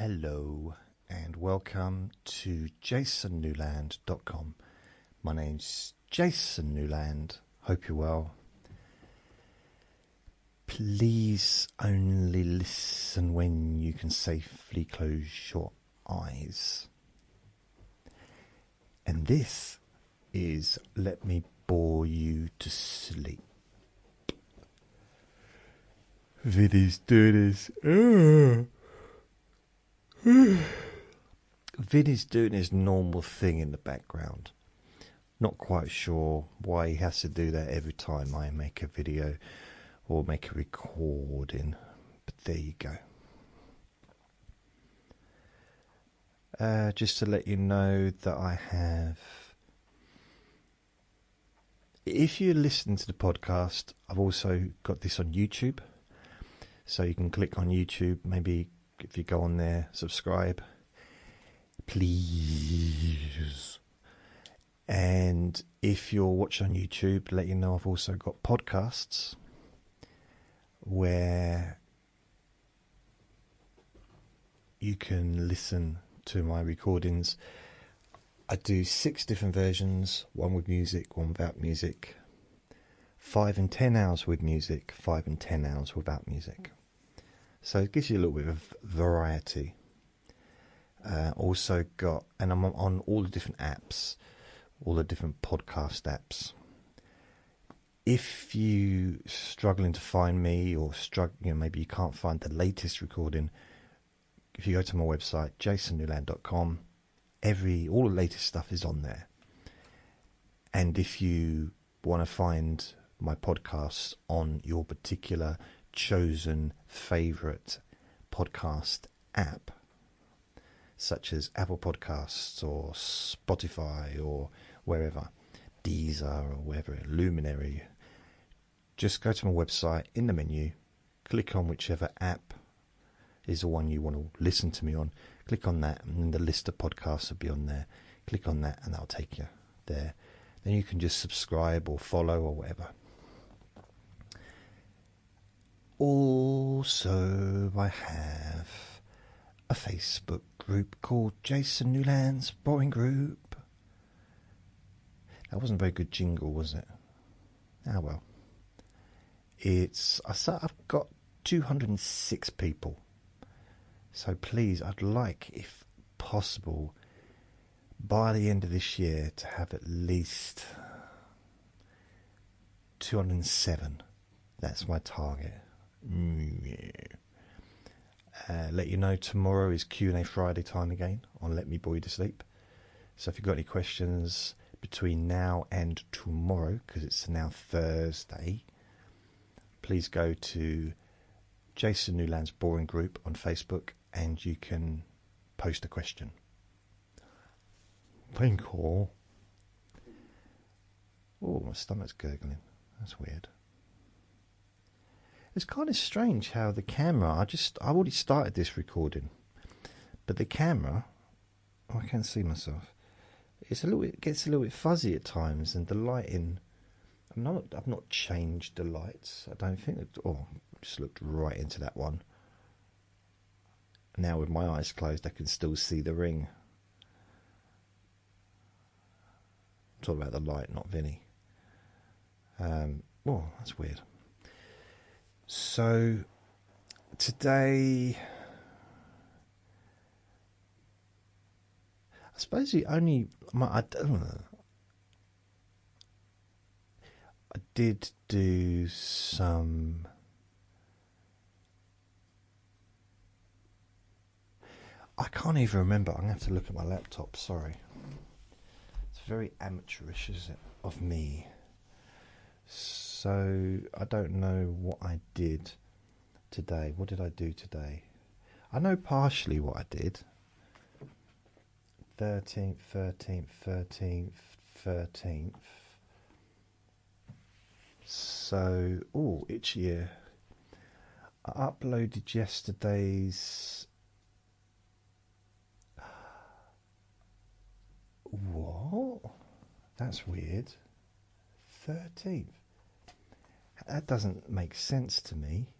Hello and welcome to jasonnewland.com. My name's Jason Newland. Hope you're well. Please only listen when you can safely close your eyes. And this is Let Me Bore You to Sleep. Vinny's doing his... Vinny's doing his normal thing in the background. Not quite sure why he has to do that every time I make a video or make a recording, but there you go. Just to let you know that I have... If you listen to the podcast, I've also got this on YouTube. So you can click on YouTube, maybe if you go on there, subscribe, please. And if you're watching on YouTube, let you know I've also got podcasts where you can listen to my recordings. I do 6 different versions, 1 with music, 1 without music, 5 and 10 hours with music, 5 and 10 hours without music. So it gives you a little bit of variety. Also got, and I'm on all the different apps, all the different podcast apps. If you struggling to find me, or maybe you can't find the latest recording, if you go to my website jasonnewland.com, all the latest stuff is on there. And if you want to find my podcasts on your particular chosen favourite podcast app, such as Apple Podcasts or Spotify or wherever, Deezer or wherever, Luminary, just go to my website, in the menu, click on whichever app is the one you want to listen to me on, click on that, and then the list of podcasts will be on there. Click on that and that'll take you there. Then you can just subscribe or follow or whatever. Also, I have a Facebook group called Jason Newland's Boring Group. That wasn't a very good jingle, was it? Ah, well. I've got 206 people. So please, I'd like, if possible, by the end of this year, to have at least 207. That's my target. Let you know tomorrow is Q&A Friday time again on Let Me Bore You to Sleep. So if you've got any questions between now and tomorrow, because it's now Thursday, please go to Jason Newland's Boring Group on Facebook and you can post a question. Thank you. Oh, my stomach's gurgling. That's weird. It's kind of strange how the camera, I've already started this recording, but the camera, I can't see myself. It gets a little bit fuzzy at times, and the lighting, I've not changed the lights. I don't think just looked right into that one. Now with my eyes closed, I can still see the ring. I'm talking about the light, not Vinny. That's weird. So today, I suppose I did do some. I can't even remember. I'm going to have to look at my laptop. Sorry. It's very amateurish, is it, of me? So I don't know what I did today. What did I do today? I know partially what I did. 13th. So, itchy ear. I uploaded yesterday's... What? That's weird. 13th. That doesn't make sense to me.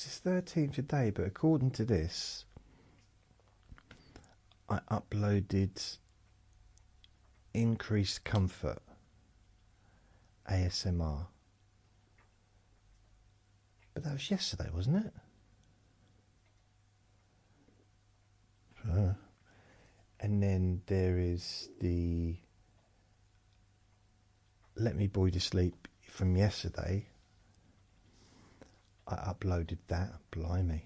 it's the 13th today, but according to this, I uploaded Increased Comfort ASMR. But that was yesterday, wasn't it? And then there is the Let Me Bore You to Sleep from yesterday. I uploaded that. Blimey.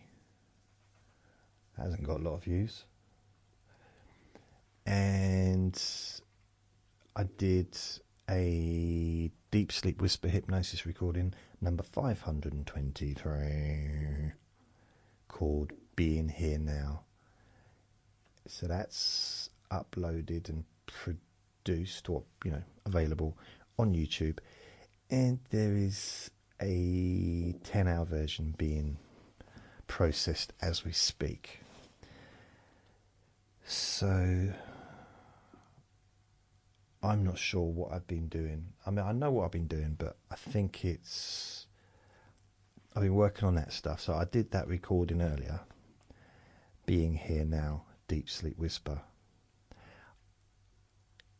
That hasn't got a lot of views. And I did a Deep Sleep Whisper Hypnosis recording, number 523, called Being Here Now. So that's uploaded and produced, or available on YouTube. And there is a 10-hour version being processed as we speak. So I'm not sure what I've been doing. I mean, I know what I've been doing, but I think I've been working on that stuff. So I did that recording earlier, Being Here Now, Deep Sleep Whisper.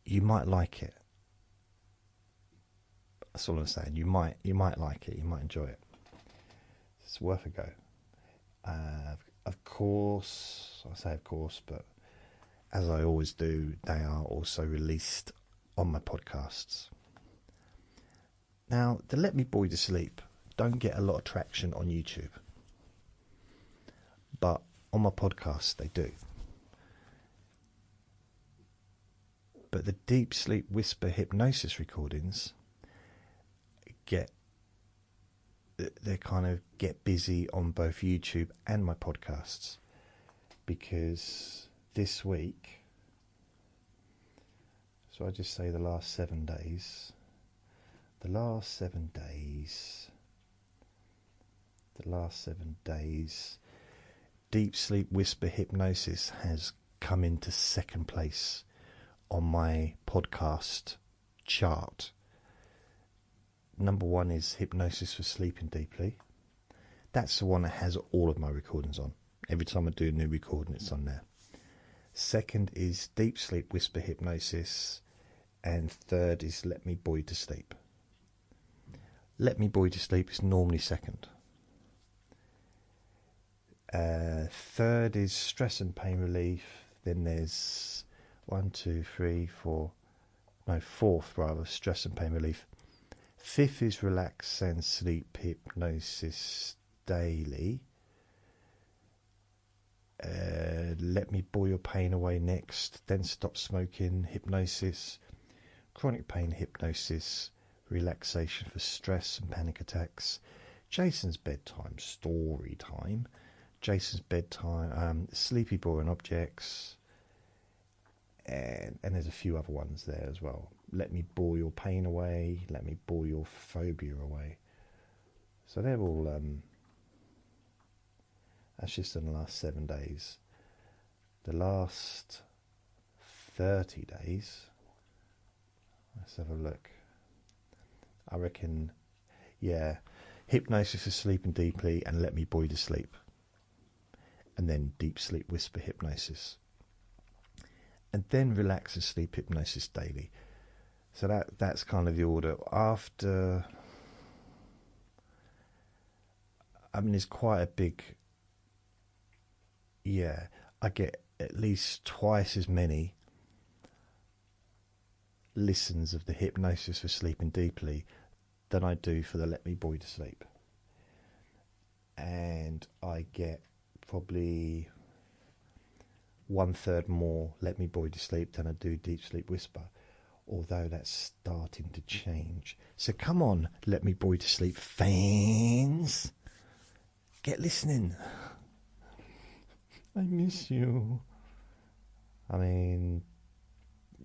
You might like it. That's all I'm saying. You might like it. You might enjoy it. It's worth a go. Of course, I say of course, but as I always do, they are also released on my podcasts. Now, the Let Me Bore You to Sleep don't get a lot of traction on YouTube, but on my podcasts they do. But the Deep Sleep Whisper Hypnosis recordings get busy on both YouTube and my podcasts, because this week, so I just say the last 7 days, Deep Sleep Whisper Hypnosis has come into second place on my podcast chart. Number one is Hypnosis for Sleeping Deeply. That's the one that has all of my recordings on. Every time I do a new recording, it's on there. Second is Deep Sleep Whisper Hypnosis. And third is Let Me Bore You to Sleep. Let Me Bore You to Sleep is normally second. Third is Stress and Pain Relief. Then there's fourth rather, Stress and Pain Relief. Fifth is Relax and Sleep Hypnosis Daily. Let Me Bore Your Pain Away next. Then Stop Smoking Hypnosis. Chronic Pain Hypnosis. Relaxation for Stress and Panic Attacks. Jason's Bedtime Story Time. Jason's Bedtime. Sleepy Boring Objects. And there's a few other ones there as well. Let Me Bore Your Pain Away. Let Me Bore Your Phobia Away. So they're all... that's just in the last 7 days. The last 30 days... Let's have a look. I reckon... Yeah. Hypnosis for Sleeping Deeply and Let Me Bore You to Sleep. And then Deep Sleep Whisper Hypnosis. And then Relax and Sleep Hypnosis Daily. So that's kind of the order. After... I mean, it's quite a big... Yeah, I get at least twice as many listens of the Hypnosis for Sleeping Deeply than I do for the Let Me Bore You to Sleep. And I get probably 1/3 more Let Me Bore You to Sleep than I do Deep Sleep Whisper, although that's starting to change. So come on, Let Me Bore You to Sleep fans, get listening. I miss you. I mean,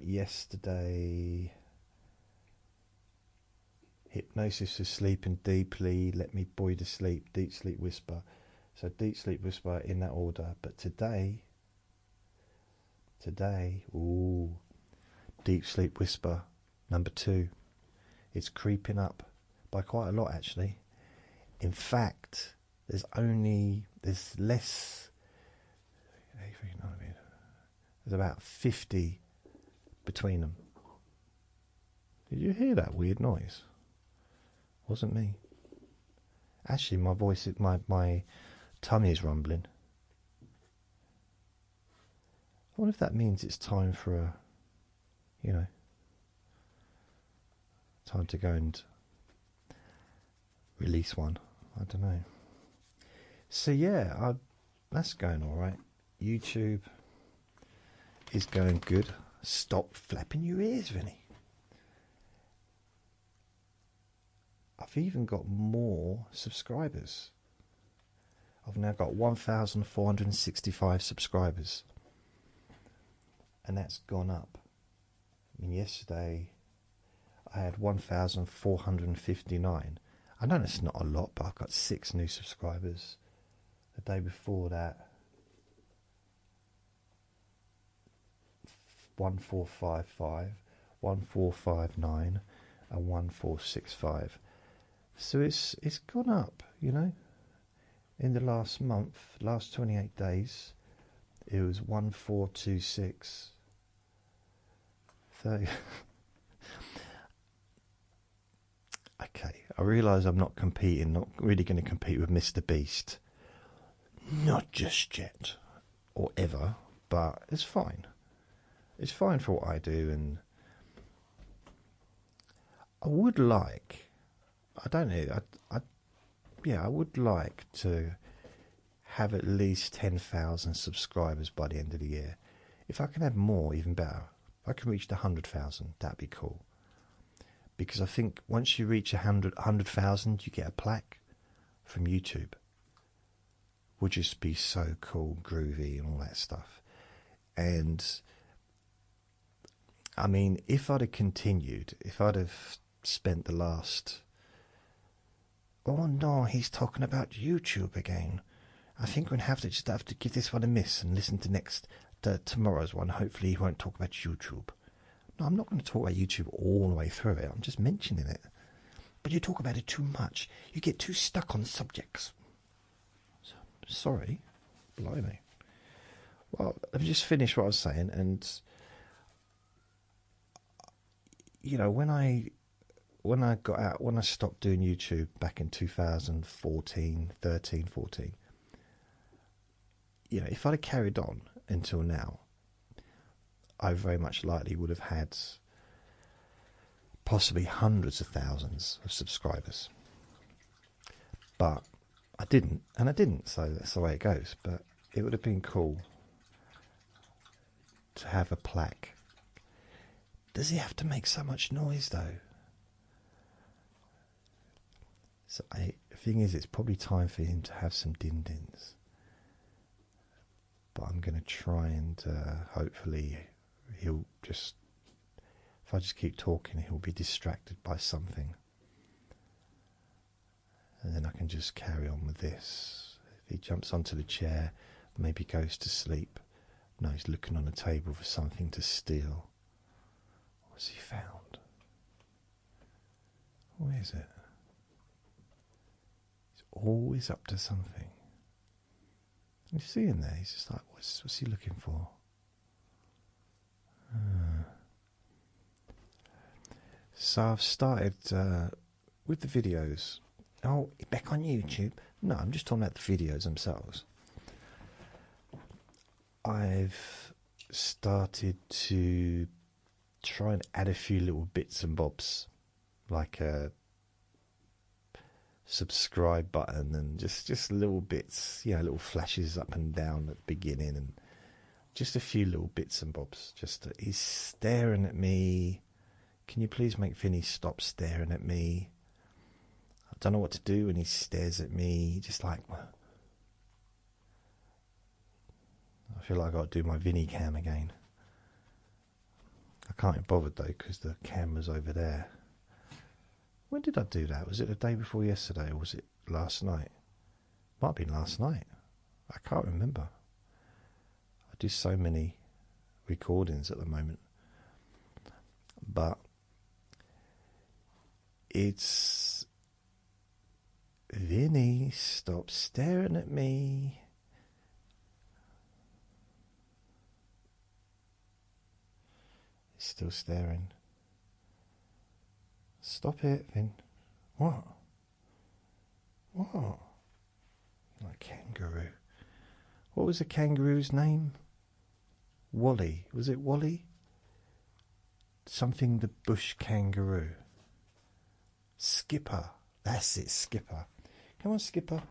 yesterday, Hypnosis for Sleeping Deeply, Let Me Bore You to Sleep, Deep Sleep Whisper. So Deep Sleep Whisper in that order. But today, Deep Sleep Whisper number 2. It's creeping up by quite a lot, actually. In fact, there's less. There's about 50 between them. Did you hear that weird noise? Wasn't me. Actually, my voice, my tummy is rumbling. I wonder if that means it's time for time to go and release one. I don't know. So yeah, that's going all right. YouTube is going good. Stop flapping your ears, Vinny. I've even got more subscribers. I've now got 1,465 subscribers. And that's gone up. I mean, yesterday I had 1,459. I know it's not a lot, but I've got 6 new subscribers. The day before that, 1,455, 1,459, and 1,465. So it's gone up, in the last month, last 28 days, it was 1,426. 30. Okay, I realise I'm not really going to compete with Mr. Beast. Not just yet, or ever, but it's fine. It's fine for what I do, and I would like, I would like to have at least 10,000 subscribers by the end of the year. If I can have more, even better. If I can reach the 100,000, that'd be cool. Because I think once you reach 100,000, you get a plaque from YouTube. Would just be so cool, groovy, and all that stuff. And I mean, if I'd have continued, if I'd have spent the last... Oh no, he's talking about YouTube again. I think we'll have to give this one a miss and listen to tomorrow's one. Hopefully he won't talk about YouTube. No, I'm not going to talk about YouTube all the way through it. I'm just mentioning it. But you talk about it too much. You get too stuck on subjects. So, sorry. Blimey. Well, let me just finish what I was saying. And, when I got out, when I stopped doing YouTube back in 2014, 13, 14, if I'd have carried on until now, I very much likely would have had possibly hundreds of thousands of subscribers. But I didn't, so that's the way it goes. But it would have been cool to have a plaque. Does he have to make so much noise, though? So the thing is, it's probably time for him to have some din-dins. But I'm going to try and hopefully he'll just... If I just keep talking, he'll be distracted by something. And then I can just carry on with this. If he jumps onto the chair, maybe goes to sleep. No, he's looking on the table for something to steal. What's he found? Where is it? He's always up to something. You see him there? He's just like, what's he looking for? So I've started with the videos. Oh, back on YouTube? No, I'm just talking about the videos themselves. I've started to try and add a few little bits and bobs, like a subscribe button and just little bits, little flashes up and down at the beginning, and just a few little bits and bobs. He's staring at me. Can you please make Vinny stop staring at me? I don't know what to do when he stares at me. Just like, I feel like I've got to do my Vinny cam again. I can't be bothered though, because the camera's over there. When did I do that? Was it the day before yesterday, or was it last night? Might have been last night. I can't remember. I do so many recordings at the moment. But it's Vinny, stop staring at me. He's still staring. Stop it, Vin. What? What? Like kangaroo. What was the kangaroo's name? Wally. Was it Wally? Something the bush kangaroo. Skipper. That's it, Skipper. Come on, Skipper.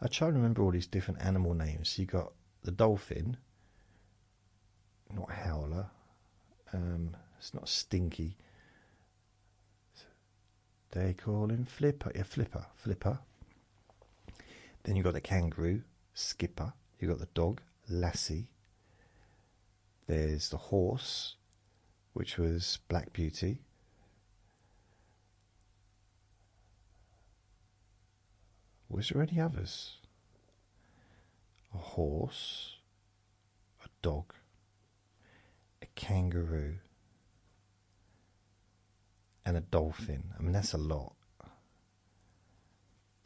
I try to remember all these different animal names. You got the dolphin. Not Howler. It's not Stinky. They call him Flipper. Yeah, Flipper. Then you got the kangaroo, Skipper. You got the dog, Lassie. There's the horse, which was Black Beauty. Was there any others? A horse, a dog, a kangaroo, and a dolphin. I mean, that's a lot.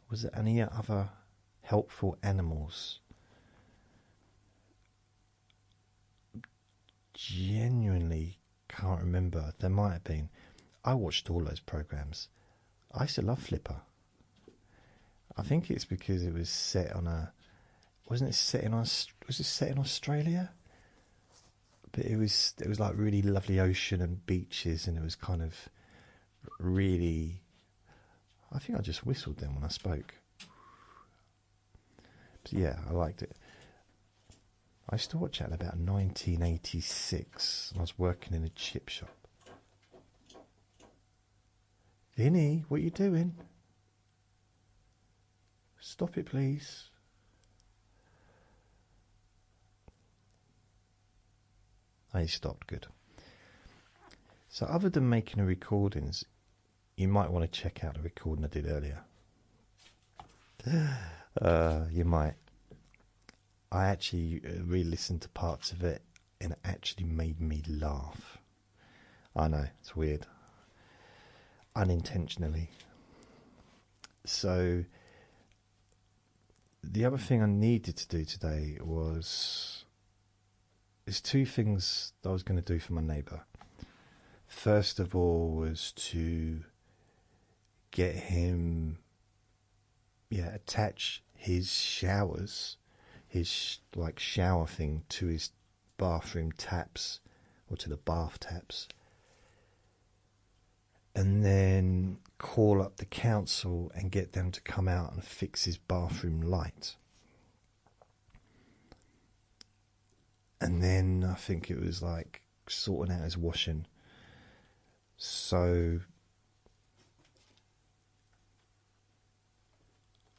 Was there any other helpful animals? Genuinely can't remember. There might have been. I watched all those programs. I used to love Flipper. I think it's because it was set on a... Wasn't it set in... Was it set in Australia? But it was like really lovely ocean and beaches, and it was kind of really... I think I just whistled then when I spoke. But yeah, I liked it. I used to watch that in about 1986. I was working in a chip shop. Vinny, what are you doing? Stop it, please. He stopped. Good. So other than making the recordings, you might want to check out the recording I did earlier. You might. I actually re-listened to parts of it, and it actually made me laugh. I know, it's weird. Unintentionally. So the other thing I needed to do today was... There's two things that I was going to do for my neighbour. First of all was to get him, attach his showers, his like shower thing to his bathroom taps, or to the bath taps, and then call up the council and get them to come out and fix his bathroom light. And then I think it was like sorting out his washing. So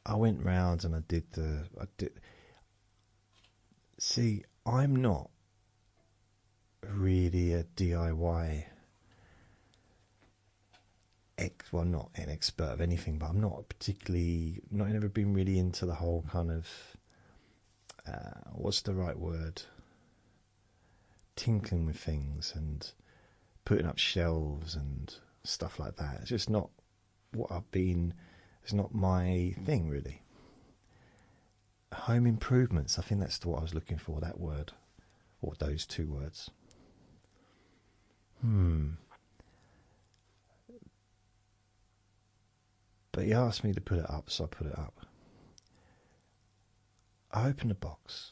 I went round and I did. See, I'm not really a DIY well, not an expert of anything, but I'm not never been really into the whole kind of what's the right word? Tinkling with things and putting up shelves and stuff like that. It's just not what I've been. It's not my thing, really. Home improvements, I think that's what I was looking for, that word, or those two words. But he asked me to put it up, so I put it up. I opened the box,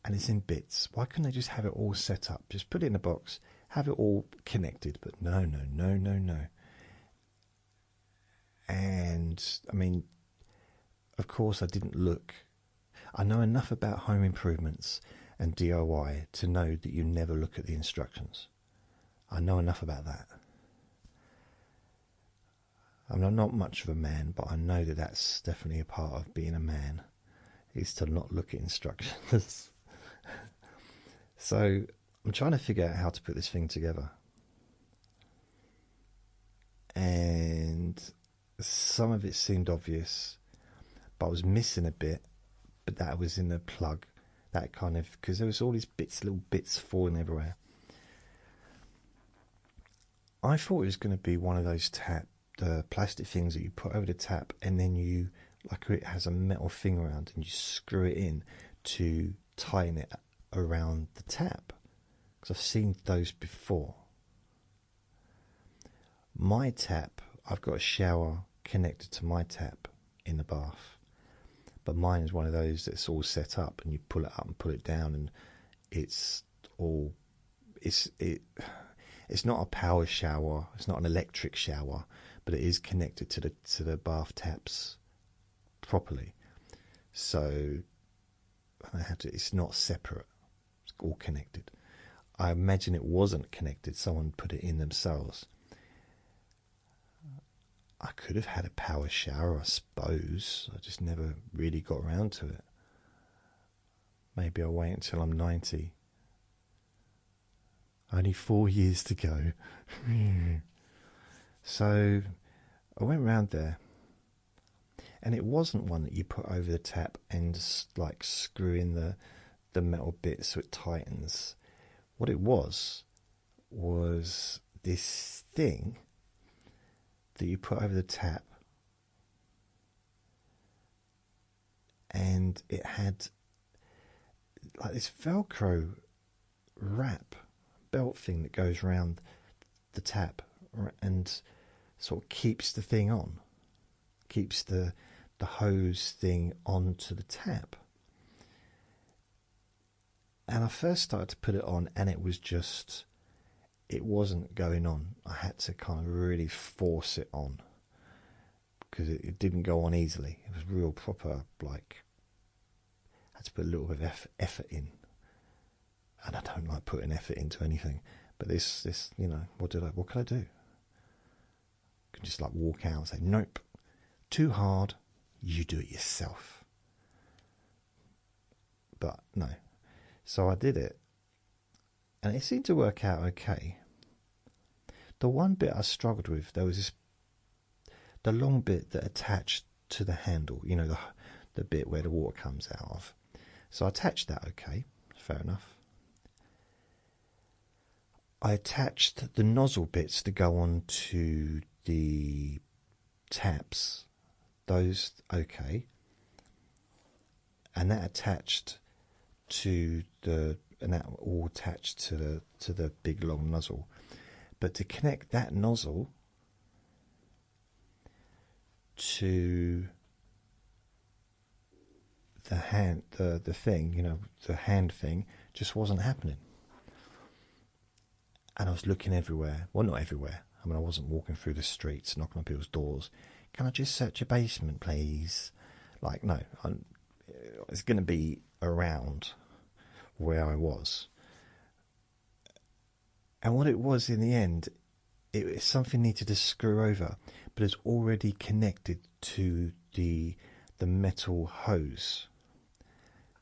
and it's in bits. Why couldn't they just have it all set up? Just put it in a box, have it all connected. But no. And, I mean, of course I didn't look. I know enough about home improvements and DIY to know that you never look at the instructions. I know enough about that. I'm not much of a man, but I know that that's definitely a part of being a man, is to not look at instructions. So I'm trying to figure out how to put this thing together. And some of it seemed obvious, but I was missing a bit. But that was in the plug. That kind of... Because there was all these little bits falling everywhere. I thought it was going to be one of those plastic things that you put over the tap, and then you, like, it has a metal thing around, and you screw it in to tighten it around the tap. Because I've seen those before. My tap, I've got a shower connected to my tap in the bath, but mine is one of those that's all set up, and you pull it up and pull it down, and it's not a power shower, it's not an electric shower, but it is connected to the bath taps properly. So it's not separate, it's all connected. I imagine it wasn't connected, someone put it in themselves. I could have had a power shower, I suppose. I just never really got around to it. Maybe I'll wait until I'm 90. Only 4 years to go. So I went round there, and it wasn't one that you put over the tap and like screw in the metal bit so it tightens. What it was this thing that you put over the tap, and it had like this Velcro wrap belt thing that goes around the tap and sort of keeps the thing on, keeps the hose thing onto the tap. And I first started to put it on, and it wasn't going on. I had to kind of really force it on, because it didn't go on easily. It was real proper, like, I had to put a little bit of effort in. And I don't like putting effort into anything. But this, you know, what could I do? I could just like walk out and say, nope, too hard, you do it yourself. But no. So I did it, and it seemed to work out okay. The one bit I struggled with, there was the long bit that attached to the handle, you know, the bit where the water comes out of. So I attached that okay, fair enough. I attached the nozzle bits to go on to the taps, those okay, and that attached to and that all attached to the big long nozzle. But to connect that nozzle to the hand, the thing, you know, the hand thing, just wasn't happening. And I was looking everywhere. Well, not everywhere. I mean, I wasn't walking through the streets, knocking on people's doors. Can I just search your basement, please? Like, no. It's going to be around where I was. And what it was in the end, something needed to screw over, but it's already connected to the metal hose.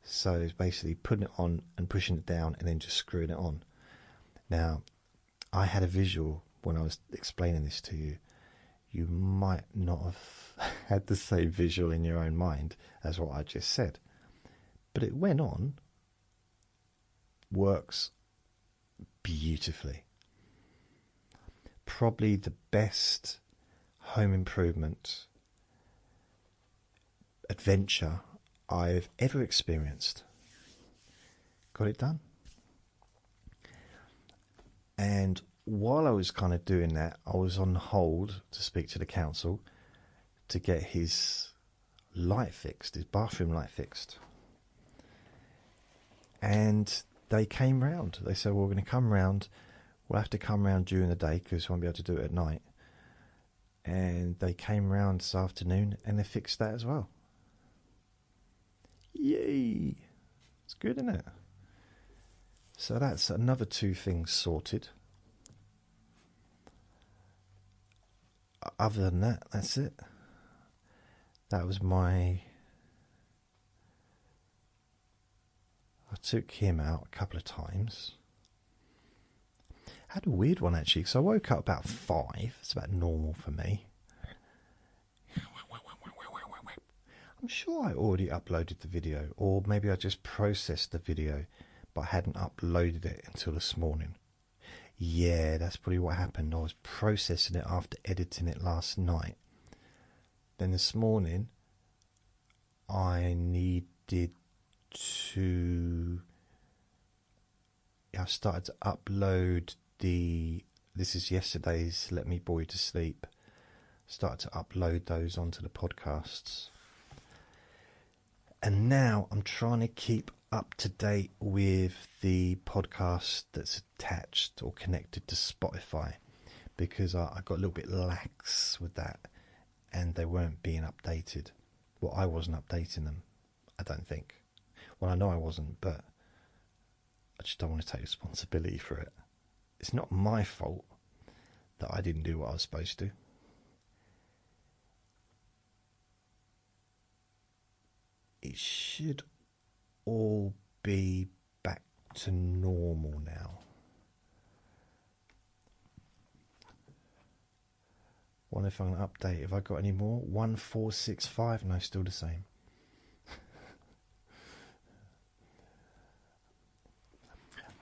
So it's basically putting it on and pushing it down and then just screwing it on. Now, I had a visual when I was explaining this to you. You might not have had the same visual in your own mind as what I just said. But it went on, works beautifully. Probably the best home improvement adventure I've ever experienced. Got it done. And while I was kind of doing that, I was on hold to speak to the council to get his light fixed, his bathroom light fixed. And they came round. They said, well, we're going to come round. We'll have to come round during the day because we won't be able to do it at night. And they came round this afternoon and they fixed that as well. Yay! It's good, isn't it? So that's another 2 things sorted. Other than that, that's it. That was I took him out a couple of times. I had a weird one actually, because I woke up about 5. It's about normal for me. I'm sure I already uploaded the video, or maybe I just processed the video, but I hadn't uploaded it until this morning. Yeah, that's probably what happened. I was processing it after editing it last night. Then this morning, I needed to... I started to upload this is yesterday's Let Me Bore You to Sleep. Started to upload those onto the podcasts. And now I'm trying to keep up to date with the podcast that's attached or connected to Spotify, because I got a little bit lax with that and they weren't being updated. Well, I wasn't updating them, I don't think. Well, I know I wasn't, but I just don't want to take responsibility for it. It's not my fault that I didn't do what I was supposed to. It should all be back to normal now. Wonder if I'm going to update. Have I got any more? 1465? No, still the same.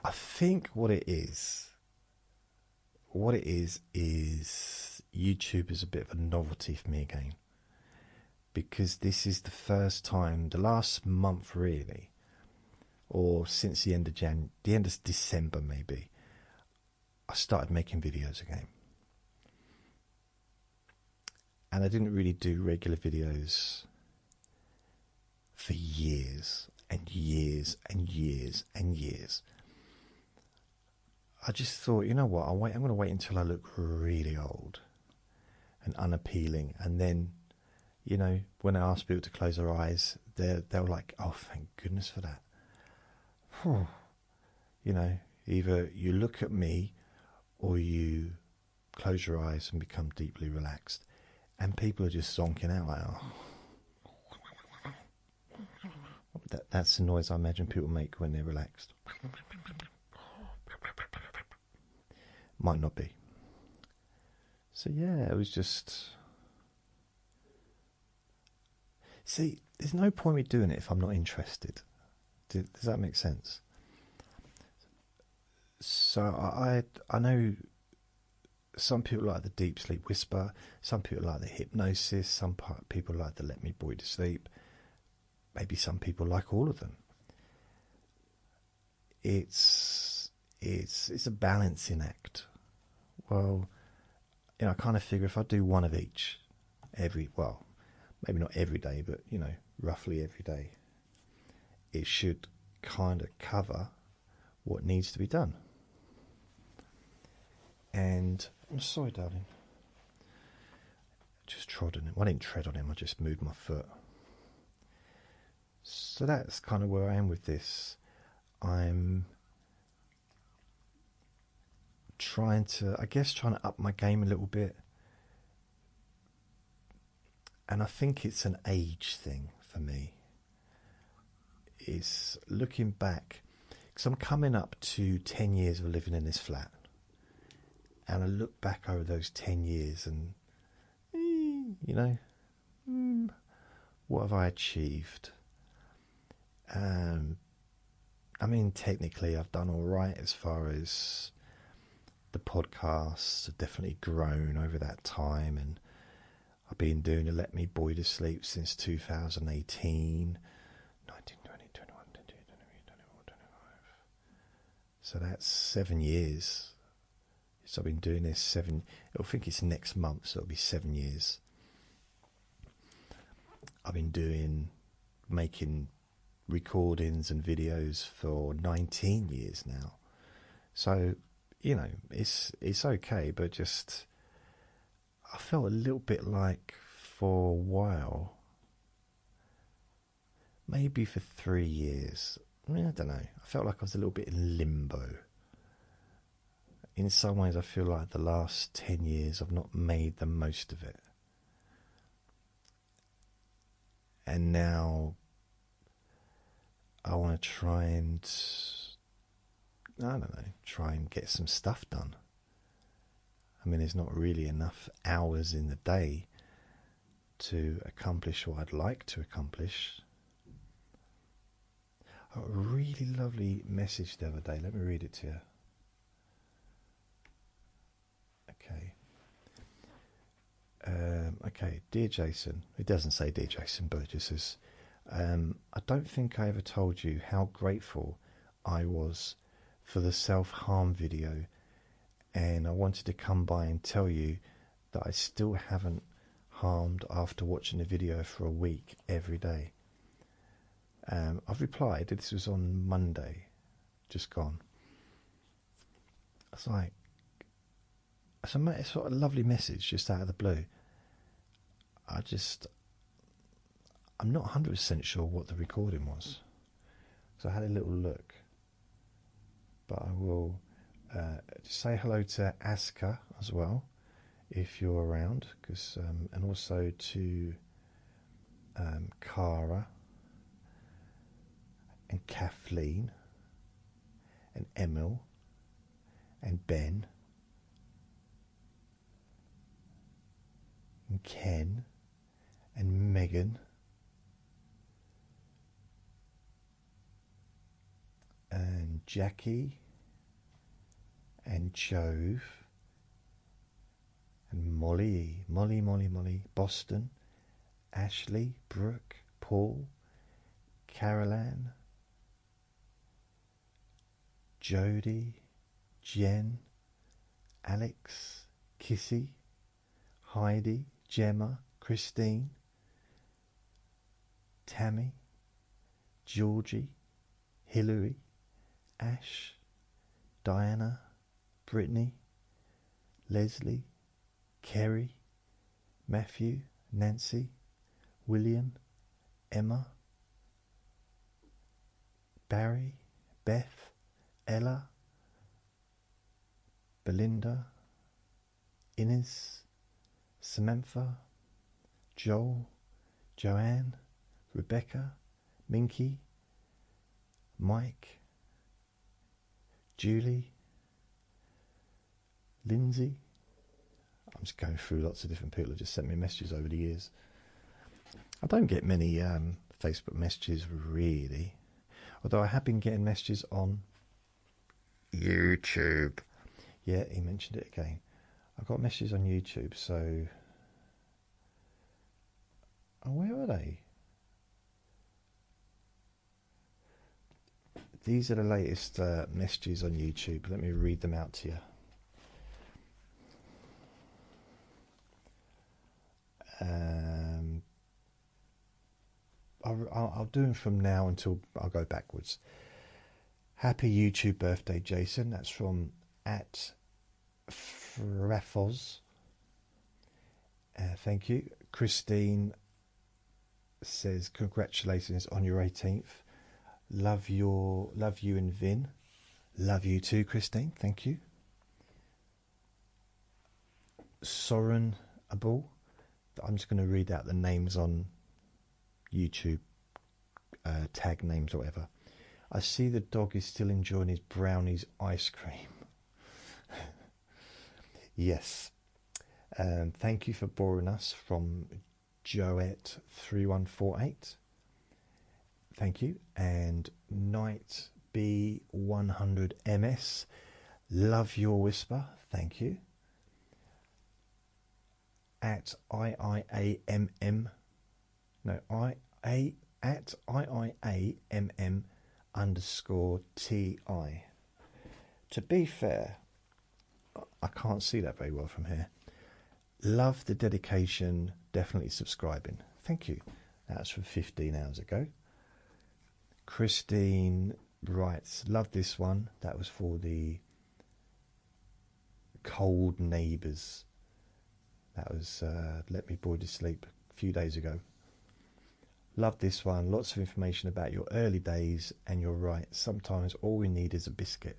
I think what it is YouTube is a bit of a novelty for me again. Because this is the first time, the last month really, or since the end of the end of December maybe, I started making videos again. And I didn't really do regular videos for years and years and years and years. I just thought, you know what, I'm going to wait until I look really old and unappealing, and then, you know, when I ask people to close their eyes, they're like, oh, thank goodness for that. Whew. You know, either you look at me or you close your eyes and become deeply relaxed. And people are just zonking out like, oh. That's the noise I imagine people make when they're relaxed. Might not be. So yeah, it was just... See, there's no point me doing it if I'm not interested. Does that make sense? So I know some people like the deep sleep whisper, some people like the hypnosis, some people like the let me bore you to sleep. Maybe some people like all of them. It's a balancing act. Well, you know, I kind of figure if I do one of each maybe not every day, but, you know, roughly every day, it should kind of cover what needs to be done. And I'm sorry, darling. Just trod on him. Well, I didn't tread on him, I just moved my foot. So that's kind of where I am with this. I'm trying to up my game a little bit. And I think it's an age thing for me. It's looking back, because I'm coming up to 10 years of living in this flat. And I look back over those 10 years and, you know, what have I achieved? I mean, technically I've done all right as far as the podcasts have definitely grown over that time, and I've been doing a Let Me Bore You to Sleep since 2018, 19, 20, 21, 22, 23, 24, 25. So that's 7 years. So I've been doing this I think it's next month, so it'll be 7 years. I've been making recordings and videos for 19 years now. So, you know, it's okay, but just... I felt a little bit like for a while, maybe for 3 years, I don't know, I felt like I was a little bit in limbo. In some ways I feel like the last 10 years I've not made the most of it. And now I want to try and get some stuff done. I mean, there's not really enough hours in the day to accomplish what I'd like to accomplish. I got a really lovely message the other day. Let me read it to you. Okay, dear Jason. It doesn't say dear Jason, but it just says, I don't think I ever told you how grateful I was for the self-harm video, and I wanted to come by and tell you that I still haven't harmed after watching the video for a week every day. I've replied, this was on Monday, just gone. It's like, it's a sort of lovely message just out of the blue. I'm not 100% sure what the recording was. So I had a little look. But I will say hello to Aska as well, if you're around. And also to Cara and Kathleen and Emil and Ben and Ken and Megan and Jackie and Jove and Molly, Boston, Ashley, Brooke, Paul, Caroline, Jody, Jen, Alex, Kissy, Heidi, Gemma, Christine, Tammy, Georgie, Hillary, Ash, Diana, Brittany, Leslie, Kerry, Matthew, Nancy, William, Emma, Barry, Beth, Ella, Belinda, Ines, Samantha, Joel, Joanne, Rebecca, Minky, Mike, Julie, Lindsay. I'm just going through lots of different people who just sent me messages over the years. I don't get many Facebook messages really, although I have been getting messages on YouTube. Yeah, he mentioned it again. I got messages on YouTube, so where are they? These are the latest messages on YouTube. Let me read them out to you. I'll do them from now until I'll go backwards. Happy YouTube birthday, Jason. That's from @Frefos. Thank you. Christine says congratulations on your 18th. Love you and Vin. Love you too, Christine. Thank you. Soren Abul. I'm just going to read out the names on YouTube, tag names or whatever. I see the dog is still enjoying his brownies ice cream. Yes. Thank you for boring us from Joette3148. Thank you. And Night B100MS. Love your whisper. Thank you. At IIAMM. No, at IIAMM_TI. To be fair, I can't see that very well from here. Love the dedication, definitely subscribing. Thank you. That's from 15 hours ago. Christine writes, love this one. That was for the cold neighbours. That was Let Me Boy to Sleep a few days ago. Love this one. Lots of information about your early days, and you're right. Sometimes all we need is a biscuit.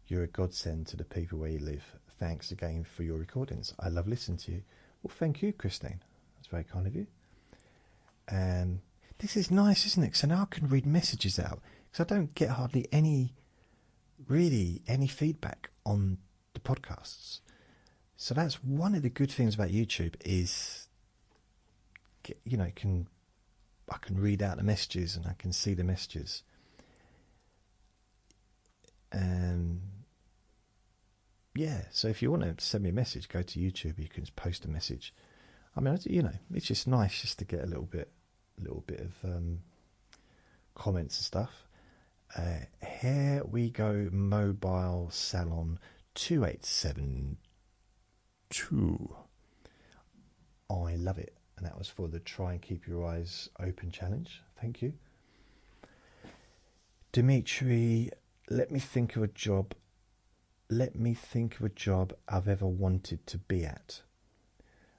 You're a godsend to the people where you live. Thanks again for your recordings. I love listening to you. Well, thank you, Christine. That's very kind of you. This is nice, isn't it? So now I can read messages out, because I don't get hardly any feedback on the podcasts. So that's one of the good things about YouTube is, you know, I can read out the messages and I can see the messages. yeah, so if you want to send me a message, go to YouTube. You can just post a message. I mean, you know, it's just nice just to get a little bit of comments and stuff. Here we go, Mobile Salon 2872. I love it. And that was for the Try and Keep Your Eyes Open challenge. Thank you. Dimitri, let me think of a job I've ever wanted to be at.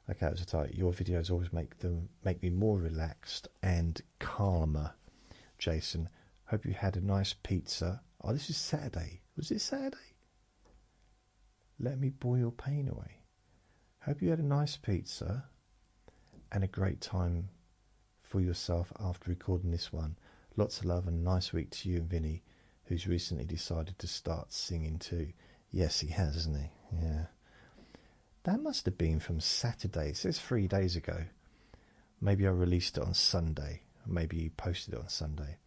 Okay, that was a title. Your videos always make me more relaxed and calmer. Jason, hope you had a nice pizza. Oh, this is Saturday. Was it Saturday? Let me bore your pain away. Hope you had a nice pizza and a great time for yourself after recording this one. Lots of love and a nice week to you and Vinny, who's recently decided to start singing too. Yes, he has, hasn't he? Yeah. That must have been from Saturday. It says 3 days ago. Maybe I released it on Sunday. Maybe you posted it on Sunday.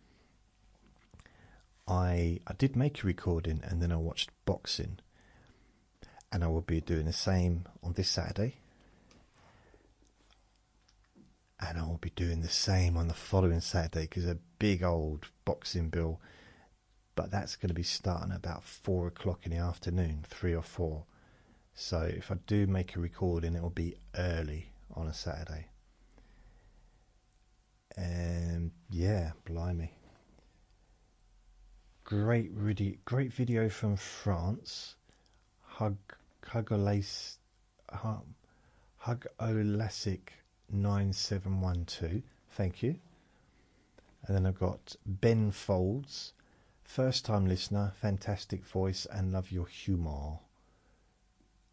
I did make a recording and then I watched boxing. And I will be doing the same on this Saturday. And I will be doing the same on the following Saturday because a big old boxing bill. But that's going to be starting at about 4 o'clock in the afternoon, 3 or 4. So if I do make a recording, it will be early on a Saturday. And yeah, blimey. Great video from France. Hugolasic 9712. Thank you. And then I've got Ben Folds. First time listener, fantastic voice and love your humour.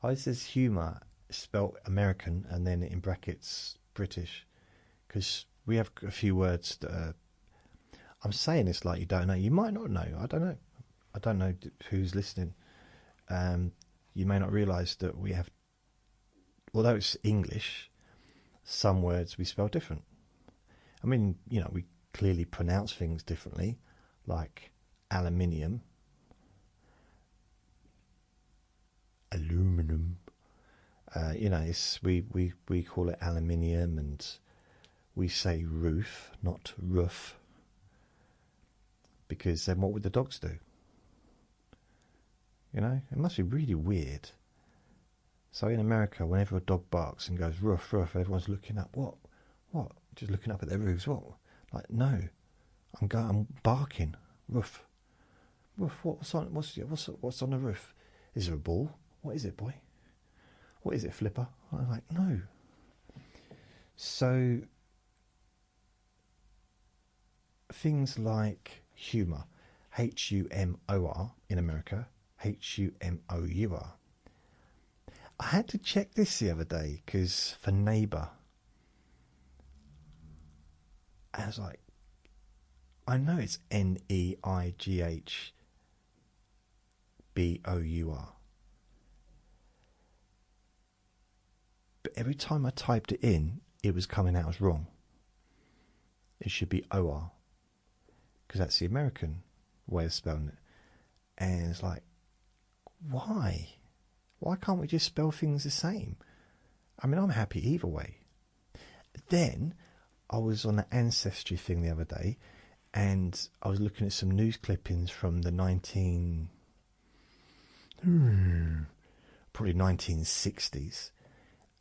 Oh, it says humour spelt American and then in brackets British, because we have a few words that I'm saying this like you don't know. You might not know. I don't know. I don't know who's listening. You may not realise that we have, although it's English, some words we spell different. I mean, you know, we clearly pronounce things differently, like aluminium, aluminum. You know, we call it aluminium, and we say roof, not roof, because then what would the dogs do? You know, it must be really weird. So in America, whenever a dog barks and goes roof, roof, everyone's looking up. What? Just looking up at their roofs. What? Like, no, I'm barking. Roof. Roof. What's on the roof? Is there a ball? What is it, boy? What is it, Flipper? I'm like, no. So things like humour, Humor in America, Humour. I had to check this the other day because for neighbour, I was like, I know it's Neighbour, but every time I typed it in, it was coming out as wrong. It should be OR, because that's the American way of spelling it. And it's like, why? Why can't we just spell things the same? I mean, I'm happy either way. Then I was on the Ancestry thing the other day, and I was looking at some news clippings from the probably 1960s,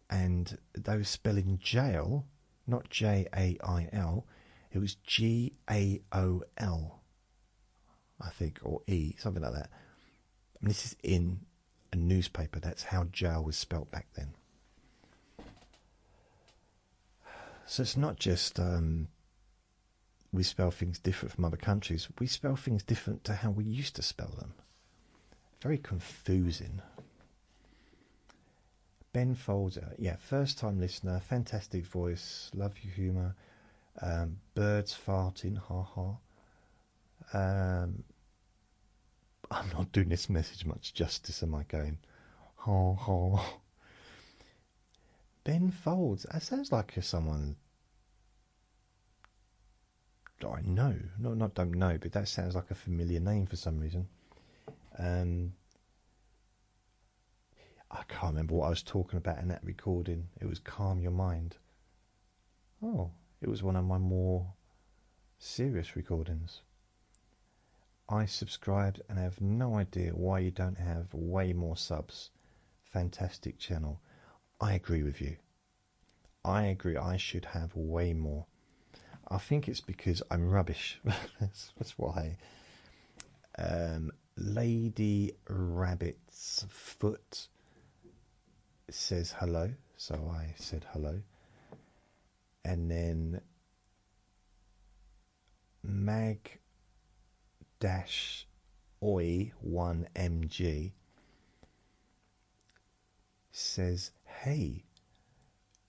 and they were spelling jail, not Jail, it was GAOL, I think, or E, something like that. And this is in a newspaper. That's how jail was spelt back then. So it's not just we spell things different from other countries. We spell things different to how we used to spell them. Very confusing. Ben Folder, yeah, first time listener, fantastic voice, love your humour, birds farting, ha ha. I'm not doing this message much justice, am I going? Ha ha. Ben Folds, that sounds like someone I know. Not don't know, but that sounds like a familiar name for some reason. I can't remember what I was talking about in that recording. It was Calm Your Mind. Oh, it was one of my more serious recordings. I subscribed and have no idea why you don't have way more subs. Fantastic channel. I agree with you. I agree, I should have way more. I think it's because I'm rubbish. That's why. Lady Rabbit's Foot says hello, so I said hello. And then Mag-Oi1MG says, hey,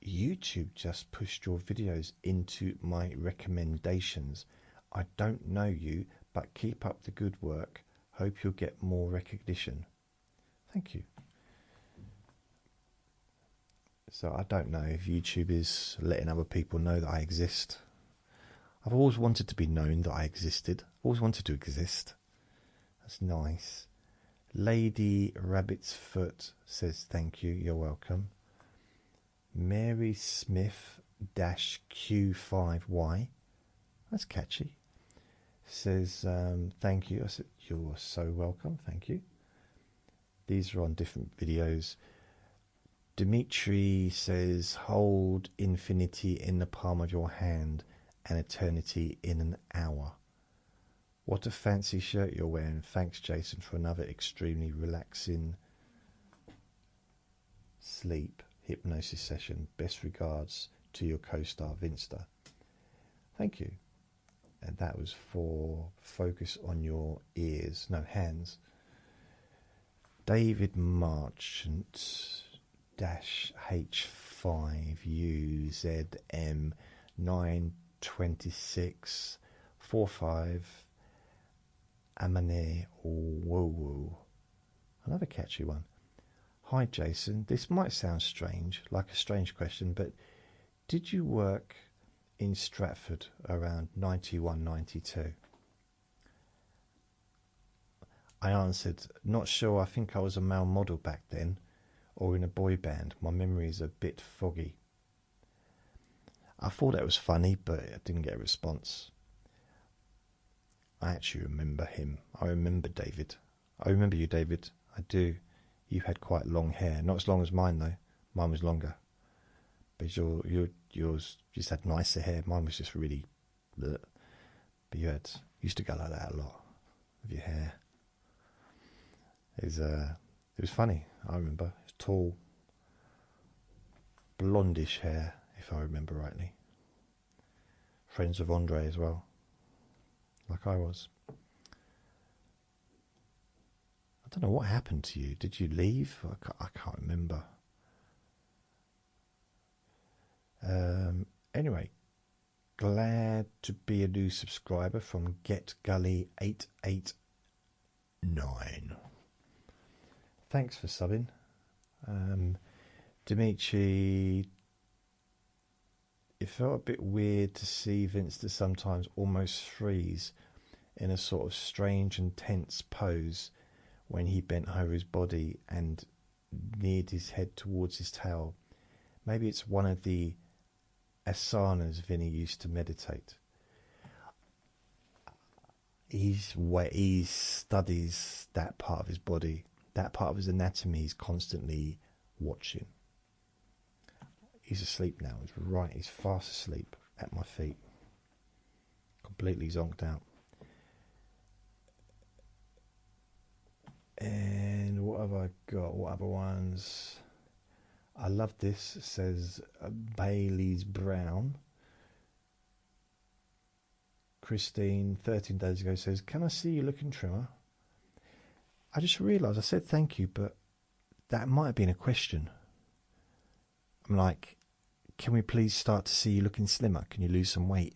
YouTube just pushed your videos into my recommendations. I don't know you, but keep up the good work. Hope you'll get more recognition. Thank you. So I don't know if YouTube is letting other people know that I exist. I've always wanted to be known that I existed. Always wanted to exist. That's nice. Lady Rabbit's Foot says thank you. You're welcome. Mary Smith -Q5Y. That's catchy. Says thank you. I said you're so welcome. Thank you. These are on different videos. Dimitri says hold infinity in the palm of your hand and eternity in an hour. What a fancy shirt you're wearing. Thanks, Jason, for another extremely relaxing sleep hypnosis session. Best regards to your co-star Vinster. Thank you. And that was for Focus on Your Ears. No, hands. David Marchant -H5UZM92645 Amane Wowo. Another catchy one. Hi Jason, this might sound strange, like a strange question, but did you work in Stratford around 91, 92? I answered, not sure, I think I was a male model back then, or in a boy band. My memory is a bit foggy. I thought it was funny, but I didn't get a response. I actually remember him. I remember David. I remember you, David. I do. You had quite long hair. Not as long as mine, though. Mine was longer. But yours just had nicer hair. Mine was just really... bleh. But you used to go like that a lot with your hair. It was funny, I remember. It was tall, blondish hair, if I remember rightly. Friends of Andre as well, like I was. I don't know what happened to you. Did you leave? I can't remember. Anyway, glad to be a new subscriber from GetGully889. Thanks for subbing. Dimitri, it felt a bit weird to see Vinster sometimes almost freeze in a sort of strange and tense pose when he bent over his body and neared his head towards his tail. Maybe it's one of the asanas Vinny used to meditate. He studies that part of his body. That part of his anatomy he's constantly watching. He's asleep now. He's fast asleep at my feet. Completely zonked out. And what have I got? What other ones? I love this, says Bailey's Brown. Christine, 13 days ago, says, can I see you looking trimmer? I just realised I said thank you, but that might have been a question. I'm like, can we please start to see you looking slimmer? Can you lose some weight?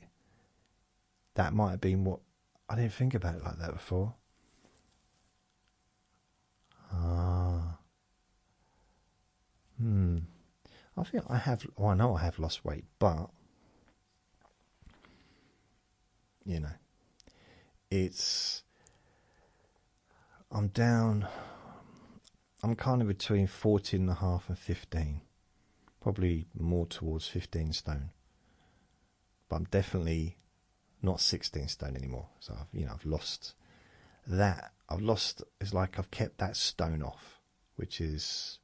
That might have been what... I didn't think about it like that before. I think I have... Well, I know I have lost weight, but... You know, it's... I'm down I'm kind of between 14.5 and 15. Probably more towards 15 stone. But I'm definitely not 16 stone anymore. So I've lost that. It's like I've kept that stone off, which is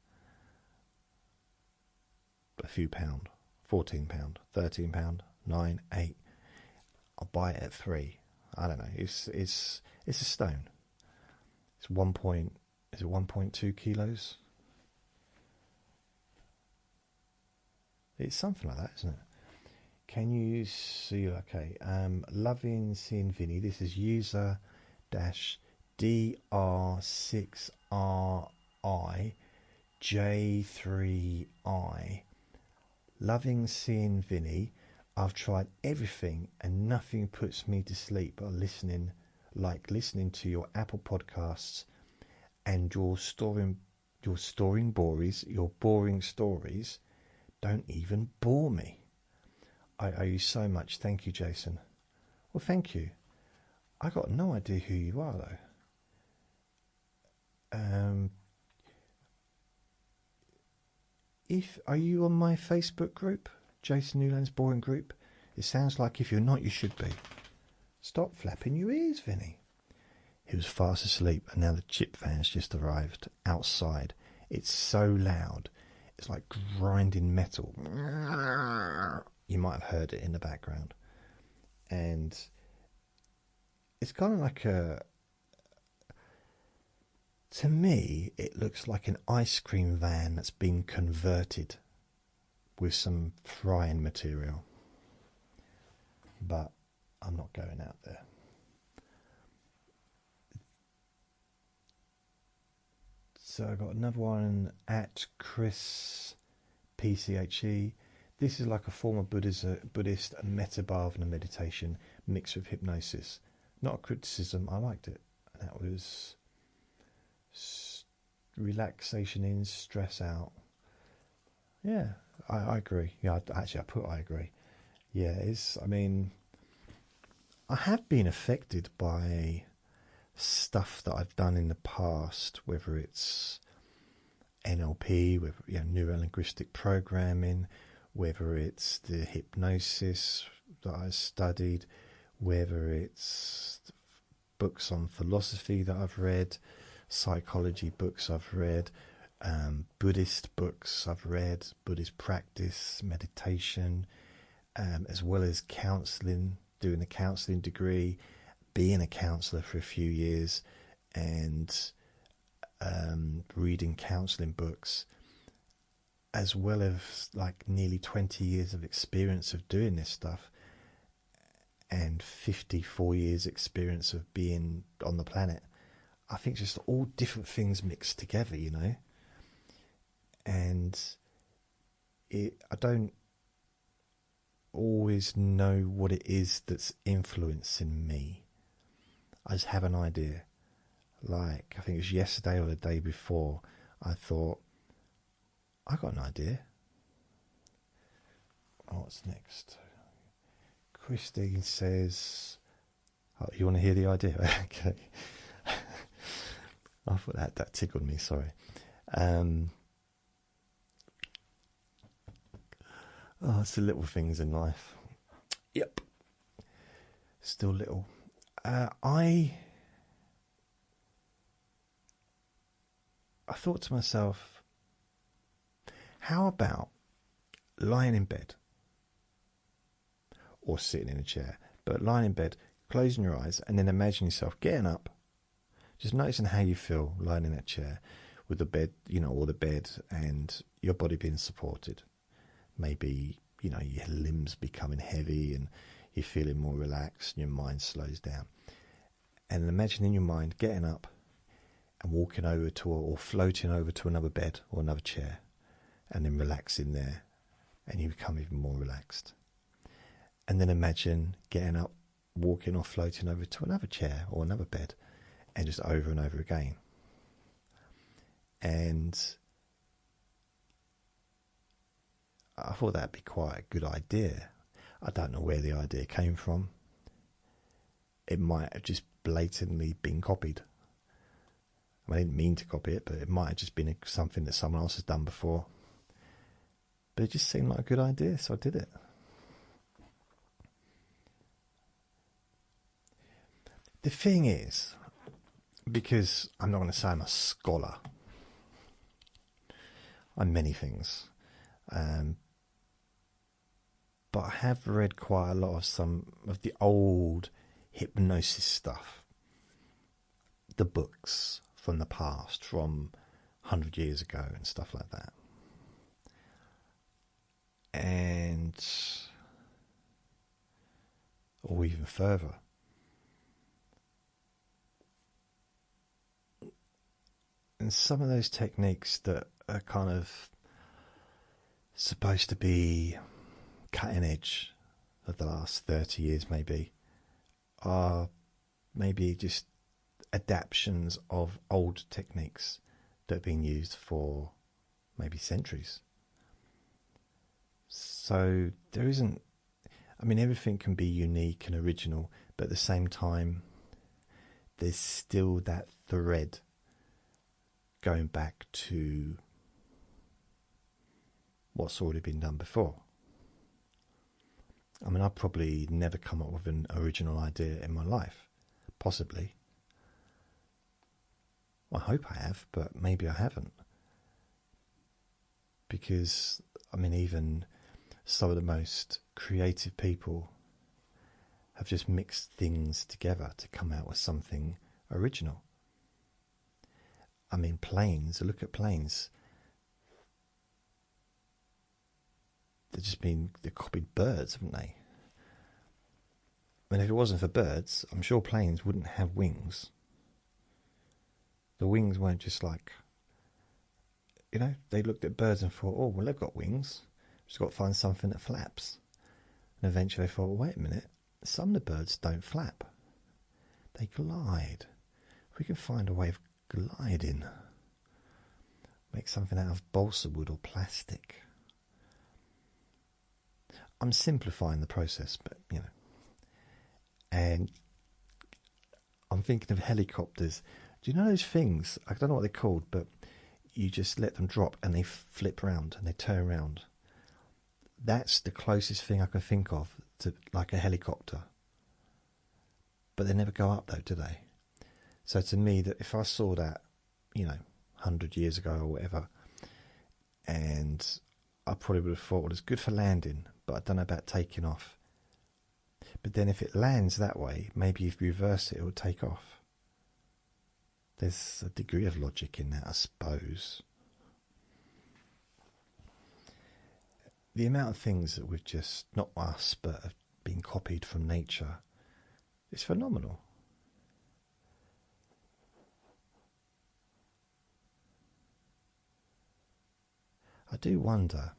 a few pound. £14, £13, 9, 8. I'll buy it at 3. I don't know. It's a stone. It's 1.2 kilos? It's something like that, isn't it? Can you see? Okay. Loving seeing Vinny. This is user -DR6RI J3I. Loving seeing Vinny. I've tried everything and nothing puts me to sleep but listening to your Apple Podcasts and your boring stories don't even bore me. I owe you so much. Thank you, Jason. Well, thank you. I got no idea who you are though. Are you on my Facebook group? Jason Newland's boring group? It sounds like if you're not, you should be. Stop flapping your ears, Vinny. He was fast asleep, and now the chip van's just arrived outside. It's so loud. It's like grinding metal. You might have heard it in the background. And it's kind of like to me, it looks like an ice cream van that's been converted with some frying material. But I'm not going out there. So I got another one at Chris PCHE. This is like a form of Buddhist metabhavana meditation mixed with hypnosis. Not a criticism, I liked it. And that was relaxation in, stress out. Yeah, I agree. Yeah, I put I agree. Yeah, I have been affected by stuff that I've done in the past, whether it's NLP, whether neuro-linguistic programming, whether it's the hypnosis that I studied, whether it's books on philosophy that I've read, psychology books I've read, Buddhist books I've read, Buddhist practice, meditation, as well as counselling, doing a counselling degree, being a counsellor for a few years, and reading counselling books, as well as like nearly 20 years of experience of doing this stuff, and 54 years experience of being on the planet. I think just all different things mixed together, and I don't always know what it is that's influencing me. I just have an idea. Like, I think it was yesterday or the day before, I thought, I got an idea. Oh, what's next? Christine says, oh, you want to hear the idea? Okay. I thought that tickled me, sorry. It's the little things in life. Yep. Still little. I thought to myself, how about lying in bed or sitting in a chair, but lying in bed, closing your eyes, and then imagine yourself getting up, just noticing how you feel lying in that chair with the bed, or the bed, and your body being supported. Maybe, your limbs becoming heavy and you're feeling more relaxed and your mind slows down. And imagine in your mind getting up and walking over to or floating over to another bed or another chair, and then relaxing there, and you become even more relaxed. And then imagine getting up, walking or floating over to another chair or another bed, and just over and over again. And I thought that'd be quite a good idea. I don't know where the idea came from. It might have just blatantly been copied. I didn't mean to copy it, but it might have just been something that someone else has done before. But it just seemed like a good idea, so I did it. The thing is, because I'm not going to say I'm a scholar, I'm many things, but I have read quite a lot of some of the old hypnosis stuff, the books from the past, from 100 years ago and stuff like that. And, or even further. And some of those techniques that are kind of supposed to be cutting edge of the last 30 years maybe are maybe just adaptations of old techniques that have been used for maybe centuries. So there isn't, I mean, everything can be unique and original, but at the same time there's still that thread going back to what's already been done before. I mean, I've probably never come up with an original idea in my life. Possibly. I hope I have, but maybe I haven't. Because, I mean, even some of the most creative people have just mixed things together to come out with something original. I mean, planes, look at planes. They've copied birds, haven't they? I mean, if it wasn't for birds, I'm sure planes wouldn't have wings. The wings weren't just like, you know, they looked at birds and thought, oh, well, they've got wings. We've just got to find something that flaps. And eventually they thought, well, wait a minute, some of the birds don't flap. They glide. We can find a way of gliding. Make something out of balsa wood or plastic. I'm simplifying the process, but you know. And I'm thinking of helicopters. Do you know those things? I don't know what they're called, but you just let them drop and they flip round and they turn around. That's the closest thing I can think of to like a helicopter. But they never go up though, do they? So to me, that if I saw that, you know, 100 years ago or whatever, and I probably would have thought, well, it's good for landing, but I don't know about taking off. But then if it lands that way, maybe if you reverse it, it will take off. There's a degree of logic in that, I suppose. The amount of things that we've just, not us, but have been copied from nature is phenomenal. I do wonder,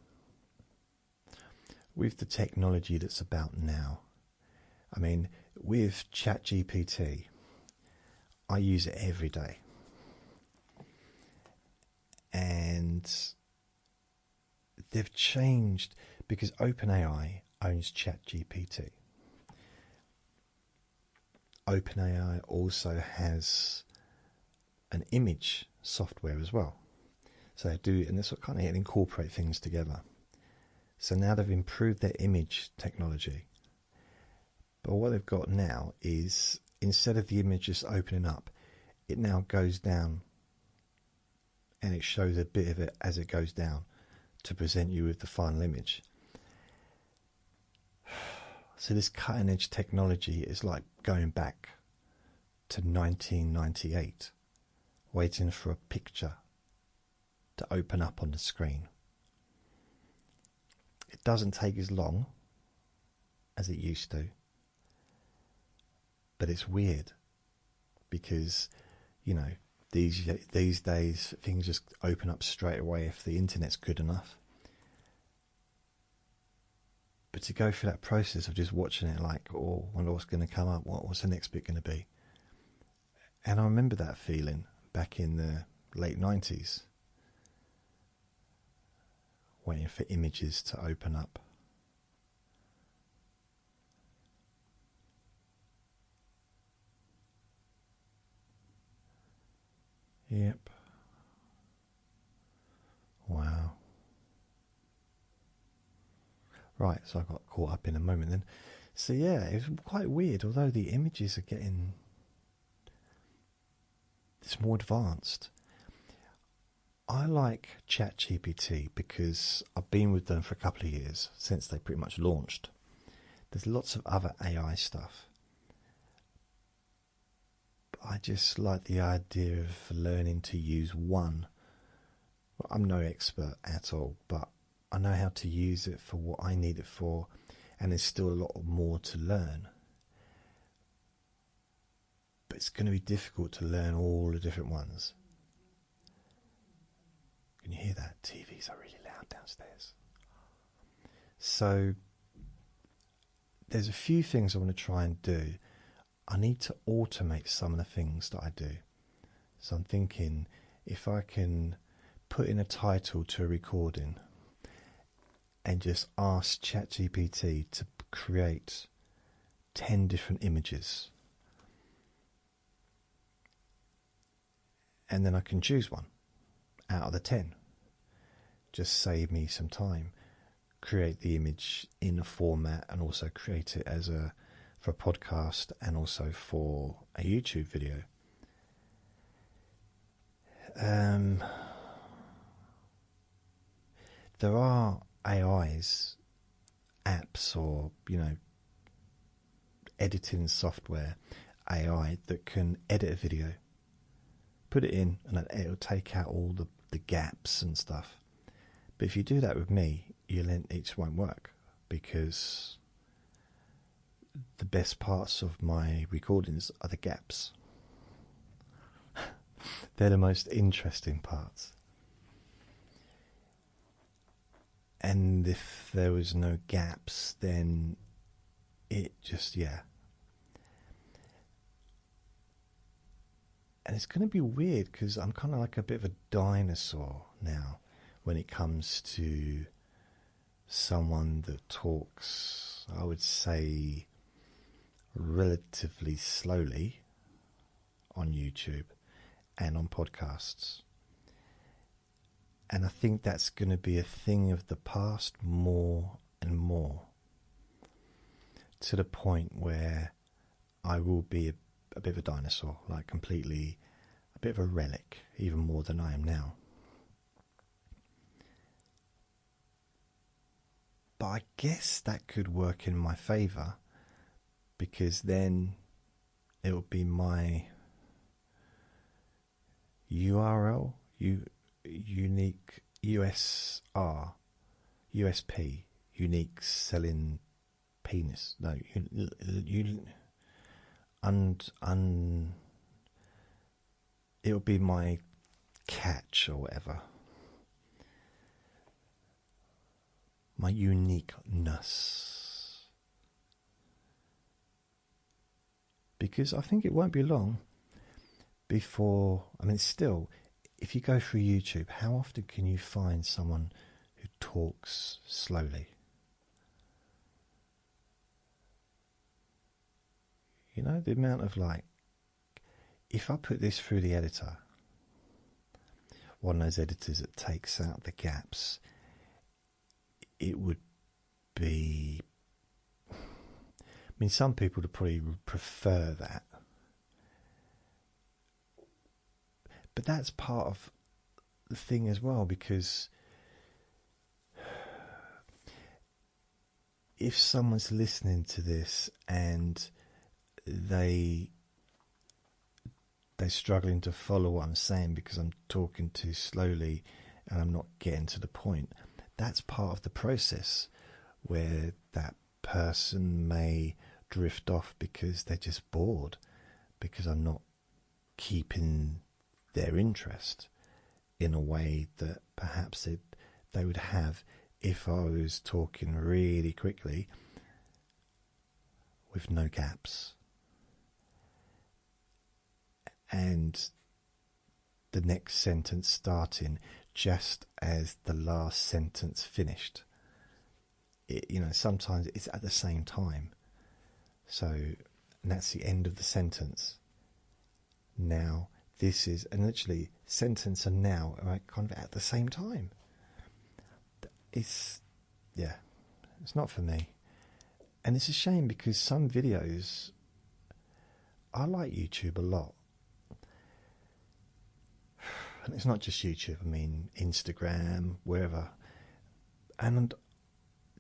with the technology that's about now, I mean, with ChatGPT, I use it every day. And they've changed, because OpenAI owns ChatGPT. OpenAI also has an image software as well. So they do, and this will kind of incorporate things together. So now they've improved their image technology. But what they've got now is, instead of the image just opening up, it now goes down and it shows a bit of it as it goes down to present you with the final image. So this cutting edge technology is like going back to 1998, waiting for a picture to open up on the screen. It doesn't take as long as it used to, but it's weird because, you know, these days things just open up straight away if the internet's good enough. But to go through that process of just watching it, like, oh, I wonder what's going to come up, what's the next bit going to be? And I remember that feeling back in the late 90s, waiting for images to open up. Yep. Wow. Right, so I got caught up in a moment then. So yeah, it was quite weird, although the images are getting... It's more advanced. I like ChatGPT because I've been with them for a couple of years, since they pretty much launched. There's lots of other AI stuff. But I just like the idea of learning to use one. Well, I'm no expert at all, but I know how to use it for what I need it for, and there's still a lot more to learn. But it's going to be difficult to learn all the different ones. Can you hear that? TVs are really loud downstairs. So there's a few things I want to try and do. I need to automate some of the things that I do. So I'm thinking if I can put in a title to a recording and just ask ChatGPT to create 10 different images, and then I can choose one out of the 10. Just save me some time. Create the image in a format and also create it as for a podcast and also for a YouTube video. There are AIs, apps, or editing software AI that can edit a video, put it in, and it'll take out all the gaps and stuff. But if you do that with me, it just won't work, because the best parts of my recordings are the gaps. They're the most interesting parts. And if there was no gaps, then it just, yeah. And it's going to be weird because I'm kind of like a bit of a dinosaur now when it comes to someone that talks, I would say, relatively slowly on YouTube and on podcasts. And I think that's going to be a thing of the past more and more, to the point where I will be a bit of a dinosaur, like completely a bit of a relic, even more than I am now. But I guess that could work in my favour, because then it would be my URL, unique USP, unique selling penis. No, it'll be my catch or whatever. My uniqueness. Because I think it won't be long before, still, if you go through YouTube, how often can you find someone who talks slowly? The amount of if I put this through the editor, one of those editors that takes out the gaps, it would be... some people would probably prefer that. But that's part of the thing as well, because if someone's listening to this and they're struggling to follow what I'm saying because I'm talking too slowly and I'm not getting to the point, that's part of the process, where that person may drift off because they're just bored, because I'm not keeping their interest in a way that perhaps they would have if I was talking really quickly with no gaps, and the next sentence starting just as the last sentence finished. Sometimes it's at the same time. So, and that's the end of the sentence. Now this is, and literally sentence and now are kind of at the same time. It's not for me. And it's a shame because some videos, I like YouTube a lot. And it's not just YouTube, I mean Instagram, wherever. And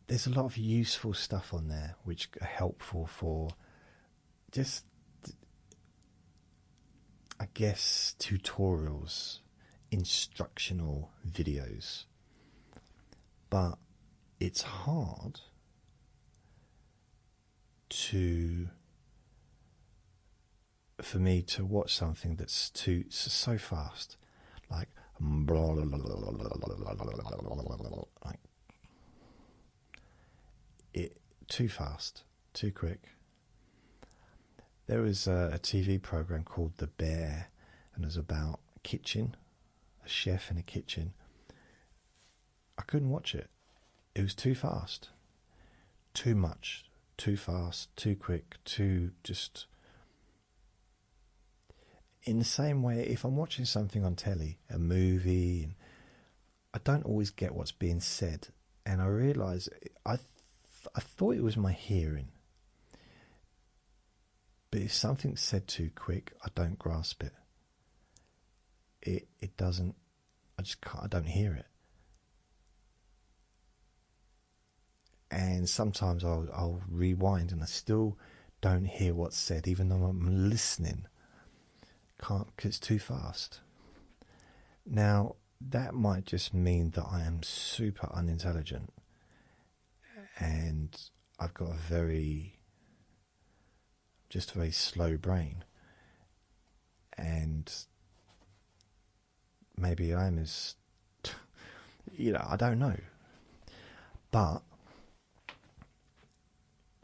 there's a lot of useful stuff on there which are helpful for just, I guess, tutorials, instructional videos. But it's hard for me to watch something that's so fast, like like it, too fast, too quick. There was a TV program called The Bear, and it was about a kitchen, a chef in a kitchen. I couldn't watch it. It was too fast, too much, too fast, too quick, too just. In the same way, if I'm watching something on telly, a movie, and I don't always get what's being said, and I realise I thought it was my hearing, but if something's said too quick, I don't grasp it. It doesn't. I just can't. I don't hear it. And sometimes I'll rewind and I still don't hear what's said, even though I'm listening. Can't, because it's too fast. Now, that might just mean that I am super unintelligent and I've got a very slow brain. And maybe I'm as, I don't know. But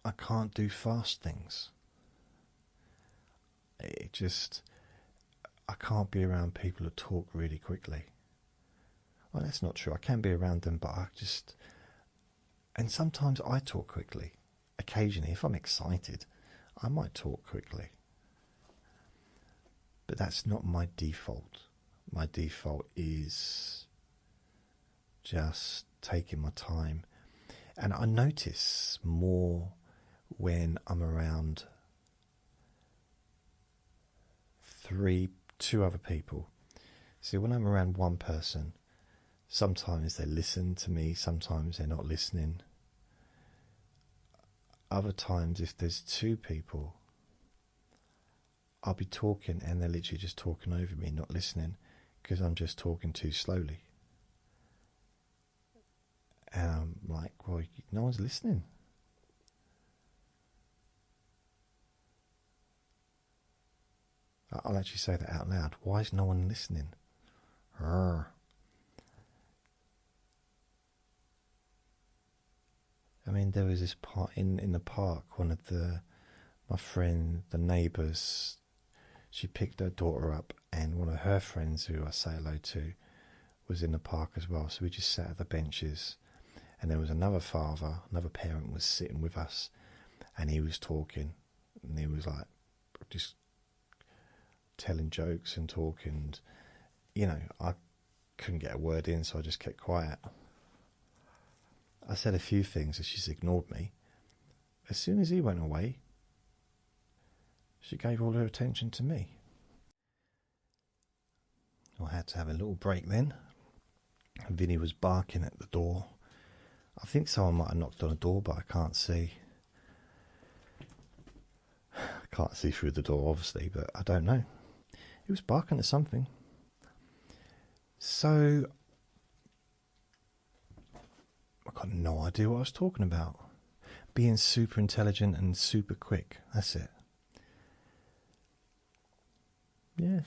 I can't do fast things. I can't be around people who talk really quickly. Well, that's not true. I can be around them, but and sometimes I talk quickly. Occasionally, if I'm excited, I might talk quickly. But that's not my default. My default is just taking my time. And I notice more when I'm around two other people. See, when I'm around one person, sometimes they listen to me, sometimes they're not listening. Other times, if there's two people, I'll be talking and they're literally just talking over me, not listening, because I'm just talking too slowly. And I'm like, well, no one's listening. I'll actually say that out loud. Why is no one listening? Arrgh. I mean, there was this part in the park. My friend, the neighbours, she picked her daughter up, and one of her friends, who I say hello to, was in the park as well. So we just sat at the benches, and there was another parent was sitting with us, and he was talking, and he was like, just telling jokes and talking. I couldn't get a word in, so I just kept quiet. I said a few things and she's ignored me. As soon as he went away, she gave all her attention to me. I had to have a little break then. Vinny was barking at the door. I think someone might have knocked on the door, but I can't see. I can't see through the door, obviously, but I don't know. He was barking at something. So, I got no idea what I was talking about. Being super intelligent and super quick. That's it. Yeah.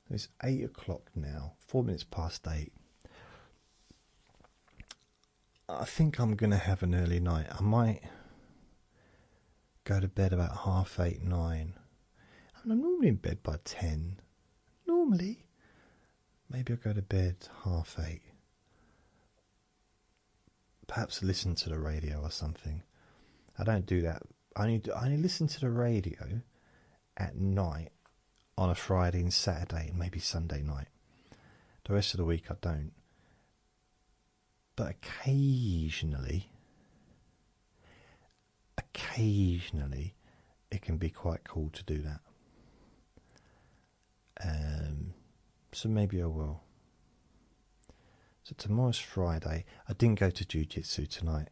It's 8 o'clock now. 4 minutes past 8. I think I'm going to have an early night. I might go to bed about 8:30, 9. I'm normally in bed by 10. Normally. Maybe I'll go to bed 8:30. Perhaps listen to the radio or something. I don't do that. I only listen to the radio at night on a Friday and Saturday and maybe Sunday night. The rest of the week I don't. But occasionally it can be quite cool to do that. So maybe I will. So tomorrow's Friday. I didn't go to jiu-jitsu tonight.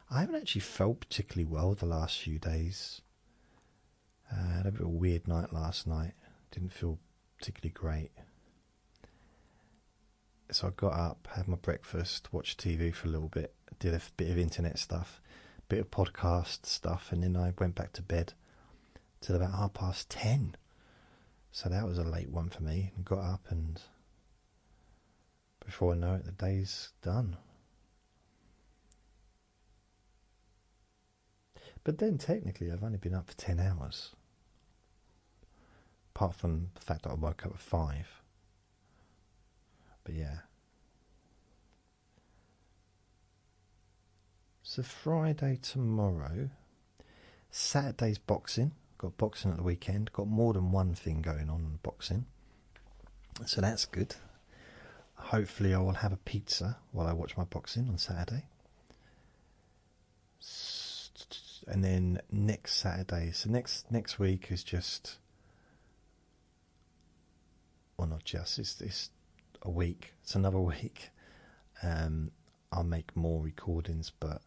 I haven't actually felt particularly well the last few days. I had a bit of a weird night last night. Didn't feel particularly great. So I got up, had my breakfast, watched TV for a little bit, did a bit of internet stuff, a bit of podcast stuff, and then I went back to bed till about 10:30. So that was a late one for me. And got up, and before I know it, the day's done. But then technically I've only been up for 10 hours. Apart from the fact that I woke up at 5. But yeah. So Friday tomorrow. Saturday's boxing. Got boxing at the weekend. Got more than one thing going on in boxing. So that's good. Hopefully I will have a pizza while I watch my boxing on Saturday. And then next Saturday, so next week is just, well, not just, it's a week, it's another week. I'll make more recordings, but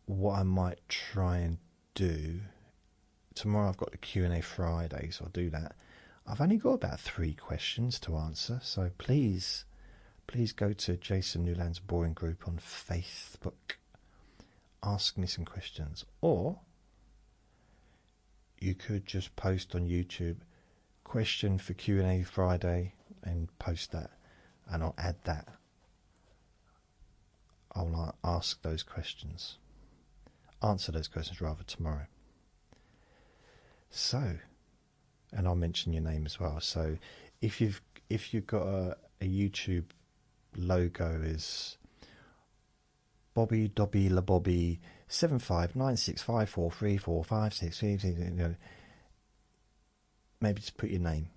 what I might try and do, tomorrow I've got the Q&A Friday, so I'll do that. I've only got about 3 questions to answer, so please go to Jason Newland's Boring Group on Facebook. Ask me some questions, or you could just post on YouTube question for Q&A Friday and post that, and I'll add that. I'll ask those questions, answer those questions rather, tomorrow. So, and I'll mention your name as well. So if you've got a YouTube logo is Bobby Dobby La Bobby 7596543456, maybe just put your name.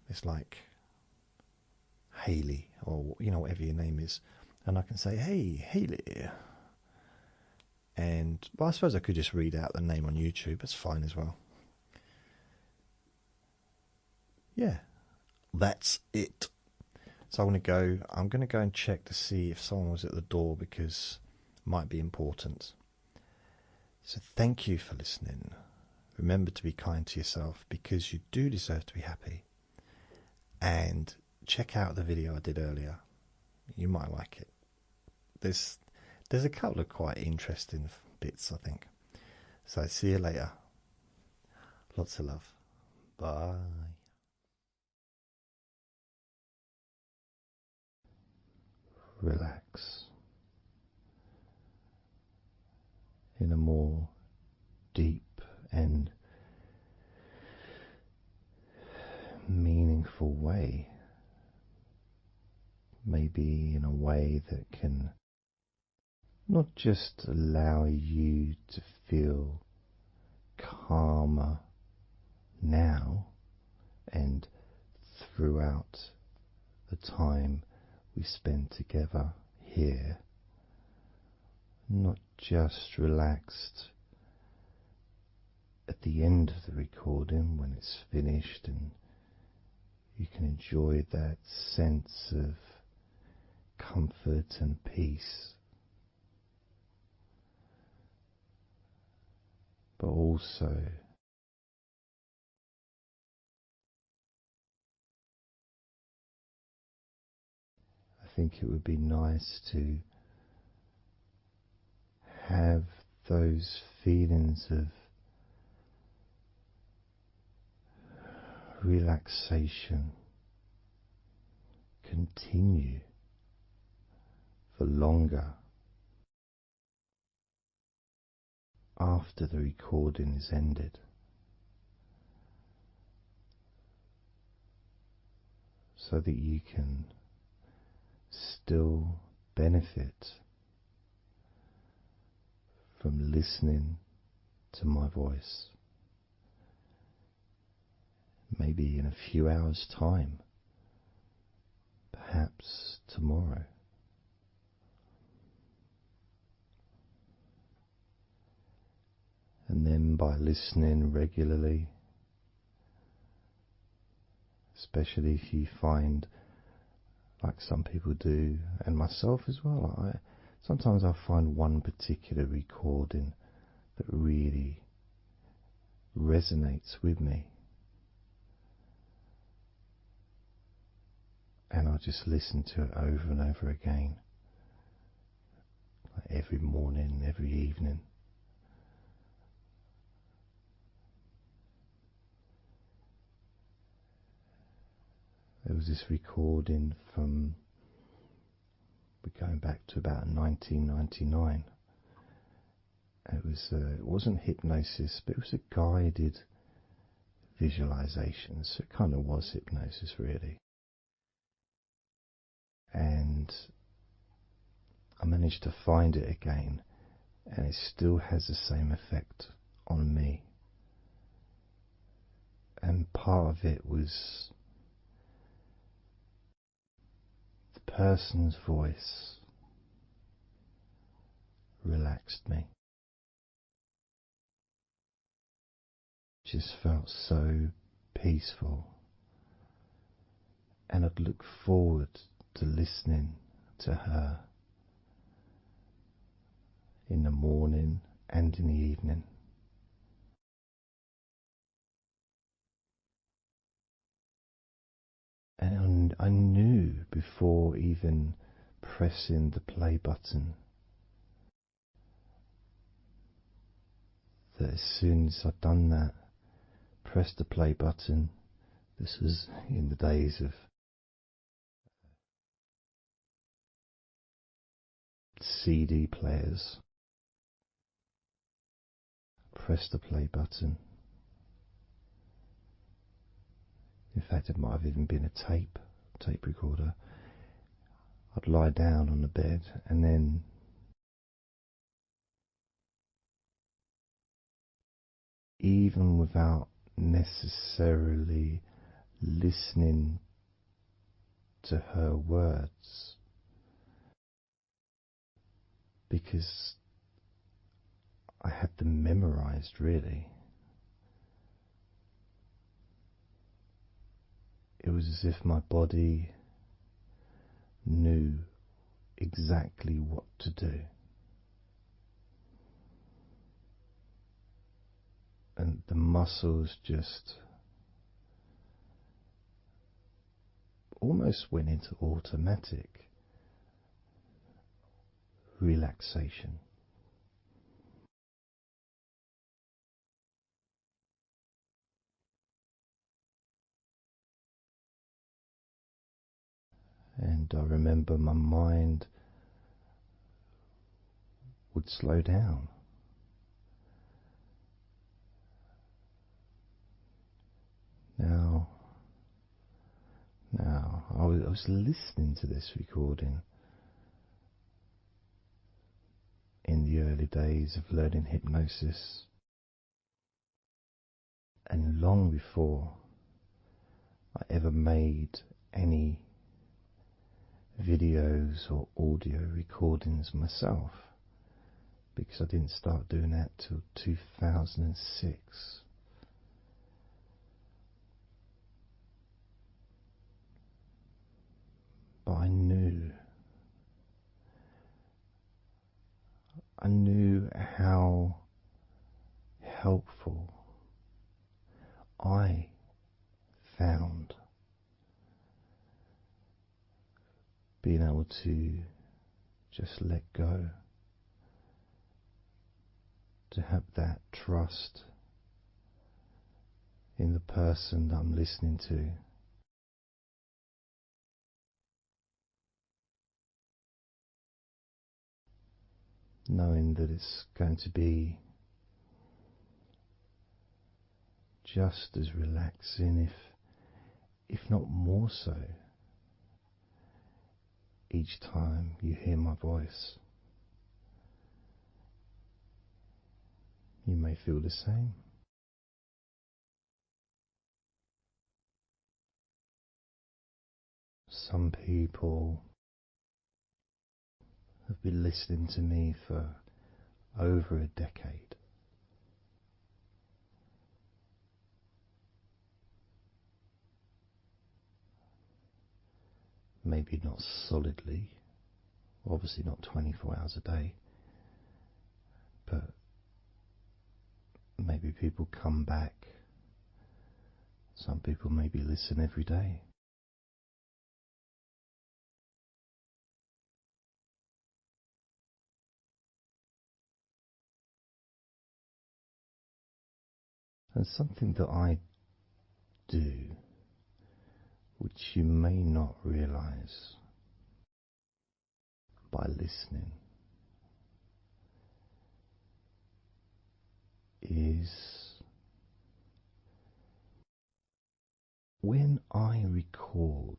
It's like Haley, or whatever your name is, and I can say, hey Haley, and well, I suppose I could just read out the name on YouTube. That's fine as well. Yeah, that's it. So I'm going to go and check to see if someone was at the door, because it might be important. So thank you for listening. Remember to be kind to yourself, because you do deserve to be happy. And check out the video I did earlier. You might like it. There's a couple of quite interesting bits, I think. So see you later. Lots of love. Bye. Relax in a more deep and meaningful way, maybe in a way that can not just allow you to feel calmer now and throughout the time we spend together here, not just relaxed at the end of the recording when it's finished and you can enjoy that sense of comfort and peace, but also I think it would be nice to have those feelings of relaxation continue for longer after the recording is ended, so that you can still benefit from listening to my voice maybe in a few hours' time, perhaps tomorrow. And then by listening regularly, especially if you find, like some people do, and myself as well, sometimes I find one particular recording that really resonates with me, and I just listen to it over and over again, like every morning, every evening. There was this recording from, we're going back to about 1999. It wasn't hypnosis, but it was a guided visualization, so it kind of was hypnosis really. And I managed to find it again, and it still has the same effect on me. And part of it was the person's voice relaxed me. Just felt so peaceful, and I'd look forward to listening to her in the morning and in the evening. And I knew before even pressing the play button that as soon as I'd done that, pressed the play button, this was in the days of CD players, pressed the play button. In fact, it might have even been a tape recorder. I'd lie down on the bed, and then even without necessarily listening to her words, because I had them memorized really, it was as if my body knew exactly what to do. And the muscles just almost went into automatic relaxation. And I remember my mind would slow down. Now, I was listening to this recording in the early days of learning hypnosis, and long before I ever made any videos or audio recordings myself, because I didn't start doing that till 2006. But I knew how helpful I found being able to just let go, to have that trust in the person that I'm listening to. Knowing that it's going to be just as relaxing, if not more so, each time you hear my voice. You may feel the same. Some people have been listening to me for over a decade. Maybe not solidly, obviously not 24 hours a day, but maybe people come back. Some people maybe listen every day. And something that I do, which you may not realize by listening, is when I record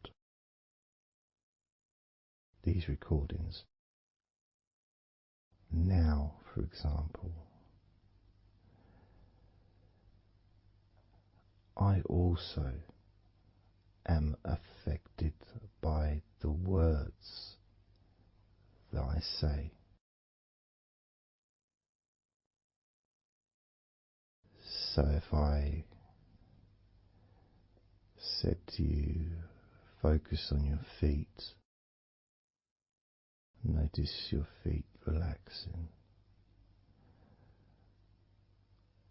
these recordings, now for example, I also am affected by the words that I say. So if I said to you, focus on your feet, notice your feet relaxing,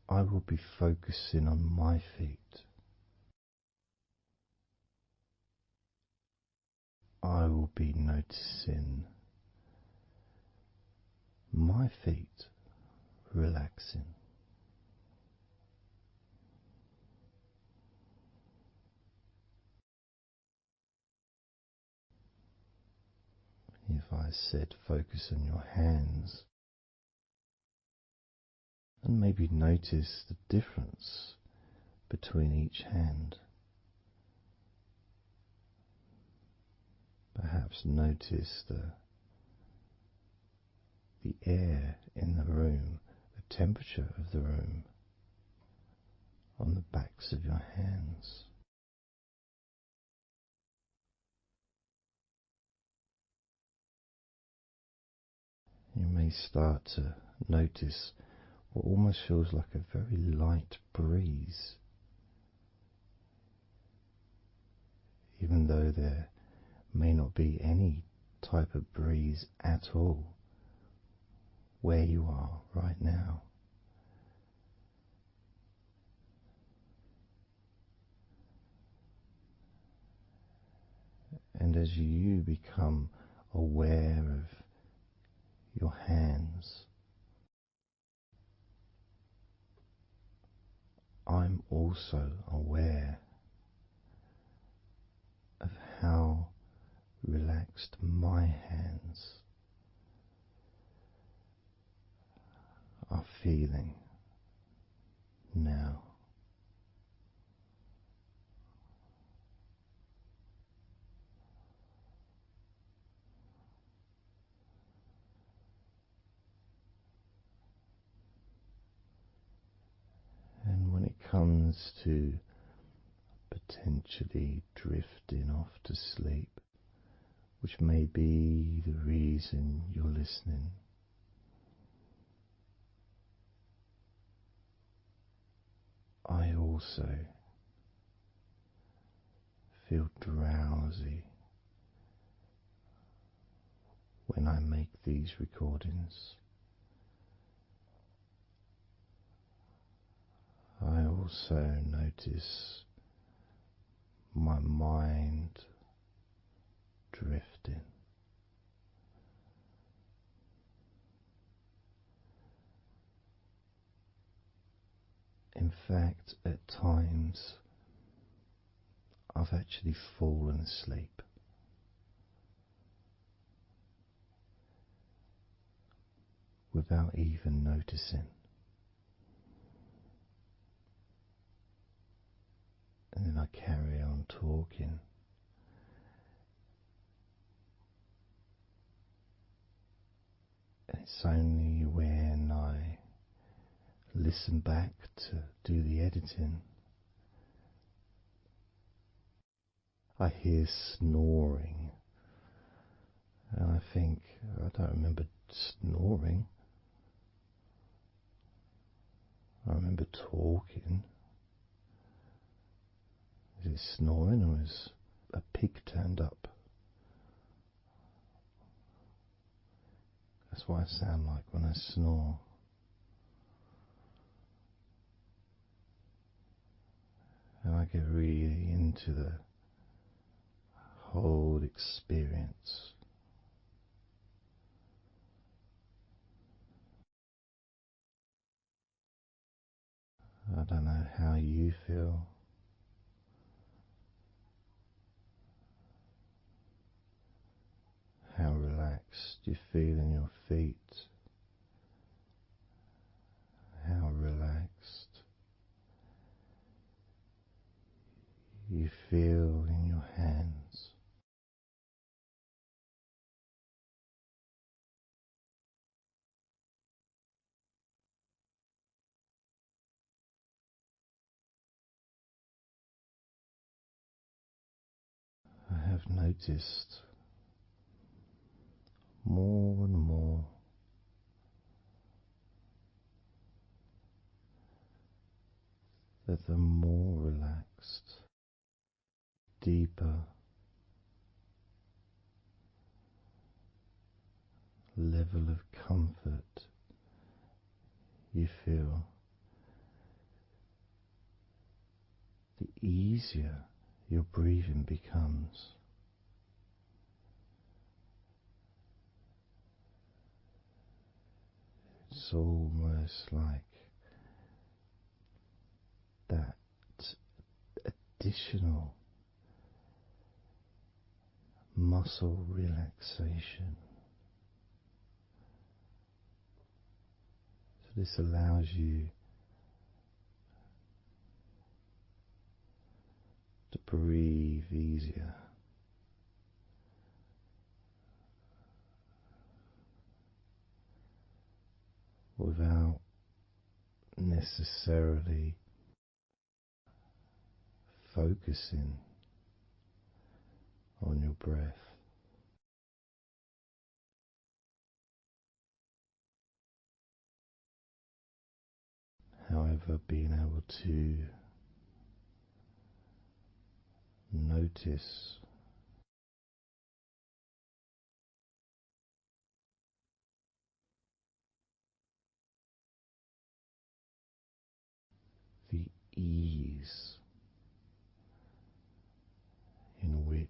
I will be focusing on my feet. I will be noticing my feet relaxing. If I said focus on your hands, and maybe notice the difference between each hand. Perhaps notice the air in the room, the temperature of the room on the backs of your hands. You may start to notice what almost feels like a very light breeze, even though there may not be any type of breeze at all where you are right now. And as you become aware of your hands, I'm also aware of how relaxed my hands are feeling now. And when it comes to potentially drifting off to sleep, which may be the reason you're listening, I also feel drowsy when I make these recordings. I also notice my mind drifting. In fact, at times I've actually fallen asleep without even noticing. And then I carry on talking. And it's only when I listen back to do the editing, I hear snoring, and I think, I don't remember snoring. I remember talking. Is it snoring, or is a pig turned up? That's what I sound like when I snore. And I get really into the whole experience. I don't know how you feel. How relaxed you feel in your feet. How relaxed you feel in your hands. I have noticed more and more that the more relaxed, deeper level of comfort you feel, the easier your breathing becomes. It's almost like that additional muscle relaxation. So this allows you to breathe easier. Without necessarily focusing on your breath. However, being able to notice the ease in which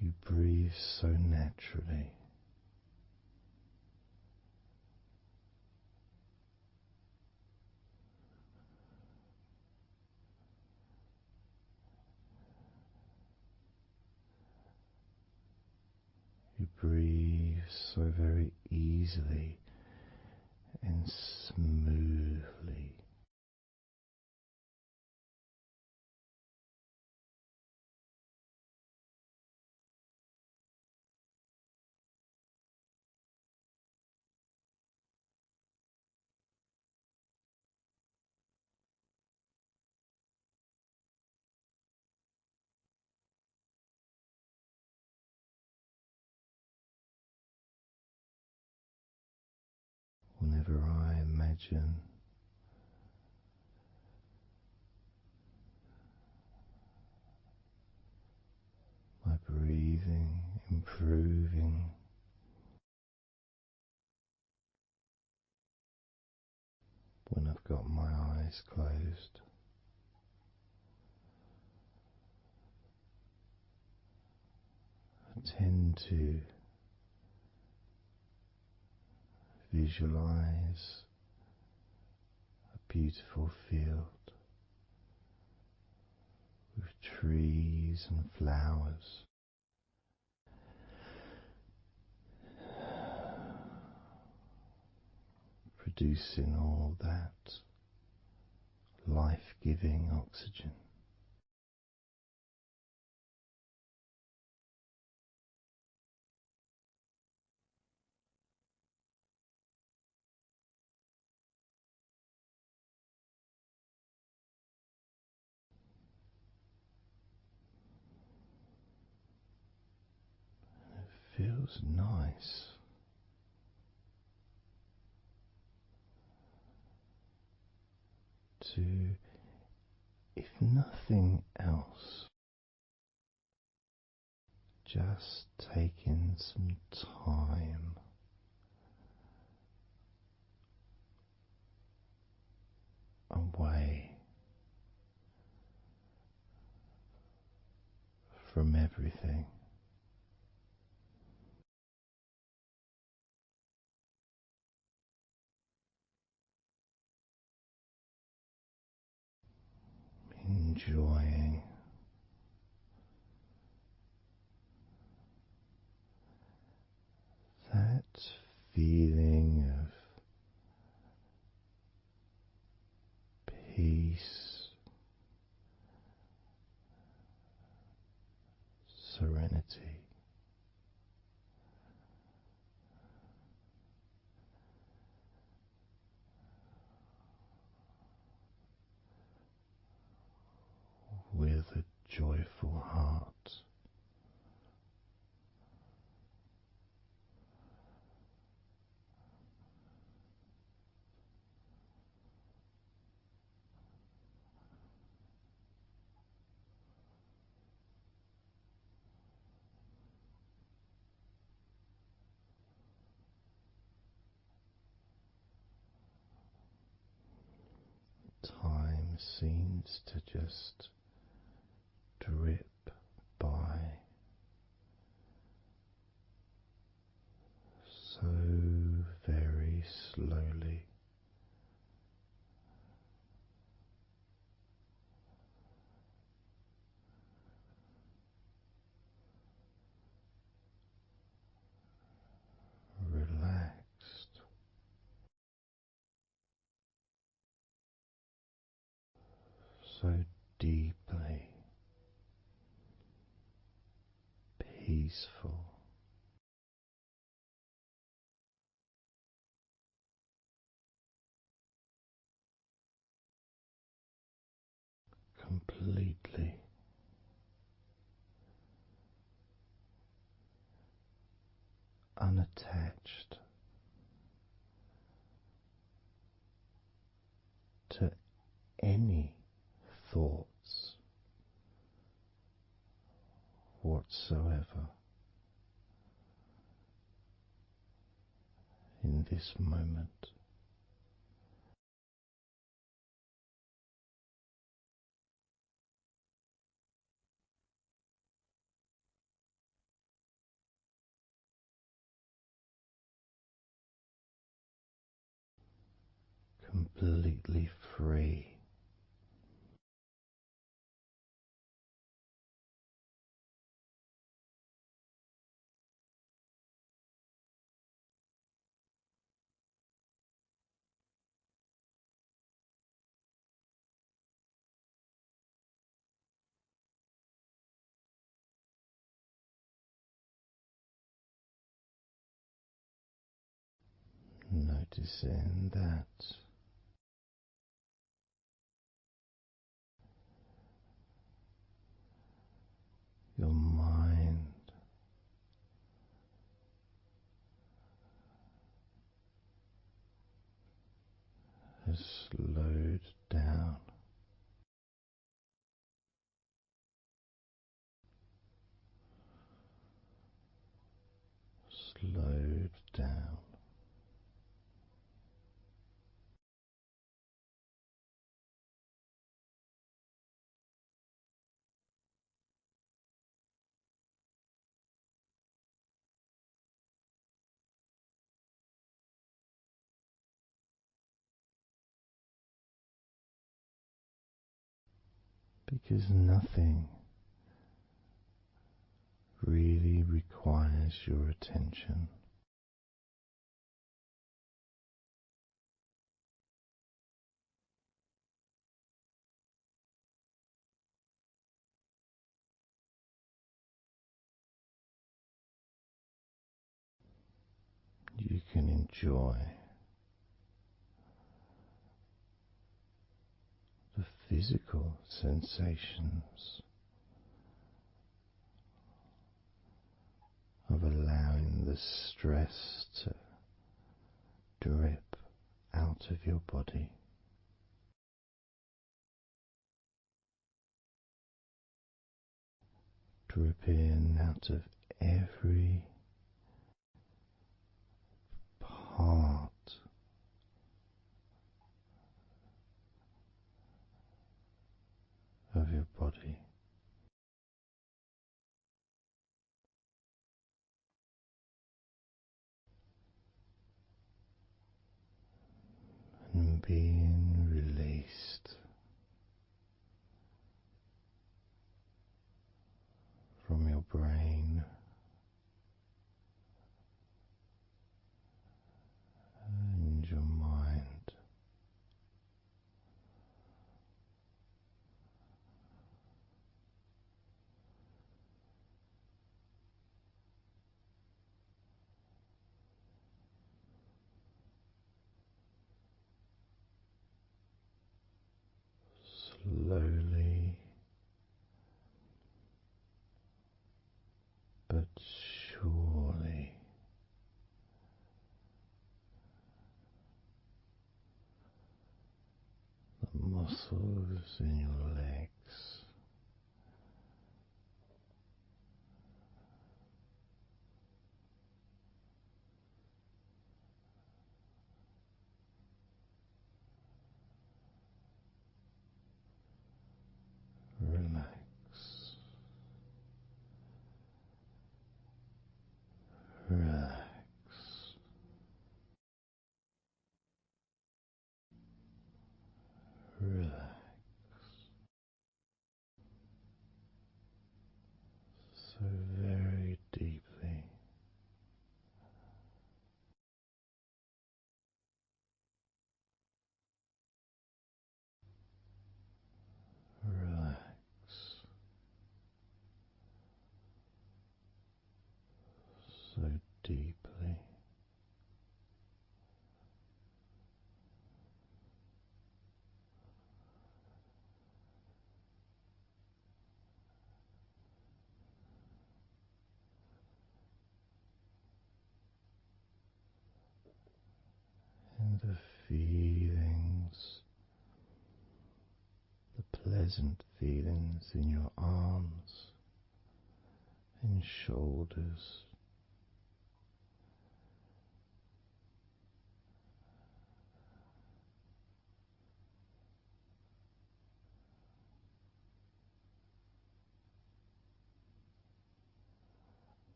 you breathe so naturally. You breathe so very easily and smoothly. Whenever I imagine my breathing improving, when I've got my eyes closed, I tend to visualize a beautiful field with trees and flowers, producing all that life-giving oxygen. feels nice. To, if nothing else, just taking some time away from everything. Enjoying that feeling of peace, serenity, with a joyful heart. Time seems to just drip by so very slowly. Relaxed, so deeply peaceful, completely unattached to any thoughts whatsoever in this moment. Completely free. Noticing that your mind has slowed down, slowed down, because nothing really requires your attention. You can enjoy the physical sensations of allowing the stress to drip out of your body. Dripping out of every part of your body. And being released from your brain and your mind. Slowly but surely the muscles in your legs relax. Relax. Relax. So very deeply. Relax. So deeply. And the feelings, the pleasant feelings in your arms and shoulders,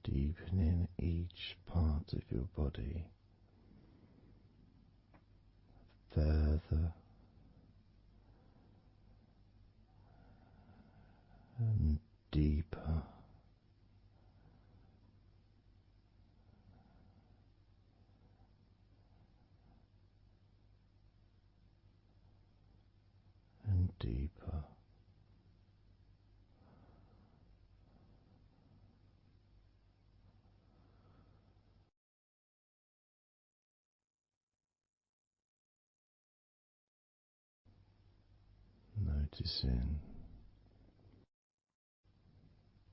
deepening each part of your body further and deeper and deeper. Noticing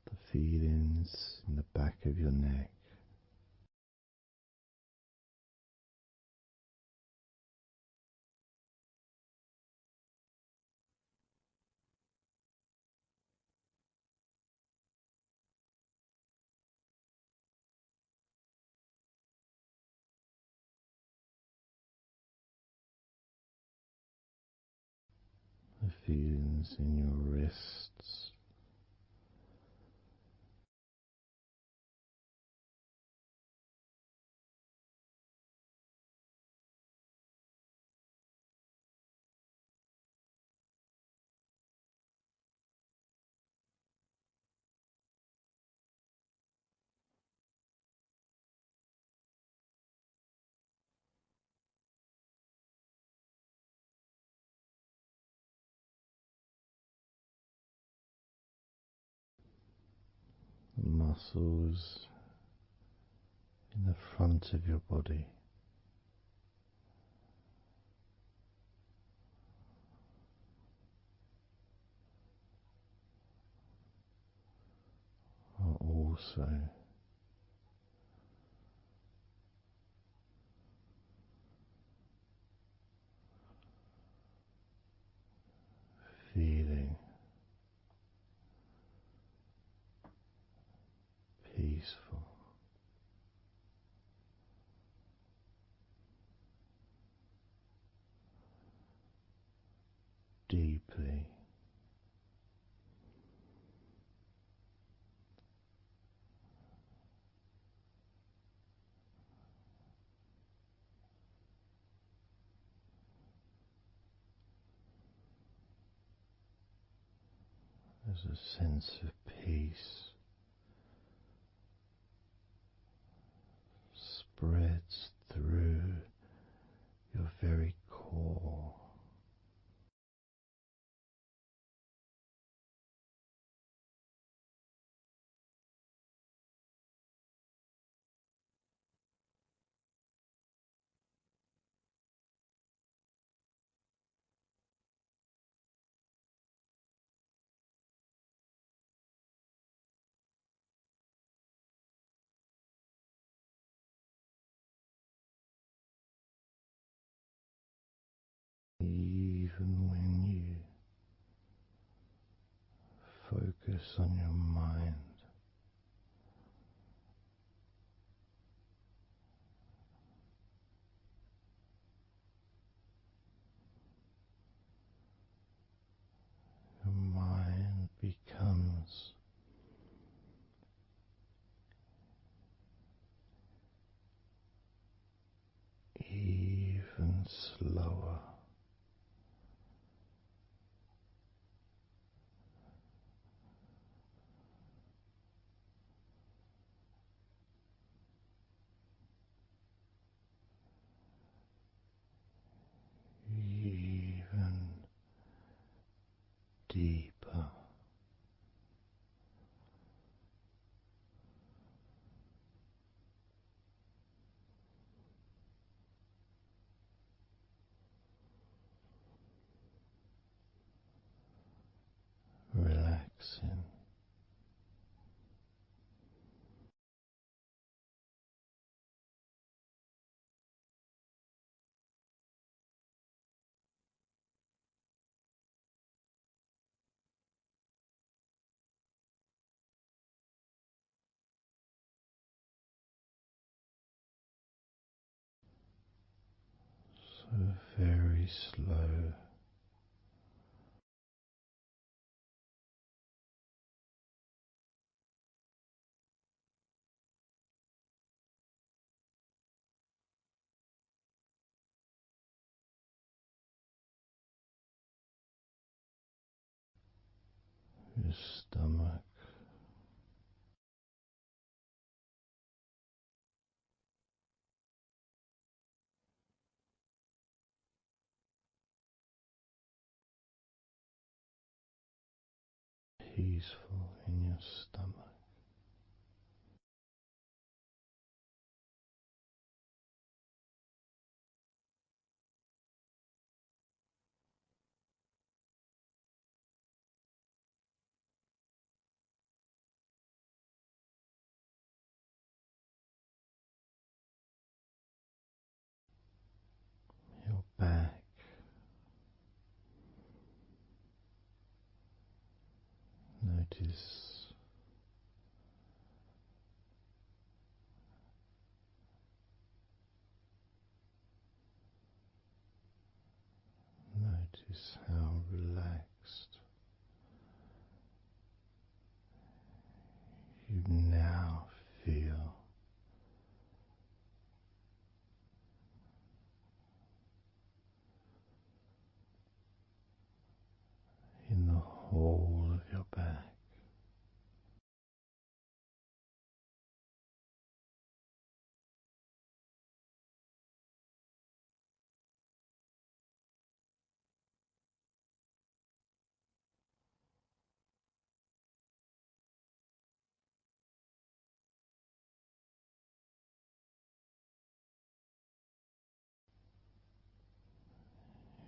the feelings in the back of your neck, the feelings in your wrists, the muscles in the front of your body, also feeling peaceful. Deeply there's a sense of peace spreads through your very core. Even when you focus on your mind, your mind becomes even slower. Even deeper. Relaxing. So very slow. Your stomach. Peaceful in your stomach. Your back. Notice how relaxed you now feel. In the whole of your back.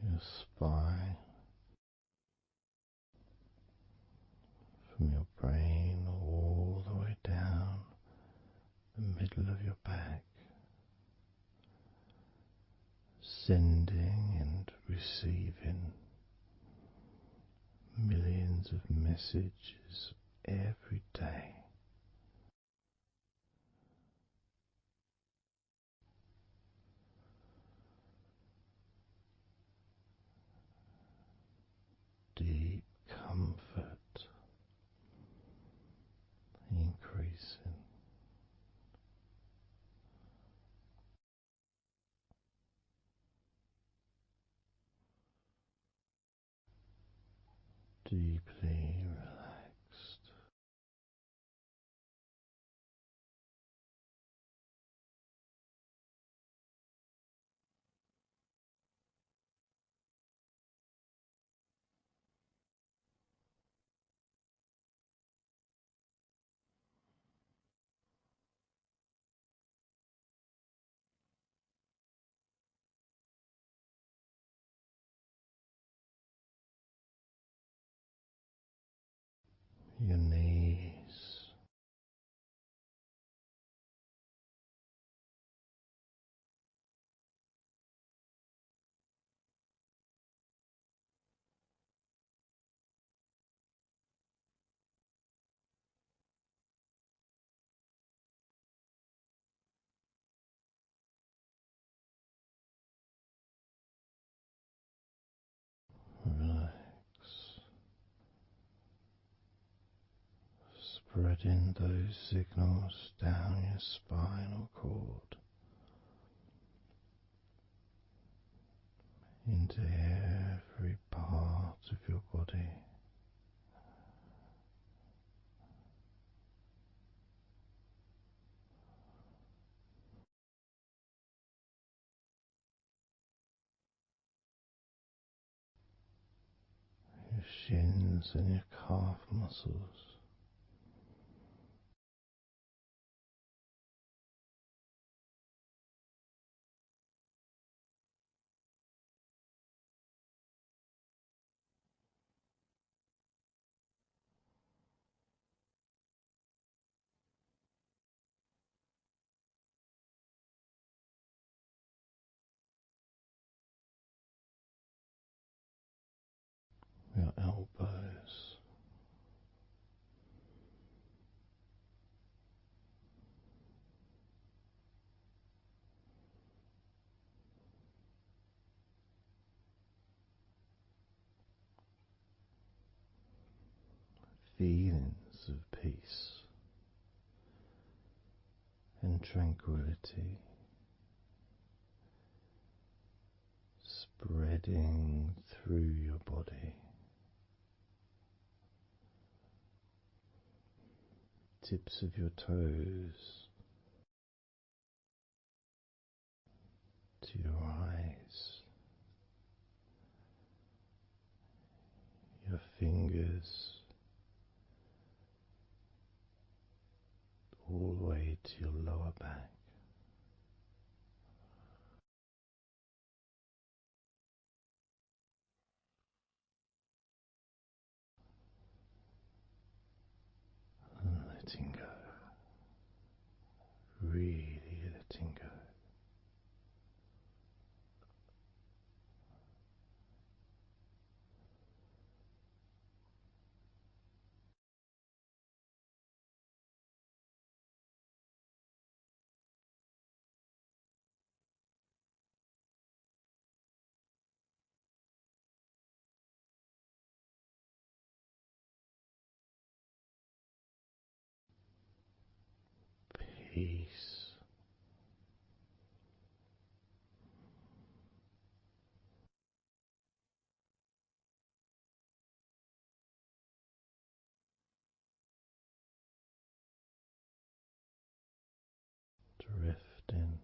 Your spine, from your brain all the way down middle of your back, sending and receiving millions of messages every day. Deep comfort increasing. Deeply relaxed. Your knees, relax, spreading those signals down your spinal cord into every part of your body. Your shins and your calf muscles, your elbows, feelings of peace and tranquility spreading through your body, tips of your toes to your eyes, your fingers all the way to your lower back. And letting go, really letting go. Peace. Drifting.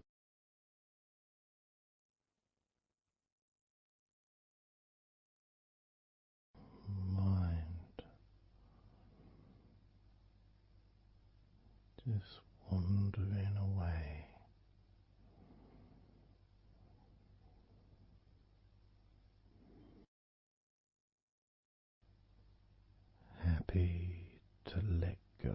Mind just wandering away. Happy to let go,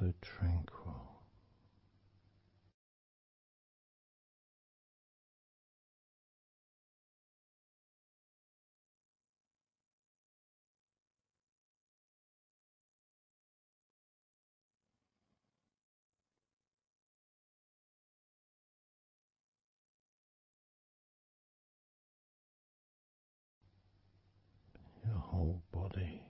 so tranquil. Your whole body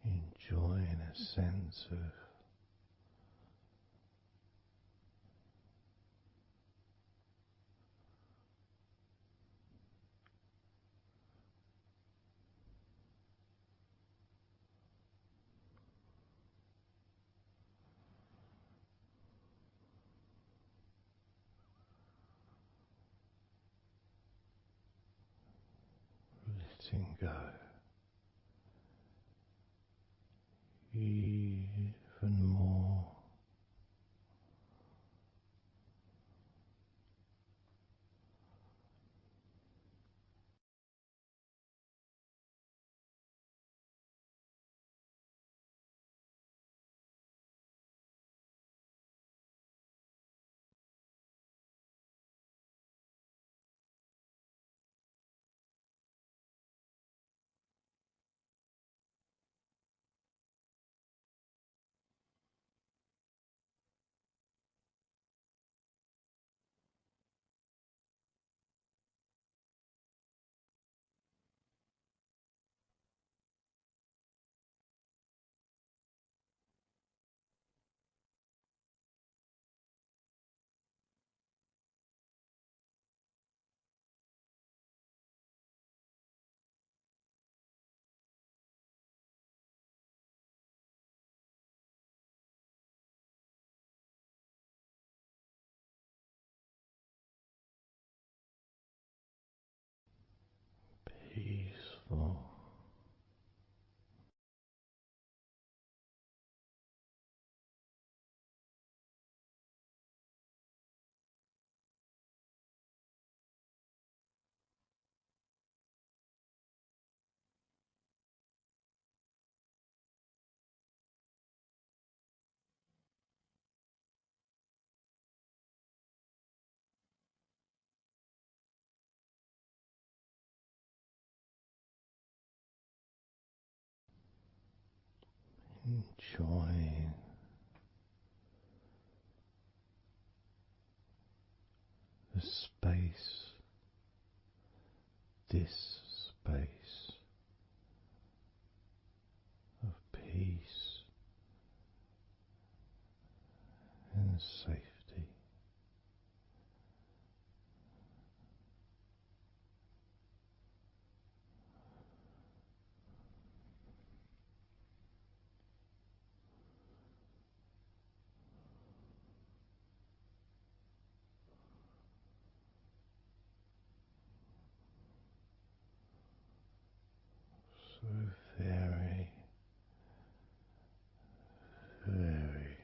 enjoying a sense of letting go even more. Peaceful. Enjoying the space, this space of peace and safety. So very, very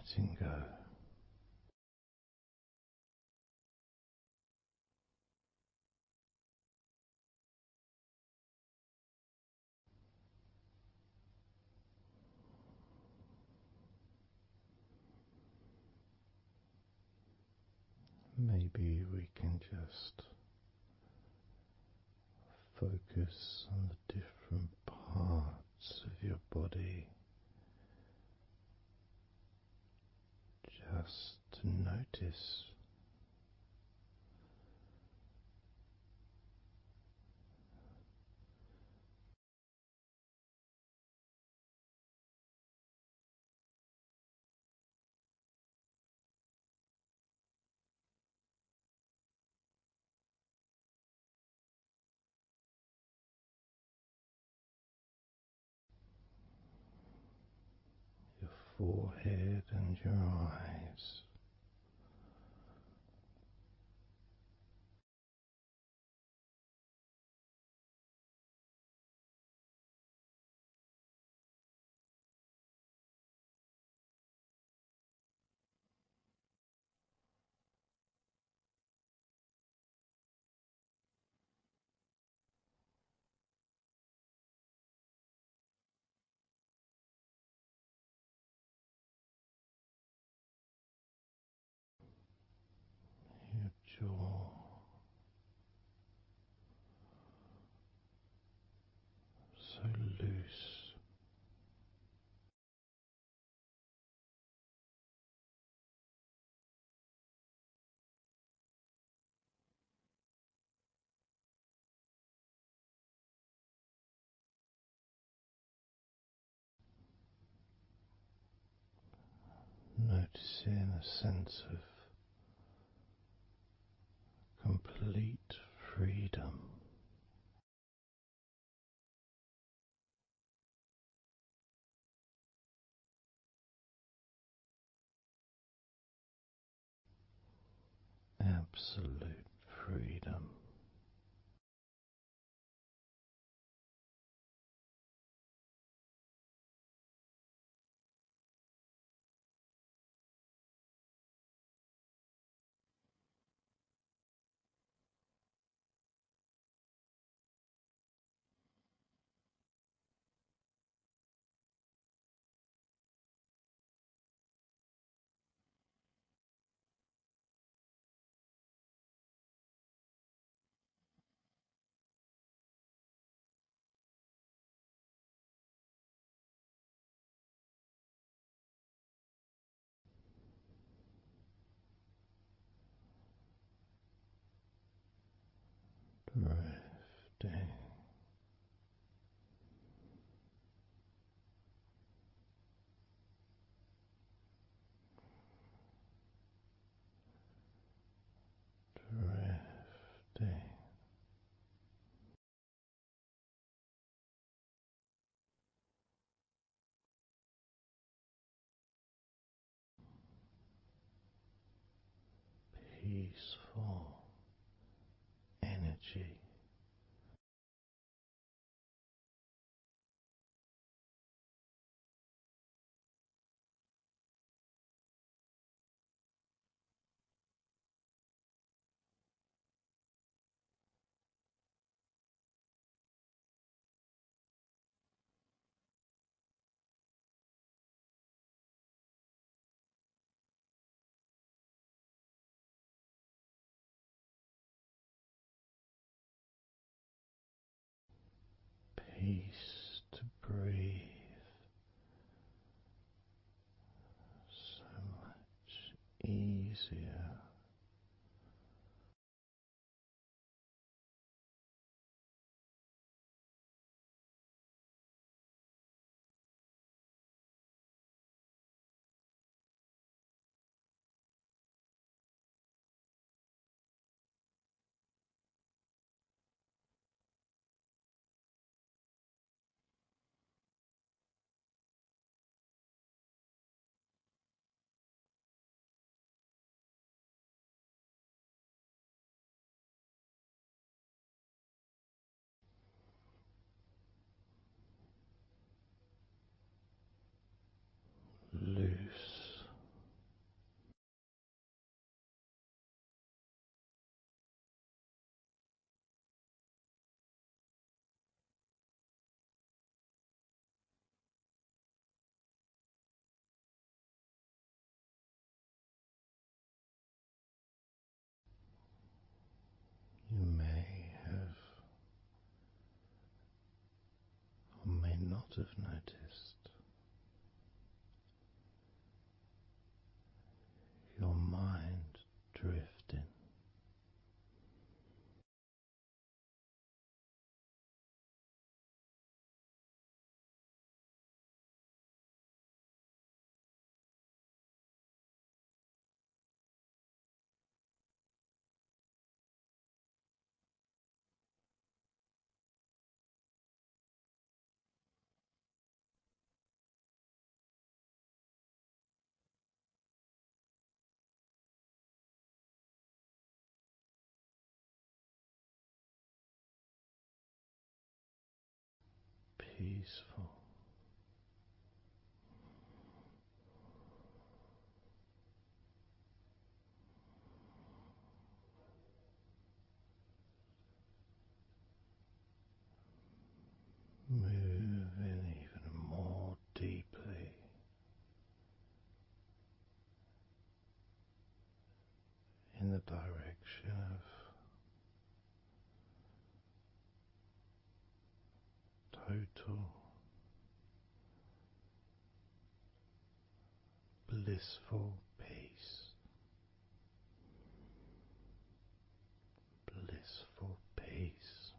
letting go. Maybe we can just focus on the different parts of your body, just to notice your forehead and your eyes. Your jaw, so loose. Noticing a sense of complete freedom. Absolute freedom. Drifting. Drifting. Peaceful energy. Peace to breathe. So much easier. have noticed your mind drifting. Peaceful. Moving even more deeply in the direction of total blissful peace. Blissful peace.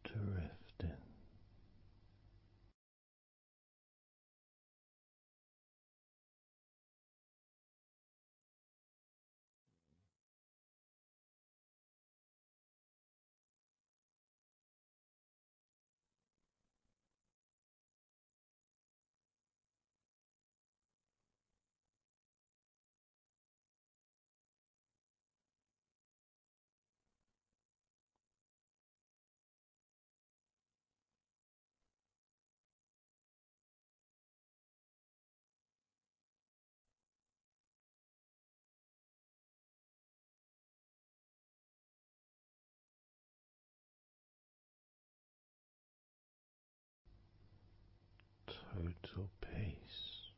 Drifting. Total peace.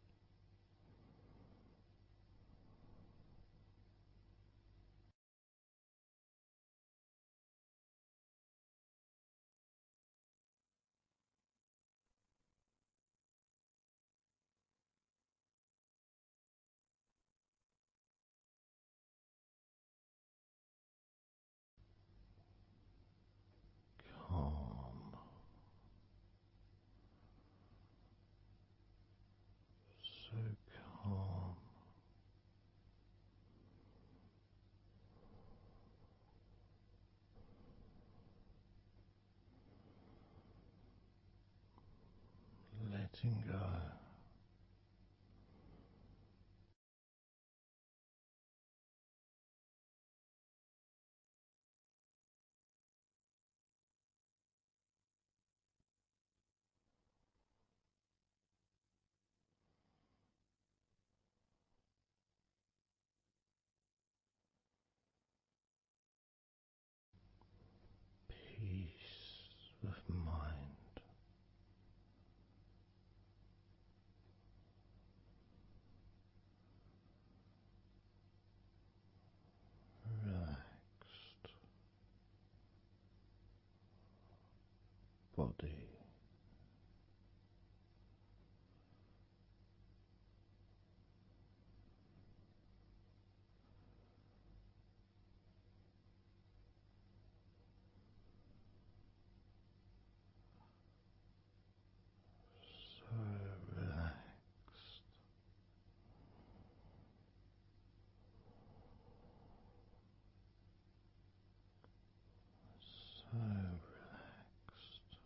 Calm. So calm. Letting go. Peace of mind. Relaxed body. So relaxed. So relaxed.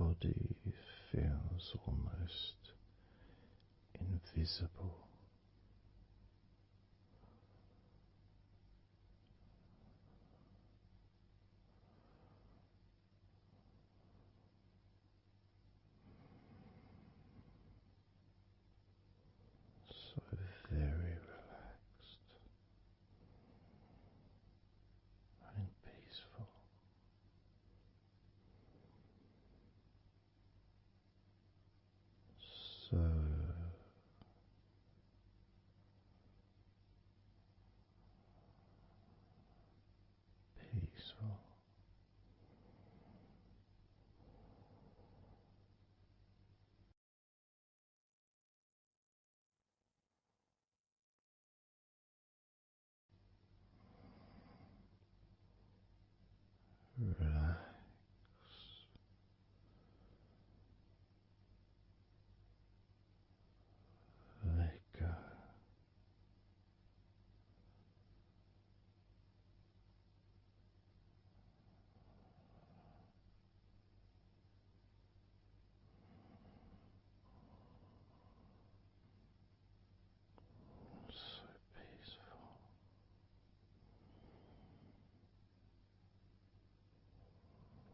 body feels almost invisible. So very relaxed and peaceful. So peaceful. Relax. Let go. So peaceful.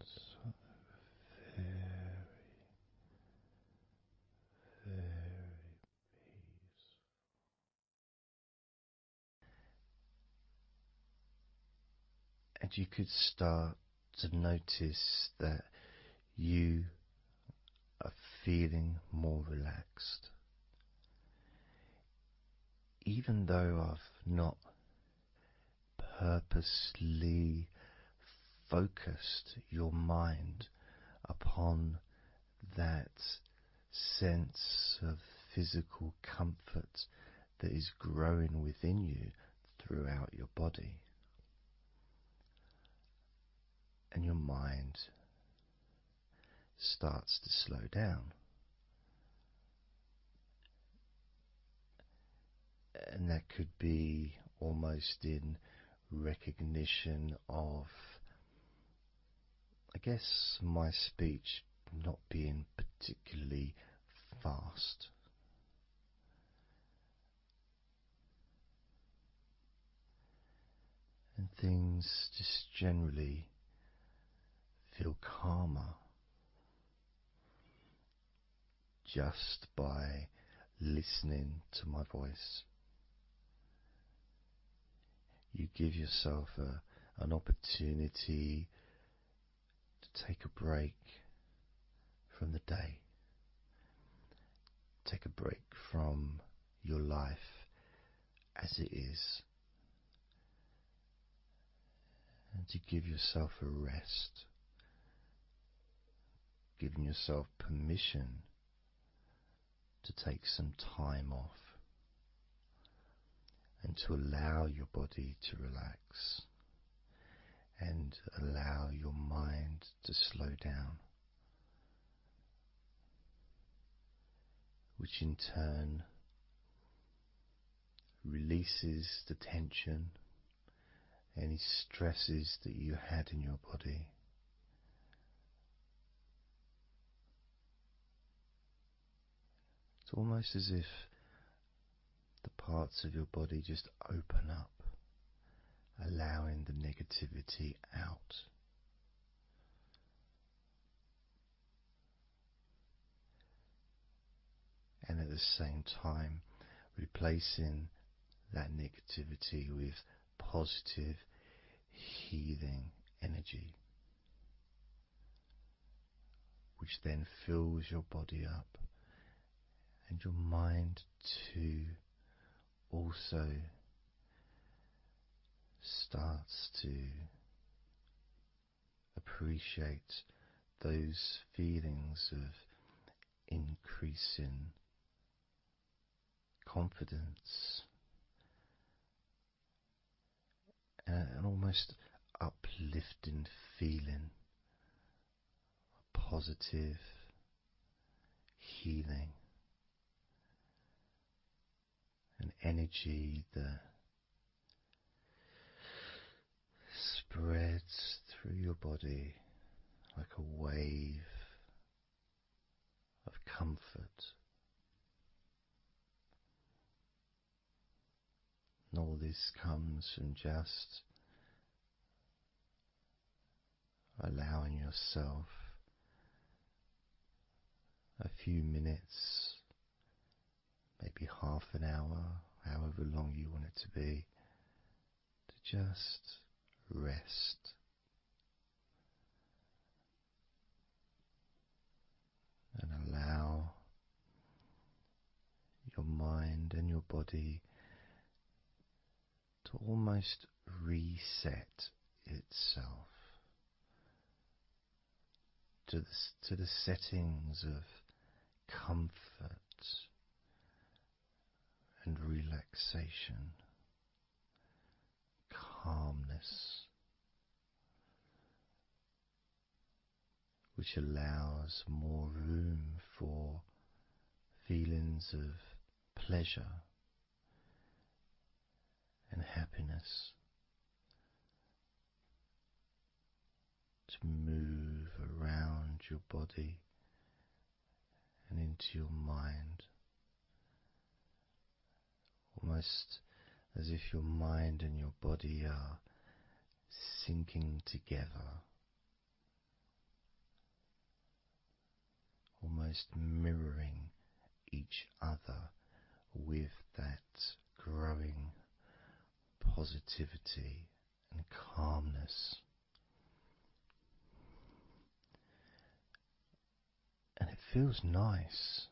So very, very peaceful. And you could start to notice that you are feeling more relaxed. Even though I've not purposely focused your mind upon that sense of physical comfort that is growing within you throughout your body. And your mind starts to slow down. And that could be almost in recognition of, I guess, my speech not being particularly fast. And things just generally feel calmer just by listening to my voice. You give yourself an opportunity to take a break from the day. Take a break from your life as it is. And to give yourself a rest. Giving yourself permission to take some time off. And to allow your body to relax. And allow your mind to slow down. Which in turn releases the tension, any stresses that you had in your body. It's almost as if the parts of your body just open up, allowing the negativity out. And at the same time, replacing that negativity with positive, healing energy, which then fills your body up, and your mind too also starts to appreciate those feelings of increasing confidence and an almost uplifting feeling, positive healing, an energy that spreads through your body like a wave comfort. And all this comes from just allowing yourself a few minutes, maybe half an hour, however long you want it to be, to just rest. And allow your mind and your body to almost reset itself to the settings of comfort and relaxation, calmness, which allows more room for feelings of pleasure and happiness to move around your body and into your mind, almost as if your mind and your body are sinking together, almost mirroring each other with that growing positivity and calmness. And it feels nice.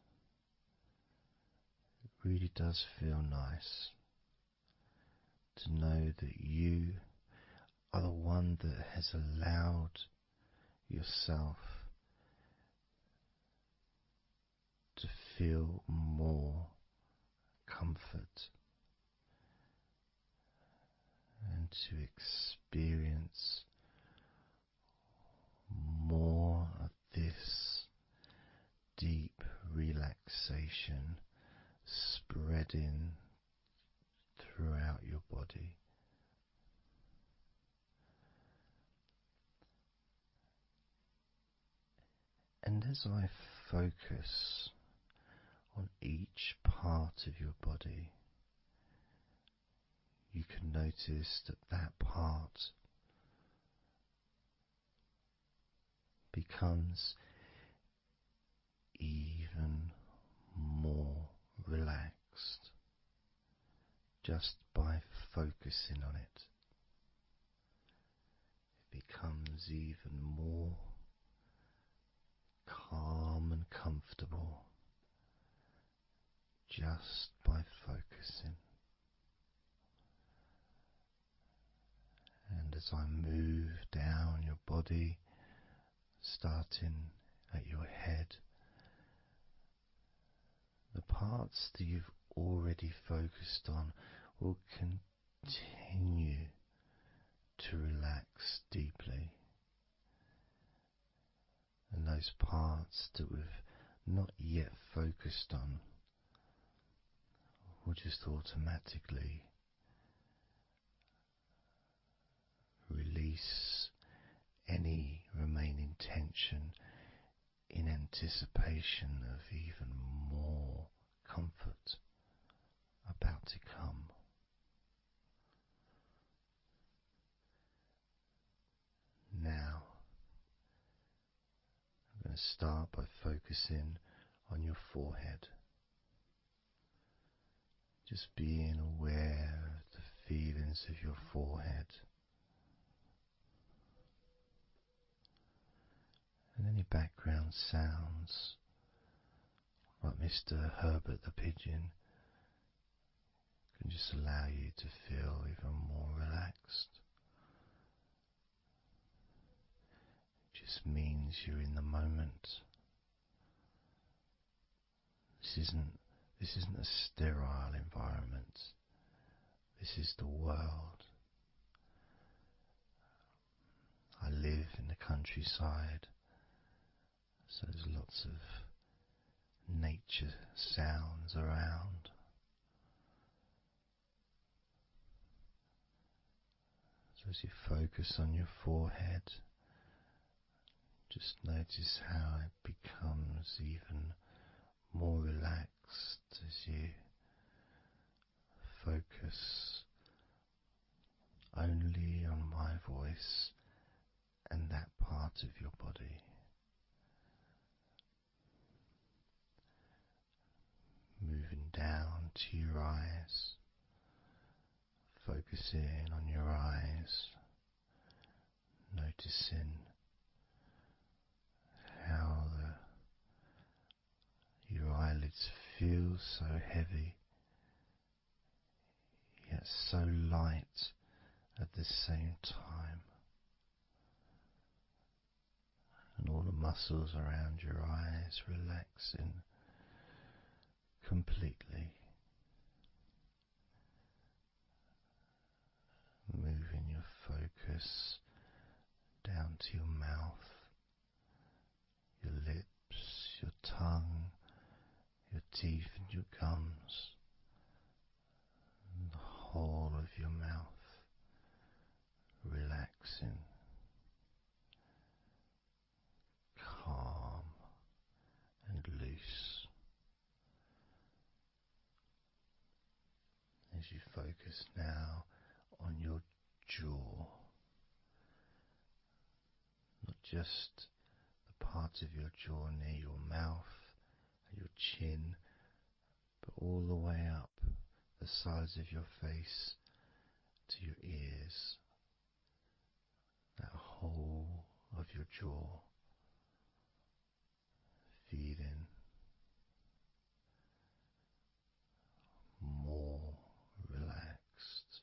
It really does feel nice to know that you are the one that has allowed yourself to feel more comfort and to experience more of this deep relaxation spreading throughout your body. And as I focus on each part of your body, you can notice that that part becomes even more relaxed just by focusing on it. It becomes even more calm and comfortable just by focusing. And as I move down your body, starting at your head, the parts that you've already focused on will continue to relax deeply. And those parts that we've not yet focused on will just automatically release any remaining tension in anticipation of even more comfort about to come. Now, I'm going to start by focusing on your forehead. Just being aware of the feelings of your forehead. And any background sounds, like Mr. Herbert the Pigeon, can just allow you to feel even more relaxed. It just means you're in the moment. This isn't a sterile environment. This is the world. I live in the countryside, so there's lots of nature sounds around. So as you focus on your forehead, just notice how it becomes even you focus only on my voice and that part of your body. Moving down to your eyes, focusing on your eyes, noticing how your eyelids feel so heavy, yet so light at the same time, and all the muscles around your eyes relaxing completely. Moving your focus down to your mouth, your lips, your tongue, your teeth and your gums, and the whole of your mouth relaxing, calm and loose. As you focus now on your jaw, not just the part of your jaw near your mouth and your chin, but all the way up the sides of your face to your ears, that whole of your jaw, feeling more relaxed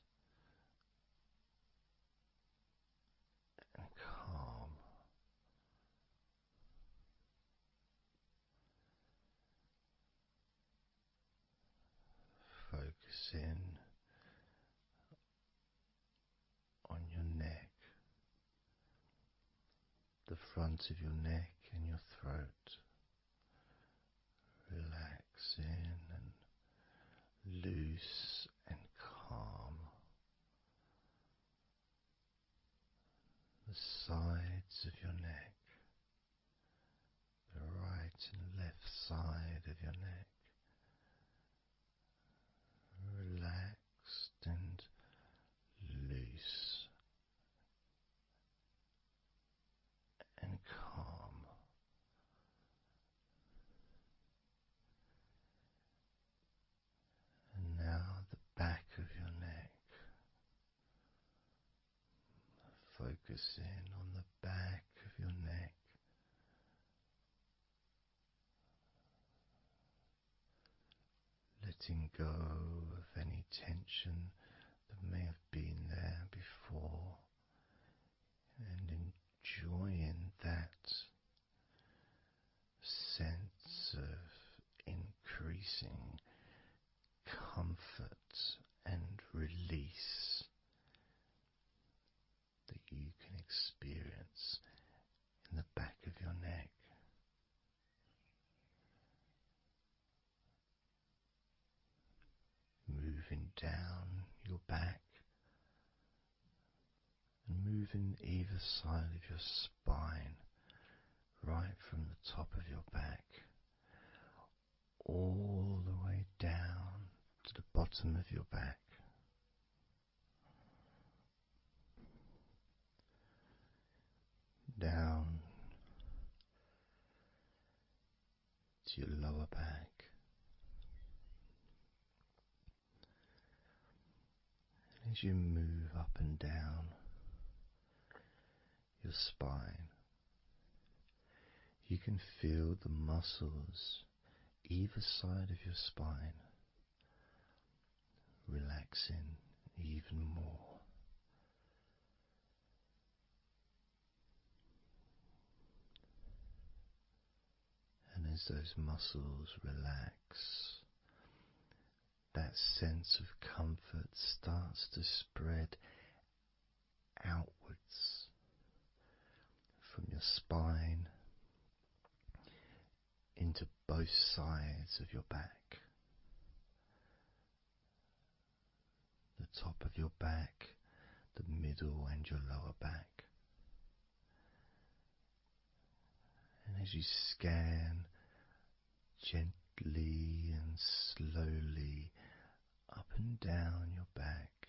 and calm. Focusing on your neck, the front of your neck and your throat, relaxing and loose and calm. The sides of your neck, the right and left side of your neck, relaxed and loose and calm. And now the back of your neck, focusing on the back of your neck, letting go of any tension that may have been there before, and enjoying that sense of increasing comfort and release that you can experience in the back of your neck. Moving down your back and moving either side of your spine, right from the top of your back all the way down to the bottom of your back. Down to your lower back. As you move up and down your spine, you can feel the muscles either side of your spine relaxing even more. And as those muscles relax, that sense of comfort starts to spread outwards from your spine into both sides of your back, the top of your back, the middle and your lower back. And as you scan gently and slowly up and down your back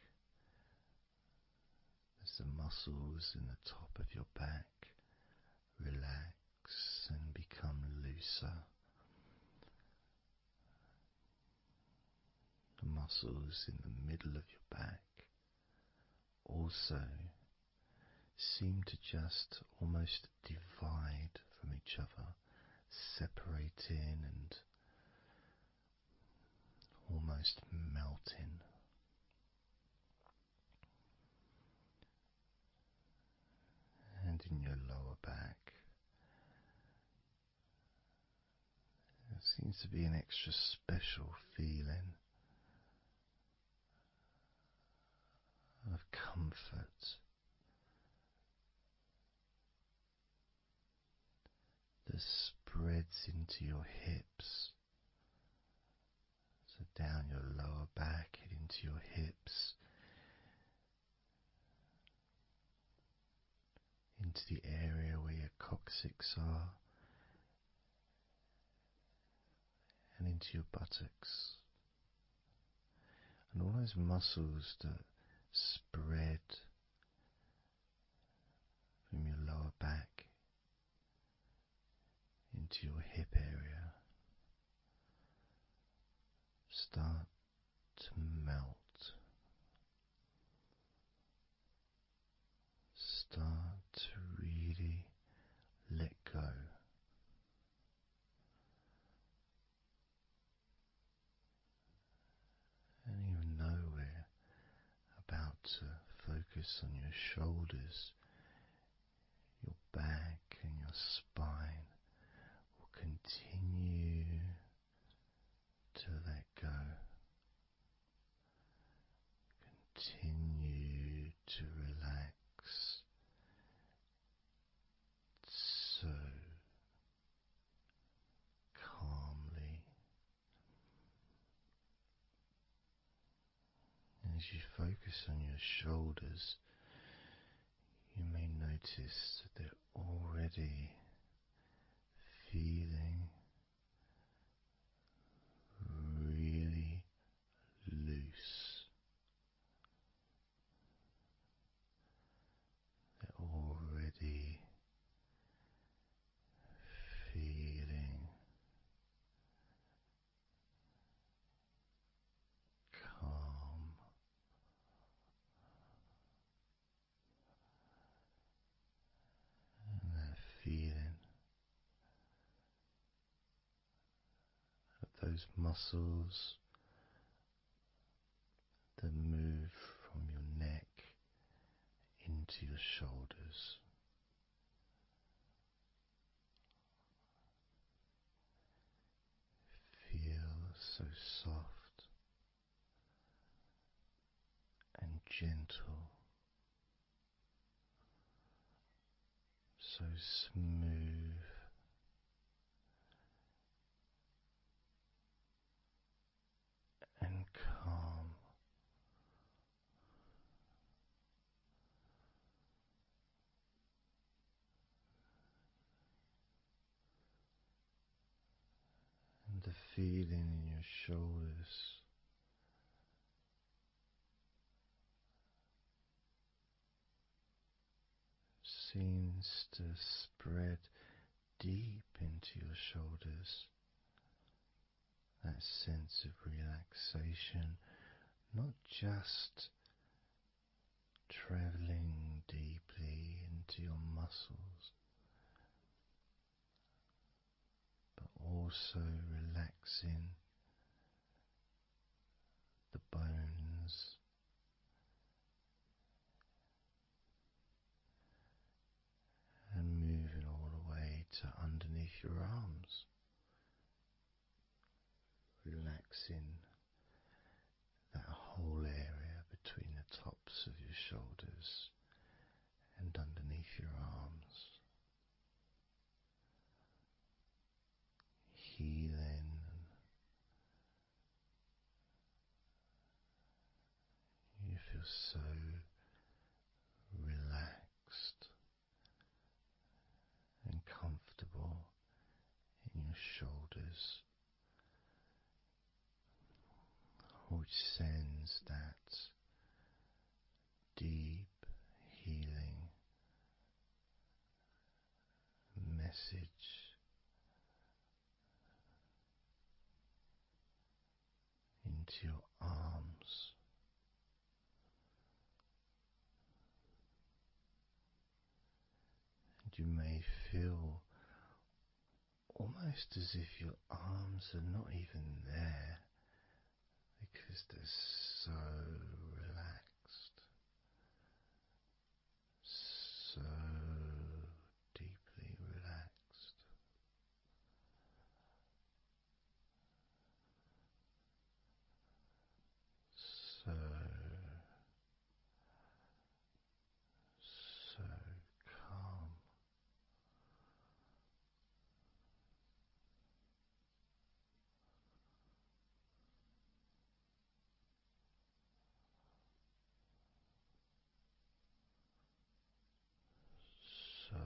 as the muscles in the top of your back relax and become looser. The muscles in the middle of your back also seem to just almost divide from each other, separating and almost melting. And in your lower back, there seems to be an extra special feeling of comfort that spreads into your hips, so down your lower back and into your hips, into the area where your coccyx are, and into your buttocks, and all those muscles that spread from your lower back into your hip area start to melt, start to really let go. And even though we're about to focus on your shoulders, your back and your spine will continue to let go. Continue to relax so calmly. And as you focus on your shoulders, you may notice that they're already feeling really loose. They're already feeling calm. And that feeling of those muscles that move from your neck into your shoulders. Feel so soft and gentle, so smooth and calm. And the feeling in your shoulders seems to spread deep into your shoulders. That sense of relaxation, not just traveling deeply into your muscles, but also relaxing the bones and moving all the way to underneath your arms, relaxing that whole area between the tops of your shoulders and underneath your arms, healing. You feel so relaxed and comfortable in your shoulders. which sends that deep healing message into your arms. And you may feel almost as if your arms are not even there because they're so relaxed, so deeply relaxed. So calm. So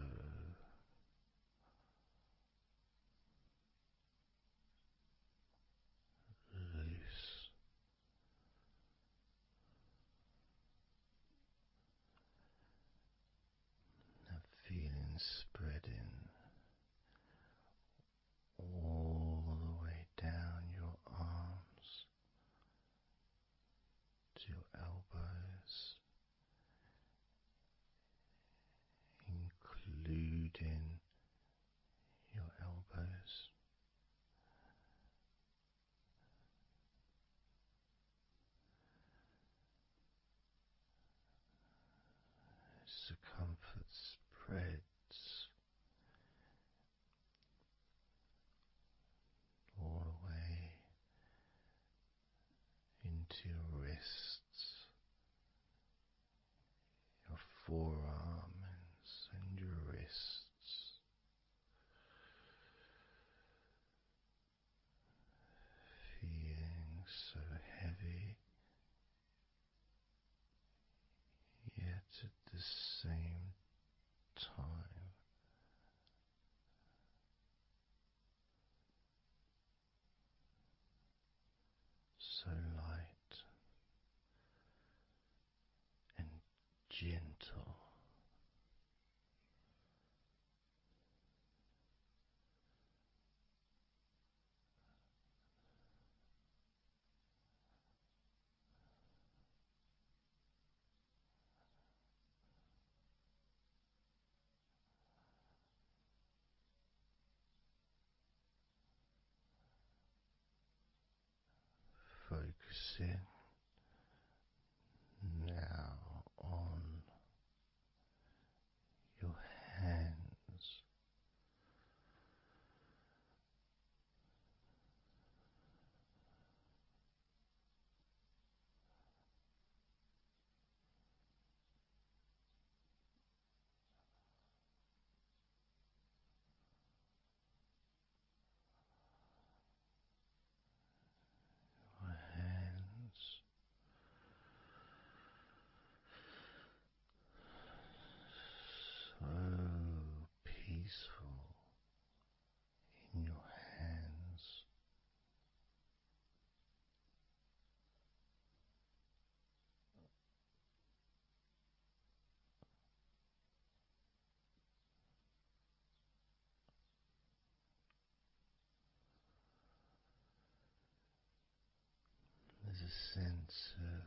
loose. That feeling spreading all the way down your arms to your elbows, including your elbows. Circumference spreads all the way into your wrists, your forearms and your wrists, feeling so heavy, yet at the same time so light and gentle. Focusing now on your hands, so peaceful in your hands. There's a sense of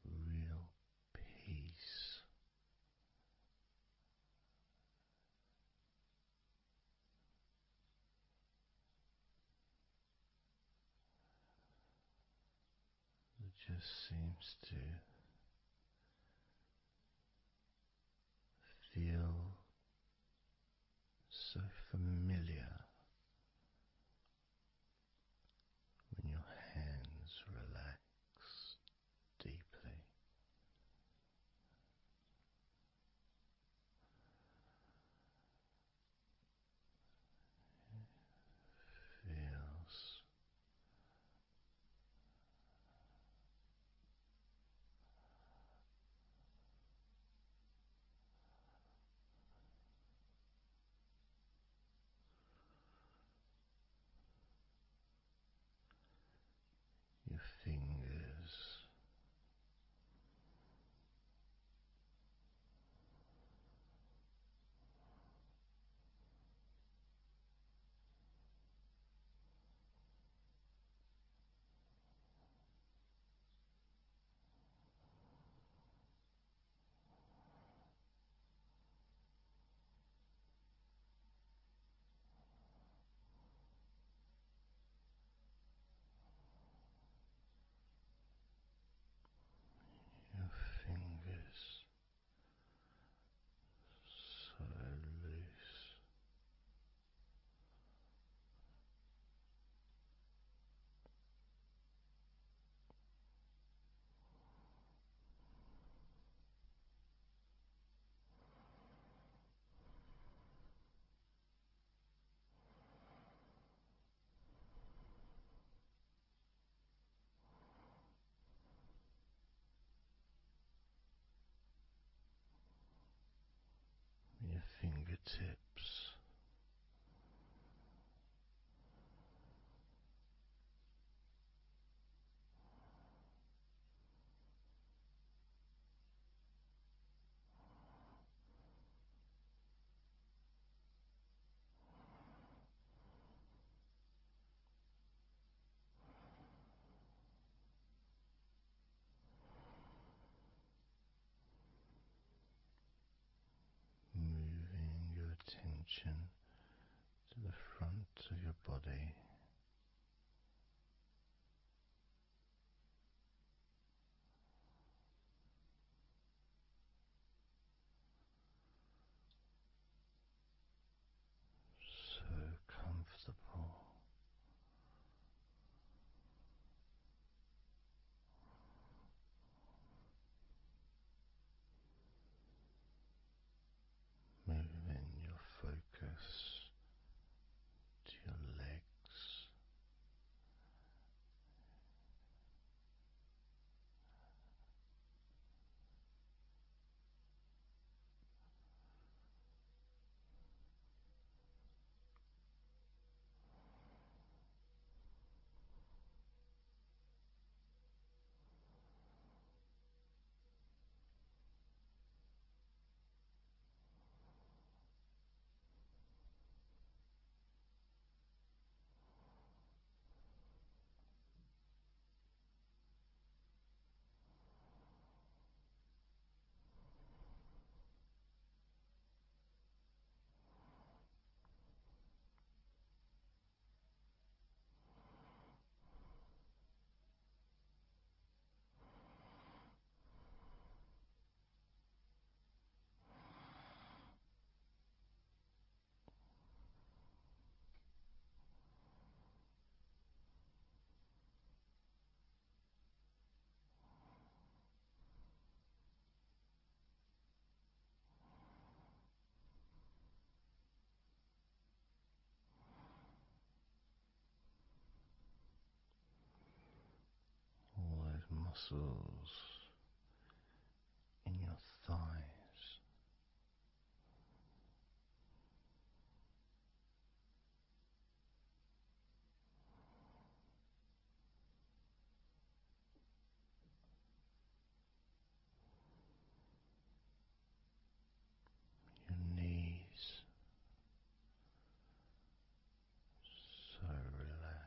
real peace that just seems to feel so familiar when your hands relax deeply. Feels fingertips. Moving your attention to the front of your body, so comfortable. Moving your focus to your legs, all those muscles in your thighs, your knees, so relaxed.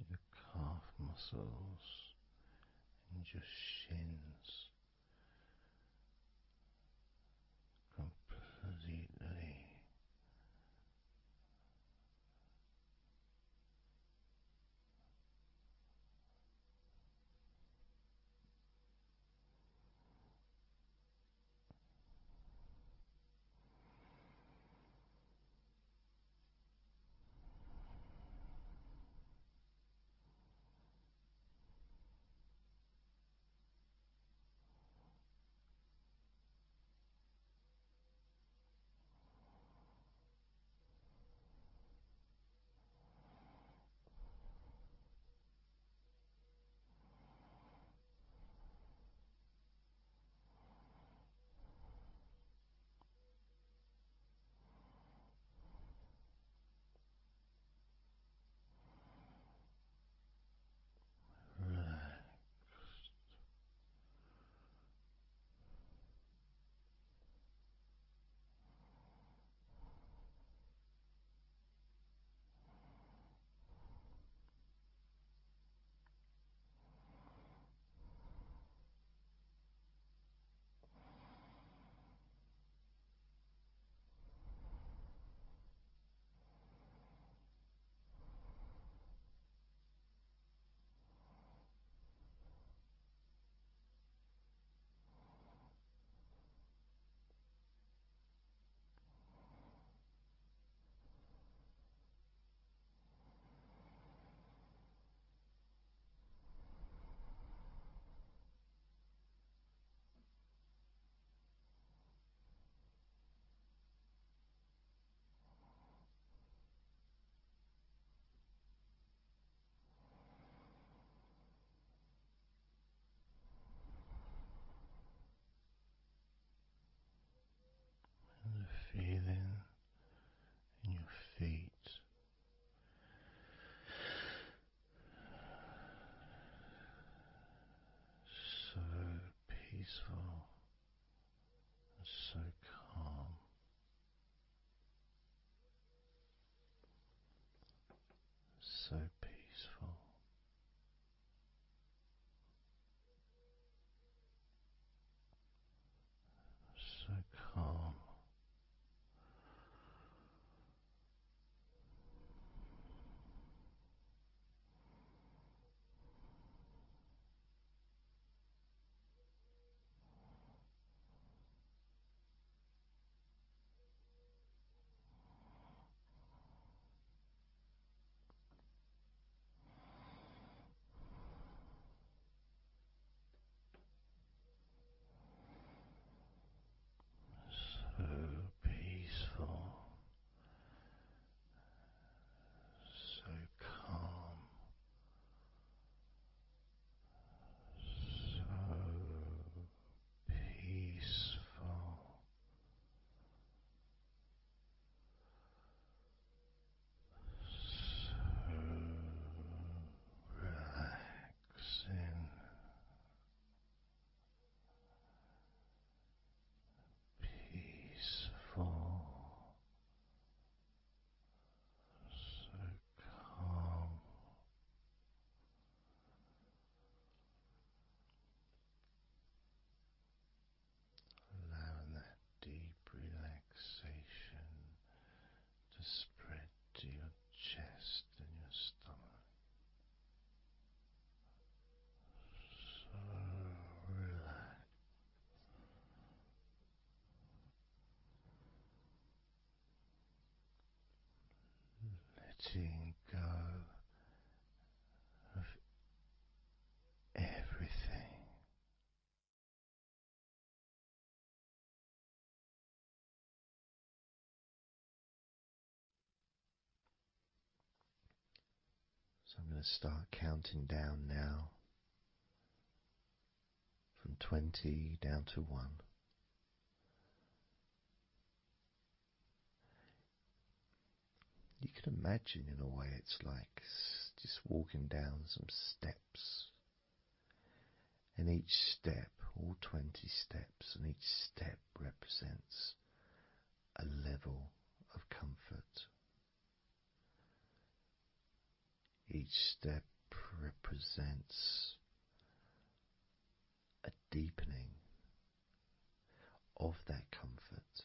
Your calf muscles and your shins completely letting go of everything. So I'm going to start counting down now from 20 down to 1. You can imagine, in a way, it's like just walking down some steps. And each step, all 20 steps, and each step represents a level of comfort. Each step represents a deepening of that comfort.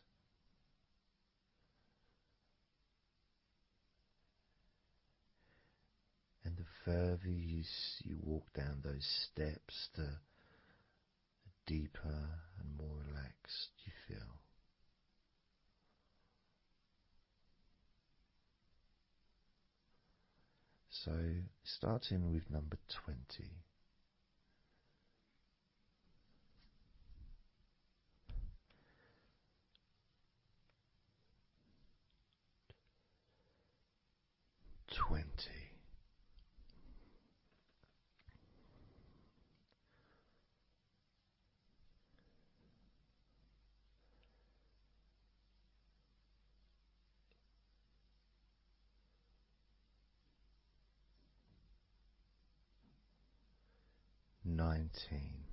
And the further you walk down those steps, the deeper and more relaxed you feel. So, starting with number 20. Twenty. 19.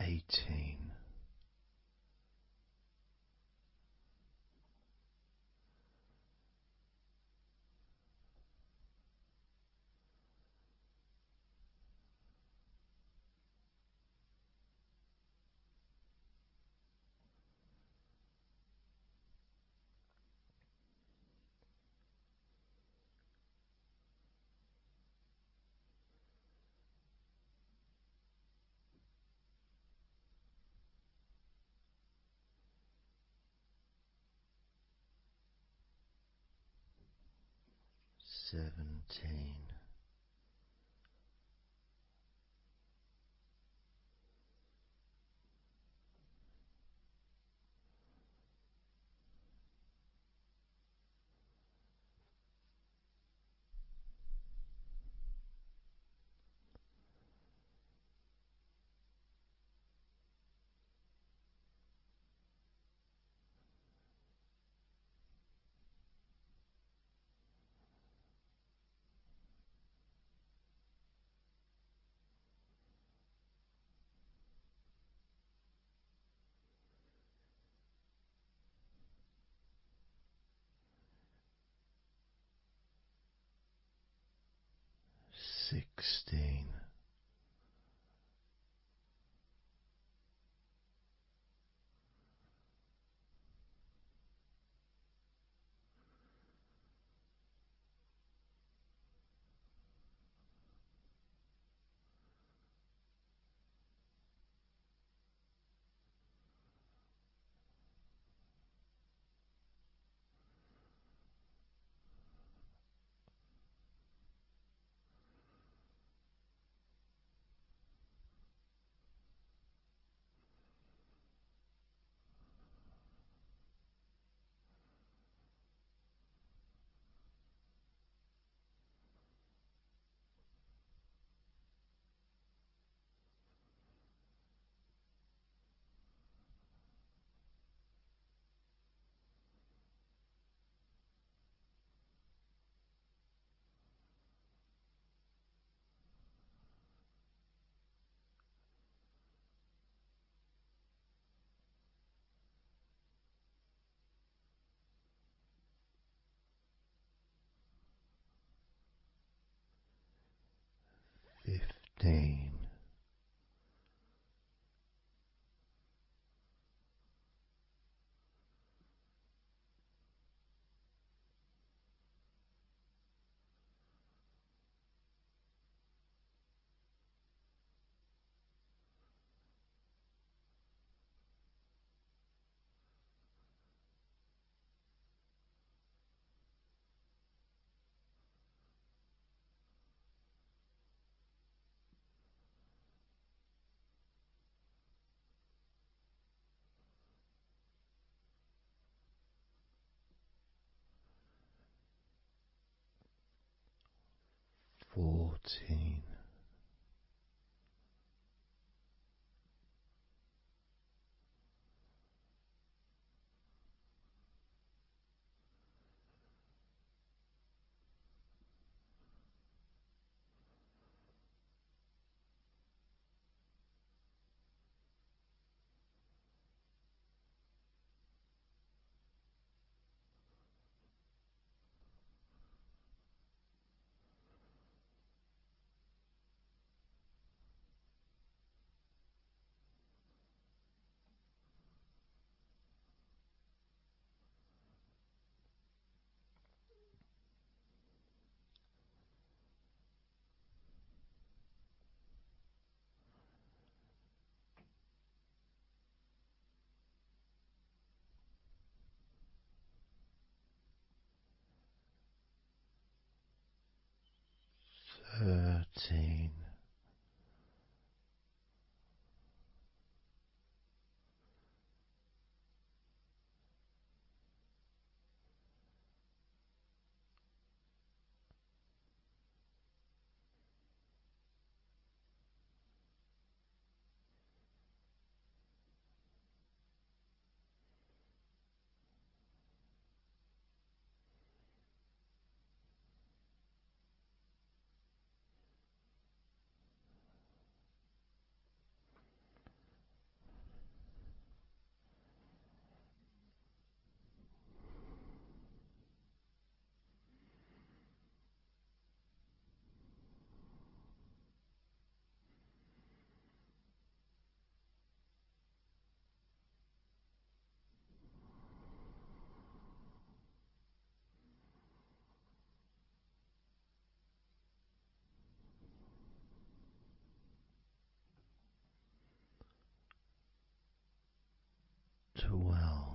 18. 17. 16. 15. 14. 13. 12. 11.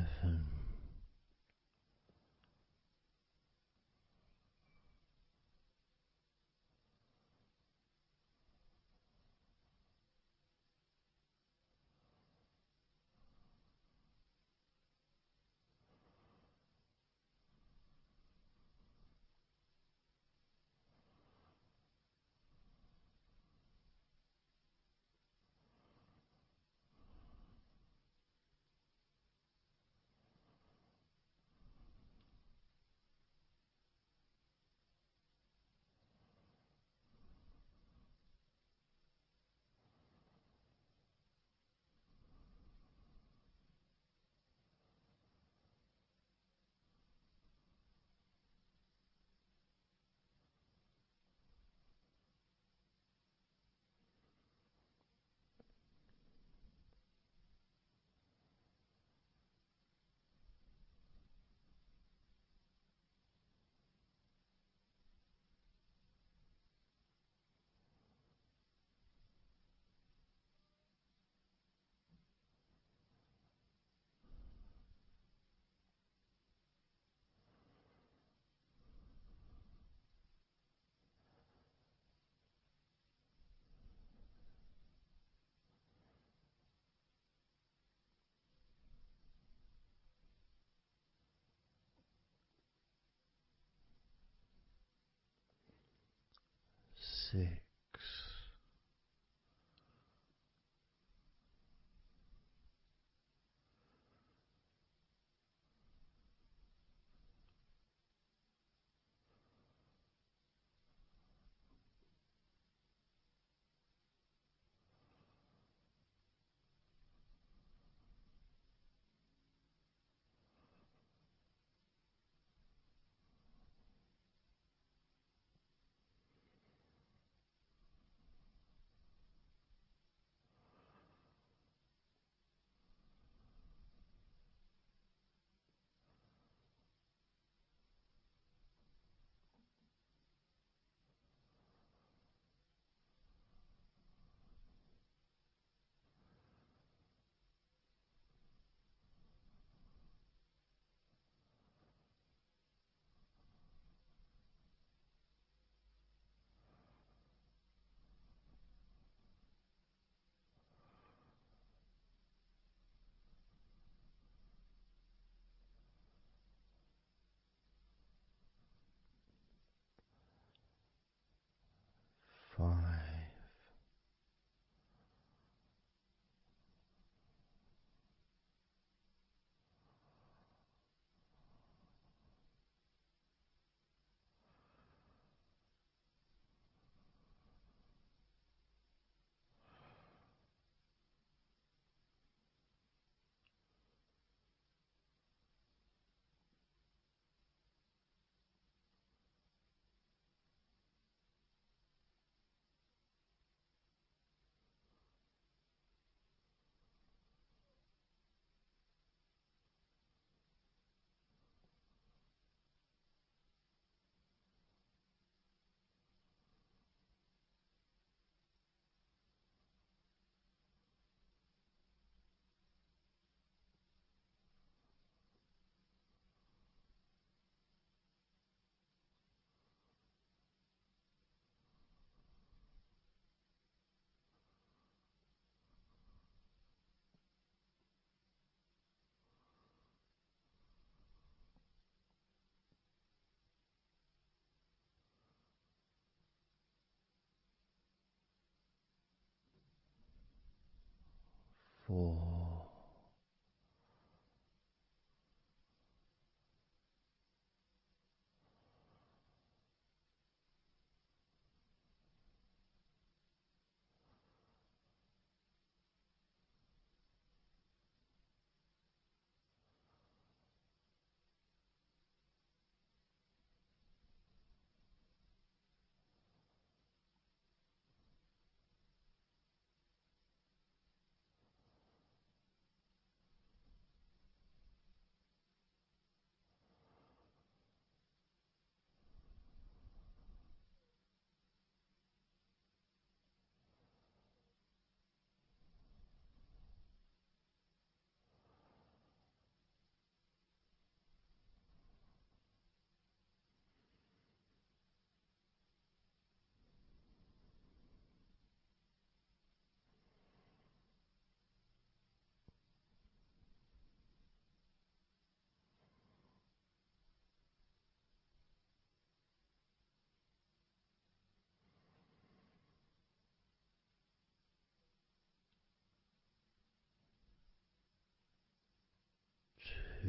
7. 6. 5. 2.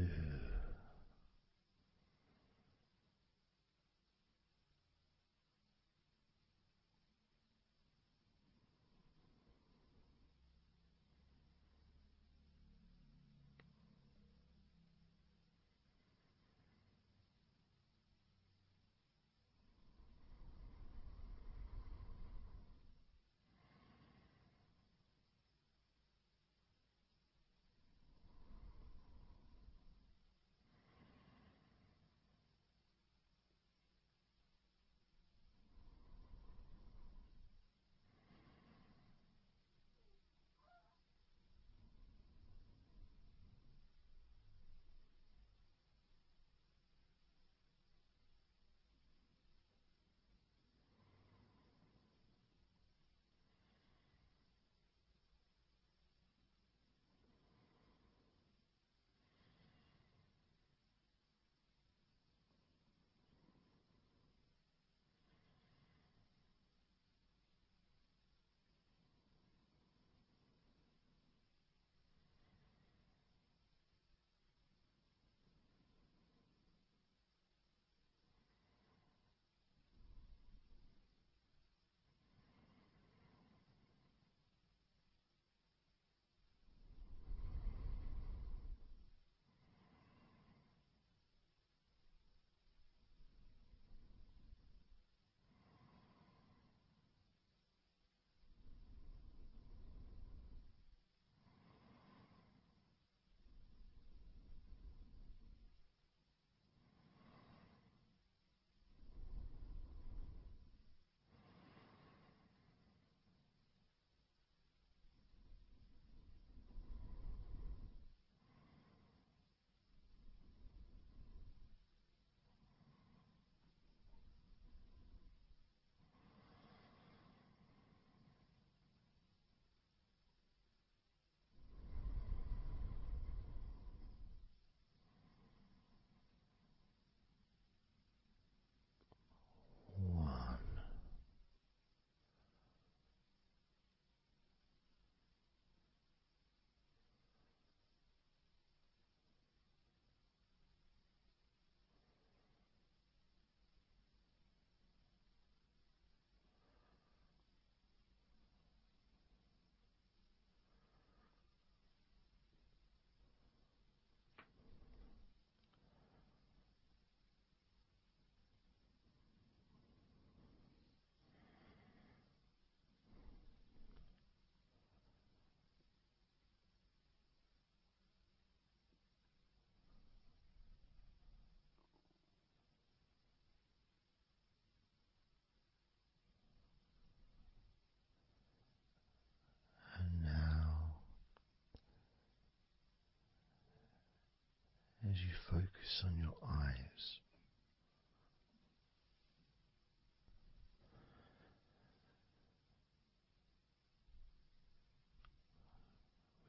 As you focus on your eyes,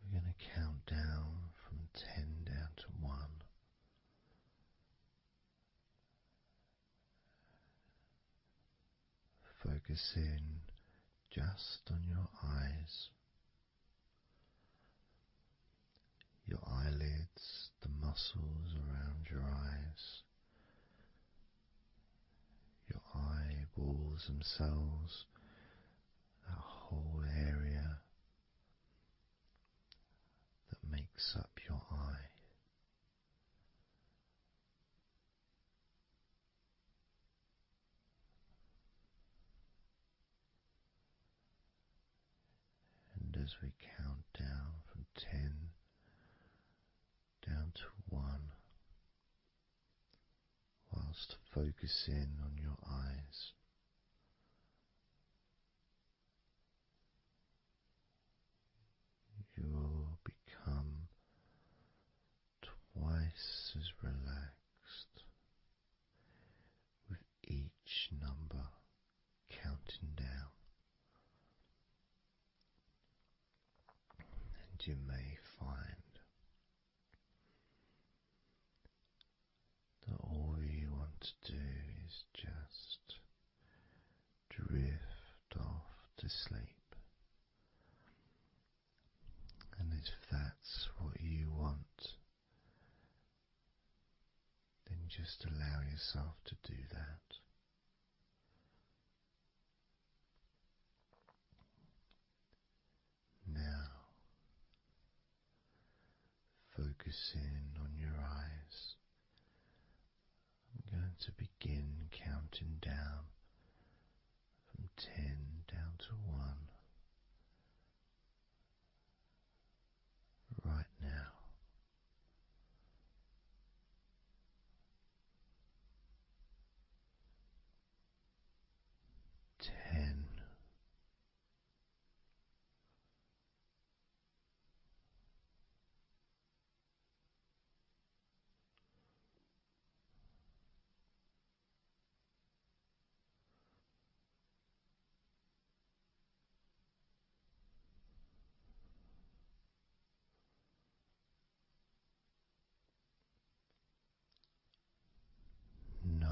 we're going to count down from 10 down to 1. Focus in just on your eyes, your eyelids, the muscles around your eyes, your eyeballs themselves, that whole area that makes up your eye. And as we count down from 10 down to 1, whilst focusing on your eyes, you will become twice as relaxed with each number counting down. And you may find that all you want to do is just drift off to sleep. And if that's what you want, Just allow yourself to do that. Now, focusing on your eyes, I'm going to begin counting down from 10 down to 1 right now. 10. 9.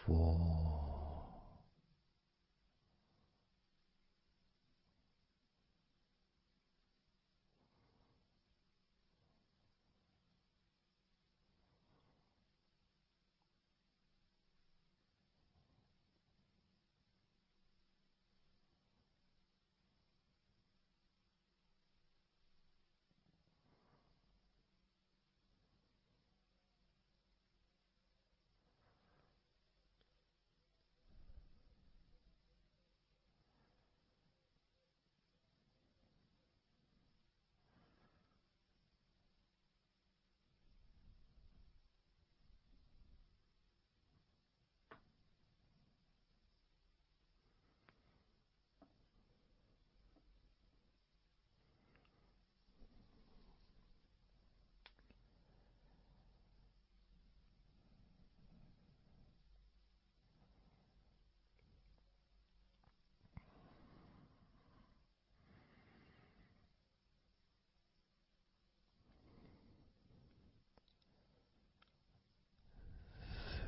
4.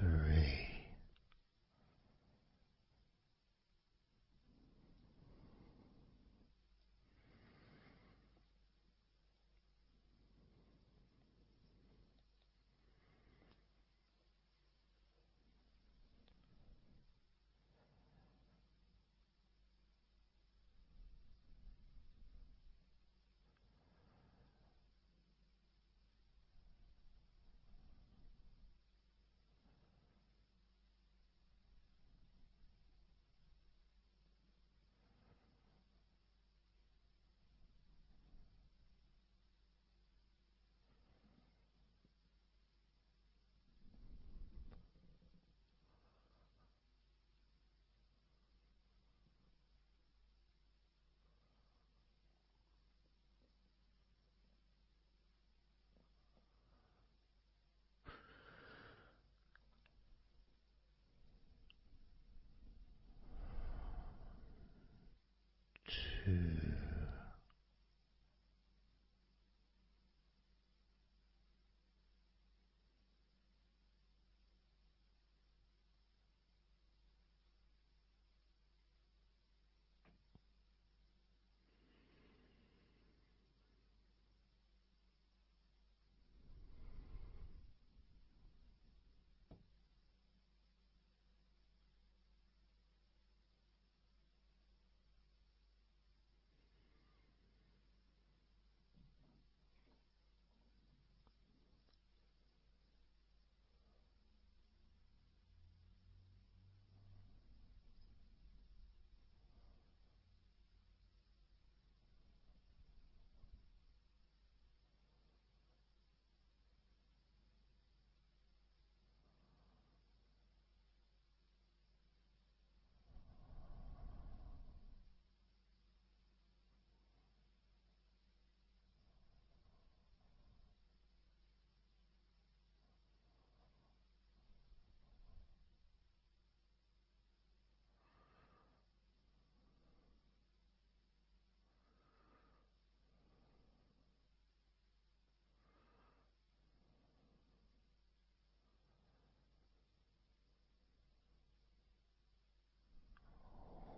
3.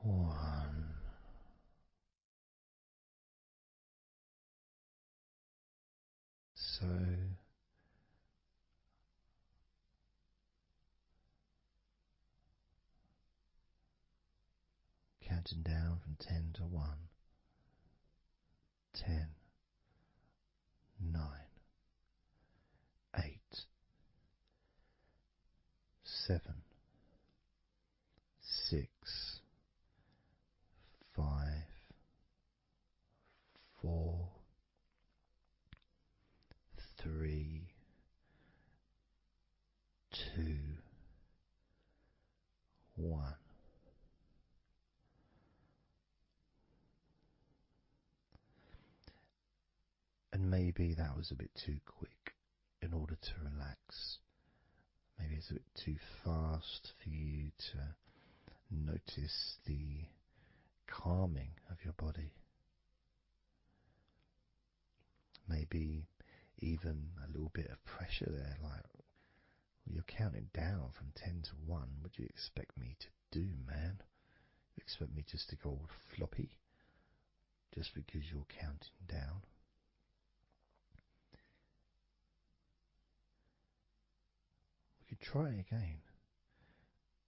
One. So counting down from 10 to 1. 10, 9, 8, 7, 6, 5, 4, 3, 2, 1. And maybe that was a bit too quick in order to relax. Maybe it's a bit too fast for you to notice the calming of your body. Maybe even a little bit of pressure there, like You're counting down from 10 to 1. What do you expect me to do, man? You expect me just to go all floppy just because you're counting down? We could try again,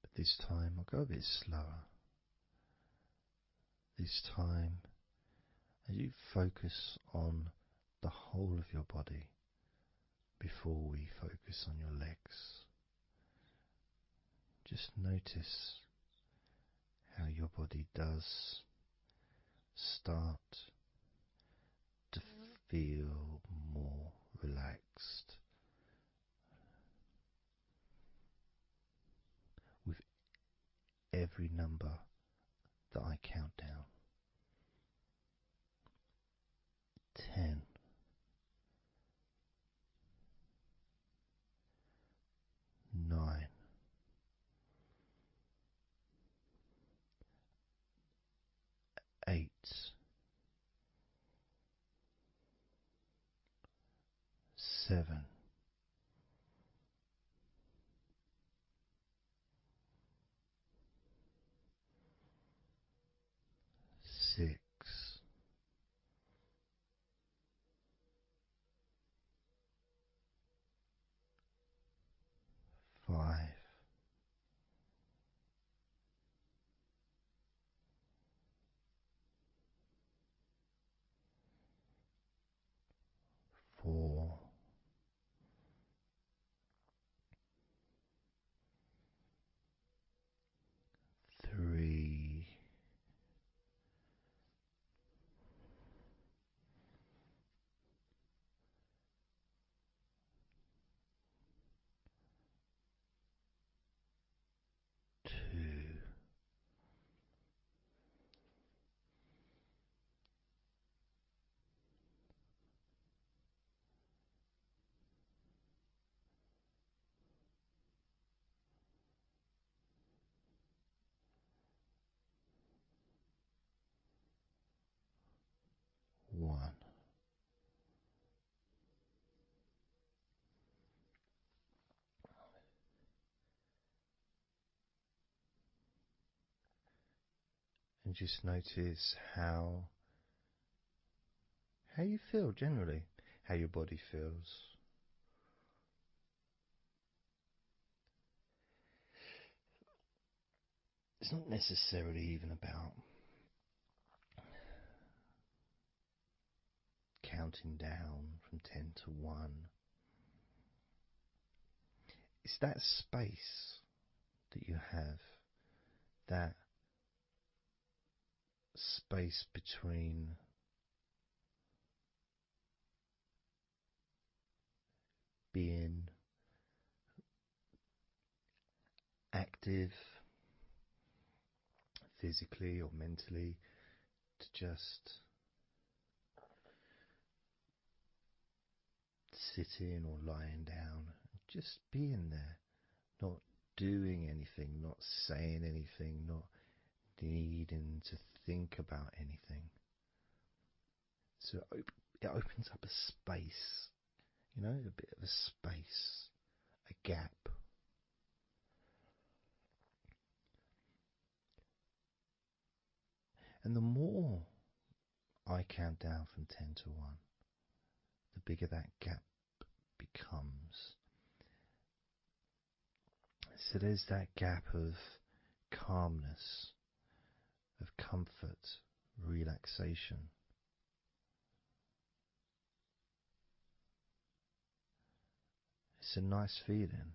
but this time I'll go a bit slower. This time, as you focus on the whole of your body before we focus on your legs, just notice how your body does start to feel more relaxed with every number that I count down. 10, 9, 8, 7, 6, 5, 4, 3, 2, 1. And just notice how you feel generally, how your body feels. It's not necessarily even about counting down from 10 to 1. It's that space that you have, that space between being active physically or mentally to just sitting or lying down, just being there, not doing anything, not saying anything, not needing to think about anything. So it opens up a space, a bit of a space, a gap. And the more I count down from 10 to 1, the bigger that gap becomes. So there's that gap of calmness, of comfort, relaxation. It's a nice feeling.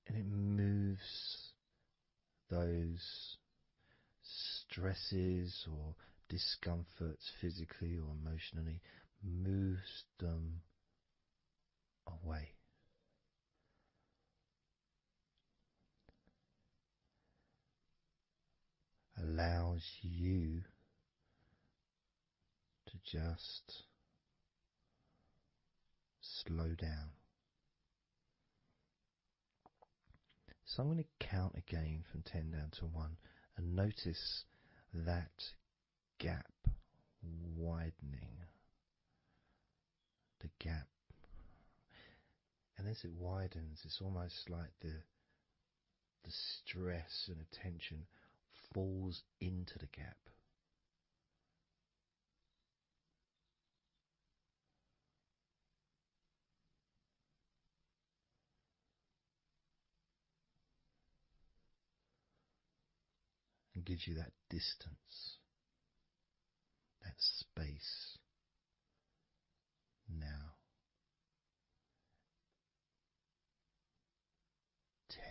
And it moves those stresses or discomforts physically or emotionally, moves them away. Allows you to just slow down. So I'm going to count again from 10 down to 1 and notice that gap widening. the gap. And as it widens, it's almost like the stress and attention falls into the gap. And gives you that distance, that space. Now,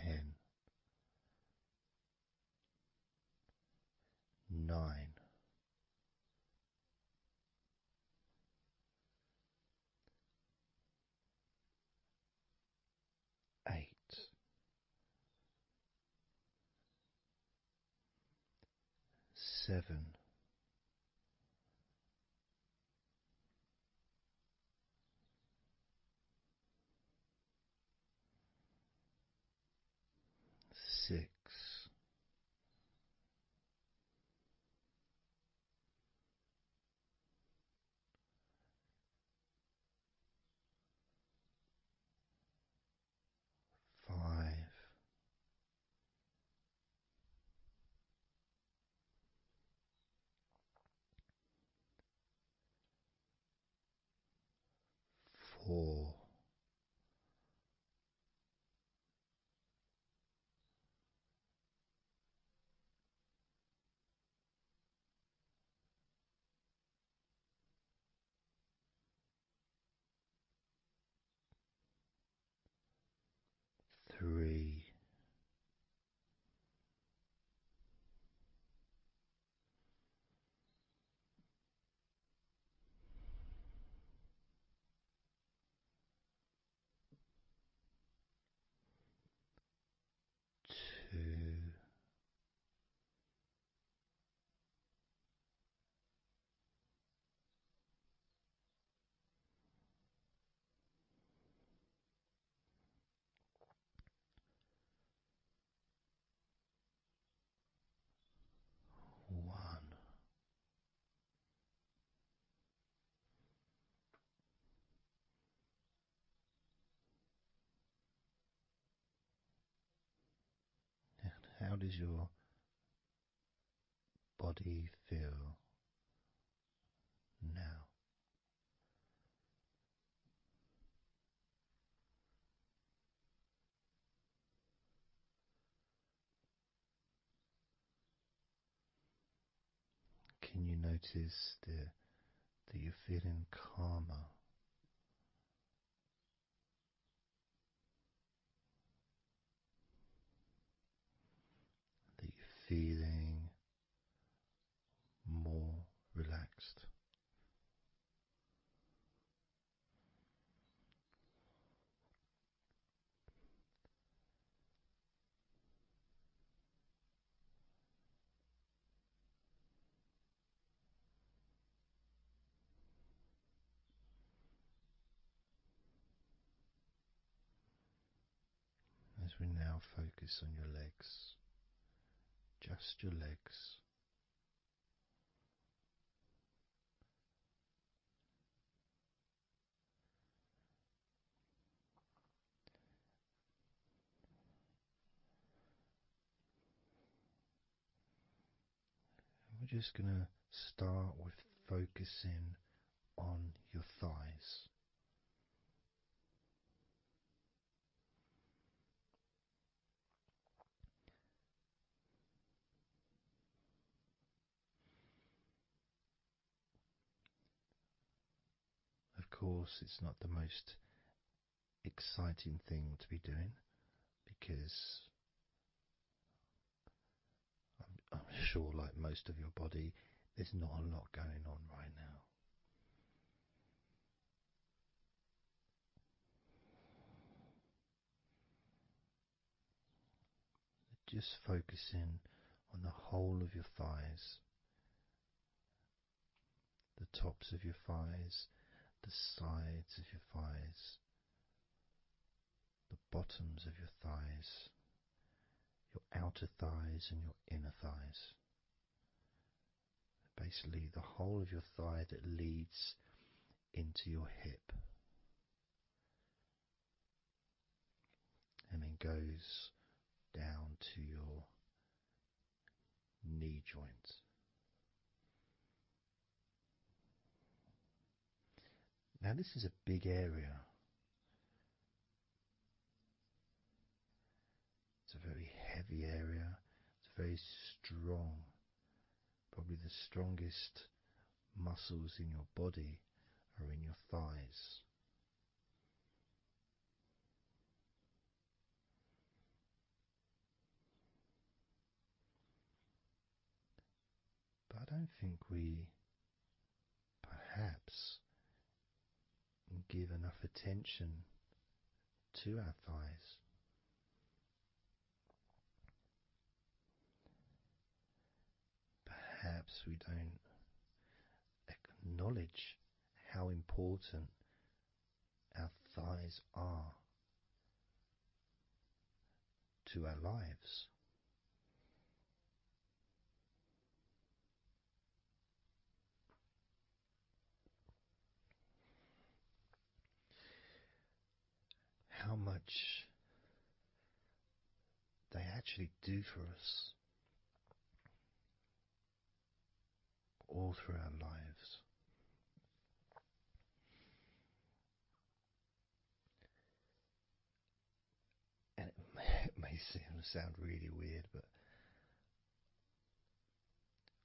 10, 9, 8, 7, 6, 5, 4, 3, 2, 1. How does your body feel now? Can you notice that you're feeling calmer? That you're feeling more relaxed? As we now focus on your legs, just your legs. We're just going to start with focusing on your thighs. Of course, it's not the most exciting thing to be doing because I'm sure, like most of your body, there's not a lot going on right now. Just focusing on the whole of your thighs, the tops of your thighs, the sides of your thighs, the bottoms of your thighs, your outer thighs and your inner thighs. Basically the whole of your thigh that leads into your hip. then goes down to your knee joint. Now this is a big area. It's a very heavy area. It's very strong. Probably the strongest muscles in your body are in your thighs. But I don't think we perhaps give enough attention to our thighs. Perhaps we don't acknowledge how important our thighs are to our lives. How much they actually do for us all through our lives. And it may sound really weird, but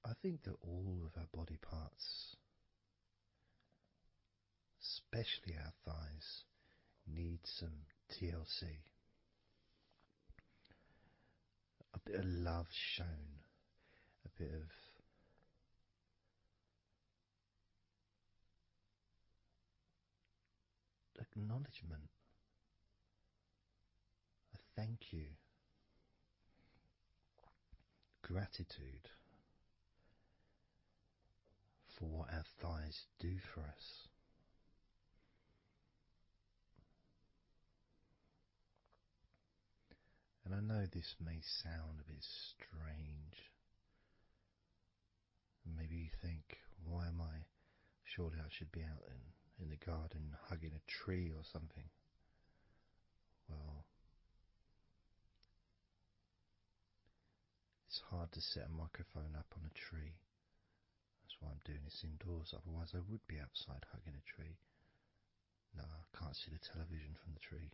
I think that all of our body parts, especially our thighs, need some TLC. A bit of love shown, a bit of acknowledgement, a thank you, gratitude for what our thighs do for us. And I know this may sound a bit strange. Maybe you think, why am I? Surely I should be out in the garden hugging a tree or something. Well, it's hard to set a microphone up on a tree. That's why I'm doing this indoors. Otherwise I would be outside hugging a tree. No, I can't see the television from the tree.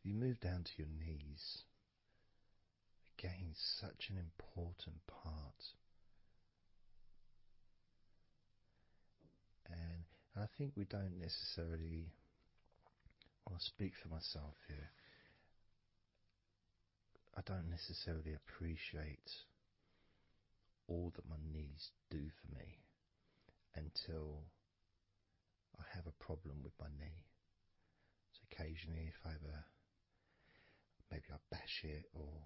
If you move down to your knees, again, such an important part. And I think we don't necessarily, I'll speak for myself here, I don't necessarily appreciate all that my knees do for me until I have a problem with my knee. So occasionally if I have maybe I bash it or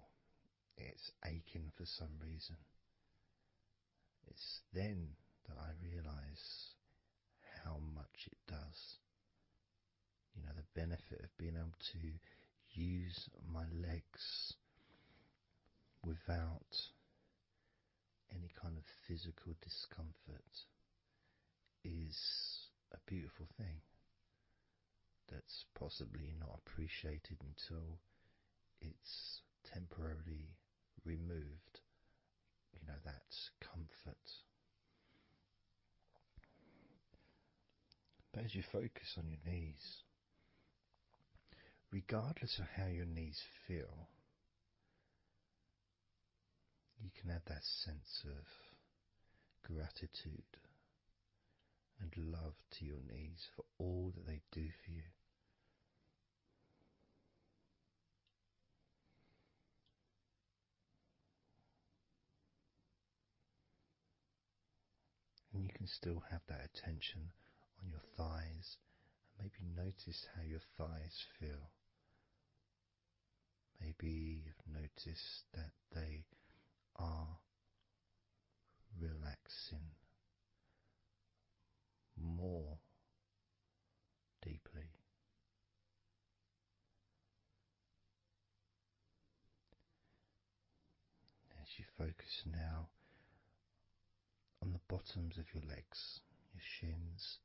it's aching for some reason, it's then that I realise how much it does. You know, the benefit of being able to use my legs without any kind of physical discomfort is a beautiful thing that's possibly not appreciated until it's temporarily removed, you know, that comfort. But as you focus on your knees, regardless of how your knees feel, you can add that sense of gratitude and love to your knees for all that they do for you. And you can still have that attention on your thighs, and maybe notice how your thighs feel. Maybe you've noticed that they are relaxing more deeply. As you focus now on the bottoms of your legs, your shins,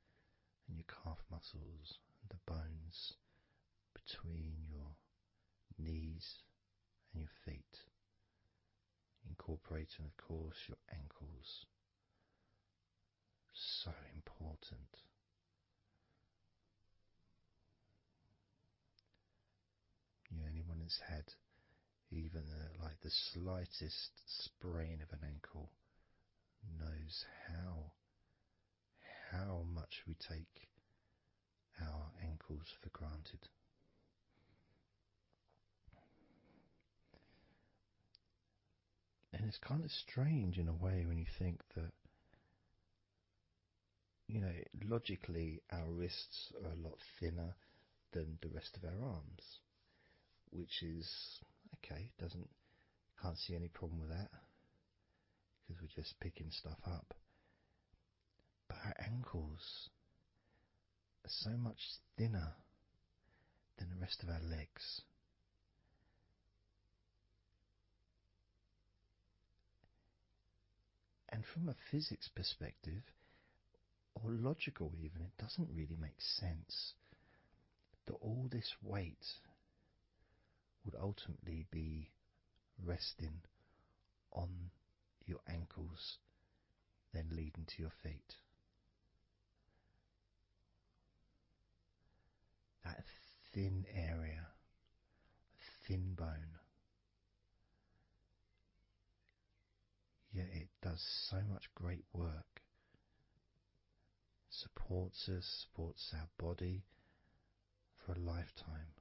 course, your ankles. So important. Anyone that's had even like the slightest sprain of an ankle knows how much we take our ankles for granted. And it's kind of strange in a way when you think that, logically our wrists are a lot thinner than the rest of our arms, which is okay, can't see any problem with that because we're just picking stuff up. But our ankles are so much thinner than the rest of our legs. And from a physics perspective, or logical even, it doesn't really make sense that all this weight would ultimately be resting on your ankles, then leading to your feet. That thin area, thin bone, yet it does so much great work. Supports us, supports our body for a lifetime.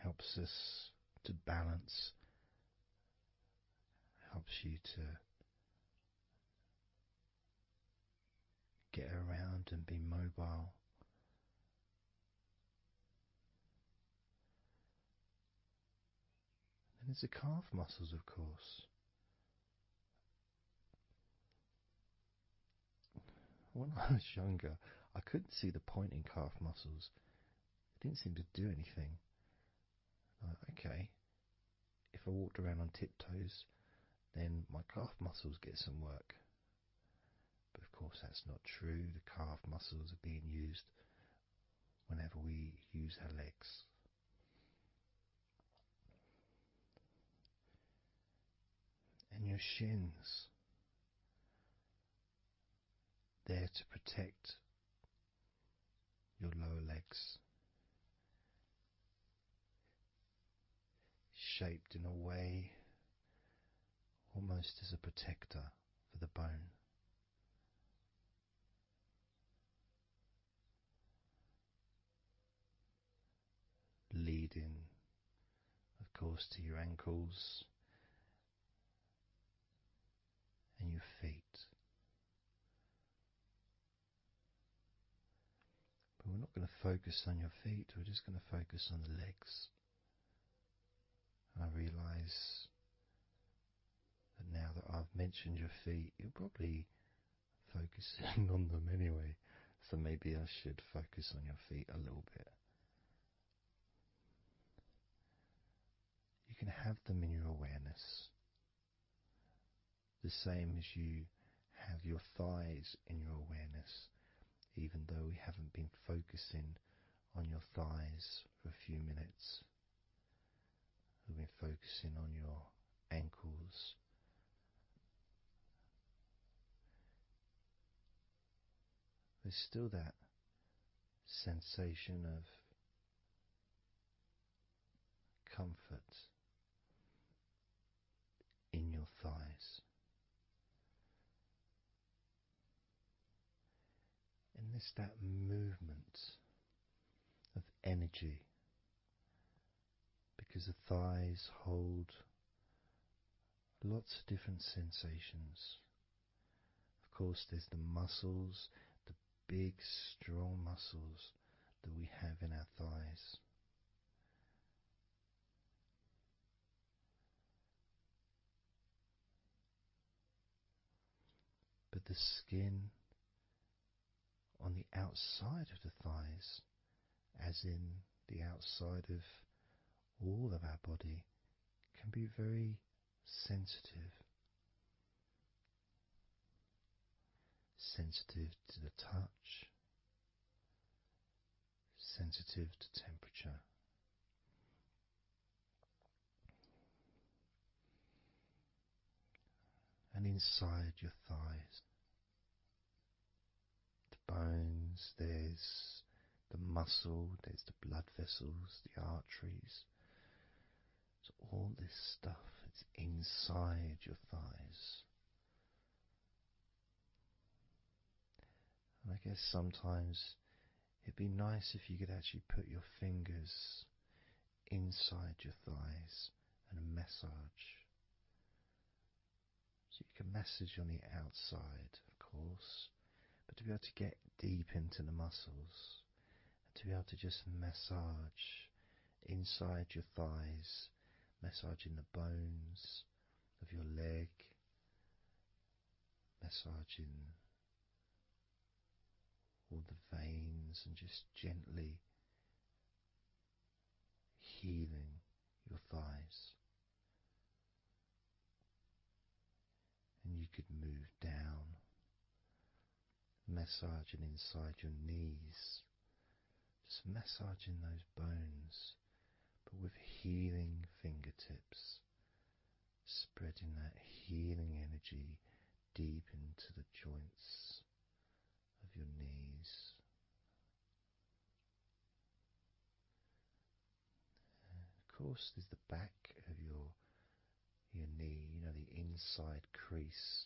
Helps us to balance, helps you to get around and be mobile. And there's the calf muscles, of course. When I was younger, I couldn't see the point in calf muscles. It didn't seem to do anything. Okay, if I walked around on tiptoes, then my calf muscles get some work. But of course that's not true. The calf muscles are being used whenever we use our legs. And your shins, there to protect your lower legs. Shaped in a way almost as a protector for the bone. Leading, of course, to your ankles and your feet. But we're not going to focus on your feet, we're just going to focus on the legs. And I realise that now that I've mentioned your feet, you're probably focusing on them anyway. So maybe I should focus on your feet a little bit. You can have them in your awareness, the same as you have your thighs in your awareness, even though we haven't been focusing on your thighs for a few minutes. We've been focusing on your ankles, there's still that sensation of comfort in your thighs. And there's that movement of energy, because the thighs hold lots of different sensations. Of course, there's the muscles, the big, strong muscles that we have in our thighs. But the skin on the outside of the thighs, as in the outside of all of our body, can be very sensitive. Sensitive to the touch, sensitive to temperature. and inside your thighs. The bones, there's the muscle, there's the blood vessels, the arteries. So all this stuff is inside your thighs. And I guess sometimes it'd be nice if you could actually put your fingers inside your thighs and massage. So you can massage on the outside, of course, but to be able to get deep into the muscles, and to be able to just massage inside your thighs, massaging the bones of your leg, massaging all the veins, and just gently healing your thighs. And you could move down, massaging inside your knees, just massaging those bones, but with healing fingertips, spreading that healing energy deep into the joints of your knees. Of course, there's the back of your knee, you know, the inside crease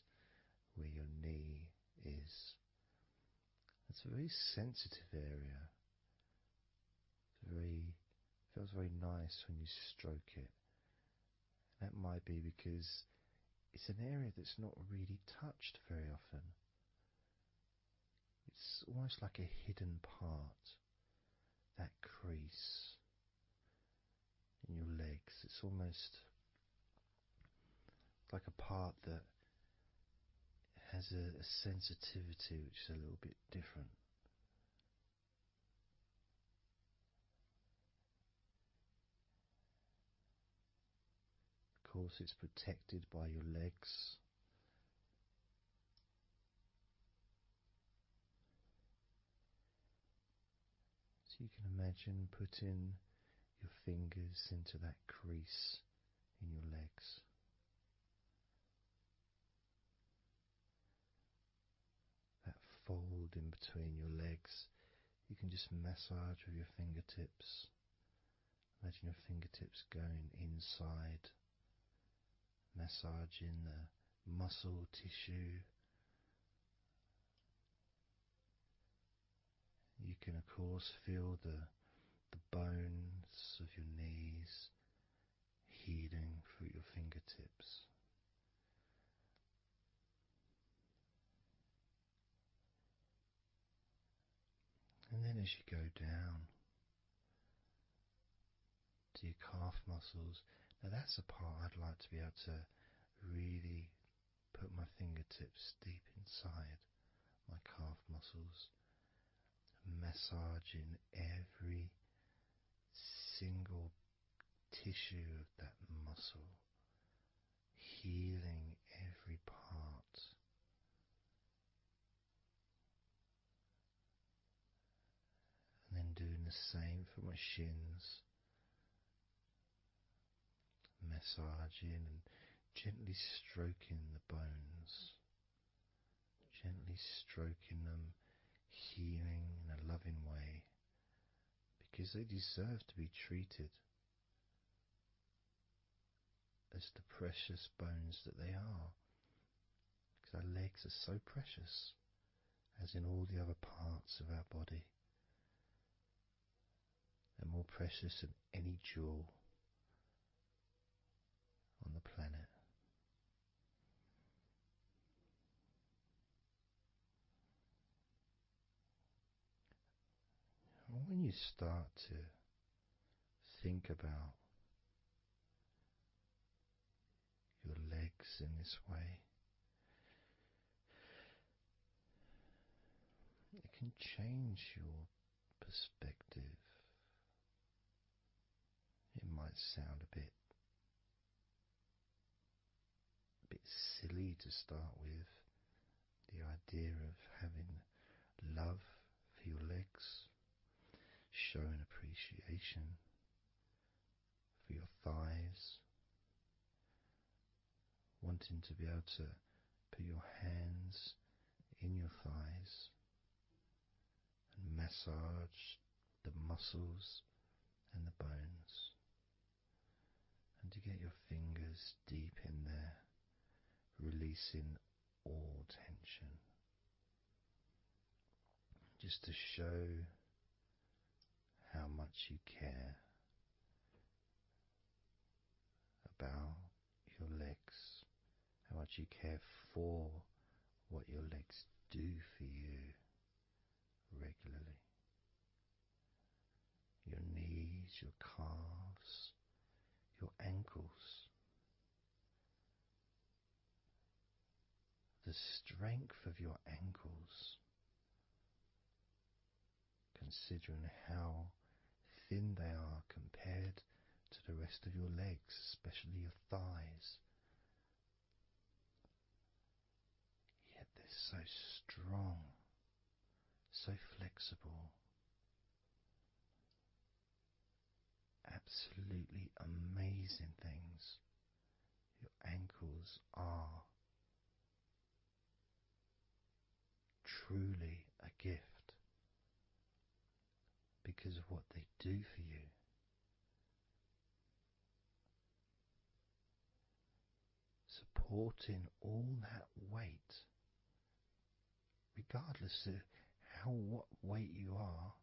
where your knee is. It's a very sensitive area. Feels very nice when you stroke it. That might be because it's an area that's not really touched very often. It's almost like a hidden part, that crease in your legs. It's almost like a part that has a sensitivity which is a little bit different. Of course, it's protected by your legs. So you can imagine putting your fingers into that crease in your legs. That fold in between your legs, you can just massage with your fingertips. Imagine your fingertips going inside, massaging the muscle tissue. You can of course feel the bones of your knees healing through your fingertips. And then as you go down to your calf muscles, now that's a part I'd like to be able to really put my fingertips deep inside my calf muscles, massaging every single tissue of that muscle, healing every part. And then doing the same for my shins, massaging and gently stroking the bones, gently stroking them, healing in a loving way, because they deserve to be treated as the precious bones that they are, because our legs are so precious, as in all the other parts of our body. They're more precious than any jewel on the planet. And when you start to think about your legs in this way, it can change your perspective. It might sound a bit silly to start with, the idea of having love for your legs, showing appreciation for your thighs, wanting to be able to Put your hands in your thighs and massage the muscles and the bones, and to get your fingers deep in there, releasing all tension, just to show how much you care about your legs, how much you care for what your legs do for you regularly. Your knees, your calves, your ankles, the strength of your ankles, considering how thin they are compared to the rest of your legs, especially your thighs. Yet they're so strong, so flexible. Absolutely amazing things your ankles are. Truly a gift because of what they do for you. Supporting all that weight, regardless of what weight you are,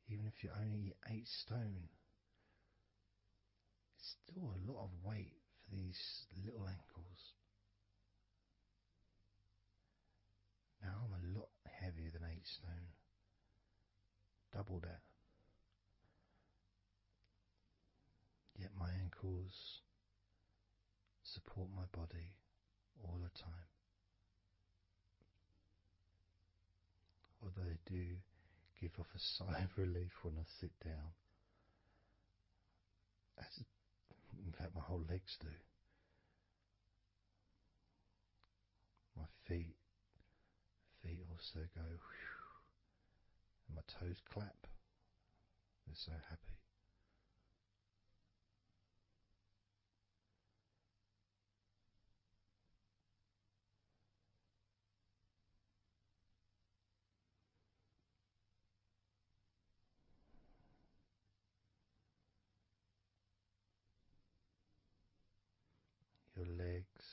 even if you're only 8 stone, it's still a lot of weight for these little ankles. Now I'm a lot heavier than 8 stone, double that. Yet my ankles support my body all the time. Although they do give off a sigh of relief when I sit down. In fact, my whole legs do. My feet also go whew, and my toes clap. They're so happy. Your legs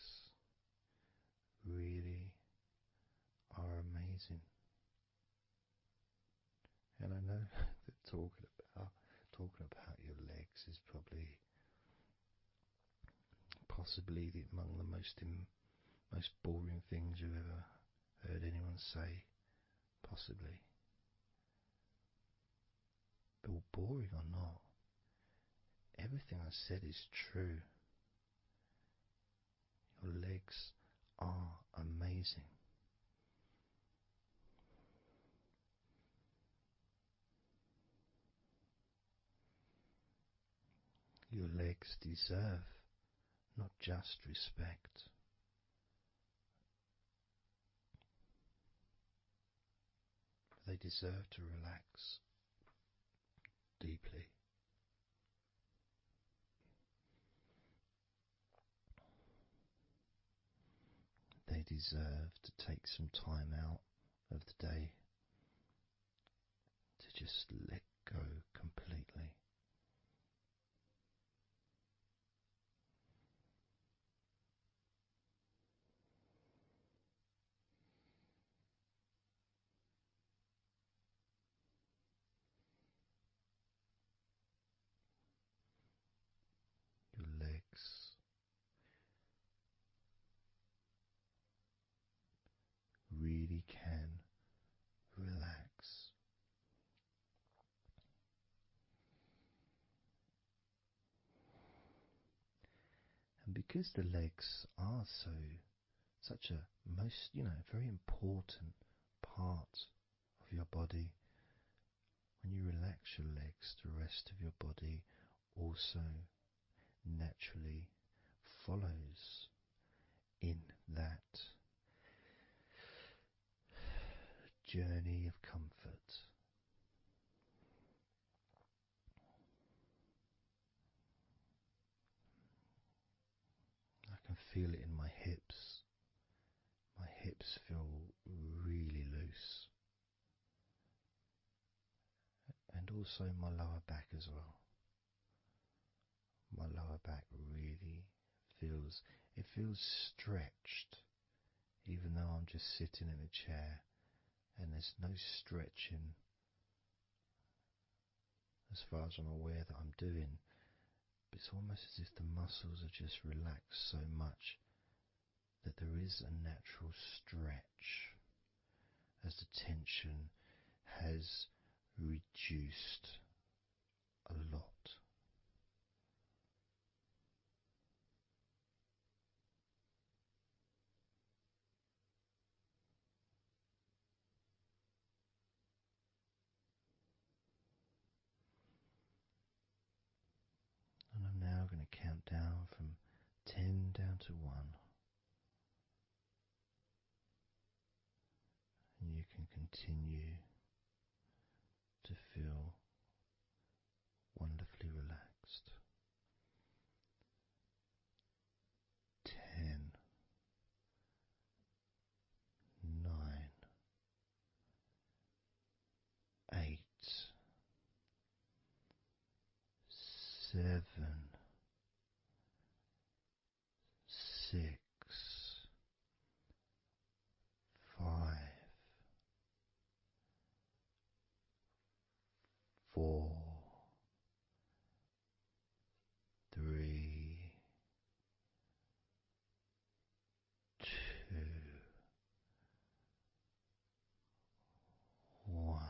really are amazing. And I know that talking about your legs is possibly among the most boring things you've ever heard anyone say, possibly. But boring or not, everything I said is true. Your legs are amazing. Your legs deserve not just respect, they deserve to relax deeply. They deserve to take some time out of the day to just let go completely. Your legs really can relax. And because the legs are such a very important part of your body, when you relax your legs, the rest of your body also naturally follows in that journey of comfort. I can feel it in my hips also my lower back as well. My lower back really feels stretched, even though I'm just sitting in a chair and there's no stretching as far as I'm aware that I'm doing. But it's almost as if the muscles are just relaxed so much that there is a natural stretch as the tension has reduced a lot. And I'm now going to count down from 10 down to 1. And you can continue to feel wonderfully relaxed. 10, 9, 8, 7, 6, 5, 4, 3, 2, 1.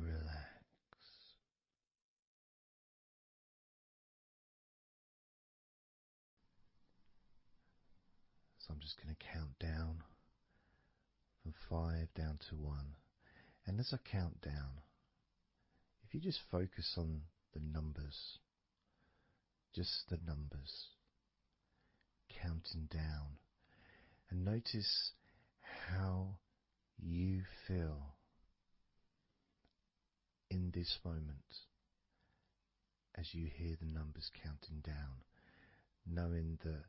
Relax. So I'm just going to count down from 5 down to 1. And as I count down, if you just focus on the numbers, just the numbers, counting down, and notice how you feel in this moment as you hear the numbers counting down, knowing that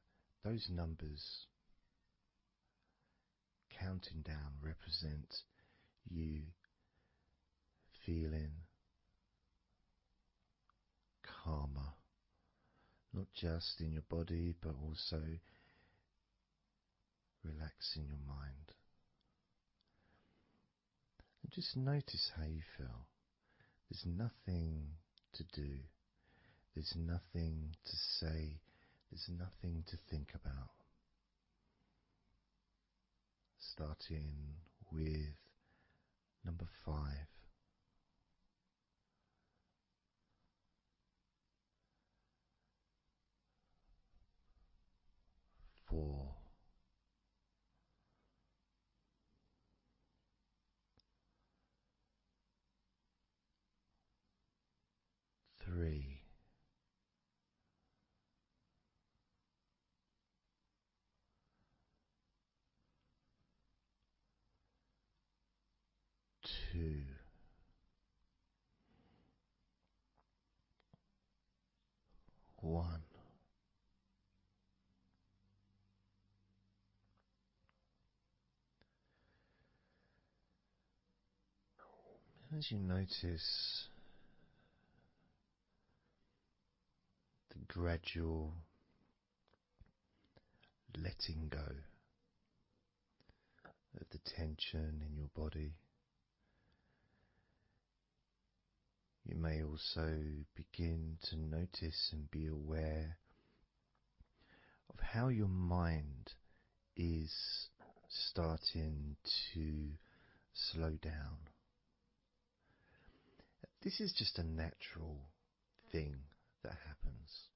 those numbers counting down represent you feeling calmer, not just in your body but also relaxing your mind. And just notice how you feel. There's nothing to do, there's nothing to say, there's nothing to think about. Starting with number 5. 4. 3. 2. 1. As you notice the gradual letting go of the tension in your body, you may also begin to notice and be aware of how your mind is starting to slow down. This is just a natural thing that happens.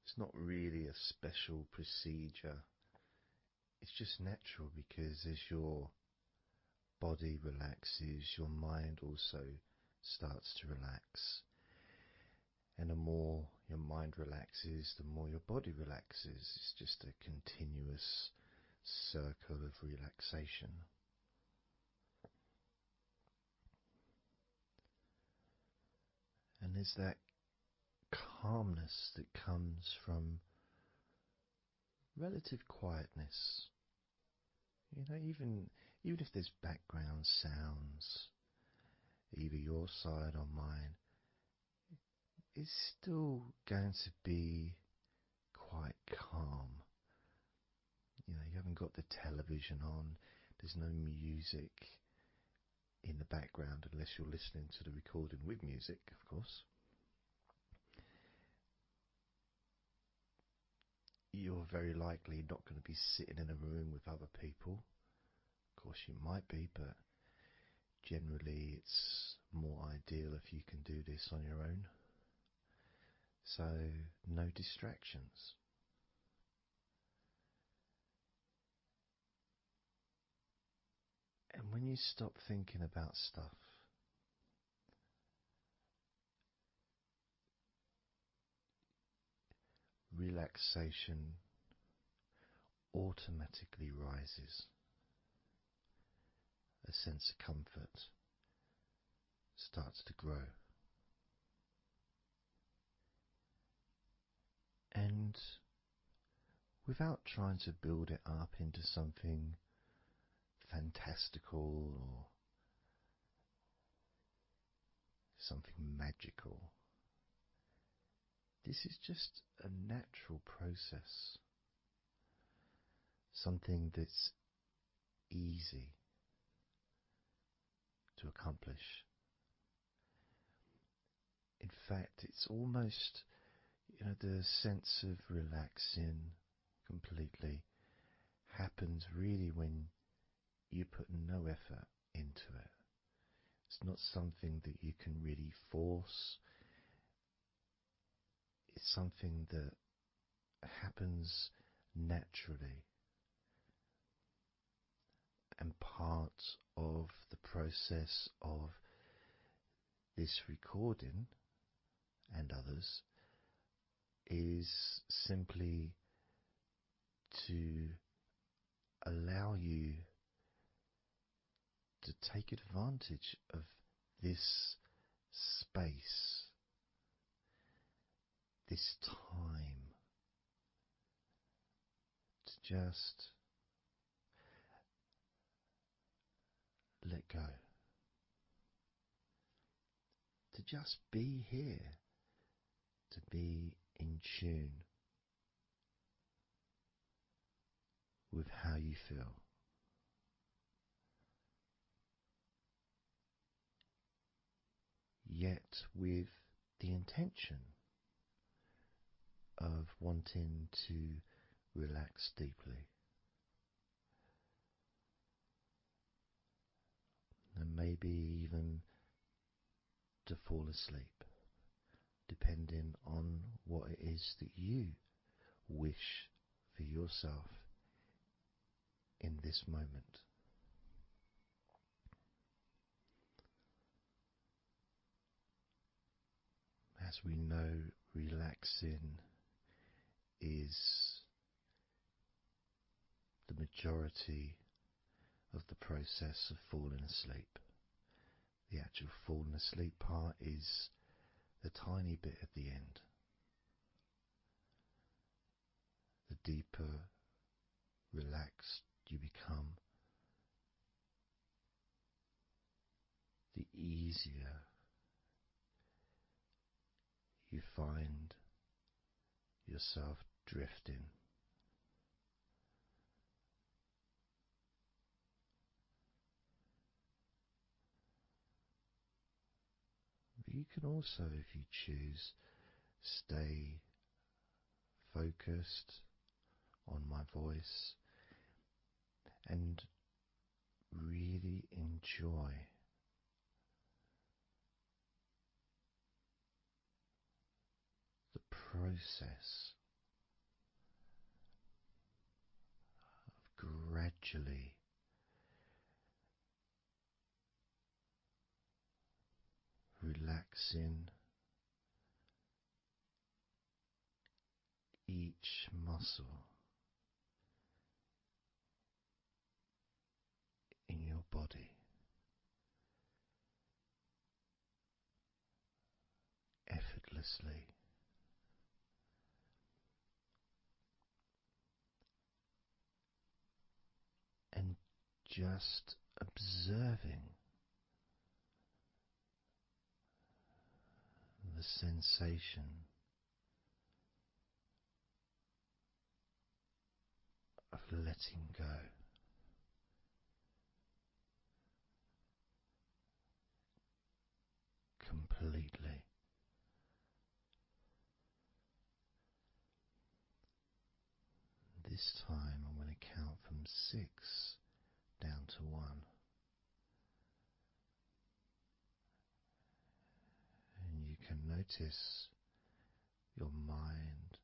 It's not really a special procedure. It's just natural because as your body relaxes, your mind also starts to relax. And the more your mind relaxes, the more your body relaxes. It's just a continuous circle of relaxation. And there's that calmness that comes from relative quietness. Even if there's background sounds, either your side or mine, it's still going to be quite calm. You haven't got the television on, there's no music in the background unless you're listening to the recording with music, of course. You're very likely not going to be sitting in a room with other people. Of course you might be, but generally it's more ideal if you can do this on your own. So no distractions. And when you stop thinking about stuff, relaxation automatically rises. A sense of comfort starts to grow. And without trying to build it up into something fantastical or something magical, this is just a natural process, something that's easy to accomplish. In fact, it's almost, the sense of relaxing completely happens really when you put no effort into it. It's not something that you can really force. It's something that happens naturally. And part of the process of this recording and others is simply to allow you to take advantage of this space, this time, to just let go, to just be here, to be in tune with how you feel. Yet with the intention of wanting to relax deeply. And maybe even to fall asleep, depending on what it is that you wish for yourself in this moment. As we know, relaxing is the majority of the process of falling asleep. The actual falling asleep part is the tiny bit at the end. The deeper relaxed you become, the easier you find yourself drifting. But you can also, if you choose, stay focused on my voice and really enjoy the process of gradually relaxing each muscle in your body, effortlessly. And just observing the sensation of letting go. Completely. This time I'm going to count from 6 down to 1. And you can notice your mind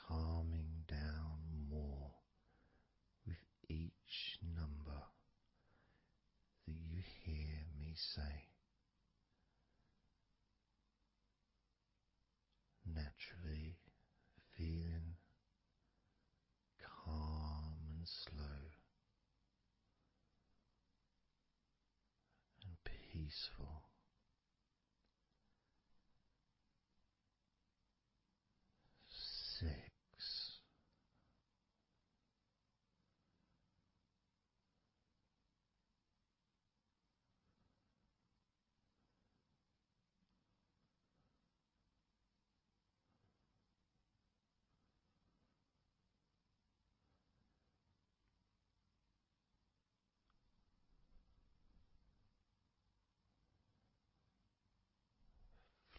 calming down more with each number that you hear me say. Naturally feeling calm and slow and peaceful. 6.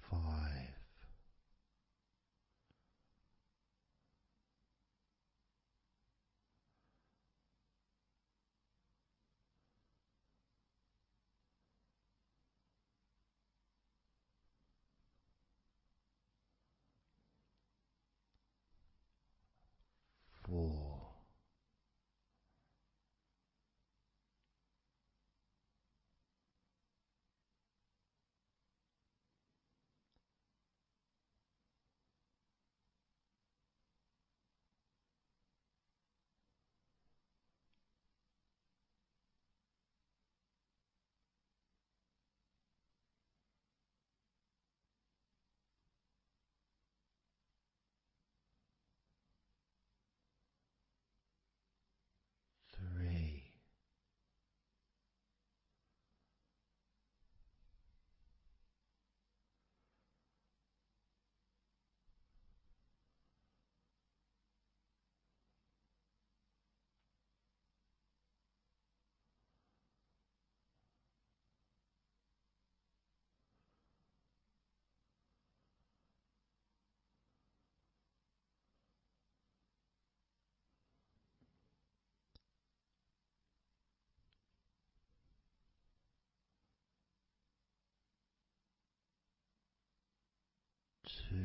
5. 4. 3. 2.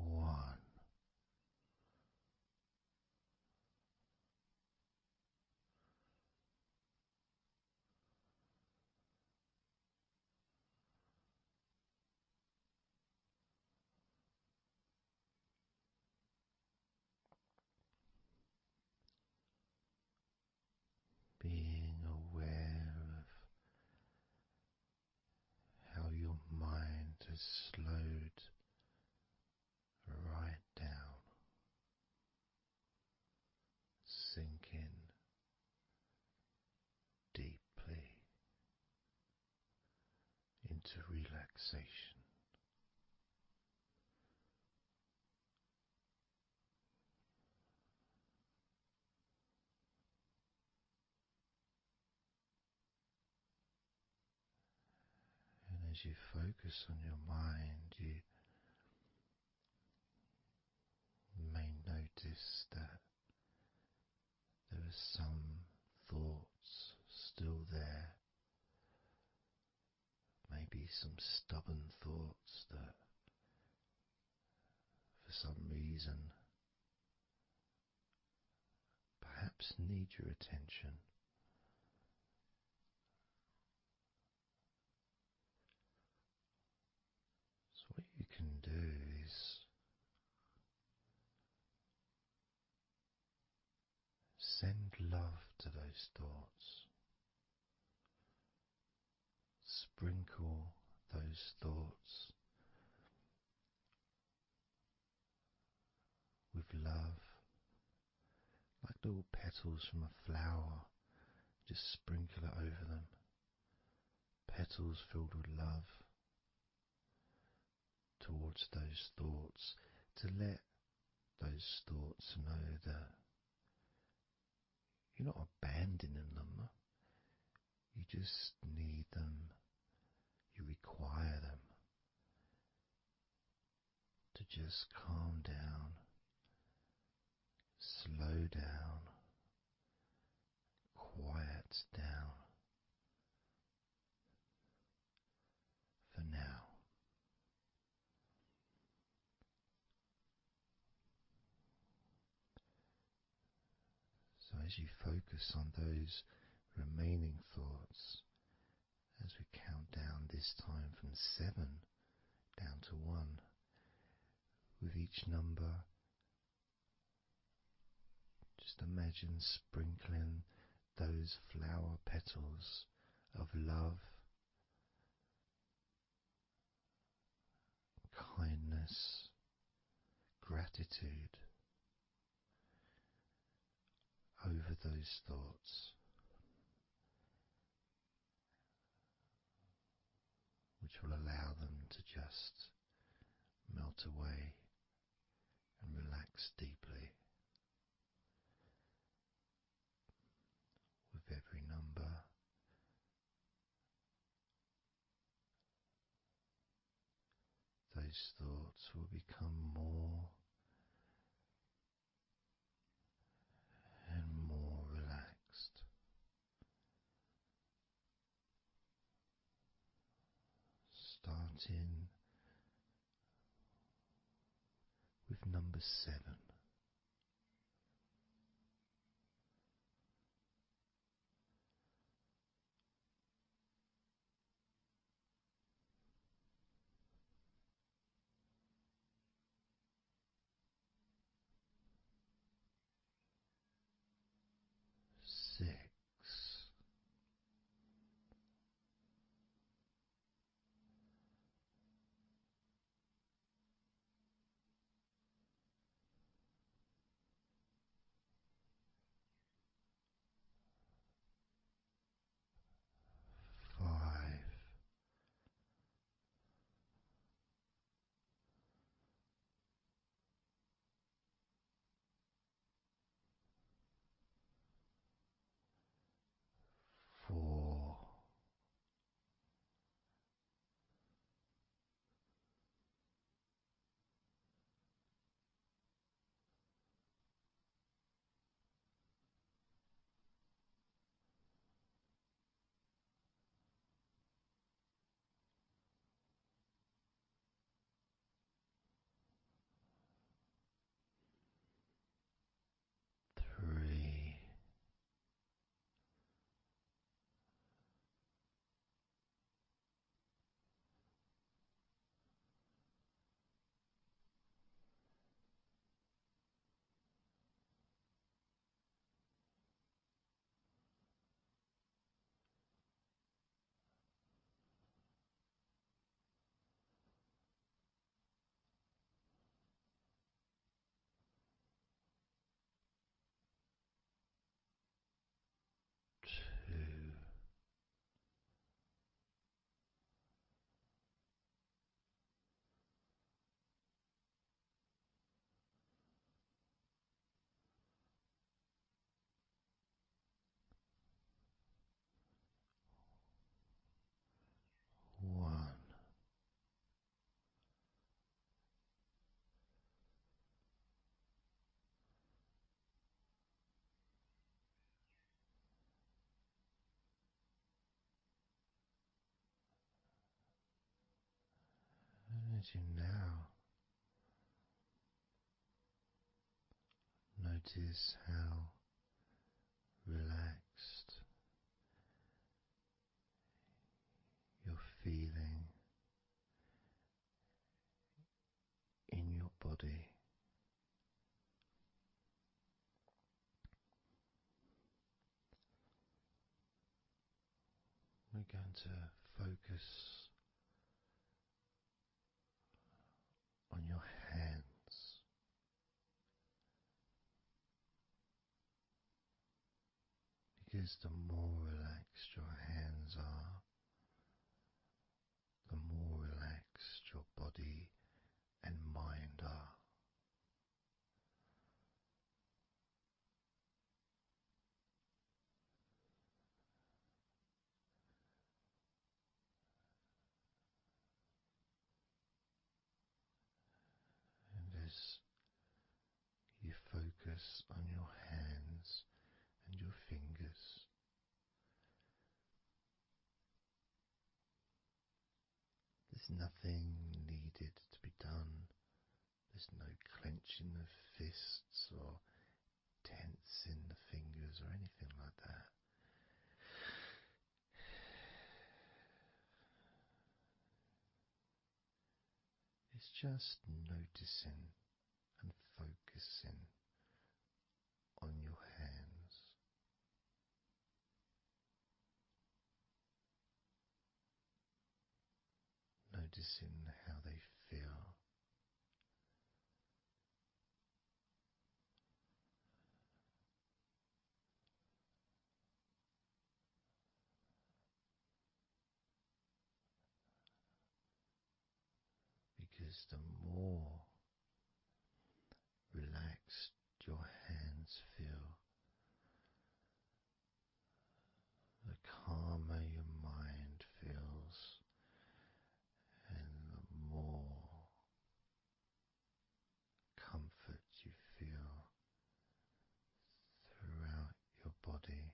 1. Being aware of how your mind has slowed right down, sinking deeply into relaxation. And as you focus on your mind, you may notice that there are some thoughts still there, maybe some stubborn thoughts that for some reason perhaps need your attention. love to those thoughts. Sprinkle those thoughts with love, like little petals from a flower. Just sprinkle it over them. Petals filled with love towards those thoughts, to let those thoughts know that you're not abandoning them. You just need them. You require them to just calm down, slow down, quiet down for now. So as you focus on those remaining thoughts, as we count down this time from 7 down to 1, with each number, just imagine sprinkling those flower petals of love, kindness, gratitude over those thoughts, which will allow them to just melt away and relax deeply with every number. Those thoughts will become more and more relaxed. Starting with number 7. 6. 5. 4. 3. One. And as you now notice how relaxed you're feeling in your body, going to focus on your hands. Because the more relaxed your hands are, the more relaxed your body and mind are. And as you focus on your hands and your fingers, there's nothing needed to be done. There's no clenching of fists or tensing the fingers or anything like that. It's just noticing and focusing on your hands. Noticing how they feel. Because the more relaxed your hands feel, the calmer your mind feels, and the more comfort you feel throughout your body.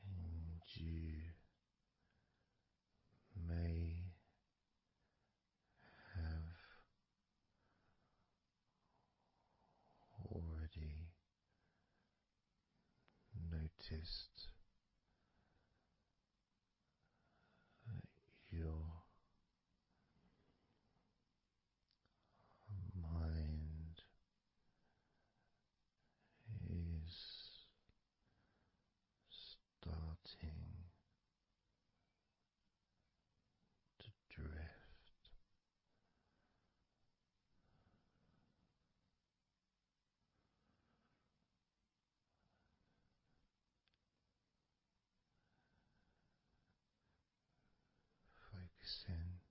And you may have already noticed that your mind is starting to drift. Focusing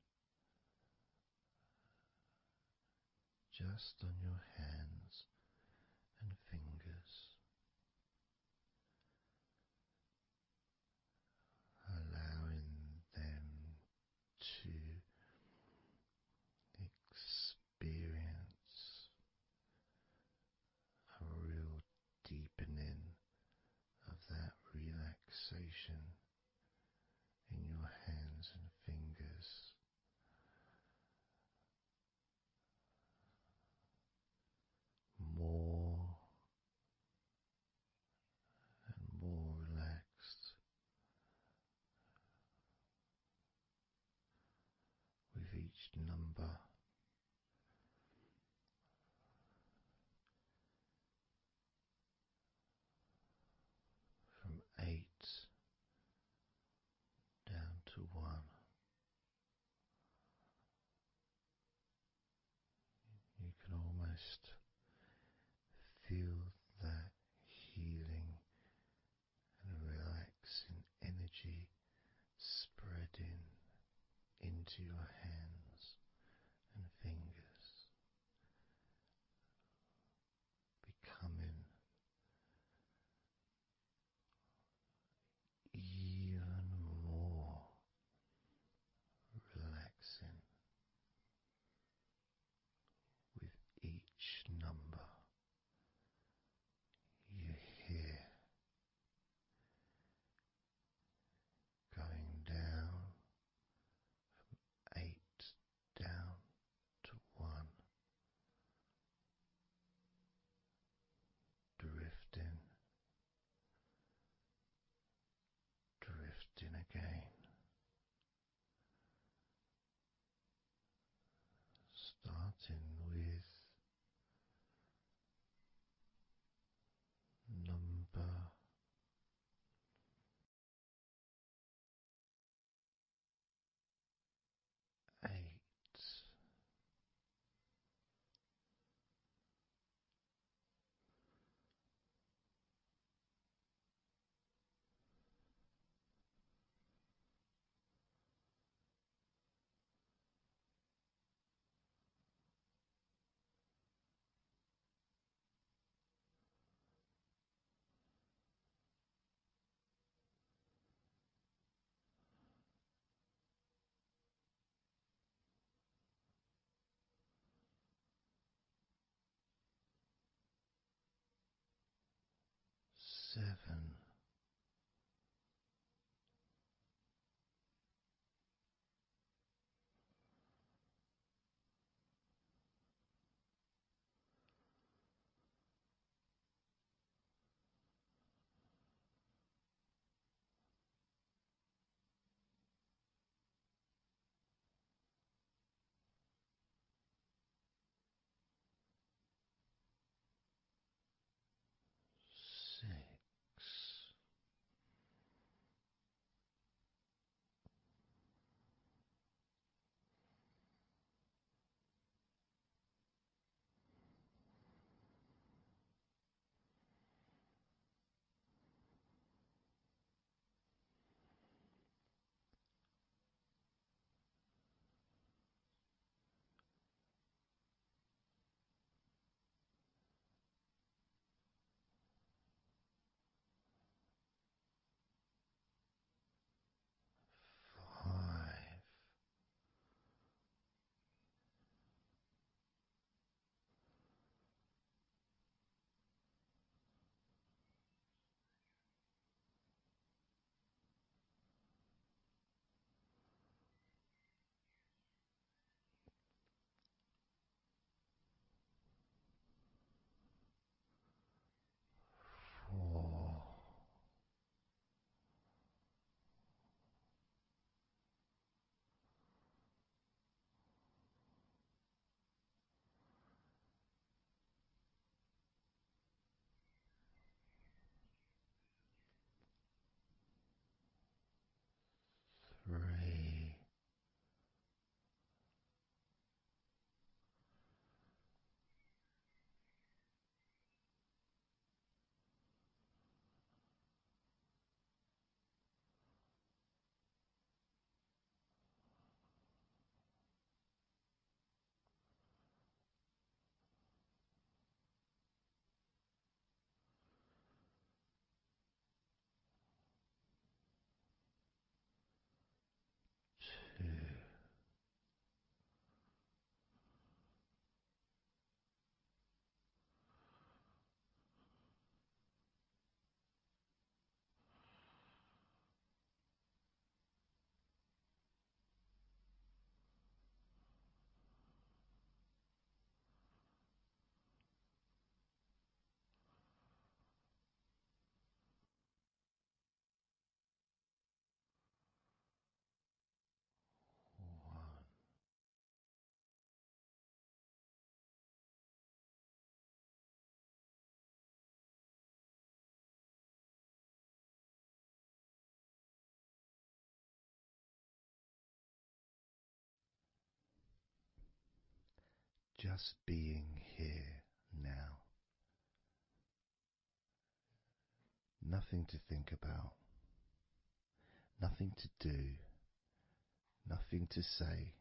just on your hands and fingers, allowing them to experience a real deepening of that relaxation in your hands and fingers. More and more relaxed with each number. From 8 down to 1. You can almost feel that healing and relaxing energy spreading into your hands and fingers, becoming even more relaxing with each number you hear, going down from 8 down to 1, drifting, drifting again, starting with number 7. 6. 5. 4. 3. 2. 1. Just being here now. Nothing to think about, nothing to do, nothing to say.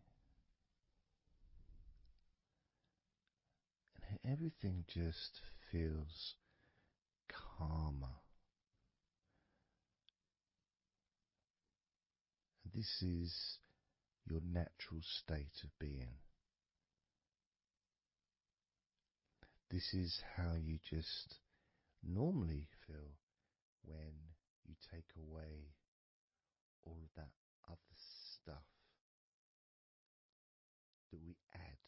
And everything just feels calmer. And this is your natural state of being. This is how you just normally feel when you take away all of that other stuff that we add.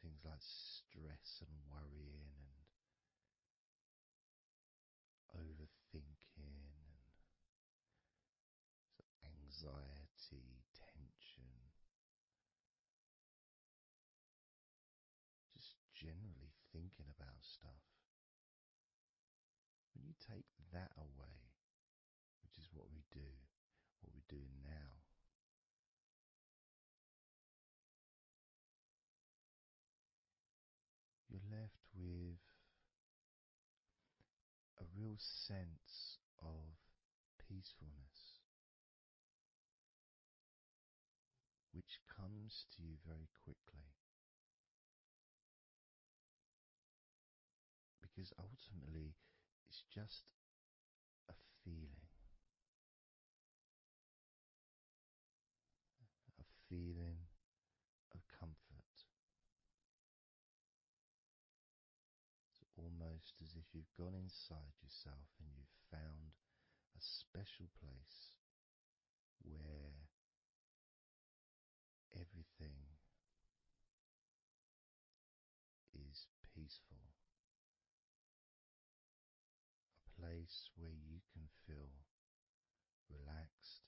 Things like stress and worrying and overthinking and anxiety, tension, just generally thinking about stuff. When you take that away, which is what we're doing now, you're left with a real sense of peacefulness, which comes to you very quickly. Because ultimately, it's just a feeling. A feeling of comfort. It's almost almost as if you've gone inside yourself and you've found a special place where everything is peaceful, a place where you can feel relaxed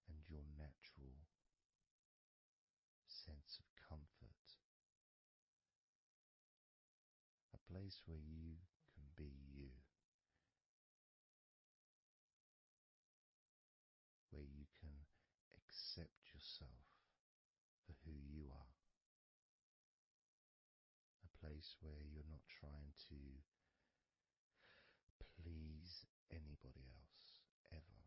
and your natural sense of comfort, a place where you can be you, where you can accept yourself for who you are, a place where you're not trying to please anybody else ever,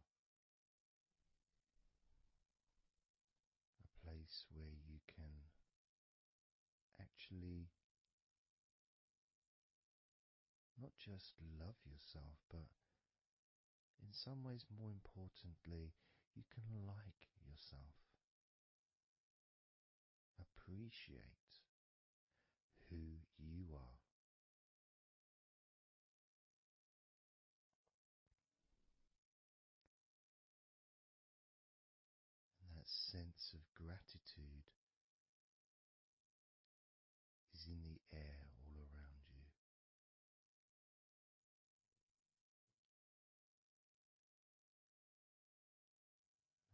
a place where you can actually not just love yourself, but in some ways, more importantly, you can like yourself, appreciate who you are. And that sense of gratitude is in the air all around you.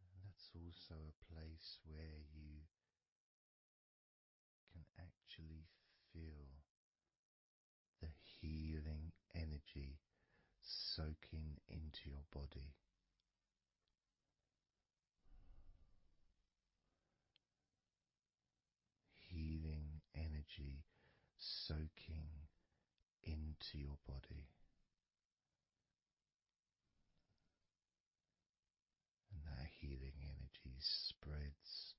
And that's also a place where you can actually feel the healing energy soaking into your body. Healing energy soaking into your body. And that healing energy spreads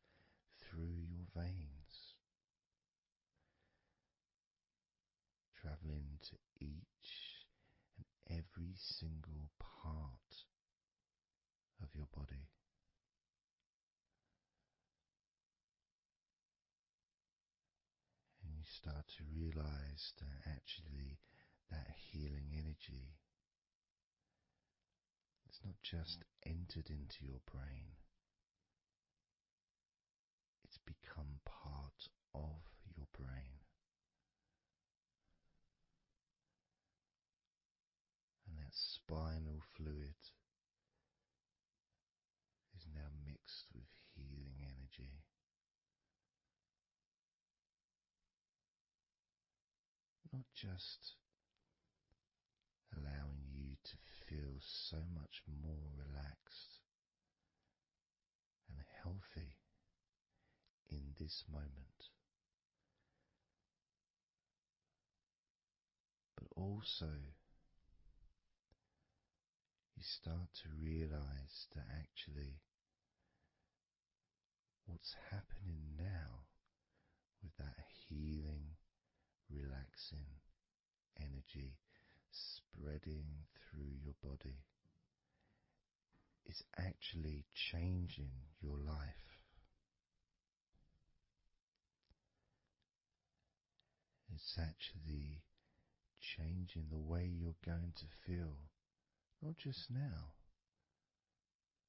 through your veins, traveling to each and every single part of your body. And you start to realize that actually that healing energy has not just entered into your brain, it's become part of your brain. And that spinal fluid is now mixed with healing energy. Not just allowing you to feel so much more relaxed and healthy in this moment, but also you start to realize that actually what's happening now with that healing, relaxing energy spreading through your body is actually changing your life. It's actually changing the way you're going to feel, not just now,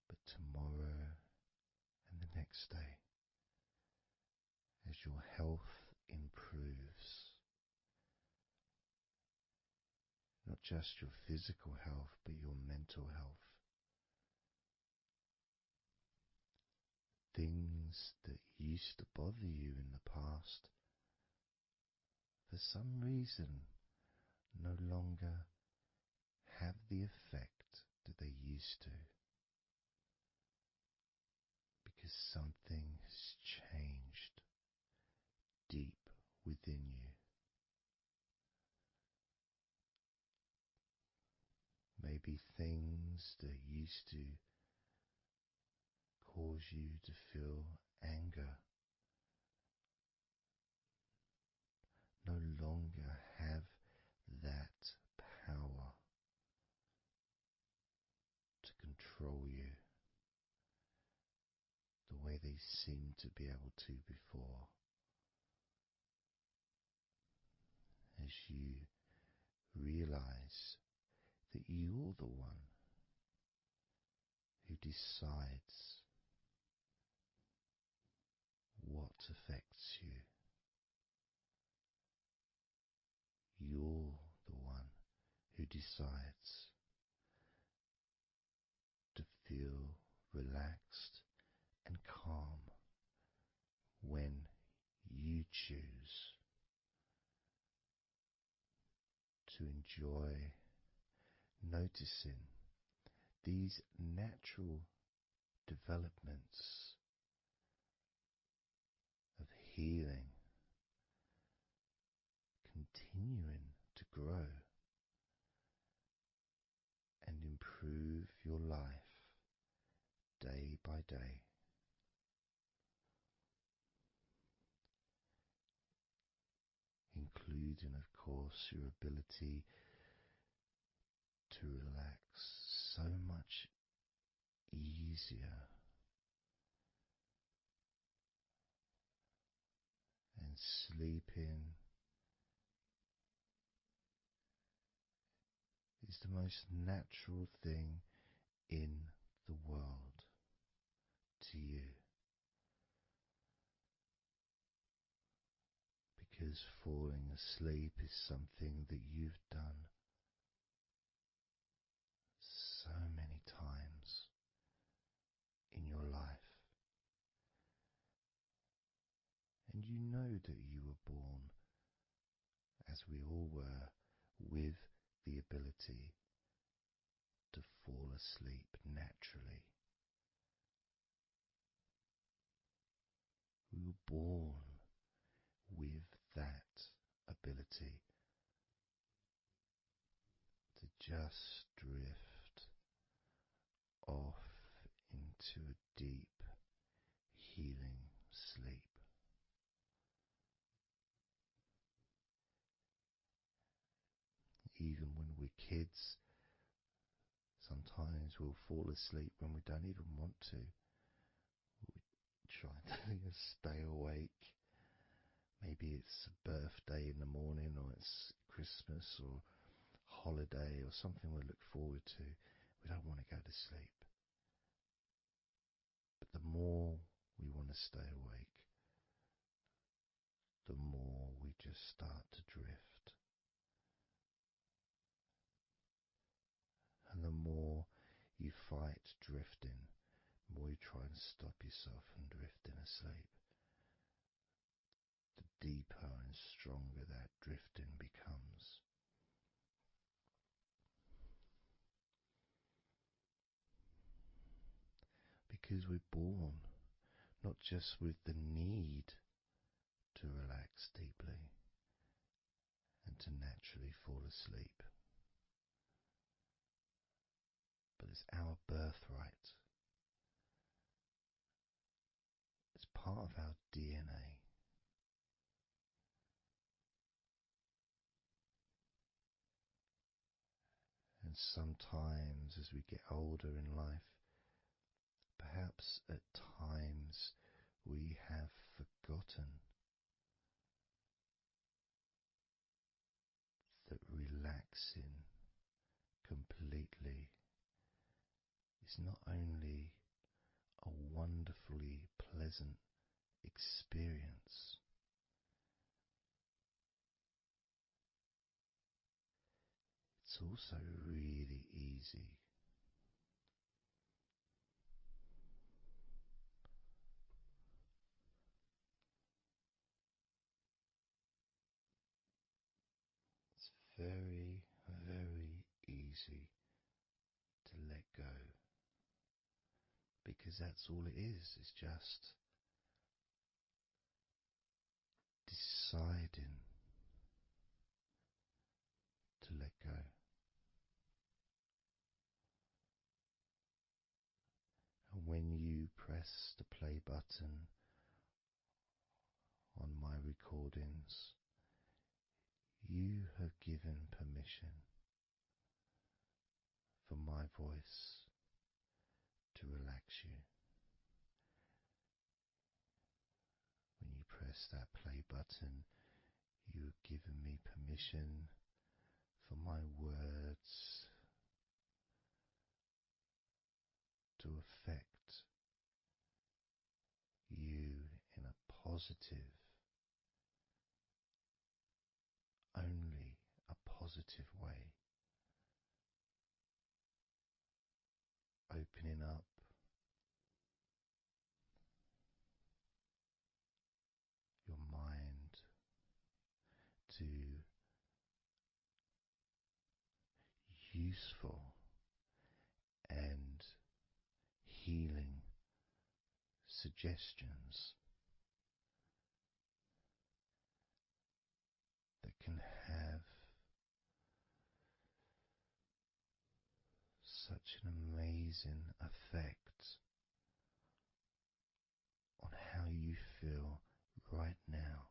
but tomorrow and the next day, as your health improves. Not just your physical health, but your mental health. Things that used to bother you in the past, for some reason, no longer have the effect that they used to. Because something has changed deep within you. Maybe things that used to cause you to feel anger no longer have that power to control you the way they seemed to be able to before. As you realize that you're the one who decides what affects you. You're the one who decides to feel relaxed and calm when you choose to enjoy noticing these natural developments of healing continuing to grow and improve your life day by day. Including, of course, your ability to relax so much easier and sleeping is the most natural thing in the world to you. Because falling asleep is something that you've done so many times in your life. And you know that you were born, as we all were, with the ability to fall asleep naturally. We were born with that ability to just drift off into a deep, healing sleep. Even when we're kids, sometimes we'll fall asleep when we don't even want to. We try to stay awake. Maybe it's a birthday in the morning, or it's Christmas, or holiday, or something we look forward to. We don't want to go to sleep. But the more we want to stay awake, the more we just start to drift. And the more you fight drifting, the more you try and stop yourself from drifting asleep, the deeper and stronger that drifting becomes. Because we're born not just with the need to relax deeply and to naturally fall asleep, but it's our birthright. It's part of our DNA. And sometimes as we get older in life, perhaps at times we have forgotten that relaxing completely is not only a wonderfully pleasant experience, it's also really easy. It's very, very easy to let go. Because that's all it is. It's just deciding to let go. And when you press the play button on my recordings, you have given permission for my voice to relax you. When you press that play button, you have given me permission for my words to affect you in a positive, only a positive way, opening up your mind to useful and healing suggestions that can have such an amazing effect on how you feel right now,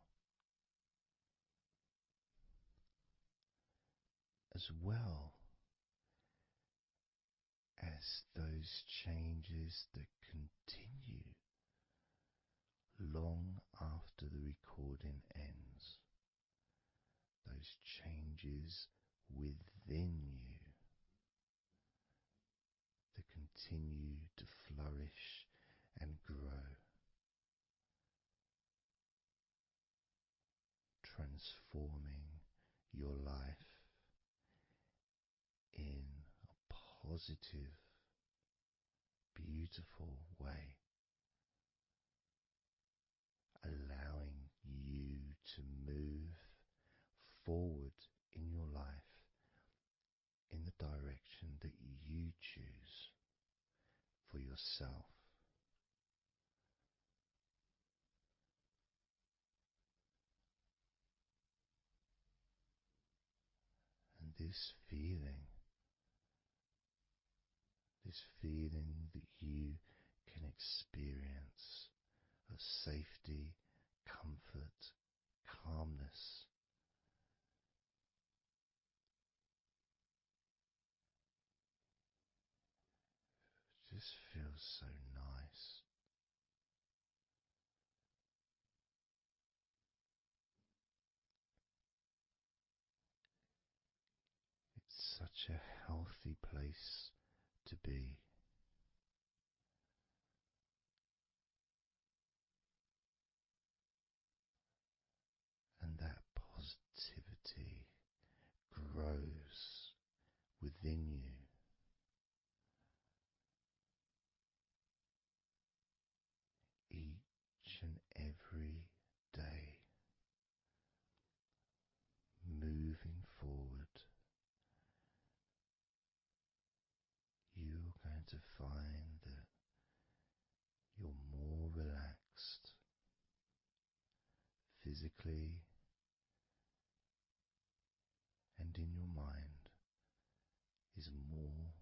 as well as those changes that continue long after the recording ends, those changes within you that continue to flourish and grow, transforming your life in a positive, beautiful way, allowing you to move forward in your life in the direction that you choose for yourself. And this feeling that you can experience of safety, comfort, calmness, just feels so nice. It's such a healthy place to be. And that positivity grows within you. Each and every day, moving forward, you're going to find that you're more relaxed physically and in your mind is more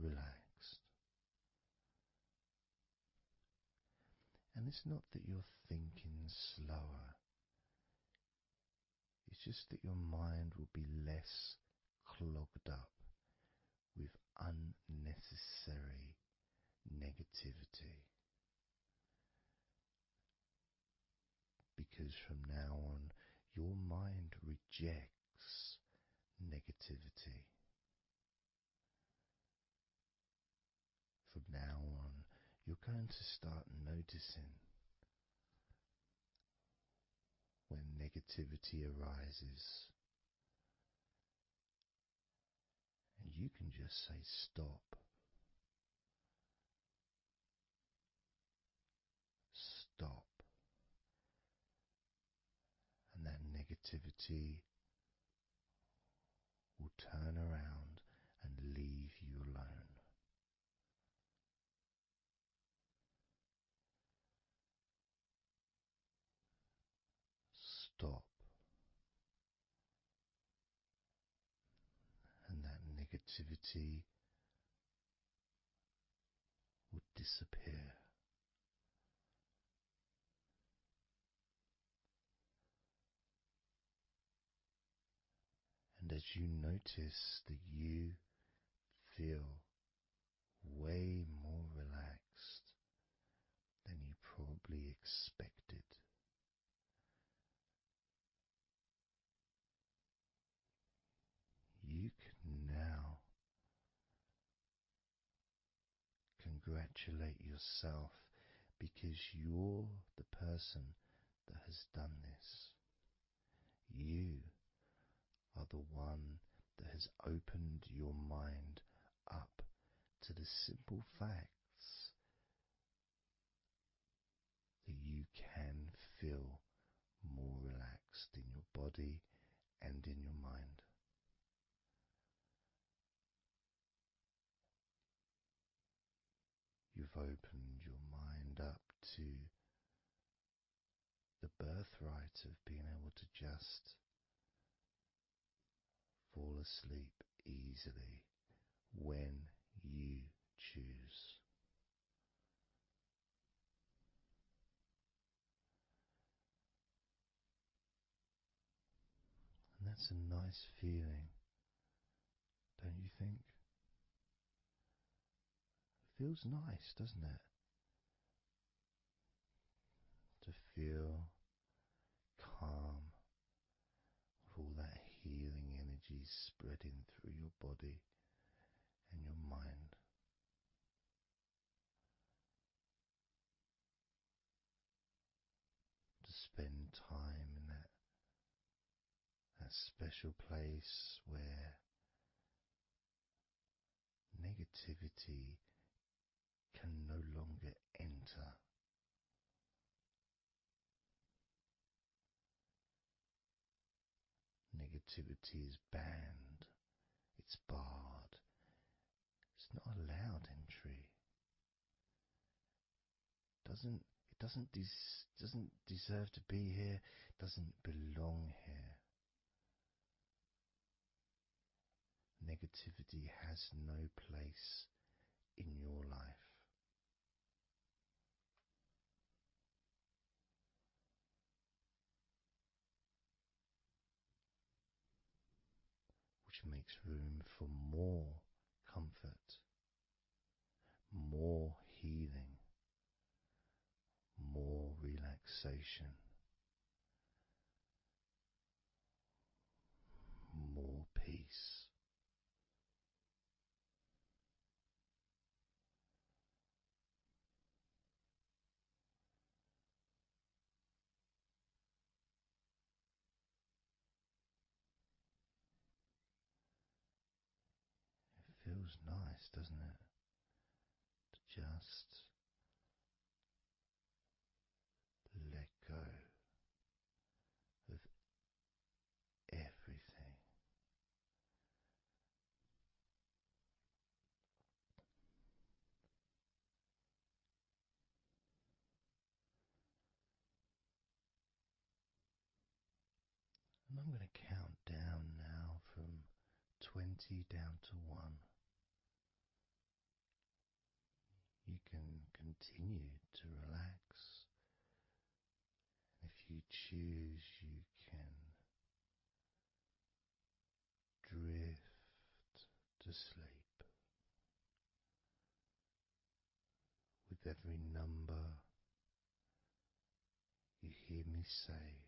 relaxed. And it's not that you're thinking slower, it's just that your mind will be less clogged up with unnecessary negativity. Because from now on, your mind rejects negativity. From now on, you're going to start noticing when negativity arises, and you can just say stop. Stop. And that negativity will turn around and leave you alone. Stop. And that negativity will disappear. And as you notice that you feel way more relaxed than you probably expected, you congratulate yourself because you're the person that has done this. You are the one that has opened your mind up to the simple facts that you can feel more relaxed in your body and in your mind. You've opened your mind up to the birthright of being able to just fall asleep easily when you choose. And that's a nice feeling, don't you think? It feels nice, doesn't it? To feel calm with all that healing energy spreading through your body and your mind. To spend time in that special place where negativity can no longer enter. Negativity is banned, it's barred, it's not allowed entry. It doesn't deserve to be here, it doesn't belong here. Negativity has no place in your life. Which makes room for more comfort, more healing, more relaxation, more peace. It feels nice, doesn't it? To just let go of everything. And I'm going to count down now from 20 down to 1. You can continue to relax. If you choose, you can drift to sleep. With every number you hear me say,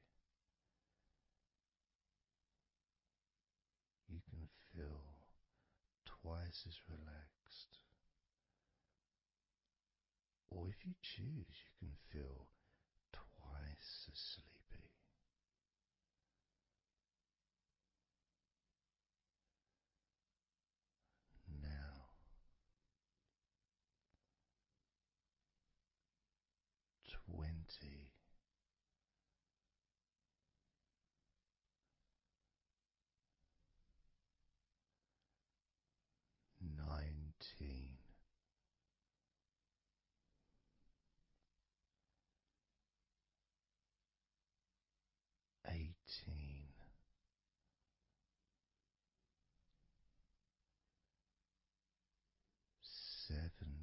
you can feel twice as relaxed. Or if you choose, you can feel twice as sleepy. Now, 20. 19. 18. 17.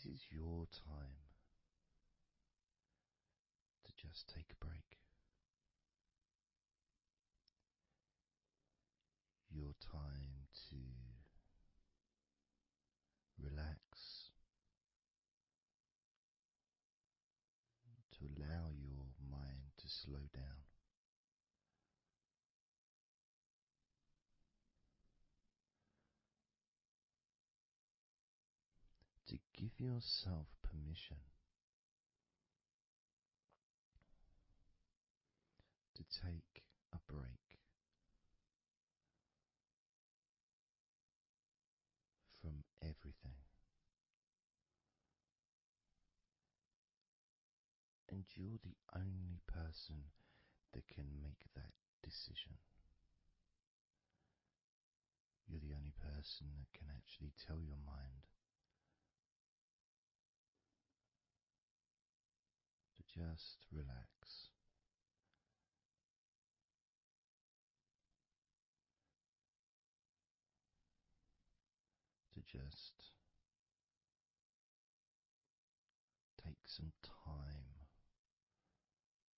This is your time to just take a break. Your time to relax, to allow your mind to slow down. To give yourself permission to take a break from everything. And you're the only person that can make that decision. You're the only person that can actually tell your mind to just relax. To just take some time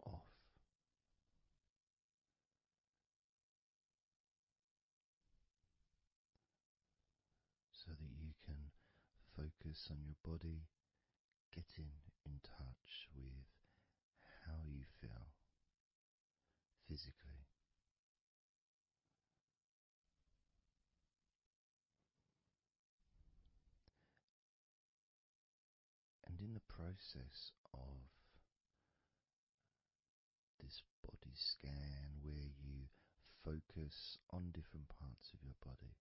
off. So that you can focus on your body, getting in touch with how you feel physically. And in the process of this body scan where you focus on different parts of your body,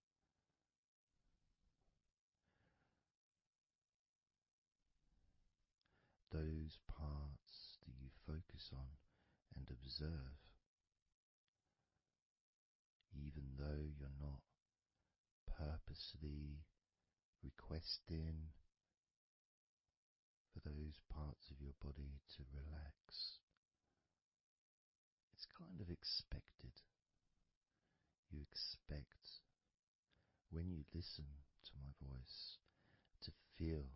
those parts that you focus on and observe, even though you're not purposely requesting for those parts of your body to relax, it's kind of expected. You expect, when you listen to my voice, to feel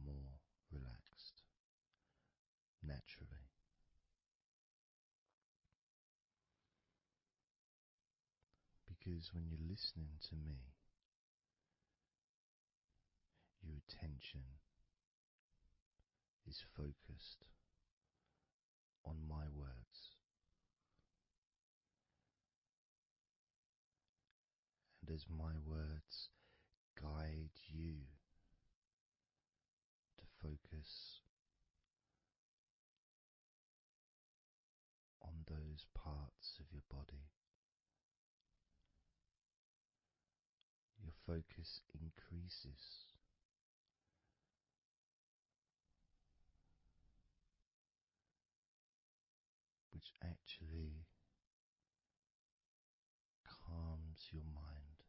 more relaxed, naturally. Because when you're listening to me, your attention is focused on my words. And as my words guide you to focus on those parts of your body, your focus increases. Which actually calms your mind.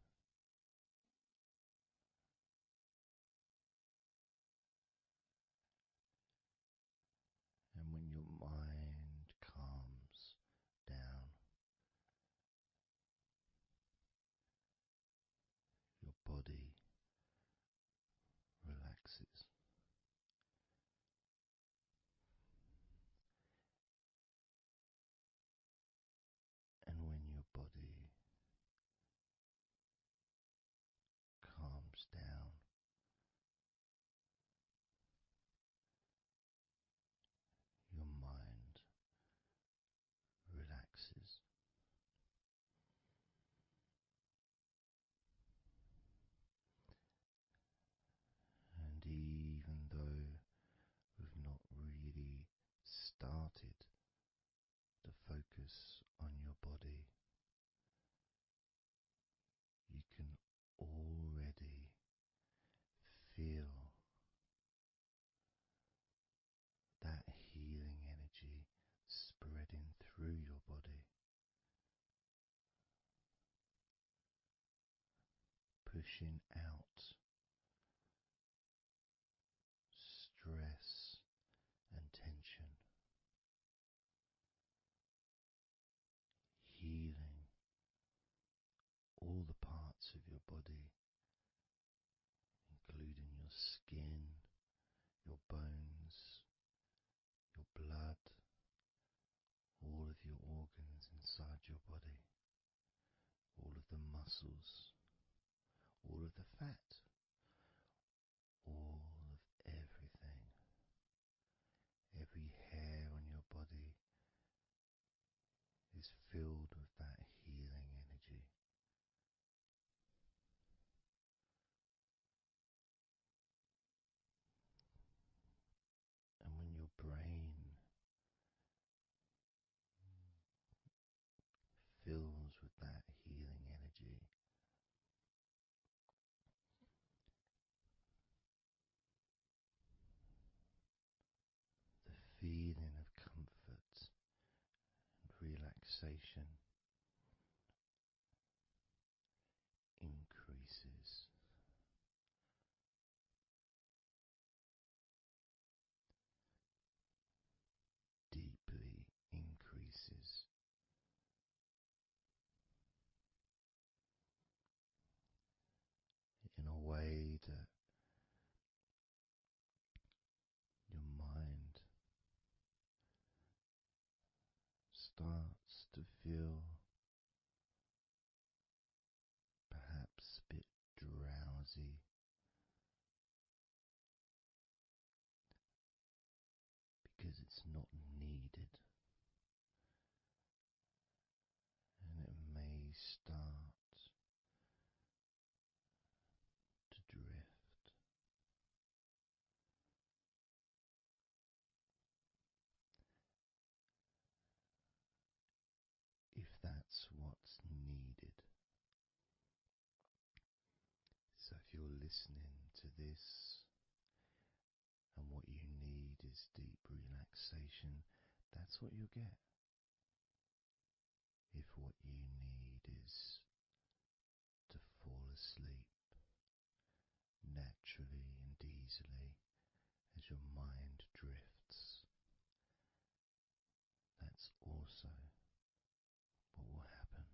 And when your mind calms down, your body relaxes. And when your body calms down, your mind relaxes. And even though we've not really started to focus on your body, you can already feel that healing energy spreading through your body, pushing out stress and tension, healing all the parts of your body, including your skin, inside your body, all of the muscles, all of the fat, all of everything, every hair on your body is filled with that healing energy. And when your brain fills with that healing energy, the feeling of comfort and relaxation increases. Deeply increases. In a way that your mind starts to feel perhaps a bit drowsy, because it's not needed, and it may start to drift. If that's what's needed. So if you're listening to this and what you need is deep relaxation, that's what you'll get. If what you need is to fall asleep naturally and easily as your mind drifts, that's also what will happen.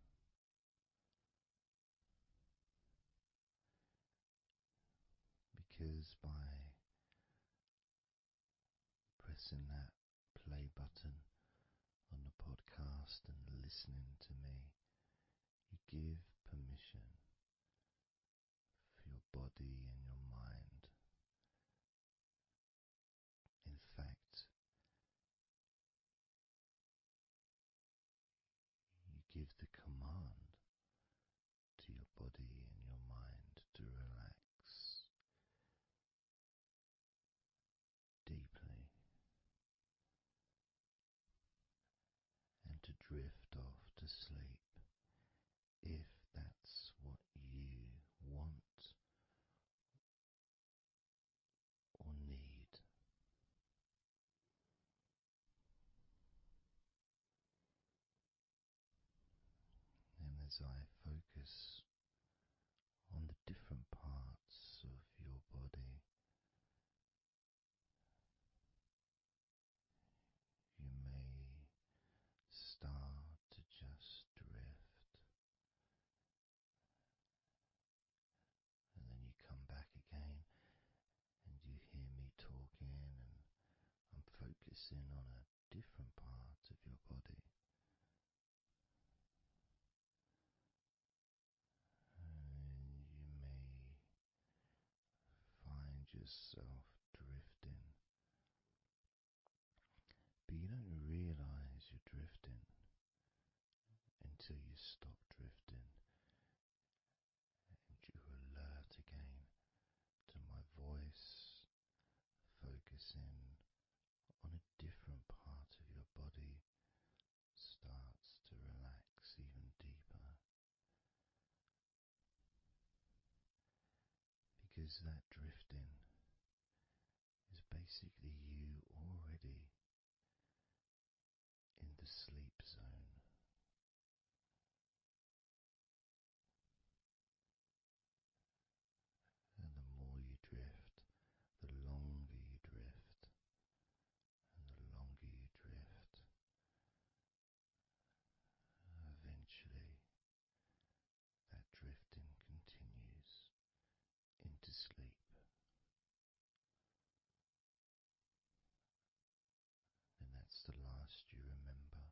Because by pressing that play button on the podcast and listening to me, you give permission for your body and your mind. In fact, you give the command to your body and your mind to relax deeply and to drift off to sleep if that's what you want or need. And as I focus on the different parts of your body, you may start to just drift, and then you come back again and you hear me talking, and I'm focusing on a different part of your body. And you may find yourself drifting, but you don't realize you're drifting until you stop drifting and you're alert again to my voice, focusing on a different part of your body starts to relax even deeper. Because that drifting is basically you already in the sleep zone. And the more you drift, the longer you drift, and the longer you drift, eventually that drifting continues into sleep. And that's the last you remember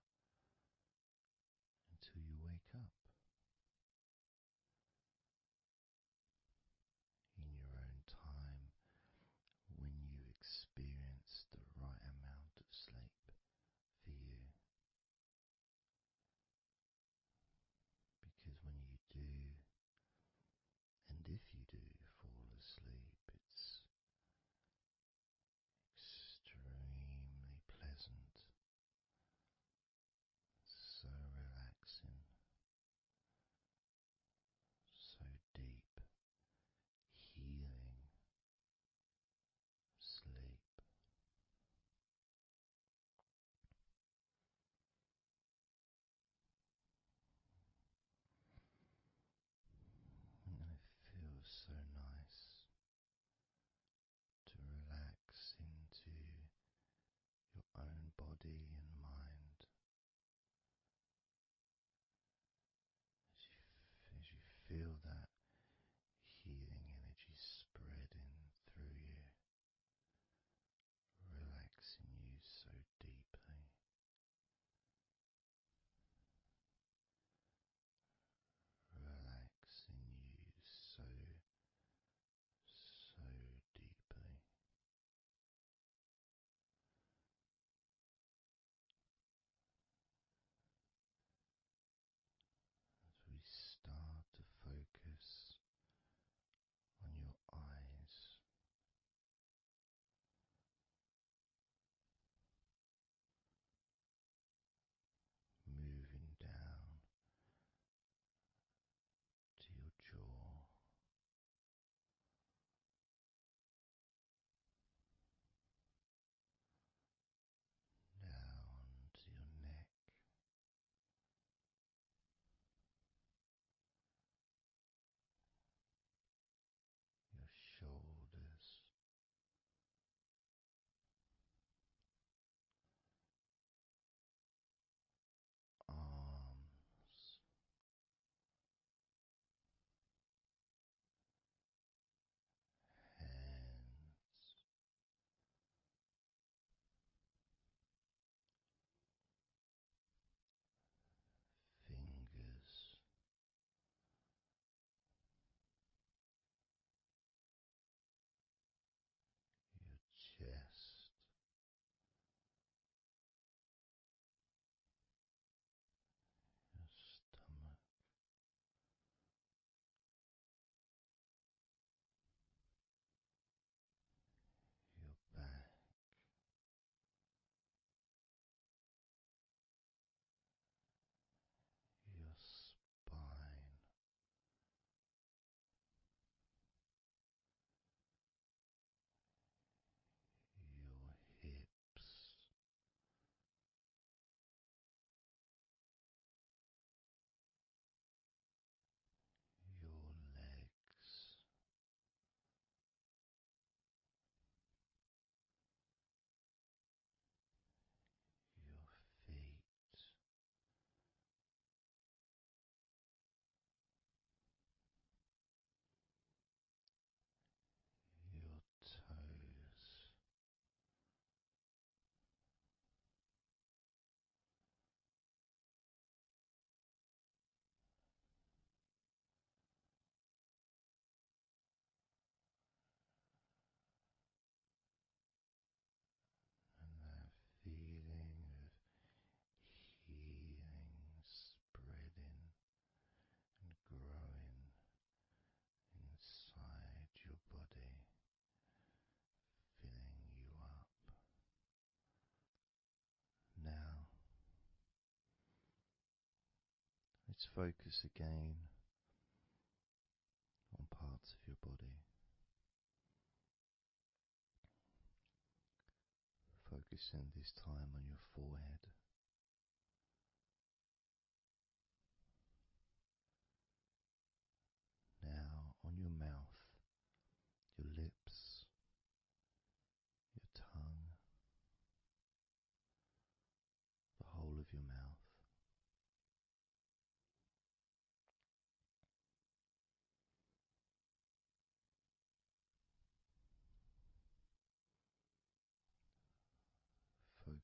let's focus again on parts of your body. Focusing this time on your forehead. Now on your mouth, your lips, your tongue, the whole of your mouth.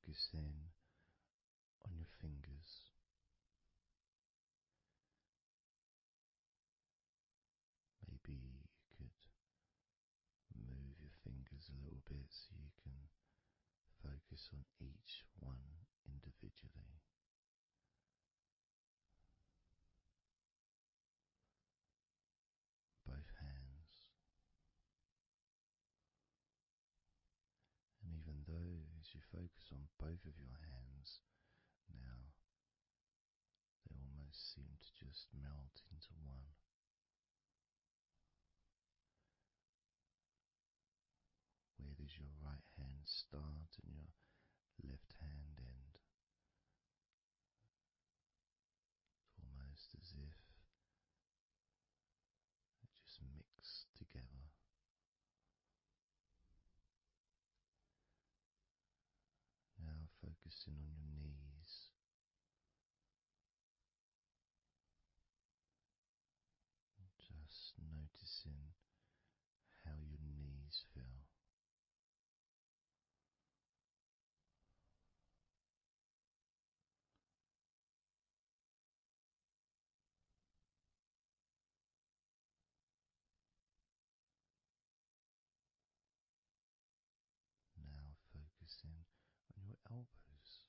Focusing on your fingers. Maybe you could move your fingers a little bit so you can focus on each one individually. Both hands. And even though as you focus on both of your hands now, they almost seem to just melt into one. Where does your right hand start and your left hand end? It's almost as if it just mix together. Now focusing on your knees. Just noticing how your knees feel. Now focusing on your elbows.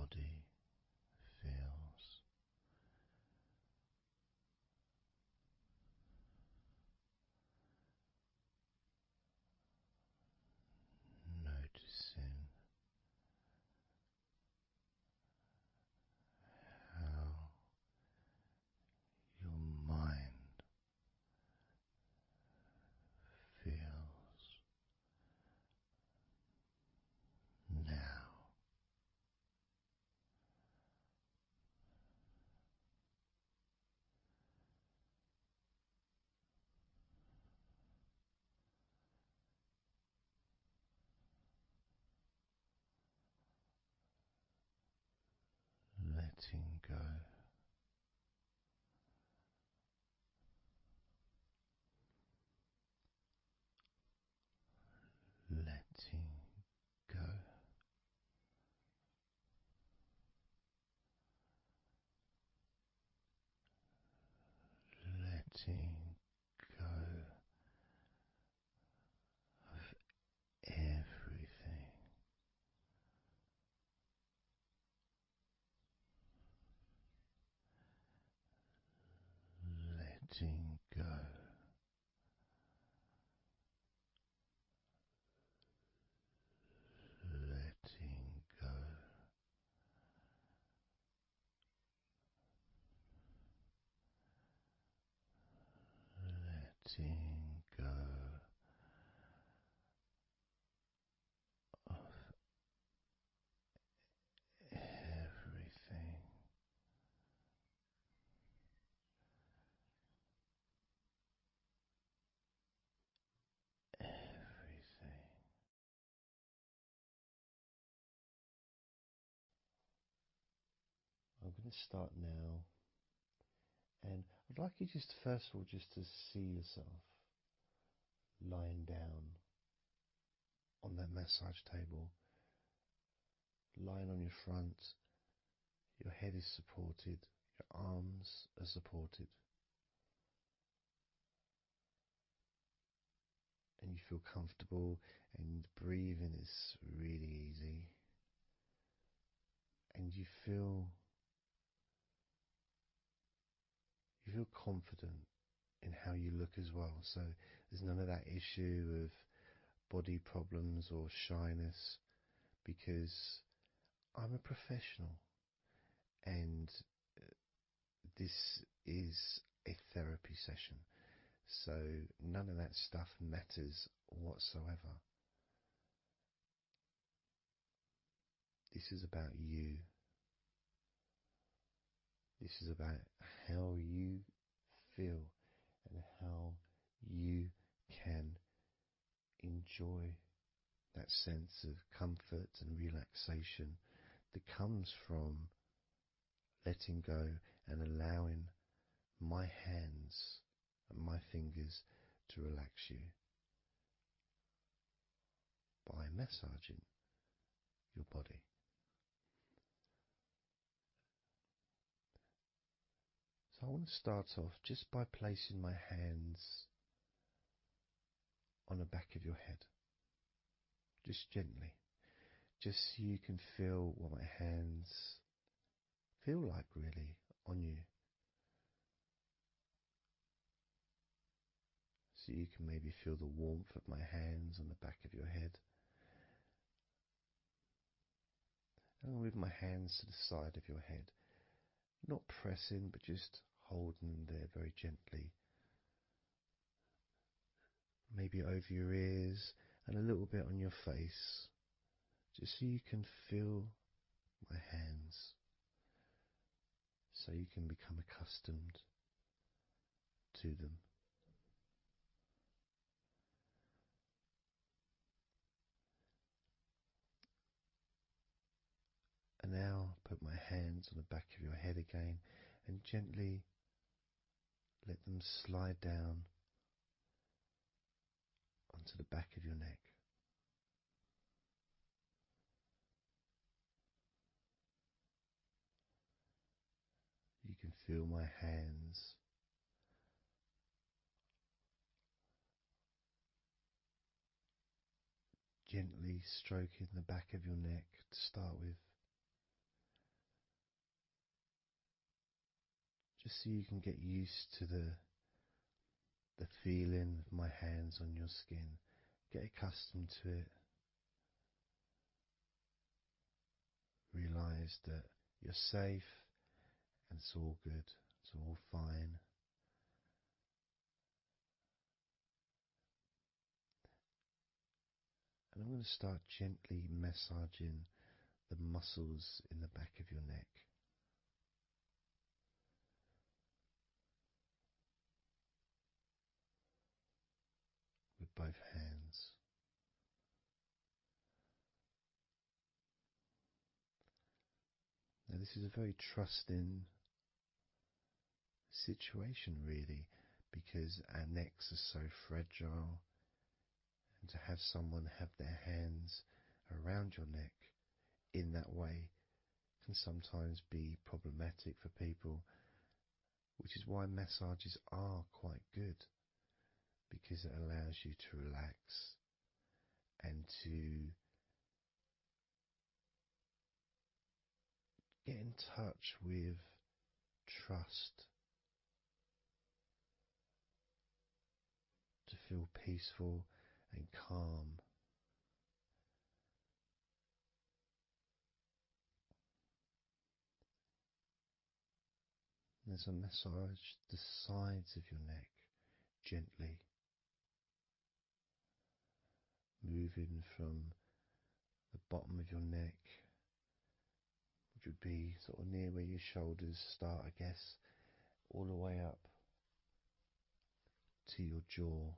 body feels. Noticing how your mind feels now. Letting go. Letting go. Letting go of everything. Letting go. Letting go. Letting go of everything. Everything. I'm going to start now, and I'd like you just first of all just to see yourself lying down on that massage table, lying on your front, your head is supported, your arms are supported, and you feel comfortable, and breathing is really easy, and you feel confident in how you look as well. So there's none of that issue of body problems or shyness, because I'm a professional, and this is a therapy session. So none of that stuff matters whatsoever. This is about you. This is about how you feel and how you can enjoy that sense of comfort and relaxation that comes from letting go and allowing my hands and my fingers to relax you by massaging your body. So I want to start off just by placing my hands on the back of your head, just gently, just so you can feel what my hands feel like really on you. So you can maybe feel the warmth of my hands on the back of your head. And I'll move my hands to the side of your head, not pressing, but just holding them there very gently. Maybe over your ears and a little bit on your face, just so you can feel my hands, so you can become accustomed to them. And now put my hands on the back of your head again and gently let them slide down onto the back of your neck. You can feel my hands gently stroking the back of your neck to start with, just so you can get used to the feeling of my hands on your skin. Get accustomed to it. Realize that you're safe and it's all good, it's all fine. And I'm going to start gently massaging the muscles in the back of your neck. With both hands. Now this is a very trusting situation really, because our necks are so fragile, and to have someone have their hands around your neck in that way can sometimes be problematic for people, which is why massages are quite good, because it allows you to relax and to get in touch with trust, to feel peaceful and calm. There's a massage the sides of your neck gently, moving from the bottom of your neck, which would be sort of near where your shoulders start, I guess, all the way up to your jaw,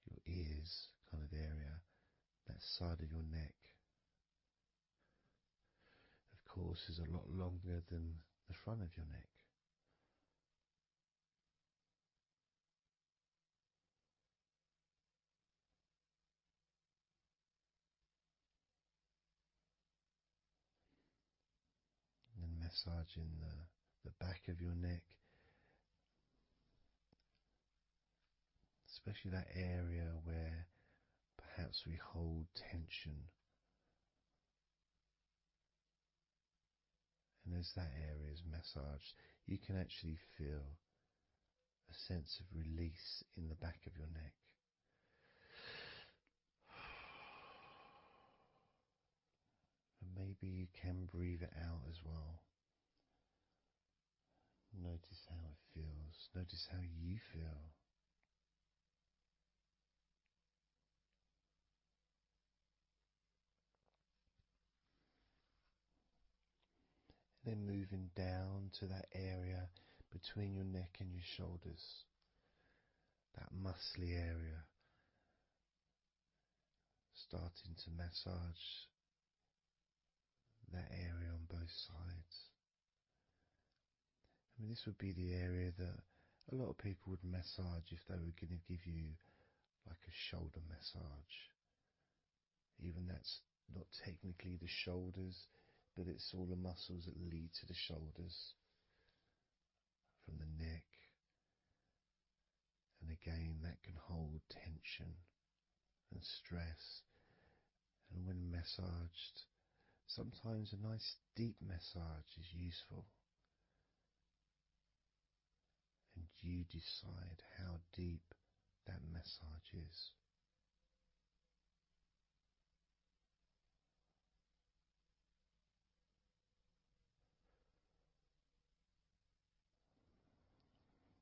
your ears kind of area, that side of your neck. Of course, is a lot longer than the front of your neck. And massaging the back of your neck, especially that area where perhaps we hold tension. And as that area is massaged, you can actually feel a sense of release in the back of your neck. And maybe you can breathe it out as well. Notice how it feels. Notice how you feel. Then moving down to that area between your neck and your shoulders, that muscly area, starting to massage that area on both sides. I mean, this would be the area that a lot of people would massage if they were going to give you like a shoulder massage. Even that's not technically the shoulders, but it's all the muscles that lead to the shoulders, from the neck. And again, that can hold tension and stress. And when massaged, sometimes a nice deep massage is useful. And you decide how deep that massage is.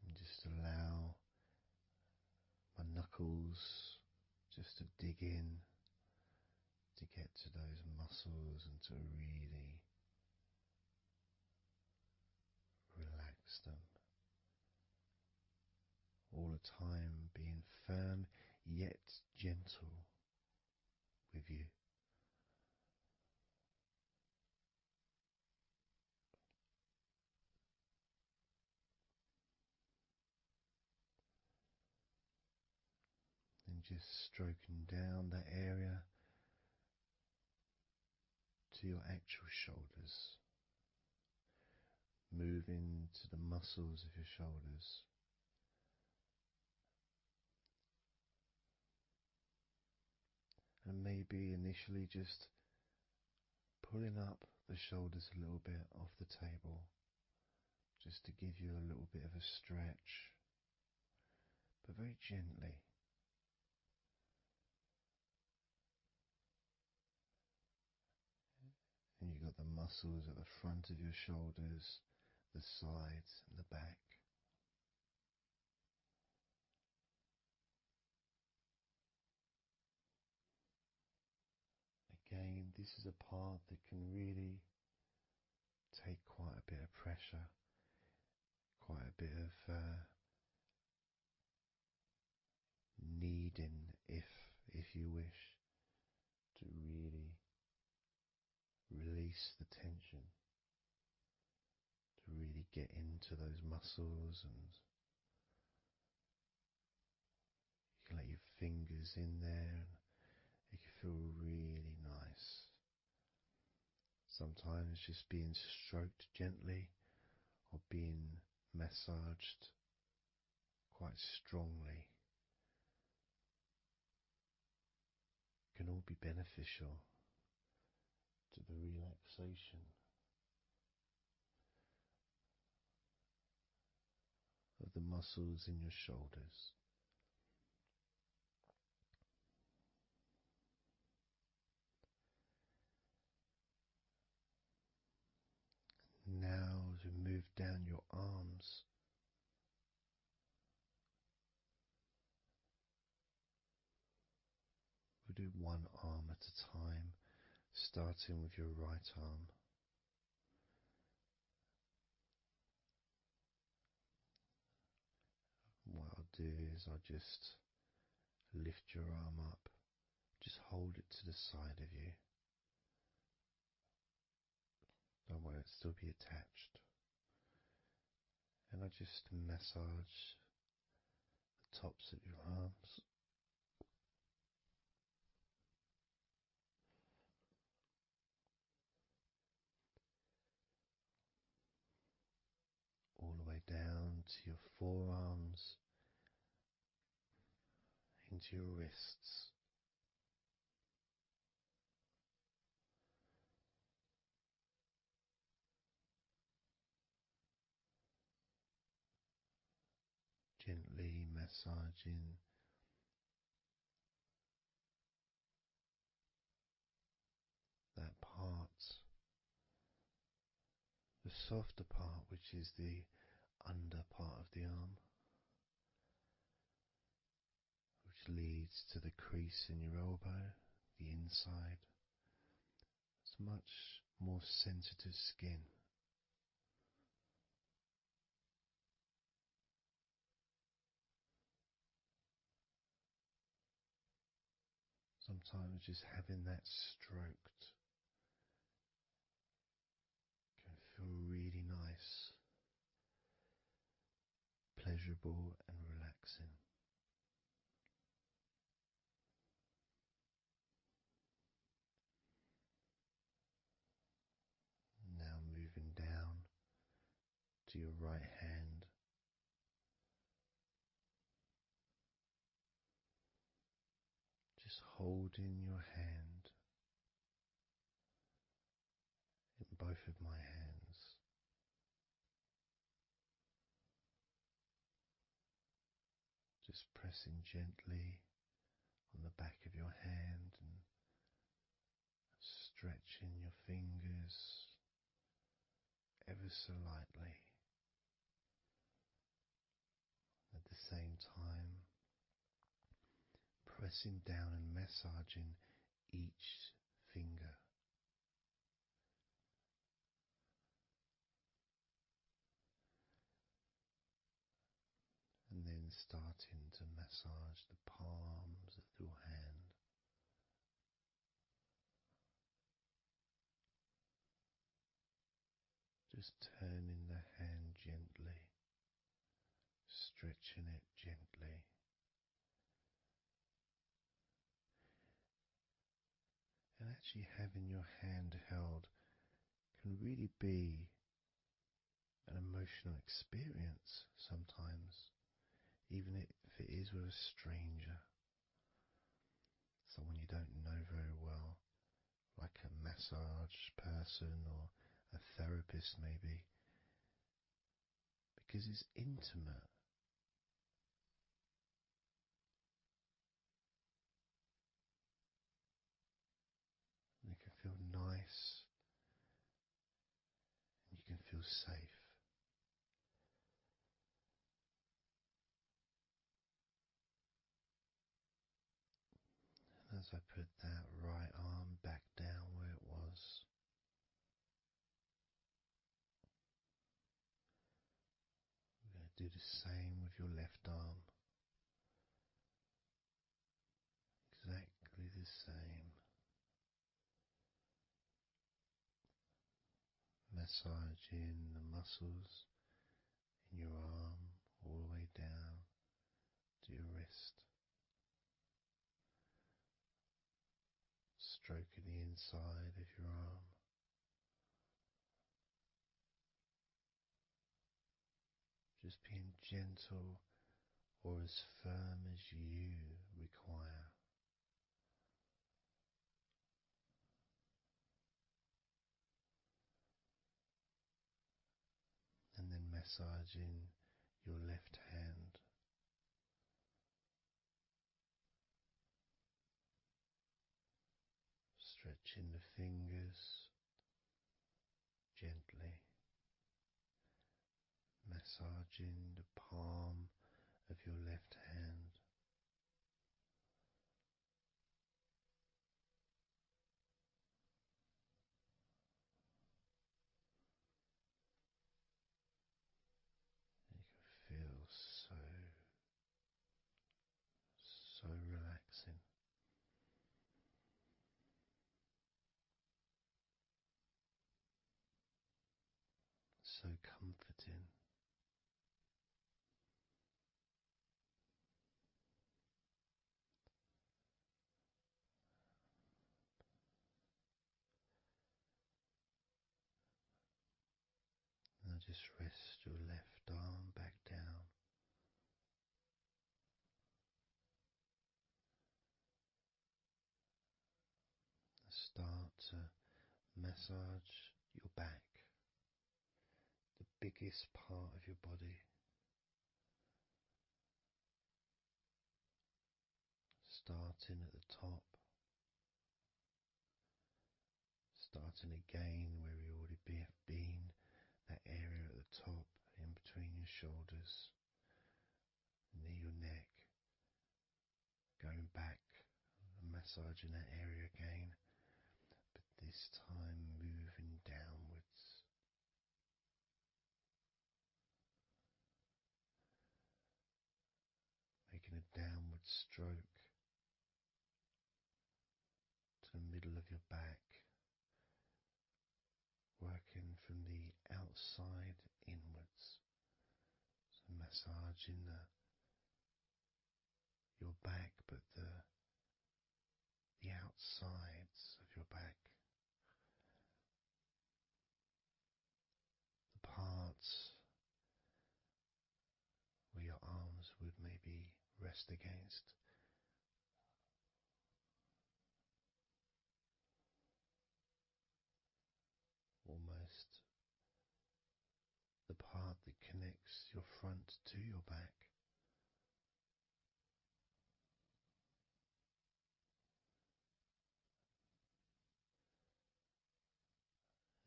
And just allow my knuckles just to dig in, to get to those muscles and to really relax them. All the time being firm yet gentle with you. And just stroking down that area to your actual shoulders, moving to the muscles of your shoulders. And maybe initially just pulling up the shoulders a little bit off the table, just to give you a little bit of a stretch, but very gently. And you've got the muscles at the front of your shoulders, the sides and the back. Again, this is a part that can really take quite a bit of pressure, quite a bit of kneading, if you wish, to really release the tension, to really get into those muscles, and you can let your fingers in there and it can feel really nice. Sometimes just being stroked gently or being massaged quite strongly can all be beneficial to the relaxation of the muscles in your shoulders. Now, as we move down your arms, we'll do one arm at a time, starting with your right arm. What I'll do is I'll just lift your arm up, just hold it to the side of you. Don't worry, it'll still be attached. And I just massage the tops of your arms. All the way down to your forearms, into your wrists. Gently massaging that part, the softer part, which is the under part of the arm, which leads to the crease in your elbow, the inside. It's much more sensitive skin. Sometimes just having that stroked can feel really nice, pleasurable and relaxing. Now moving down to your right hand. Just holding your hand in both of my hands. Just pressing gently on the back of your hand and stretching your fingers ever so lightly. At the same time, pressing down and massaging each finger. And then starting to massage the palms of your hand. Just turning the hand gently, stretching it gently. And actually having your hand held can really be an emotional experience sometimes, even if it is with a stranger, someone you don't know very well, like a massage person or a therapist maybe. because it's intimate. And it can feel nice, and you can feel safe. And as I put that right arm back down where it was, we're going to do the same with your left arm. Exactly the same. Massaging the muscles in your arm all the way down to your wrist. Stroking the inside of your arm. Just being gentle or as firm as you require. And then massaging your left hand. Stretching the fingers gently. Massaging the palm of your left hand. You can feel so relaxing. So comforting. Now just rest your left arm back down. Start to massage your back, the biggest part of your body. Starting at the top, starting again where we already have been, that area at the top, in between your shoulders, near your neck, going back and massaging that area again, but this time moving downwards. Making a downward stroke to the middle of your back, working from the outside inwards, so massaging your back, but the outsides of your back, the parts where your arms would maybe rest against. Almost the part that connects your front to your back.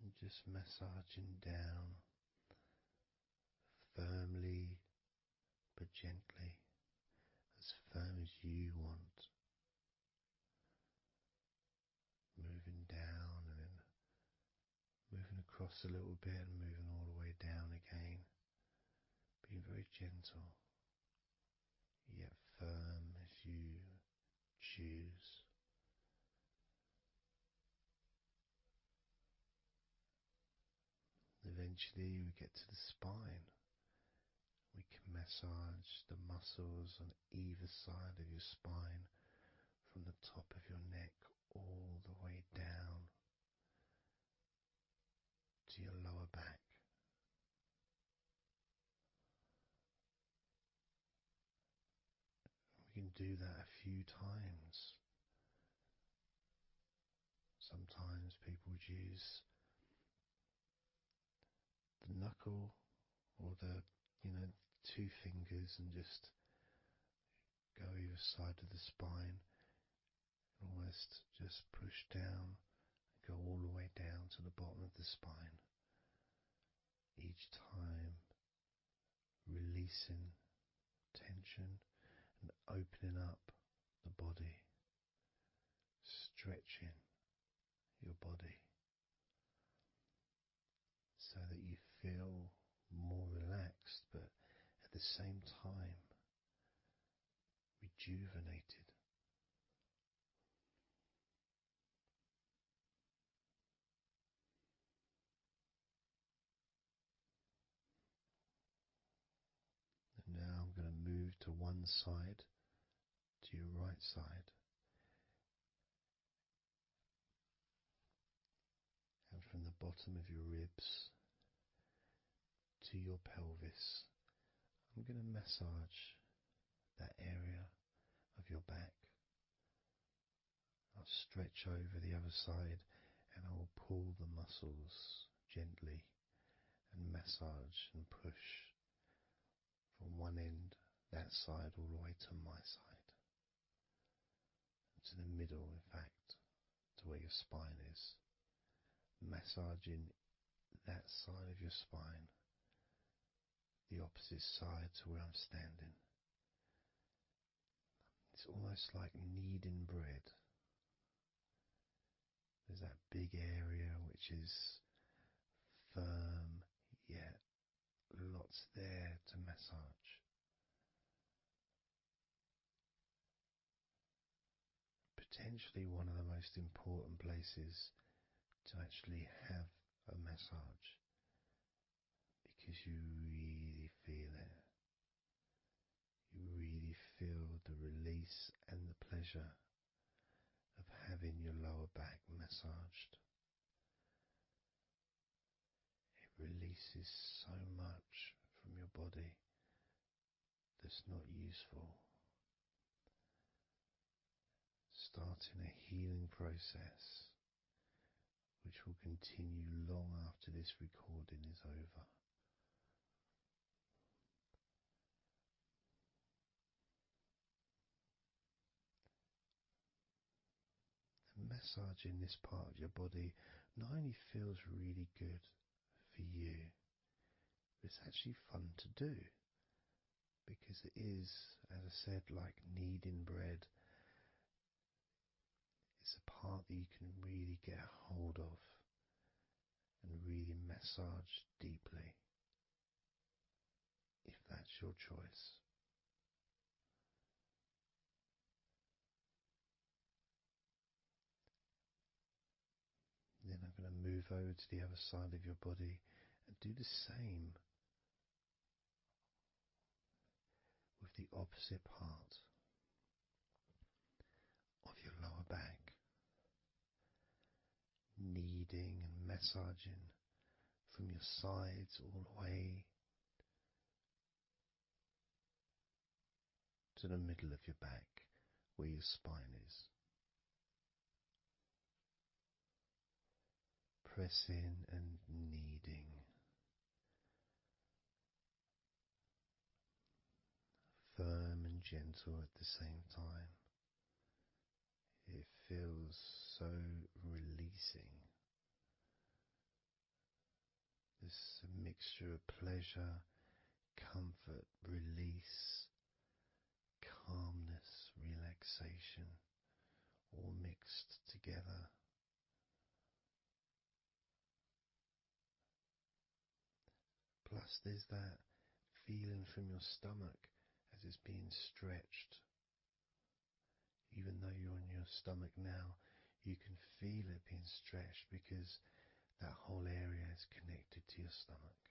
And just massaging down firmly but gently, as firm as you want. Moving down and then moving across a little bit and moving all the way down again. Being very gentle, yet firm as you choose. Eventually we get to the spine. We can massage the muscles on either side of your spine, from the top of your neck all the way down to your lower back. We can do that a few times. Sometimes people would use the knuckle or the 2 fingers and just go either side of the spine, almost just push down, go all the way down to the bottom of the spine. Each time releasing tension and opening up the body, stretching your body so that you feel more relaxed, but at the same time rejuvenated. And now I'm going to move to one side, to your right side, and from the bottom of your ribs to your pelvis, I'm going to massage that area of your back. I'll stretch over the other side and I will pull the muscles gently and massage and push from one end, that side, all the way to my side, to the middle, in fact, to where your spine is, massaging that side of your spine, the opposite side to where I'm standing. It's almost like kneading bread. There's that big area which is firm, yet lots there to massage. Potentially one of the most important places to actually have a massage, because you really feel it. You really feel the release and the pleasure of having your lower back massaged. It releases so much from your body that's not useful, starting a healing process which will continue long after this recording is over. Massaging this part of your body not only feels really good for you, but it's actually fun to do, because it is, as I said, like kneading bread. It's a part that you can really get a hold of and really massage deeply, if that's your choice. Then I'm going to move over to the other side of your body and do the same with the opposite part of your lower back, kneading and massaging from your sides all the way to the middle of your back where your spine is. Pressing and kneading, firm and gentle at the same time. It feels so releasing. This mixture of pleasure, comfort, release, calmness, relaxation, all mixed together. Plus there's that feeling from your stomach as it's being stretched. Even though you're on your stomach now, you can feel it being stretched because that whole area is connected to your stomach.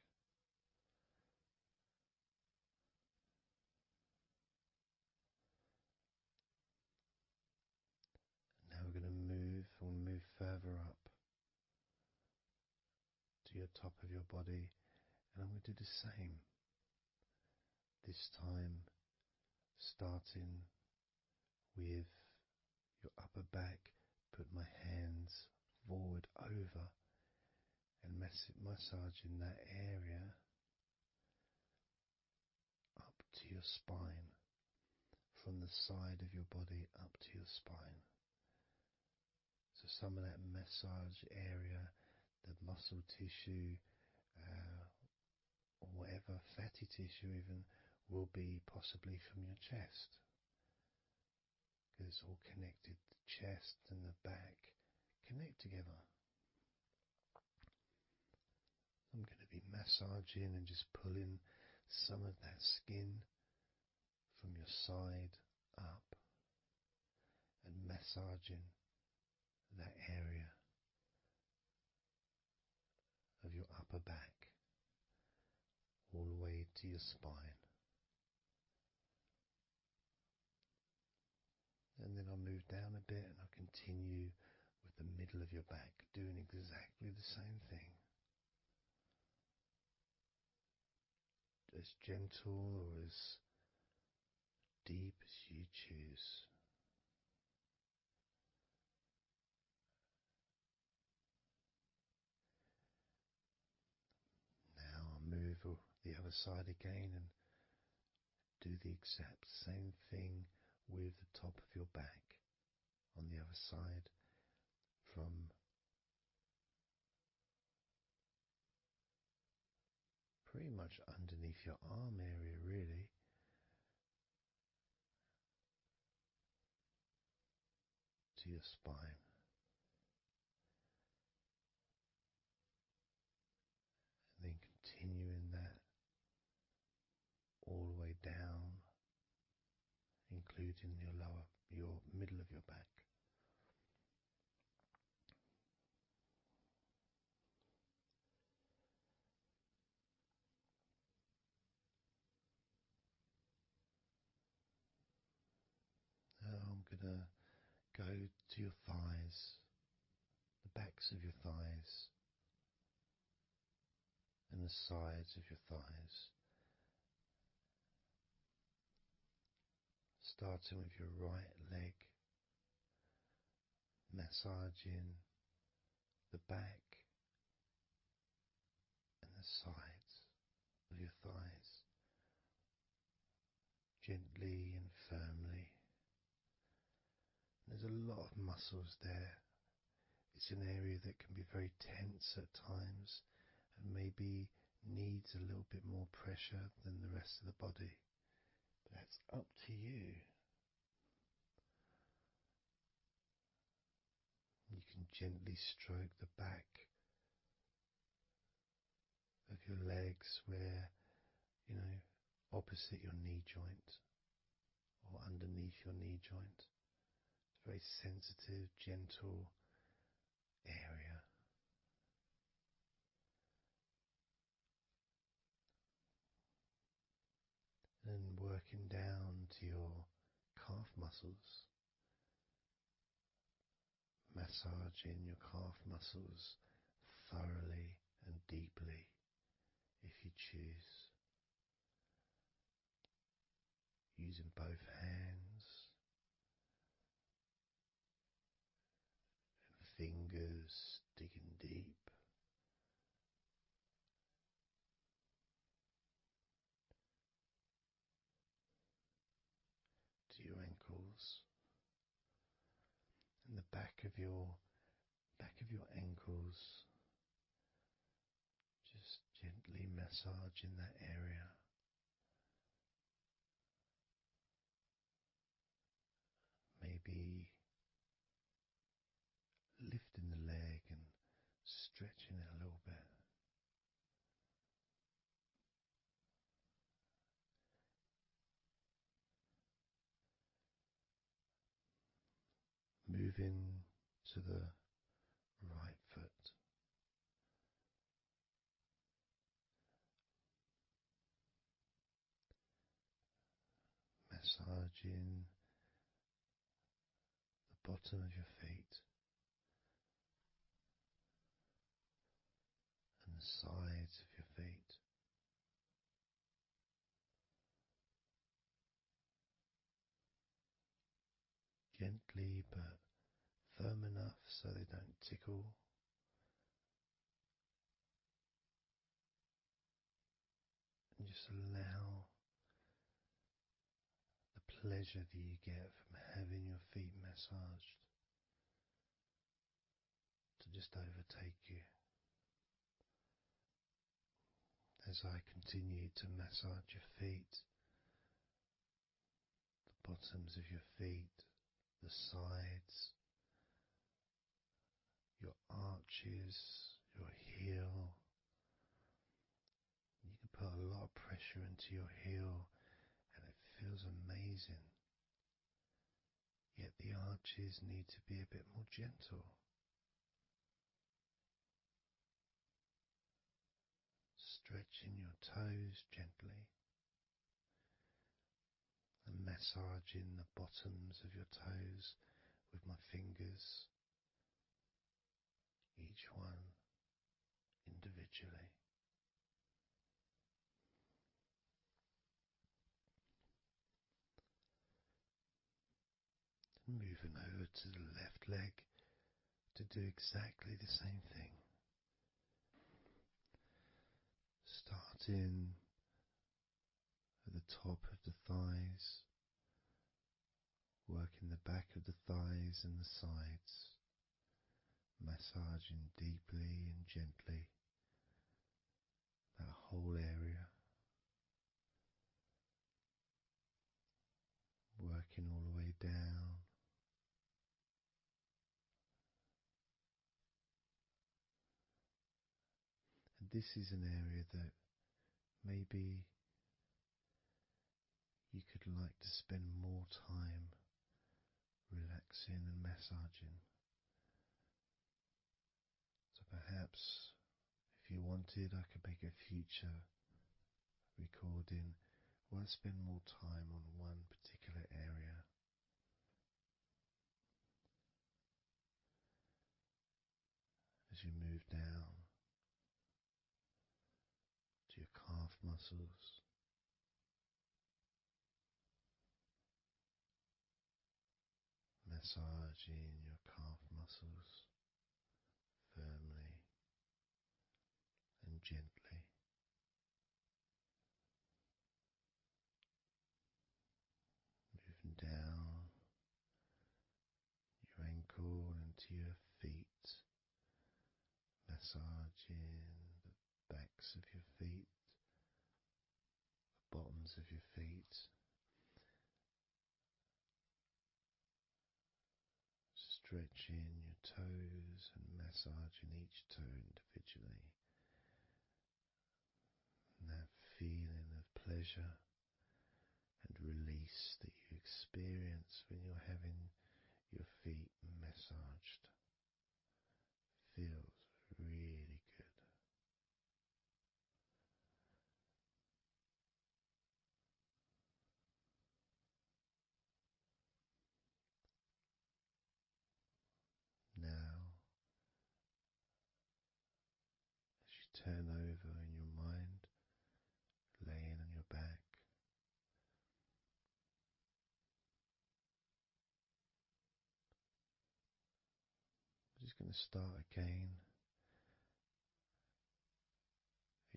Now we're going to move further up to your top of your body, and I'm going to do the same. This time starting with your upper back, put my hands forward over and massaging that area to your spine, from the side of your body up to your spine. So some of that massage area, the muscle tissue, or whatever, fatty tissue even, will be possibly from your chest. Because it's all connected, the chest and the back connect together. I'm going to be massaging and just pulling some of that skin from your side up and massaging that area of your upper back all the way to your spine. And then I'll move down a bit and I'll continue with the middle of your back, doing exactly the same thing. As gentle or as deep as you choose. Now I'll move the other side again and do the exact same thing with the top of your back on the other side, from pretty much underneath your arm area, really, to your spine. And then continuing that all the way down, including your middle of your back. Now I'm gonna go to your thighs, the backs of your thighs, and the sides of your thighs. Starting with your right leg, massaging the back and the sides of your thighs, gently and firmly. There's a lot of muscles there. It's an area that can be very tense at times and maybe needs a little bit more pressure than the rest of the body. But that's up to you. You can gently stroke the back of your legs where, opposite your knee joint or underneath your knee joint. It's a very sensitive, gentle area. And working down to your calf muscles, massaging your calf muscles thoroughly and deeply if you choose, using both hands and fingers, digging deep. To your ankles and the back of your ankles, just gently massaging that area. Maybe lifting the leg and stretching it a little bit. Moving to the right foot. Massaging the bottom of your feet and the sides of your feet. Gently but firm enough so they don't tickle. And just allow pleasure that you get from having your feet massaged to just overtake you. As I continue to massage your feet, the bottoms of your feet, the sides, your arches, your heel. You can put a lot of pressure into your heel and it feels amazing. Yet the arches need to be a bit more gentle. Stretching your toes gently and massaging the bottoms of your toes with my fingers, each one individually. Moving over to the left leg to do exactly the same thing. Starting at the top of the thighs, working the back of the thighs and the sides, massaging deeply and gently that whole area, working all the way down. And this is an area that maybe you could like to spend more time relaxing and massaging. So perhaps if you wanted, I could make a future recording where I spend more time on one particular area. As you move down to your calf muscles, massaging your calf muscles firmly and gently. Moving down your ankle into your feet, massaging the backs of your feet, the bottoms of your feet, stretching your toes and massaging each toe individually. And that feeling of pleasure and release that you experience when you're having your feet massaged feels really good. Now, as you turn over in your mind, laying on your back, I'm just going to start again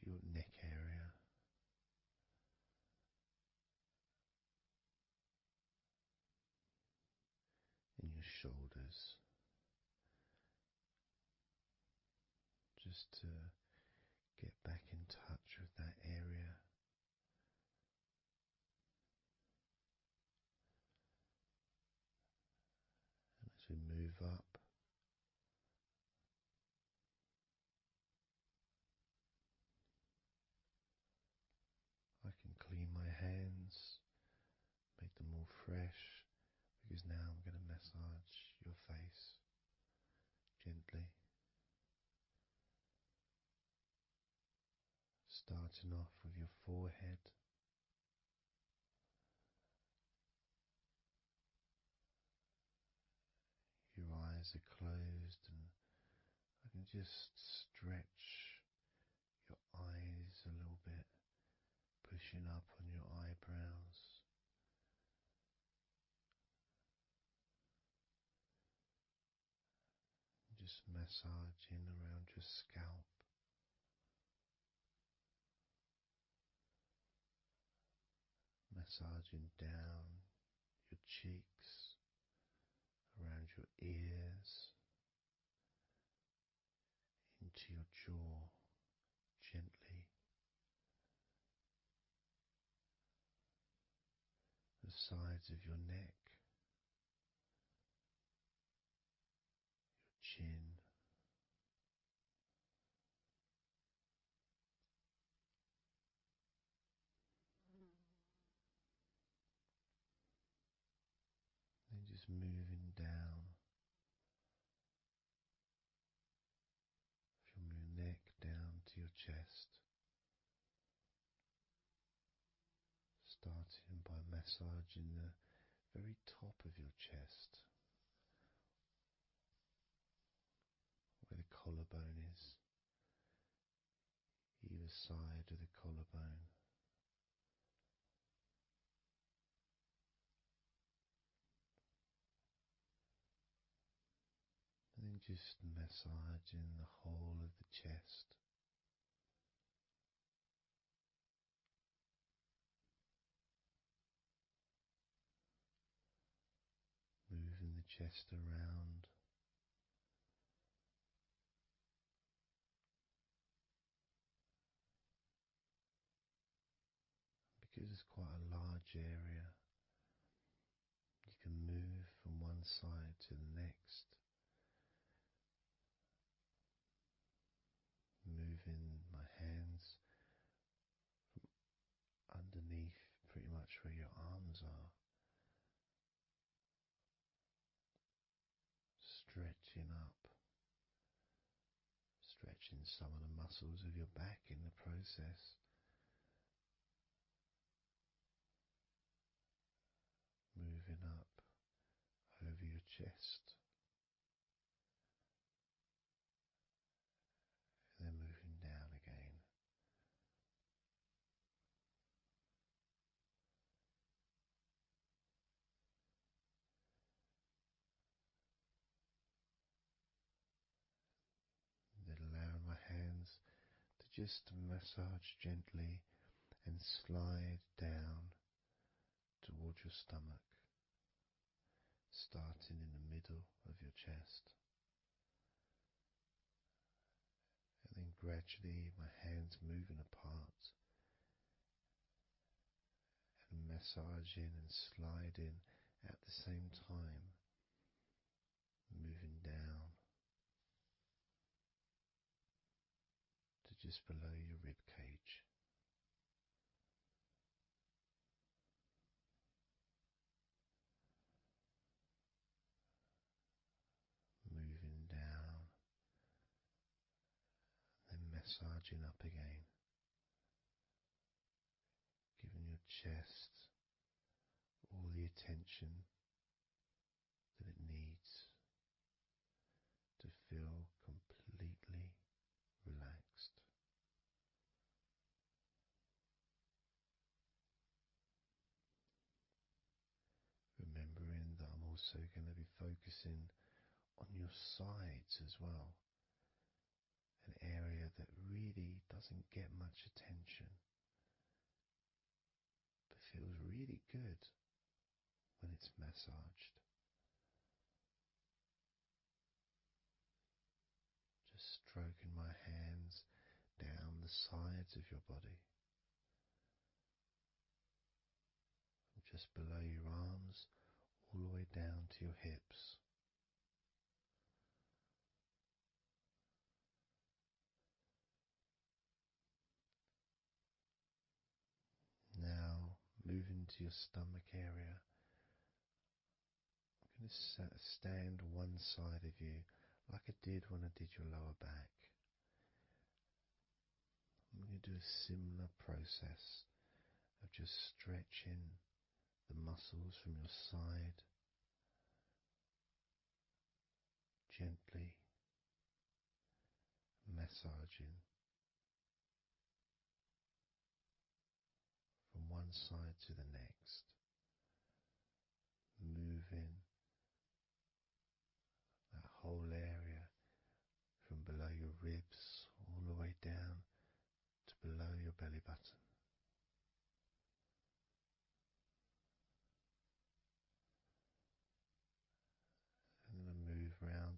at your neck area. In your shoulders, just to get back in touch with that area. And as we move up, I can clean my hands, make them all fresh, because now I'm going to massage your face gently. Starting off with your forehead, your eyes are closed and I can just stretch your eyes a little bit, pushing up on your eyebrows. Just massaging around your scalp. Massaging down your cheeks, around your ears, into your jaw, gently, the sides of your neck, your chin, then just moving down from your neck down to your chest, starting by massaging the very top of your chest, where the collarbone is, either side of the collarbone. And then just massaging the whole of the chest. Moving the chest around. Because it's quite a large area, you can move from one side to the next, moving my hands from underneath pretty much where your arms are, stretching up, stretching some of the muscles of your back in the process. Moving up over your chest, and then moving down again. Then allowing my hands to just massage gently and slide down towards your stomach, starting in the middle of your chest. And then gradually my hands moving apart and massaging and sliding at the same time, moving down to just below your rib cage. Moving down, then massaging up again, giving your chest all the attention that it needs to feel completely relaxed. Remembering that I'm also going to be focusing on your sides as well, an area that really doesn't get much attention, but feels really good when it's massaged. Just stroking my hands down the sides of your body, from just below your arms all the way down to your hips. Now moving to your stomach area, I'm going to stand one side of you like I did when I did your lower back. I'm going to do a similar process of just stretching the muscles from your side gently, massaging from one side to the next, moving that whole area from below your ribs all the way down to below your belly button.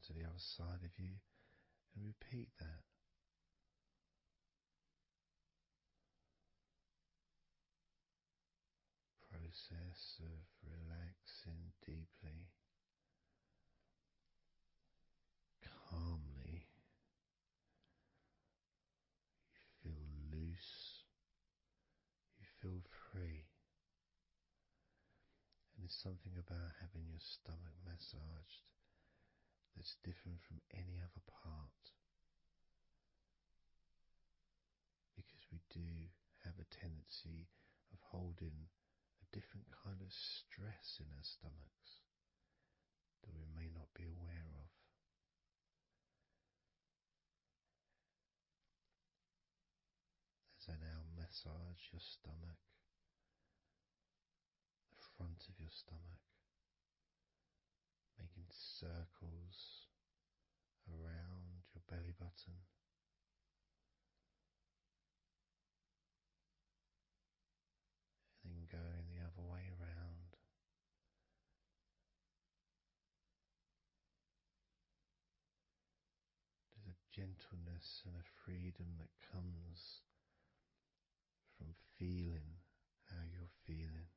to the other side of you and repeat that. Process of relaxing deeply, calmly. You feel loose, you feel free, and there's something about having your stomach massaged that's different from any other part, because we do have a tendency of holding a different kind of stress in our stomachs that we may not be aware of. As I now massage your stomach, the front of your stomach, making circles around your belly button, and then going the other way around. There's a gentleness and a freedom that comes from feeling how you're feeling.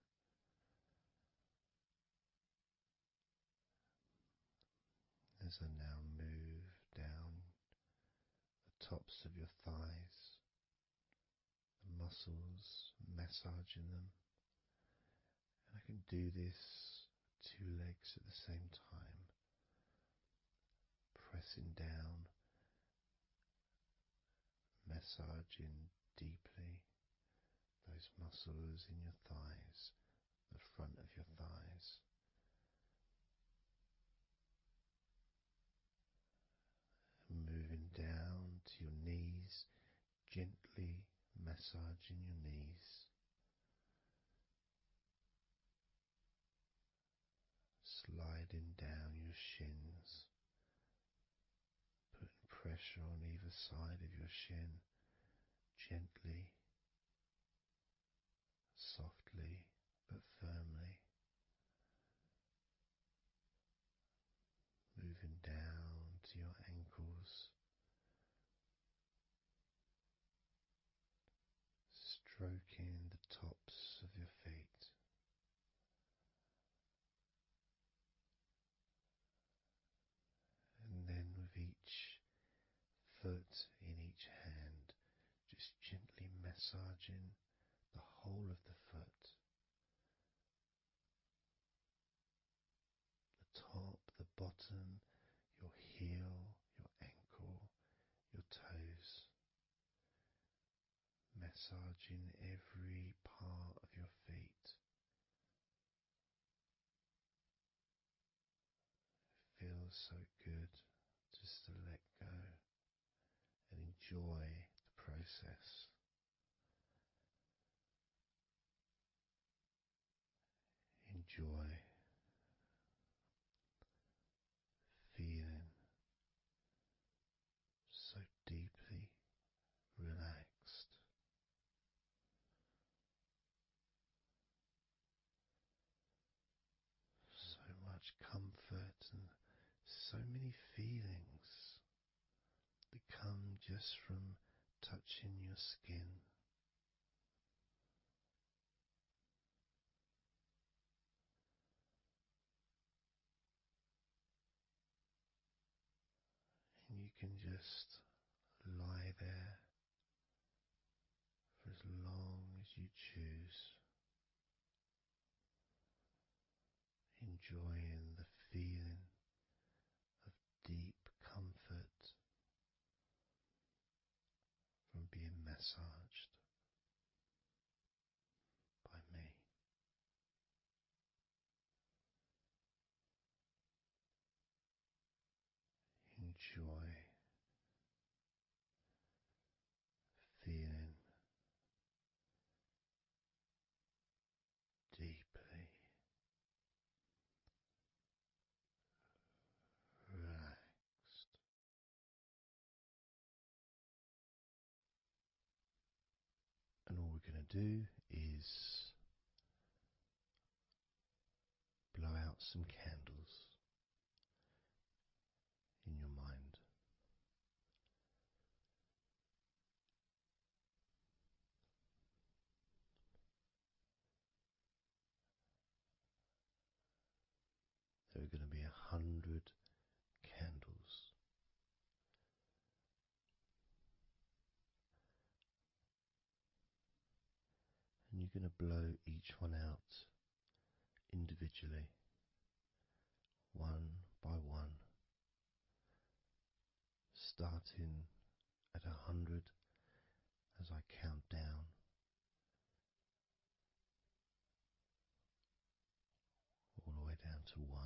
As I now move down the tops of your thighs, the muscles, massaging them, and I can do this with 2 legs at the same time, pressing down, massaging deeply those muscles in your thighs, the front of your thighs. And moving down to your knees, gently massaging your knees. Sliding down your shins, putting pressure on either side of your shin, gently, softly but firmly. Moving down to your ankles, stroking the tops of your feet. And then with each foot in each hand, just gently massaging the whole of the foot. The top, the bottom, your heel, your ankle, your toes. Massaging every part of your feet. It feels so good just to let go and enjoy the process. Enjoy feeling so deeply relaxed. So much comfort and so many feelings that come just from touching your skin. And you can just lie there for as long as you choose, enjoying the feeling of deep comfort from being massaged by me. Enjoy feeling deeply relaxed. And all we're going to do is blow out some candles are going to be 100 candles. And you're going to blow each one out individually, one by one, starting at 100 as I count down, all the way down to 1.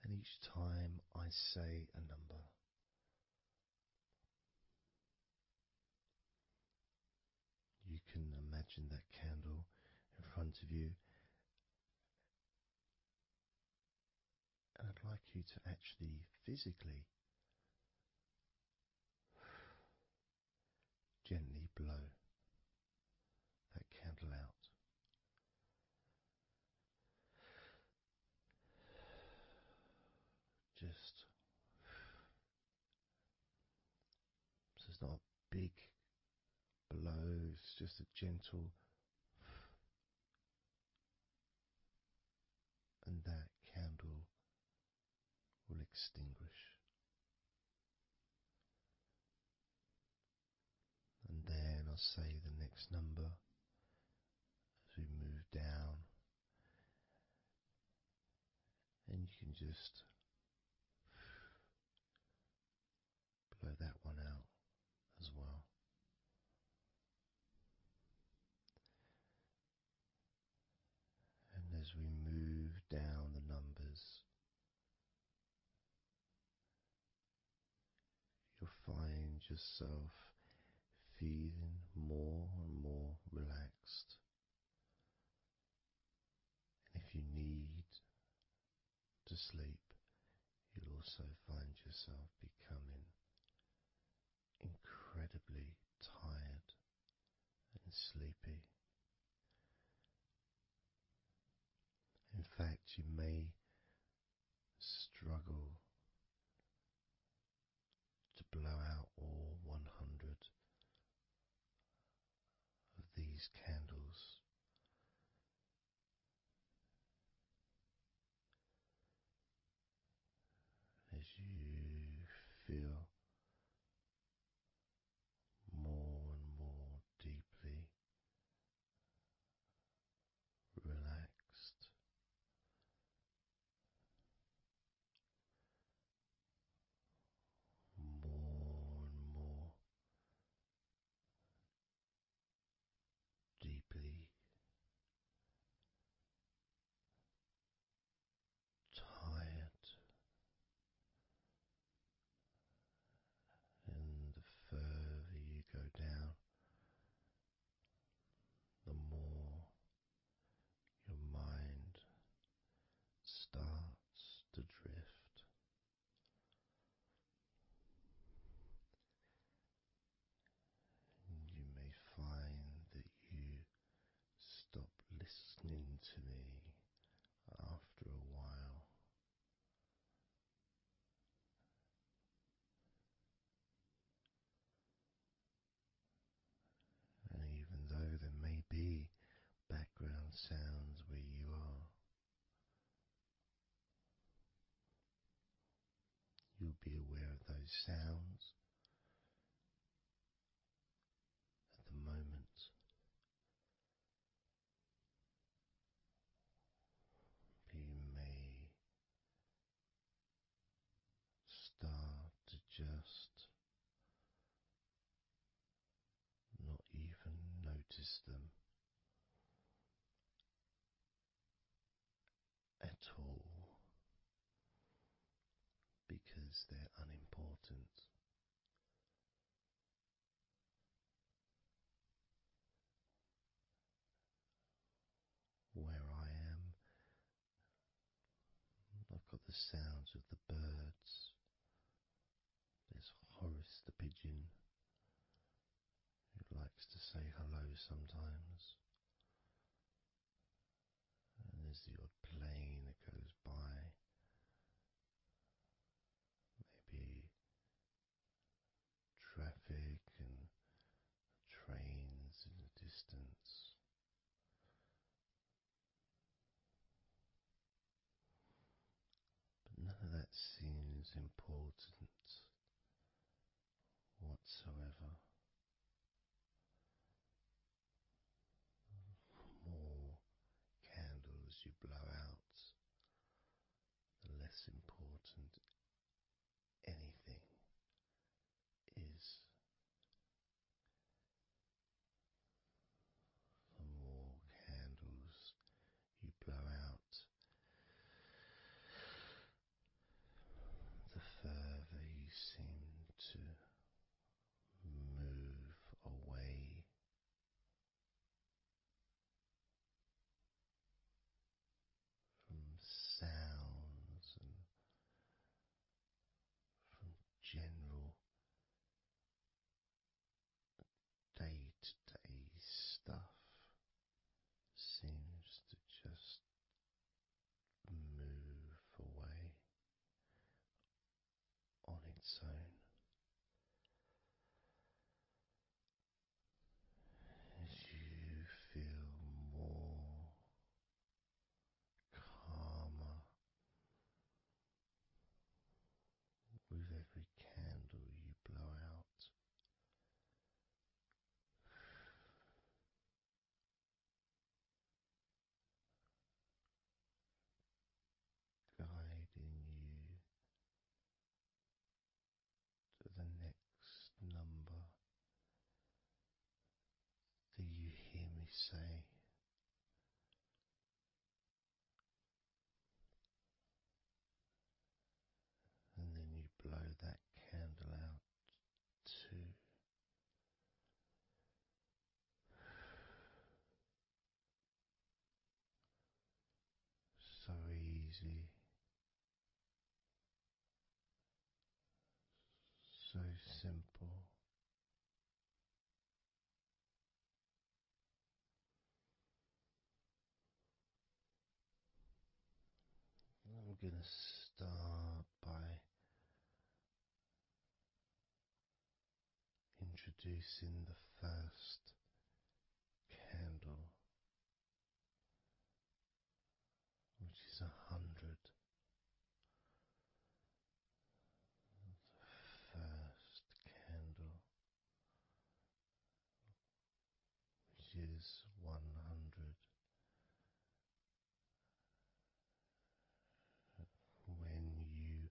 And each time I say a number, you can imagine that candle in front of you, and I'd like you to actually physically gently blow that candle out. Just so it's not a big blow, it's just a gentle, and that candle will extinguish. And then I'll say the next number as we move down, and you can just blow that one out as well. And as we move down the numbers, you'll find yourself feeling more and more relaxed. And if you need to sleep, you'll also find yourself becoming incredibly tired and sleepy. In fact, you may struggle to blow out all 100 of these candles. As you feel more and more deeply relaxed, more and more deeply tired, and the further you go down, the more your mind starts to drift. And you may find that you stop listening to me after a while. And even though there may be background sounds where you are, you'll be aware of those sounds at the moment. You may start to just not even notice them at all, because they're unimportant. Where I am, I've got the sounds of the birds. There's Horace the pigeon, who likes to say hello sometimes. And there's the odd plane that goes by. Maybe traffic and trains in the distance. seems important whatsoever. The more candles you blow out, the less important anything is. The more candles you blow out, the further you seem to move away from sounds and from general day-to-day stuff. Seems to just move away on its own as you feel more calmer with every candle you blow out. Guiding you to the next number that you hear me say, and then you blow that candle out too. So easy, so simple. I'm going to start by introducing the first candle, which is 100. The first candle, which is 100. When you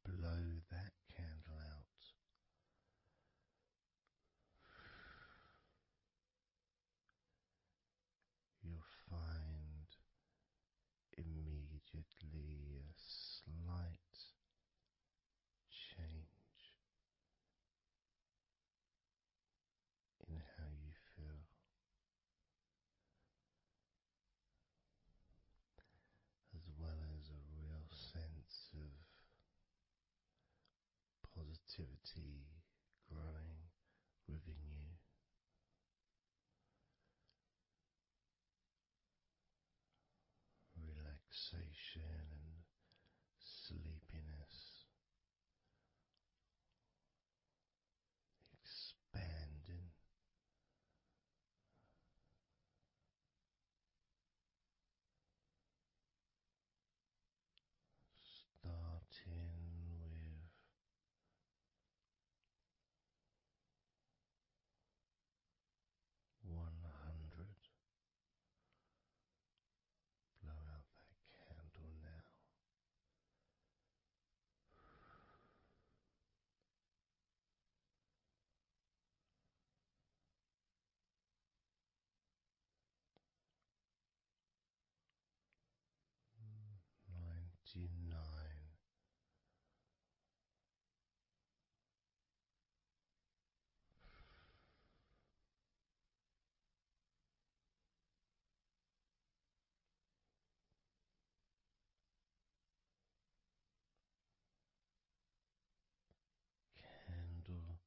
blow that candle out, you'll find immediately a slight change in how you feel, as well as a real sense of positivity growing within you. Relaxation and sleepiness expanding, starting with 100. Blow out that candle now. 99. Candle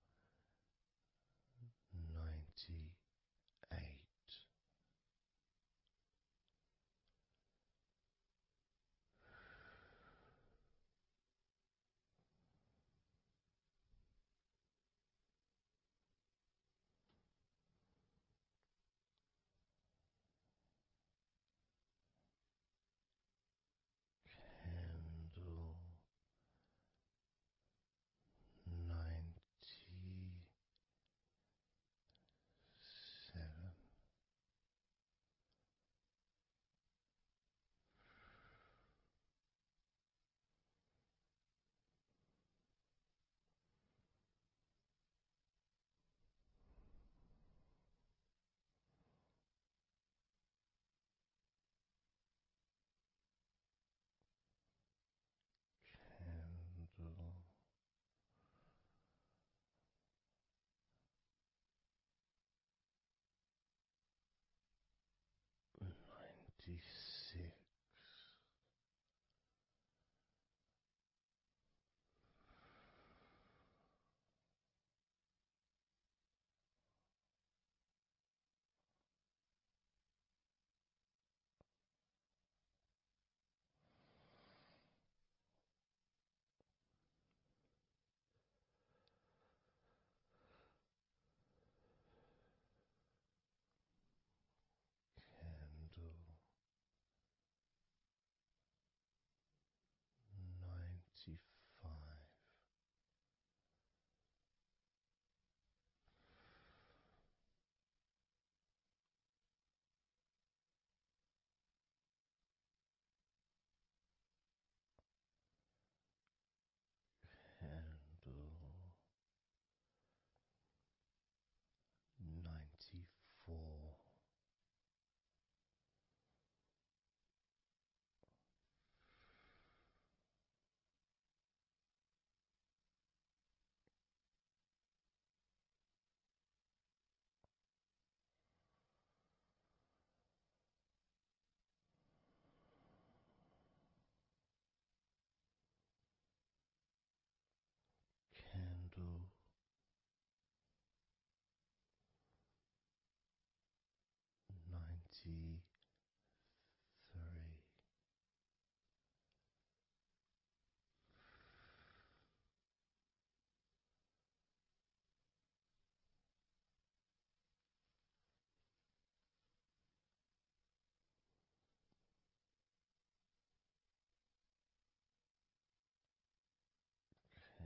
98.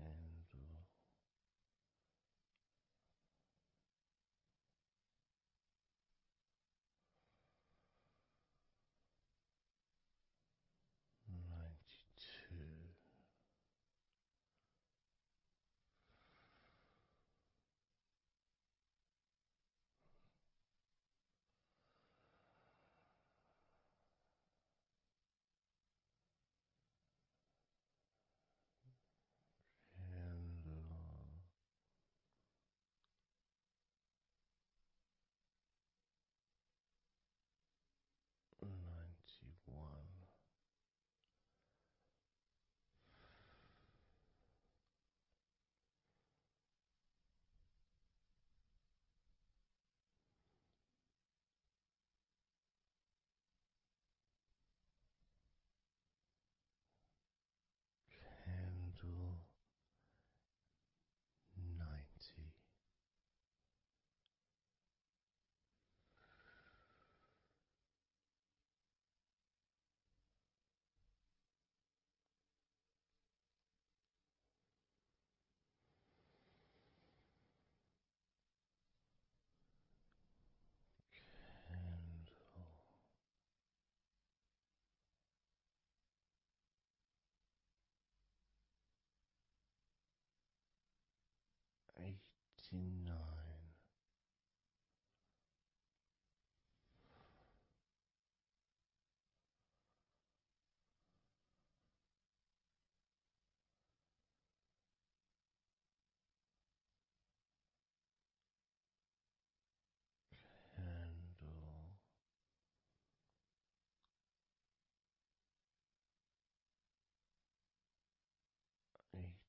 Candle 92. Candle 91. Candle 90. Candle 89. Candle 88.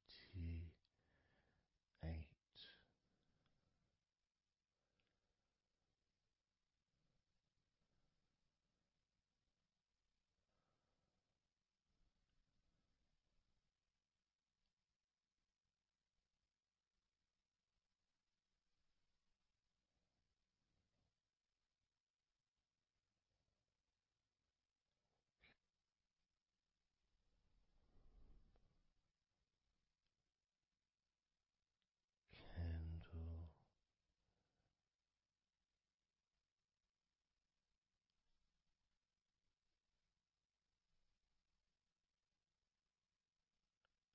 Candle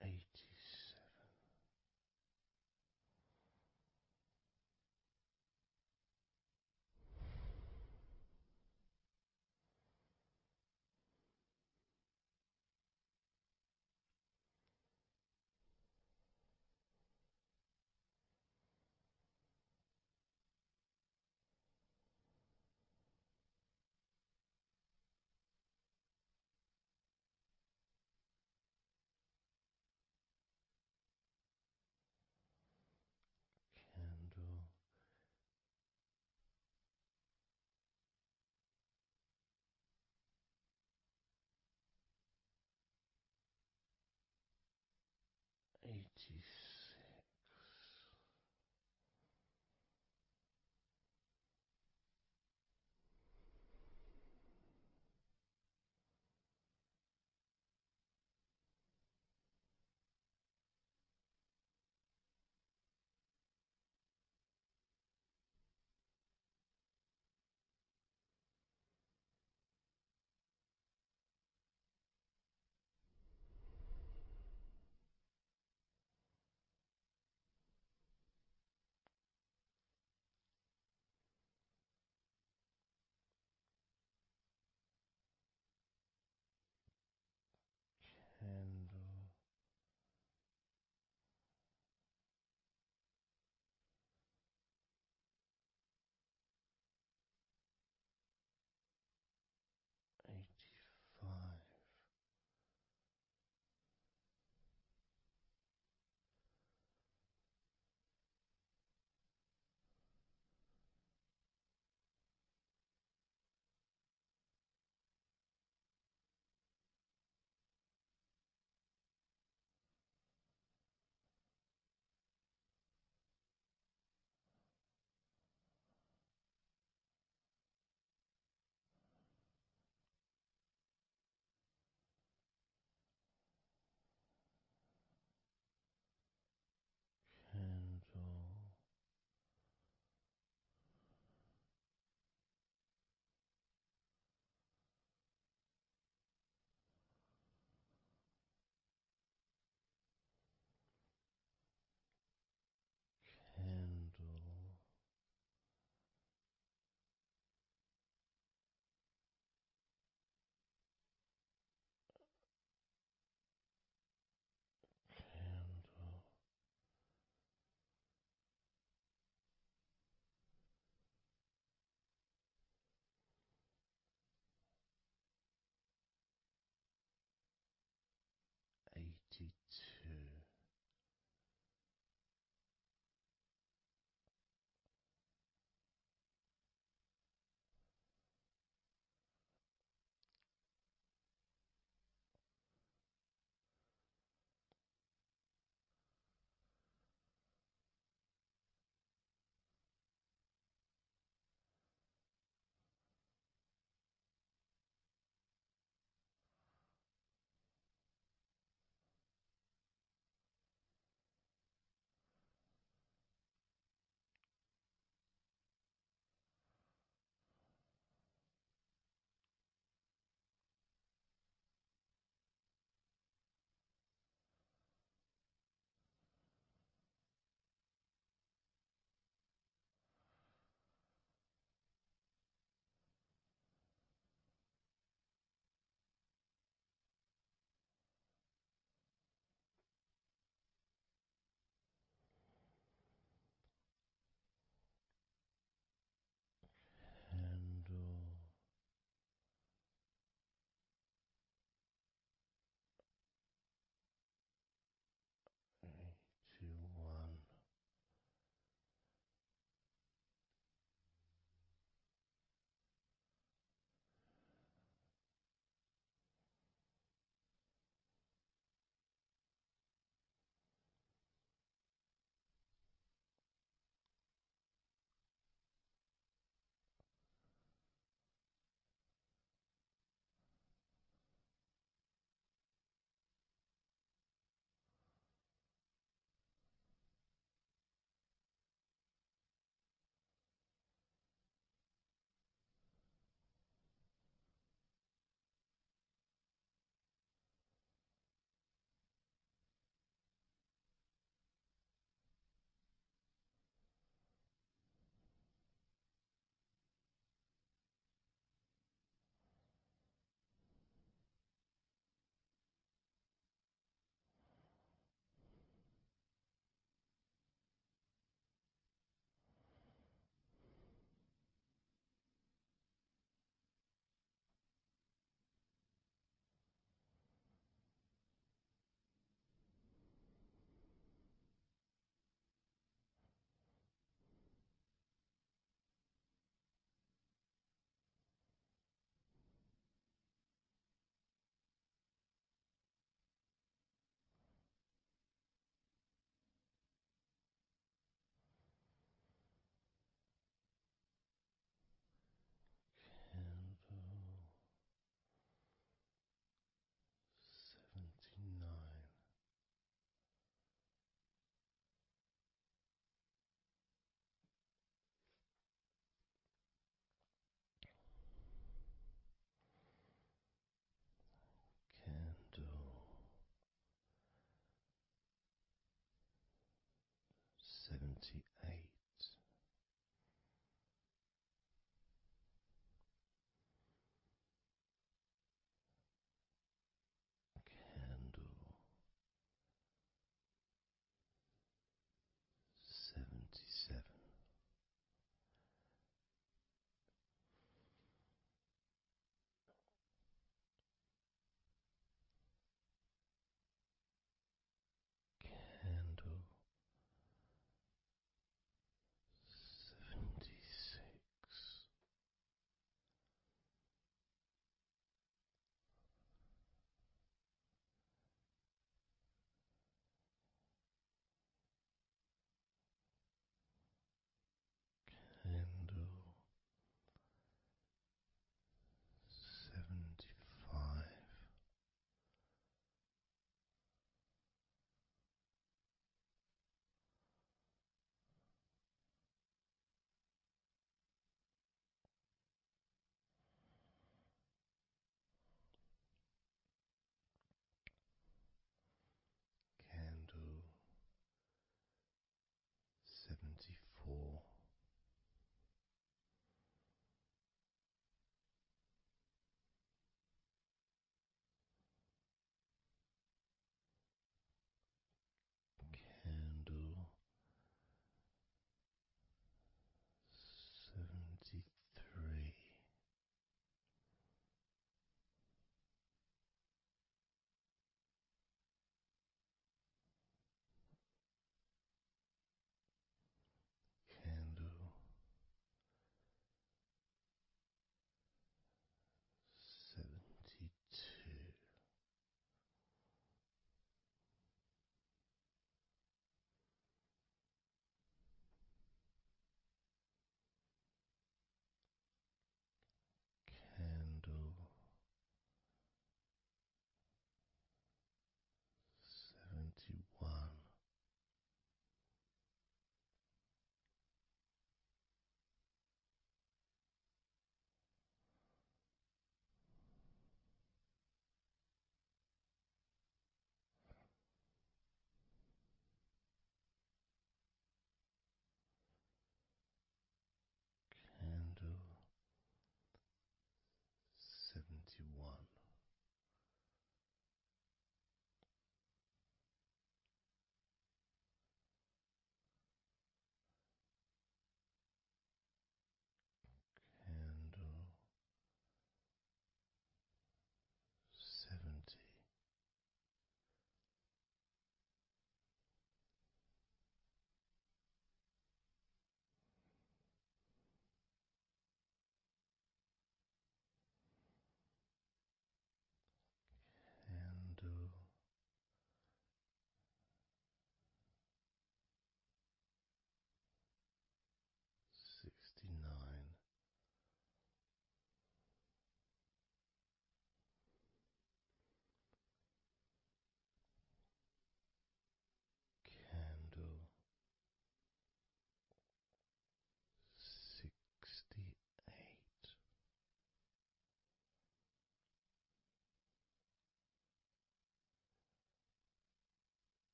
87. Candle 86. 78. Candle 77. Candle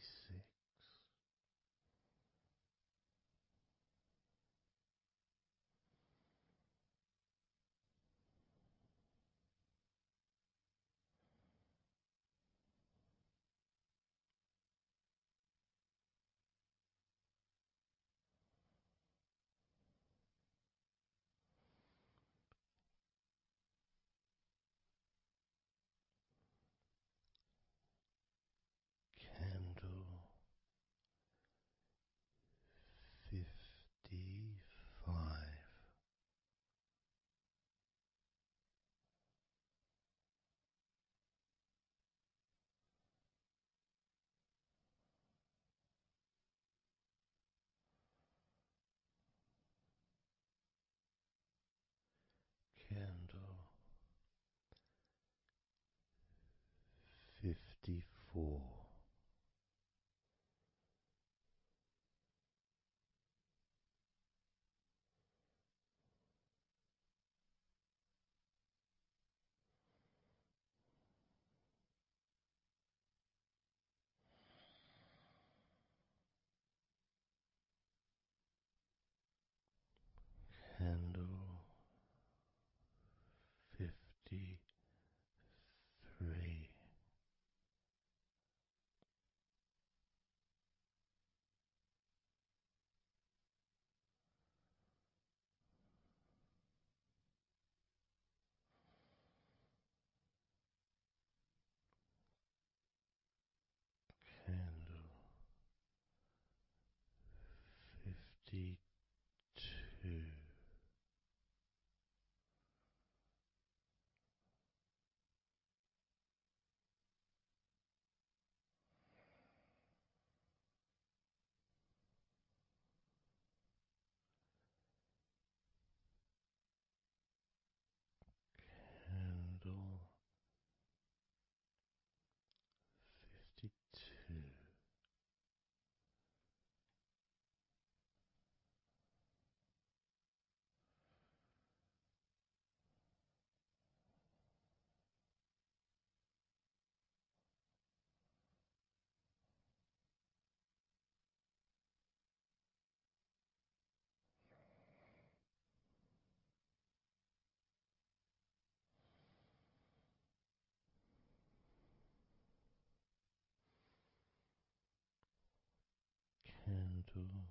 56. Candle 55. Candle 54. Candle 53. Candle 52. Candle 52. Candle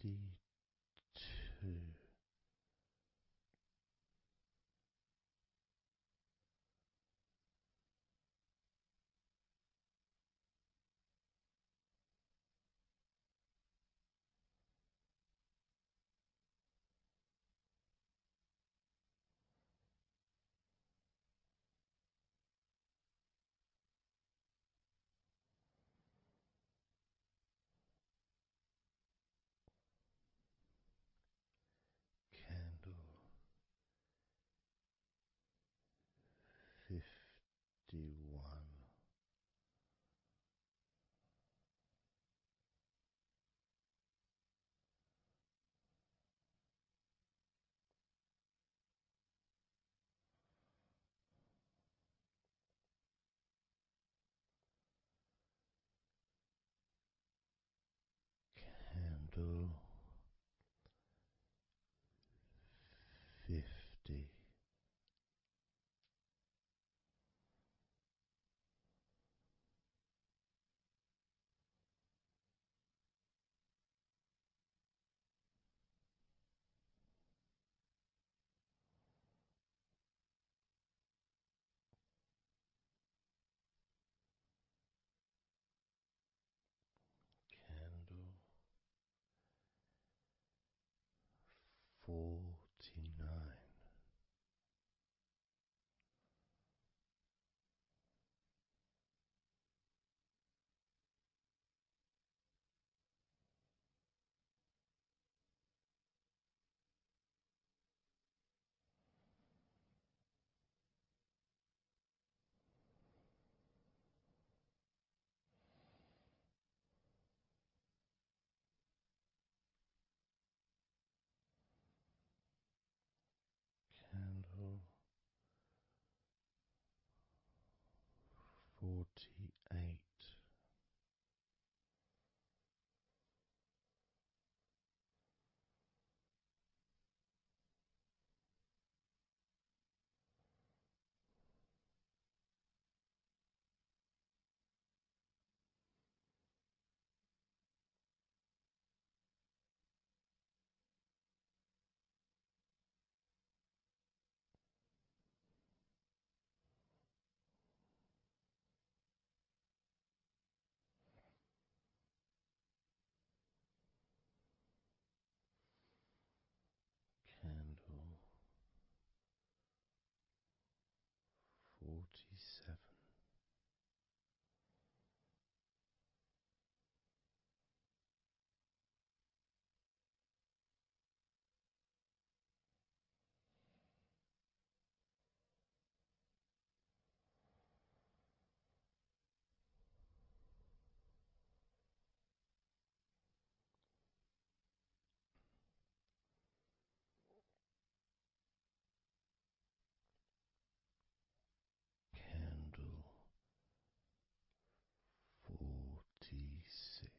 52. 48. Candle 47. Candle 46.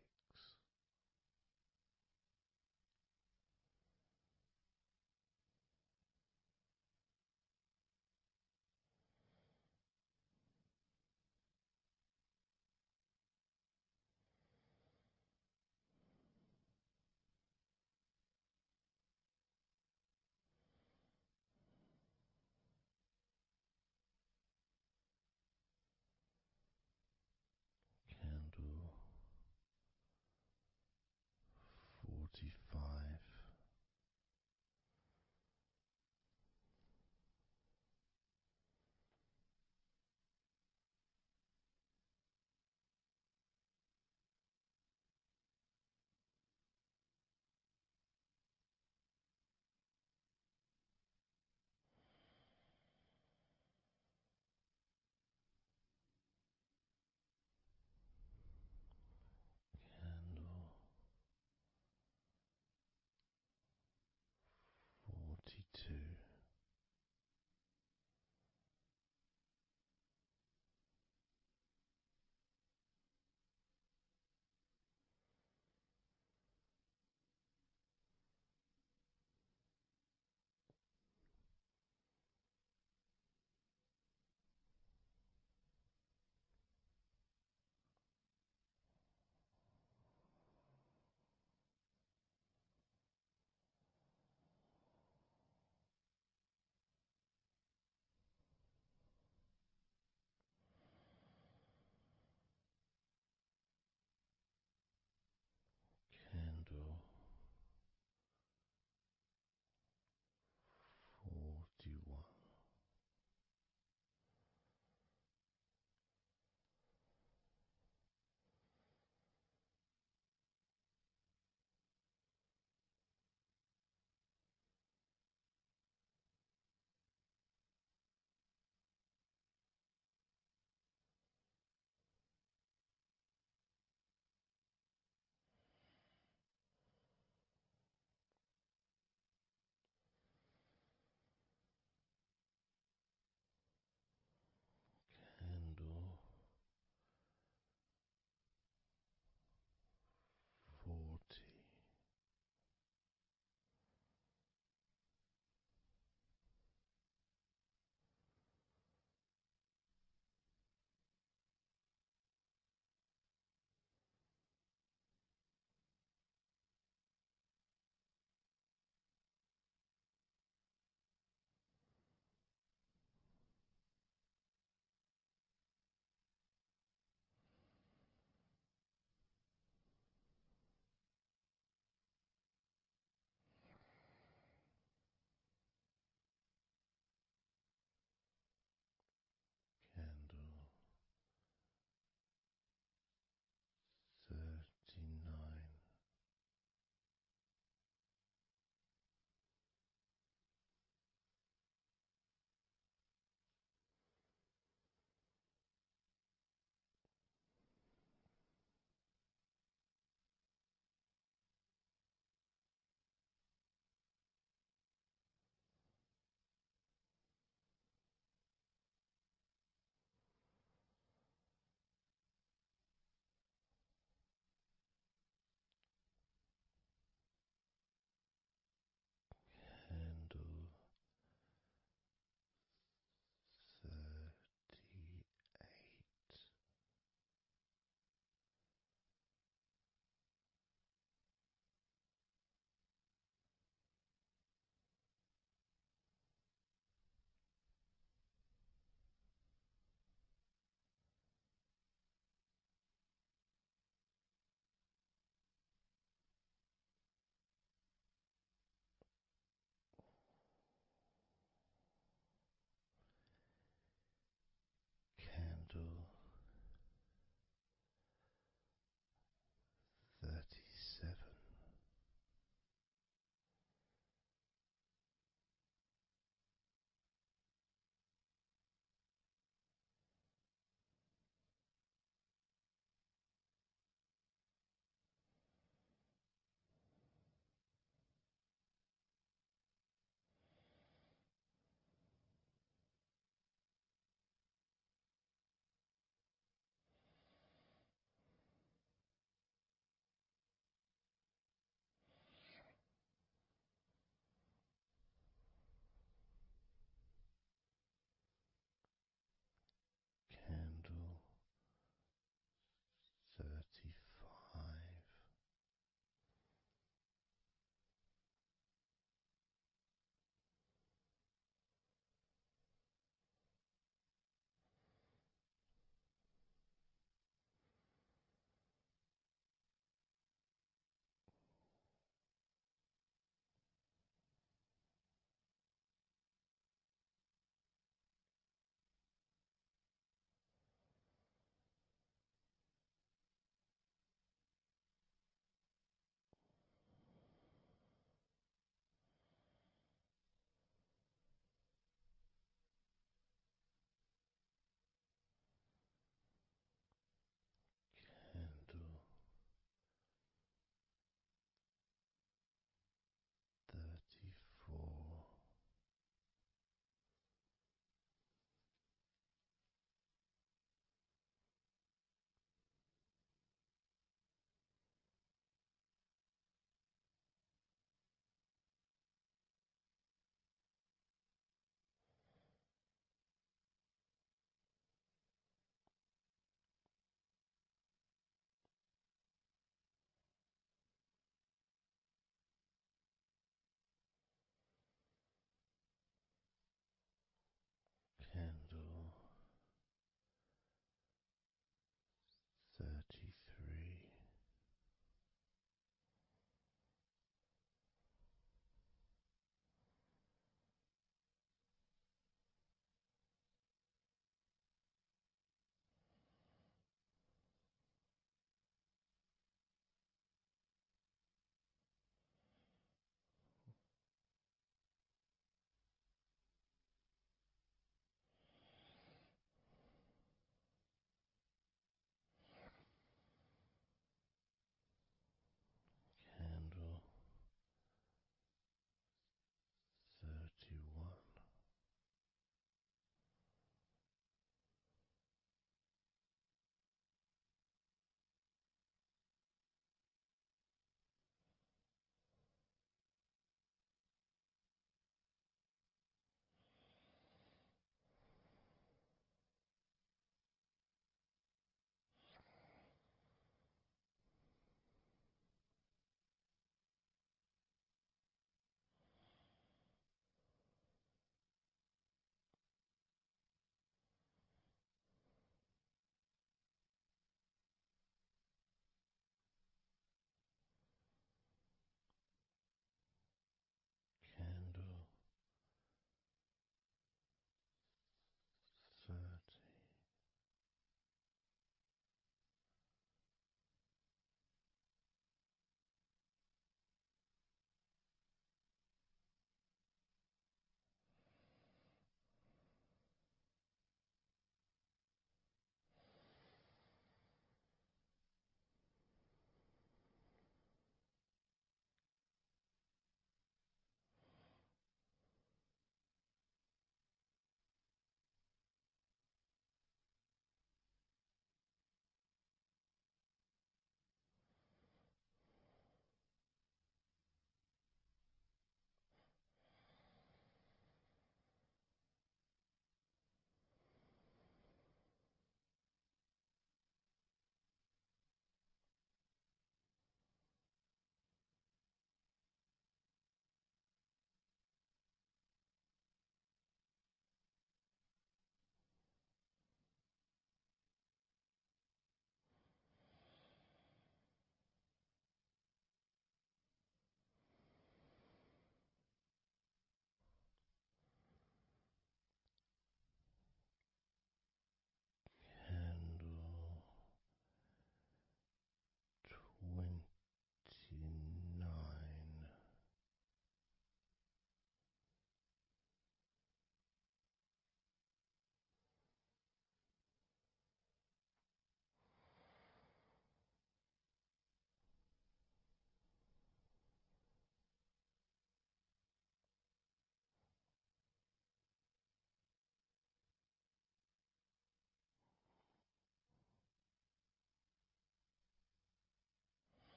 Candle 45. Candle 42.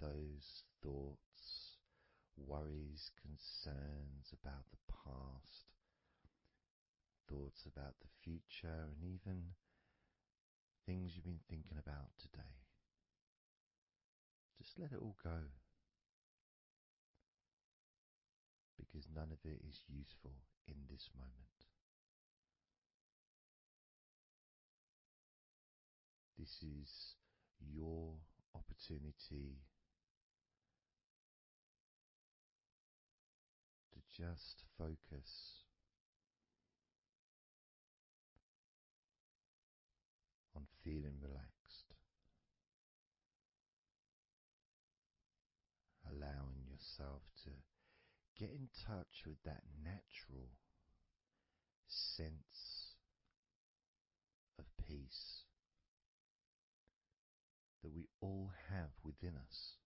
those thoughts, worries, concerns about the past, thoughts about the future, and even things you've been thinking about today. Just let it all go, because none of it is useful in this moment. This is your opportunity to just focus on feeling relaxed, allowing yourself to get in touch with that natural sense of peace that we all have within us.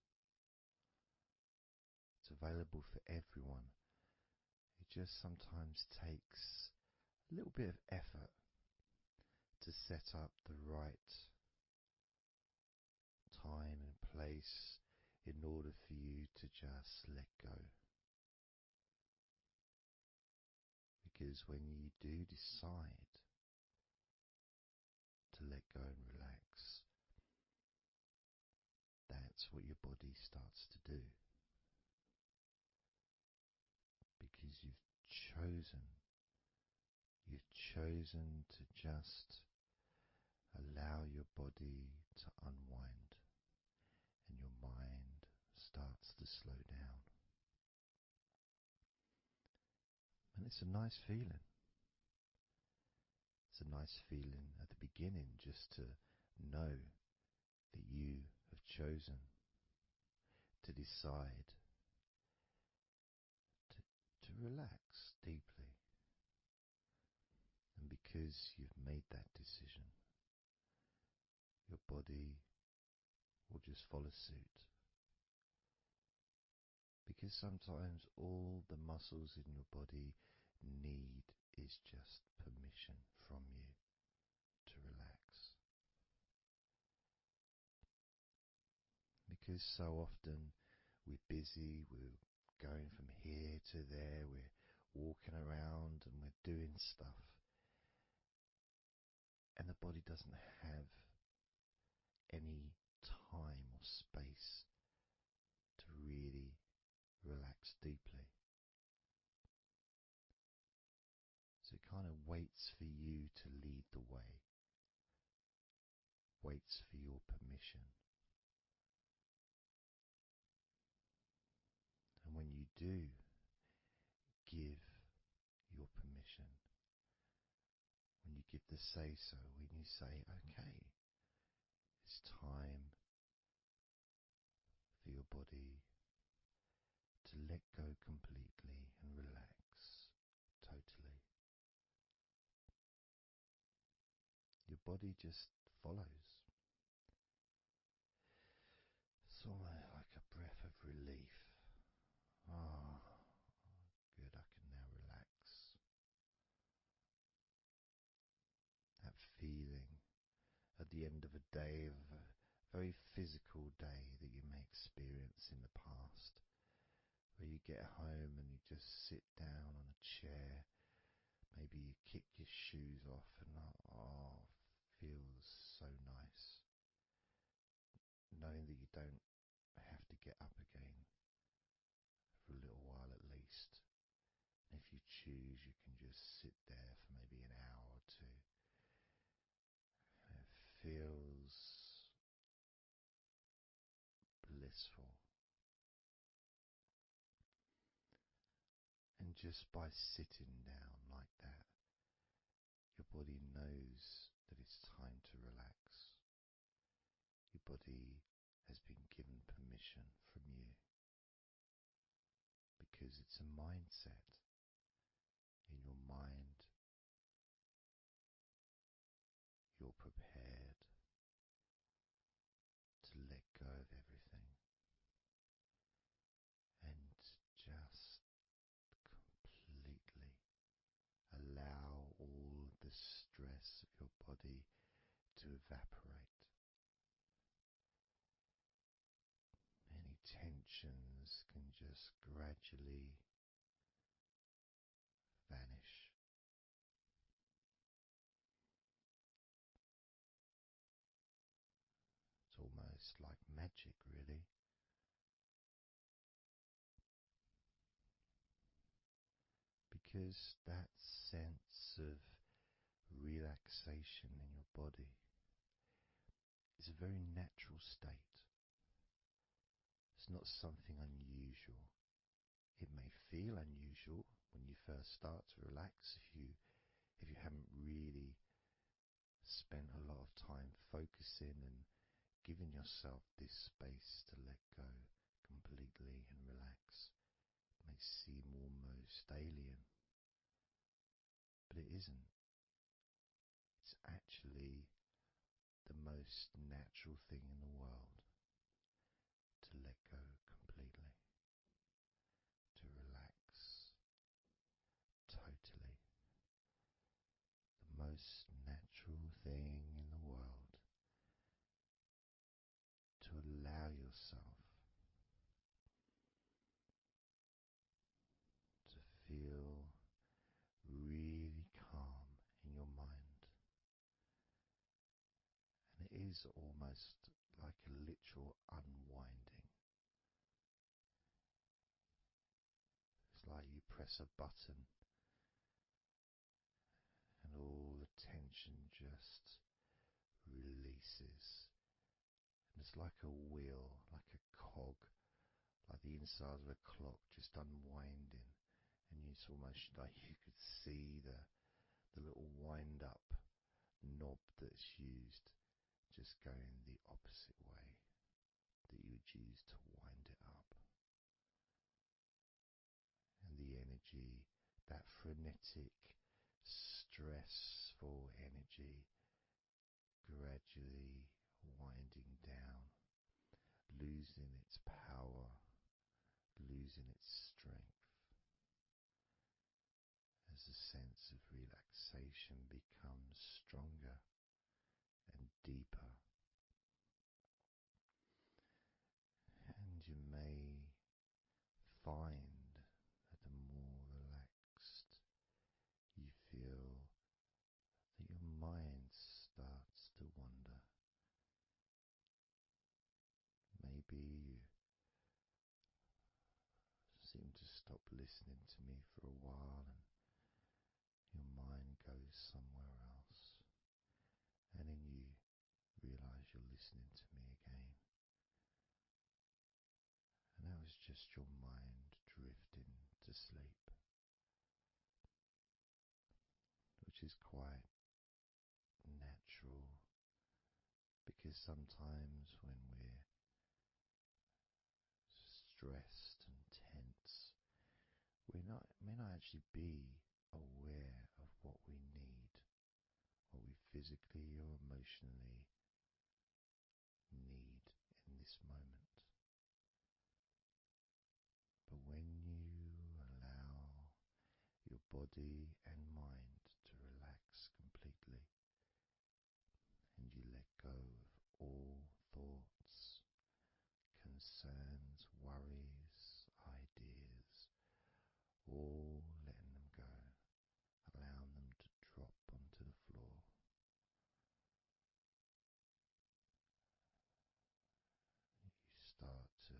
It's available for everyone. It just sometimes takes a little bit of effort to set up the right time and place in order for you to just let go. Because when you do decide to let go and relax, that's what your body starts to do. Because you've chosen to just allow your body to unwind, and your mind starts to slow down. And it's a nice feeling. It's a nice feeling at the beginning just to know that you have chosen to decide to relax deeply. And because you've made that decision, your body will just follow suit. Because sometimes all the muscles in your body need is just permission from you to relax. Because so often we're busy, we're going from here to there, we're walking around and we're doing stuff, and the body doesn't have any time or space to really relax deeply. So it kind of waits for you to lead the way, waits for your permission. And when you do give your permission, when you give the say-so, when you say, okay, it's time for your body to let go completely and relax totally, your body just follows. It's almost like a breath of relief. Ah, good, I can now relax. That feeling at the end of a day, of a very physical day that you may experience in the past, where you get home and you just sit down on a chair, maybe you kick your shoes off and feels so nice. Knowing that you don't have to get up again for a little while at least. And if you choose, you can just sit there for maybe an hour or two. And it feels blissful. And just by sitting down like that, your body knows that it's time to relax. Your body has been given permission from you, because it's a mindset. In your mind, you're prepared to let go of everything and just completely allow all the stress of your body to evaporate. Any tensions can just gradually vanish. It's almost like magic, really, because that sense of relaxation in your body is a very natural state. It's not something unusual. It may feel unusual when you first start to relax if you haven't really spent a lot of time focusing and giving yourself this space to let go completely and relax. It may seem almost alien, but it isn't. It's actually the most natural thing in the world to let go completely, to relax totally. The most natural thing in the world to allow yourself to feel really calm in your mind. And it is almost like a literal unwinding. It's like you press a button and all the tension just releases. And it's like a wheel, like a cog, like the inside of a clock just unwinding. And it's almost like you could see the little wind up knob that's used just going the opposite way that you would use to wind it up. And the energy, that frenetic, stressful energy, gradually winding down, losing its power, losing its strength, as the sense of relaxation becomes stronger and deeper. And you may find that the more relaxed you feel, that your mind starts to wander. Maybe you seem to stop listening to me for a while and your mind goes somewhere else, and then you realize you're listening to me again. And that was just your mind drifting to sleep, which is quite natural, because sometimes when we're stressed and tense, we may not actually be aware of what we need, what we physically or emotionally need in this moment. But when you allow your body and mind to relax completely, and you let go of all thoughts, concerns, worries, ideas, all letting them go, allowing them to drop onto the floor. You start to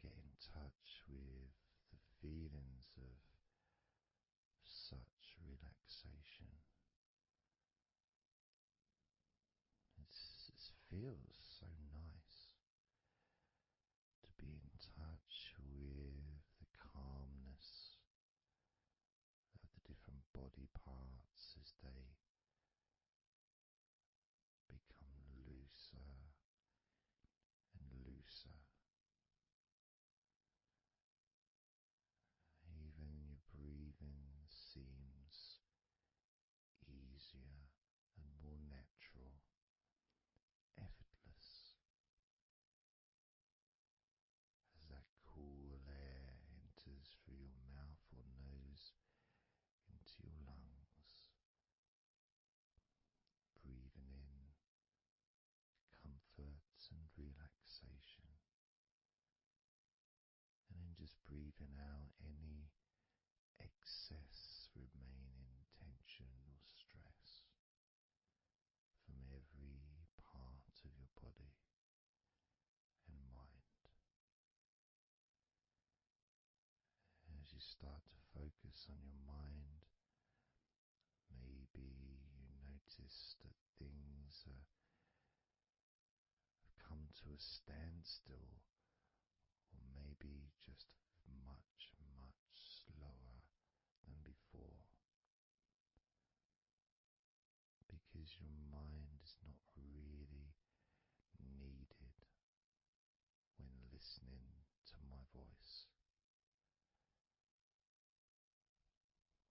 get in touch with the feelings of such relaxation. It feels so nice. breathing out any excess remaining tension or stress from every part of your body and mind. As you start to focus on your mind, maybe you notice that things have come to a standstill, or maybe just much, much slower than before, because your mind is not really needed when listening to my voice,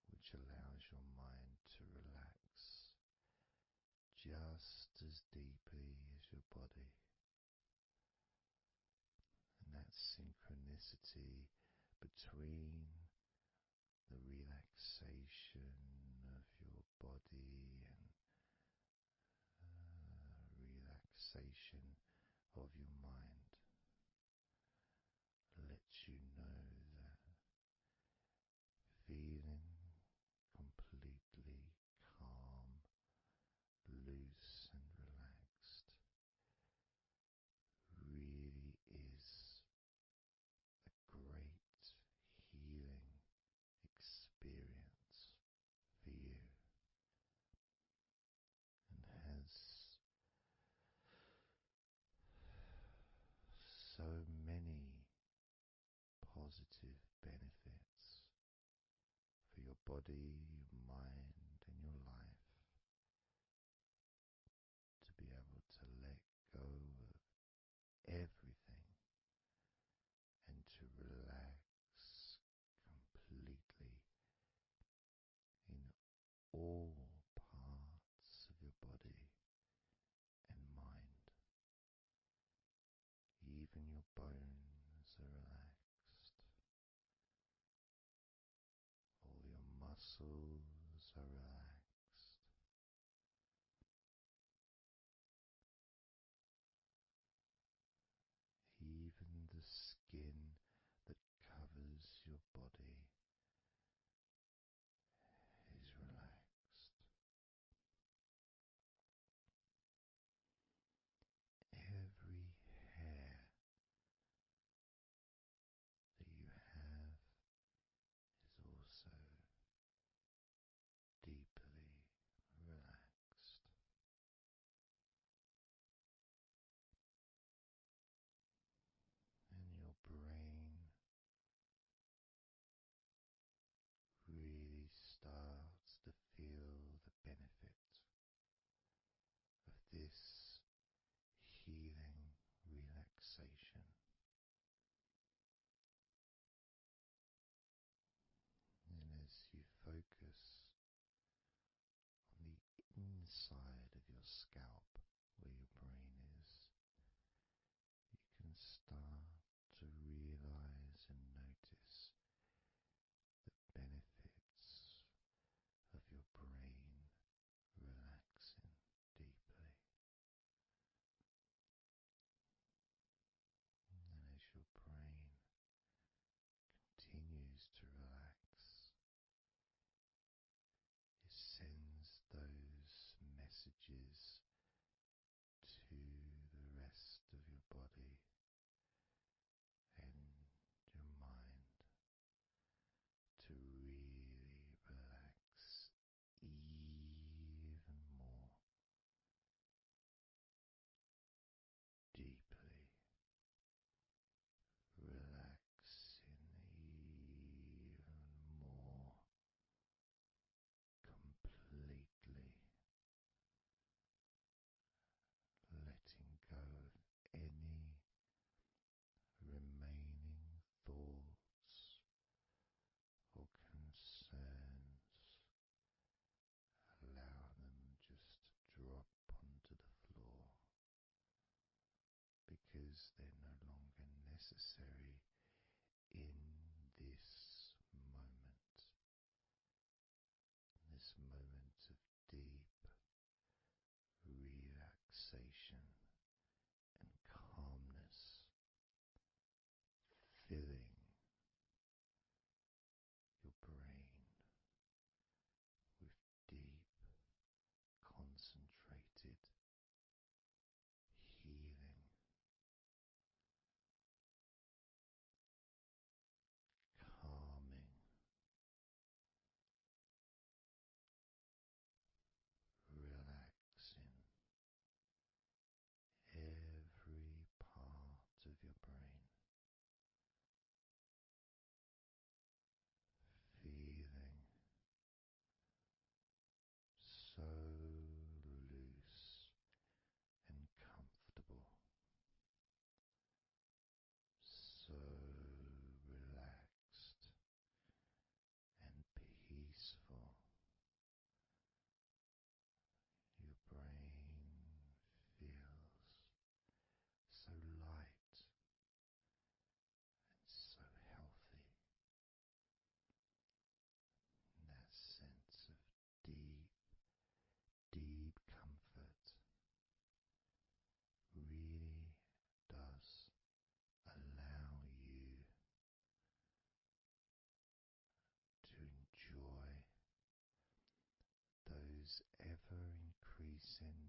which allows your mind to relax just as deeply as your body. And that synchronicity between the relaxation of your body and relaxation of your mind lets you know that feeling completely calm, loose and relaxed really is a great healing experience for you, and has so many positive benefits for your body, your mind and your life, to be able to let go of everything and to relax completely in all parts of your body and mind. Even your bones are relaxed. All your muscles are relaxed. Even the skin that covers your body is relaxed. Every hair that you have is also deeply relaxed. And your brain really starts to feel the benefit of this healing relaxation. And as you focus on the inside of your scalp, where your brain is, you can start to realize and notice the benefits of your brain relaxing deeply. And as your brain continues to relax, it sends those messages to the rest of your body and your mind to really relax even more deeply, relaxing even more completely, letting go of any remaining thoughts or concerns. Allow them just to drop onto the floor, because they're no longer necessary in this moment. This moment of deep relaxation and calmness, filling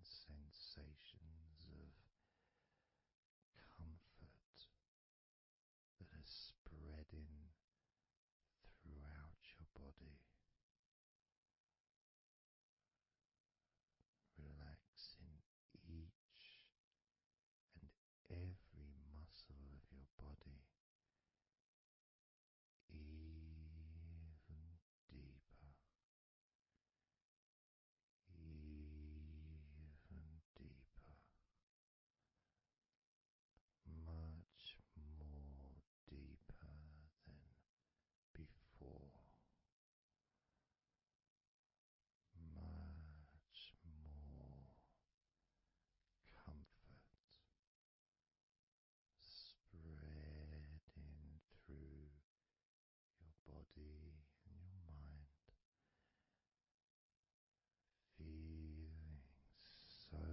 sensations of comfort that are spreading throughout your body, relaxing each and every muscle of your body even deeper, even deeper, much more deeper than before, much more comfort spreading through your body and your mind, feeling so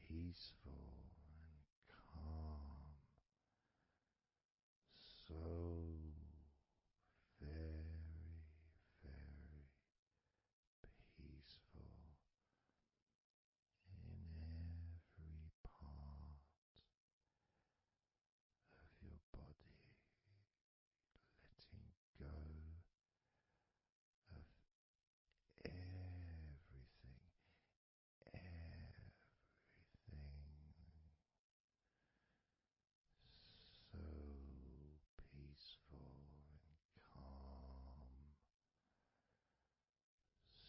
peaceful and calm, so very, very peaceful in every part of your body, letting go of everything, so peaceful and calm,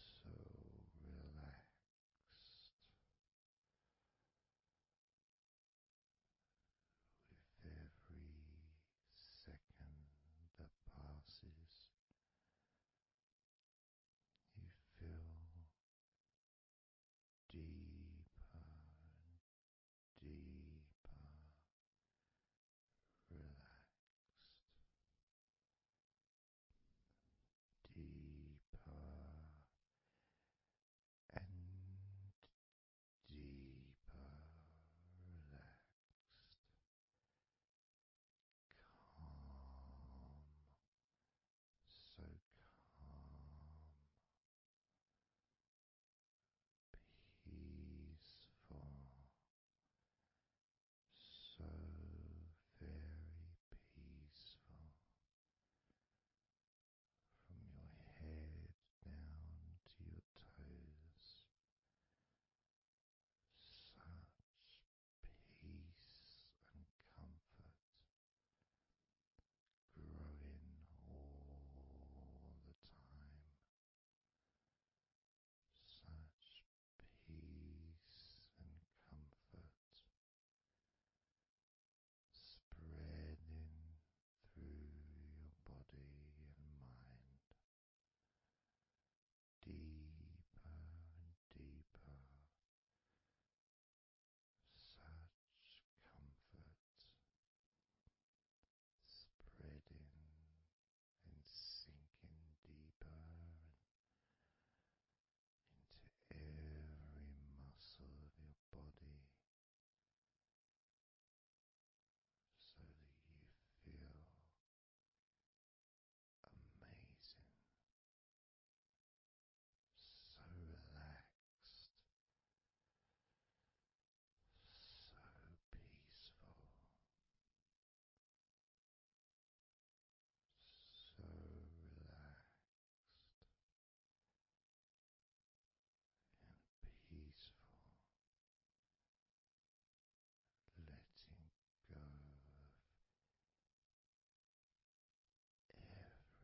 so relaxed. With every second that passes, you feel deeper and deeper relaxed, deeper and deeper relaxed, calm, so calm, peaceful, so very peaceful, from your head down to your toes, such peace and comfort growing all the time, such peace and comfort spreading through your body and mind, deeper and deeper, such comfort spreading and sinking deeper into every muscle of your body, so that you feel amazing, so relaxed, so peaceful, so relaxed and peaceful, letting go of everything.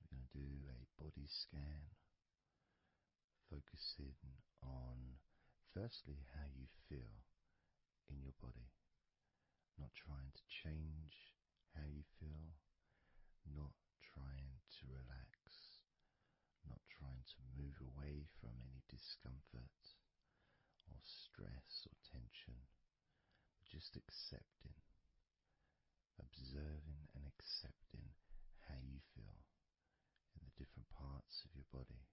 We're going to do a body scan, focusing on firstly how you feel in your body, not trying to change how you feel, not trying to relax, not trying to move away from any discomfort or stress or tension, but just accepting, observing and accepting how you feel in the different parts of your body.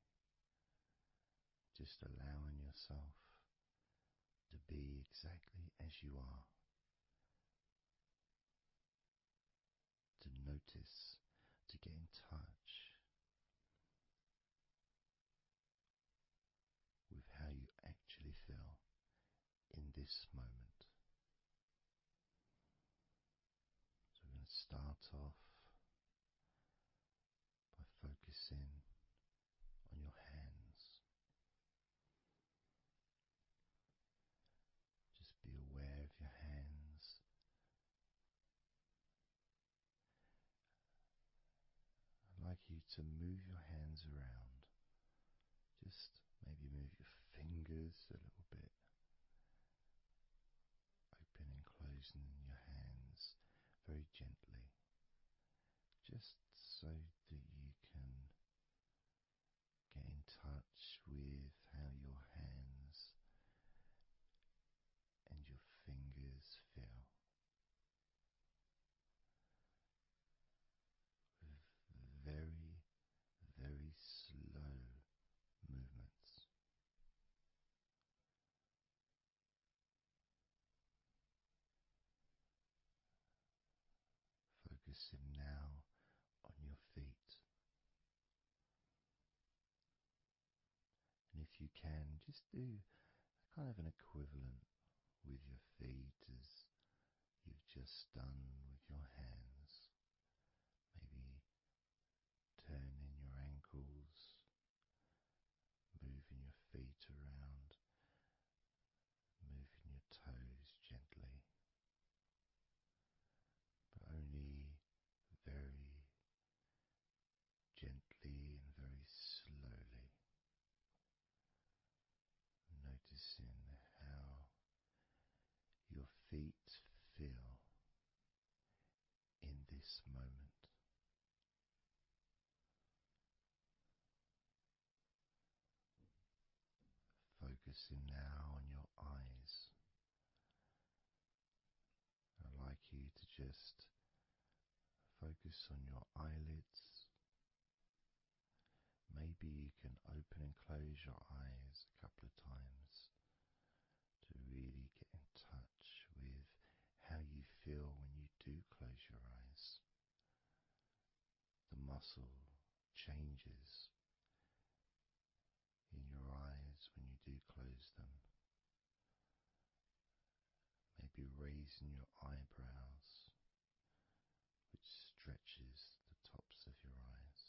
Just allowing yourself to be exactly as you are, to notice, to get in touch this moment. So we're going to start off by focusing on your hands. Just be aware of your hands. I'd like you to move your hands around. Just maybe move your fingers a little bit, open and closing your hands very gently, just so that you can get in touch with how your hands and your fingers feel, with very, very slow movements. Focusing now on your feet. And if you can, just do kind of an equivalent with your feet as you've just done with your hands. Maybe turning your ankles, moving your feet around, moving your toes gently, but only very gently and very slowly, noticing how your feet feel in this moment. Focusing now on your eyes. I'd like you to just focus on your eyelids. Maybe you can open and close your eyes a couple of times to really get in touch with how you feel when you do close your eyes. The muscle changes in your eyes when you do close them. Maybe raising your eyebrows, which stretches the tops of your eyes.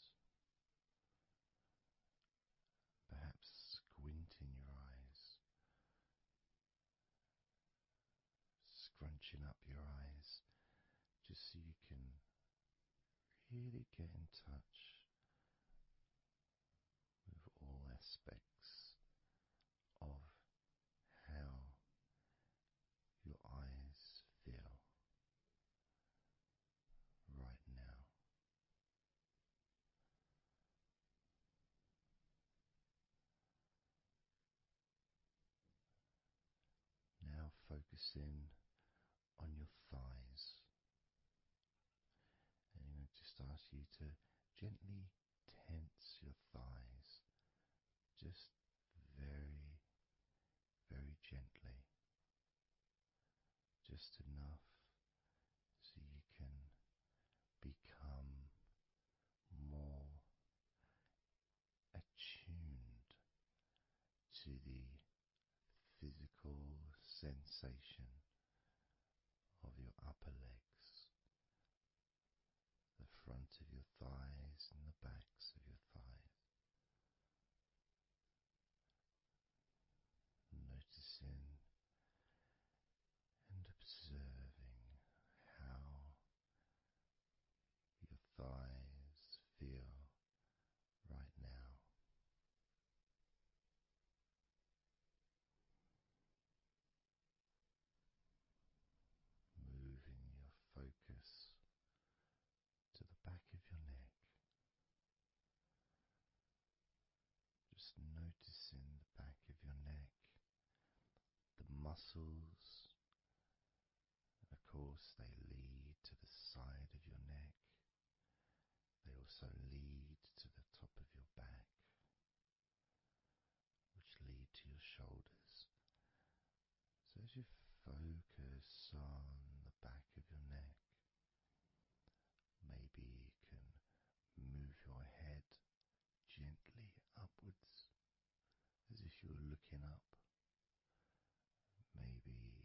Perhaps squinting your eyes, scrunching up your eyes, just so you can really get in touch with all aspects of how your eyes feel right now. Now focusing on your thighs, and I'm going to just ask you to gently tense your thighs, just very, very gently, just enough so you can become more attuned to the physical sensation of your upper legs, the front of your thighs and the backs of your thighs. Noticing and observing how your thighs feel right now. Moving your focus to the back of your neck. Just noticing the back of your neck, the muscles, and of course they lead to the side of your neck. They also lead to the top of your back, which lead to your shoulders. So as you focus on the back of your neck, maybe you can move your head gently upwards as if you were looking up. Maybe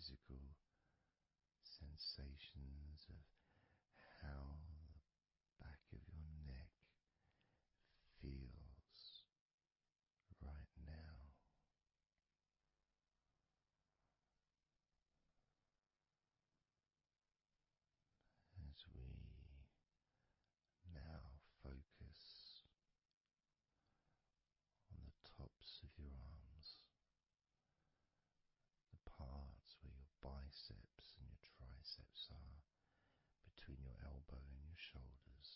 physical sensations of how the back of your neck feels right now. As we now focus on the tops of your arms, the parts where your biceps and your triceps are, between your elbow and your shoulders.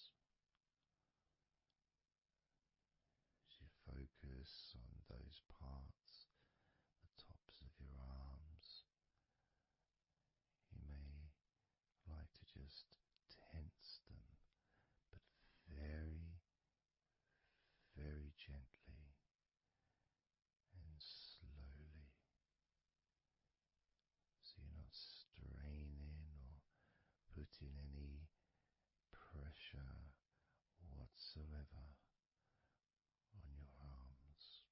As you focus on those parts, the tops of your arms, you may like to just tense them, but very, very gently and slowly, so you're not straining or putting any pressure whatsoever on your arms.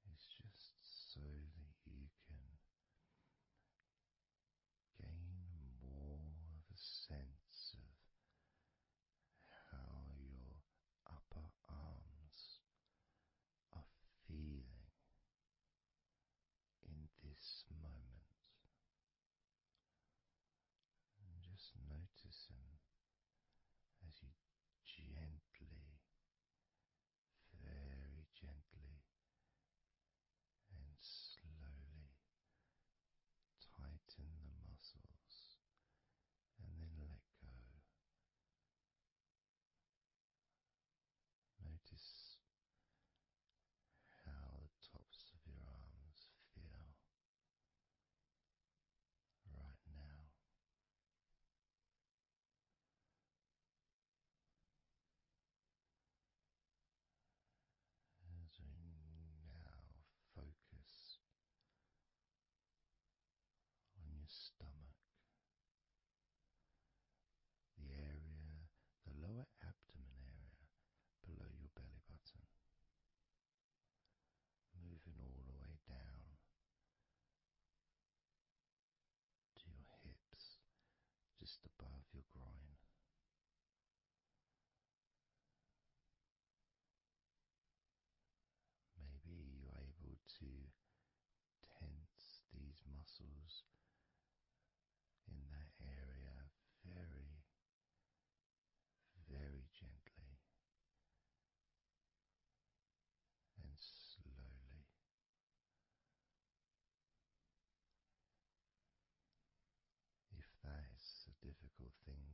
It's just so that you can gain more of a sense of how your upper arms are feeling in this moment. And just noticing as you gently, very gently and slowly tighten the muscles and then let go. Notice how the tops of your arms feel right now. As we now focus on your stomach, the area, the lower abdomen area below your belly button, moving all the way down to your hips, just above your groin. Maybe you're able to tense these muscles in that area very, very gently and slowly. If that is a difficult thing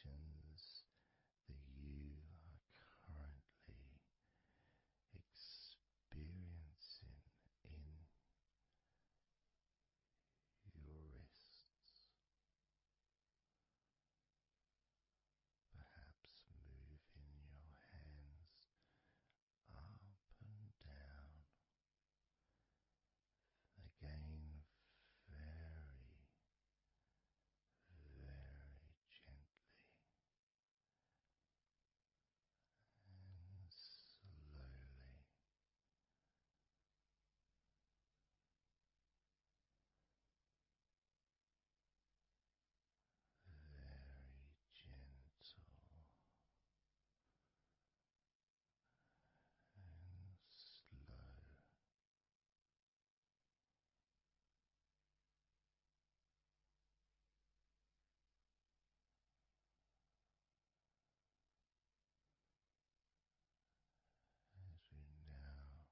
sensations that you are currently experiencing in your wrists, perhaps moving your hands up and down again very, very gently and slowly. Very gentle and slow. As we now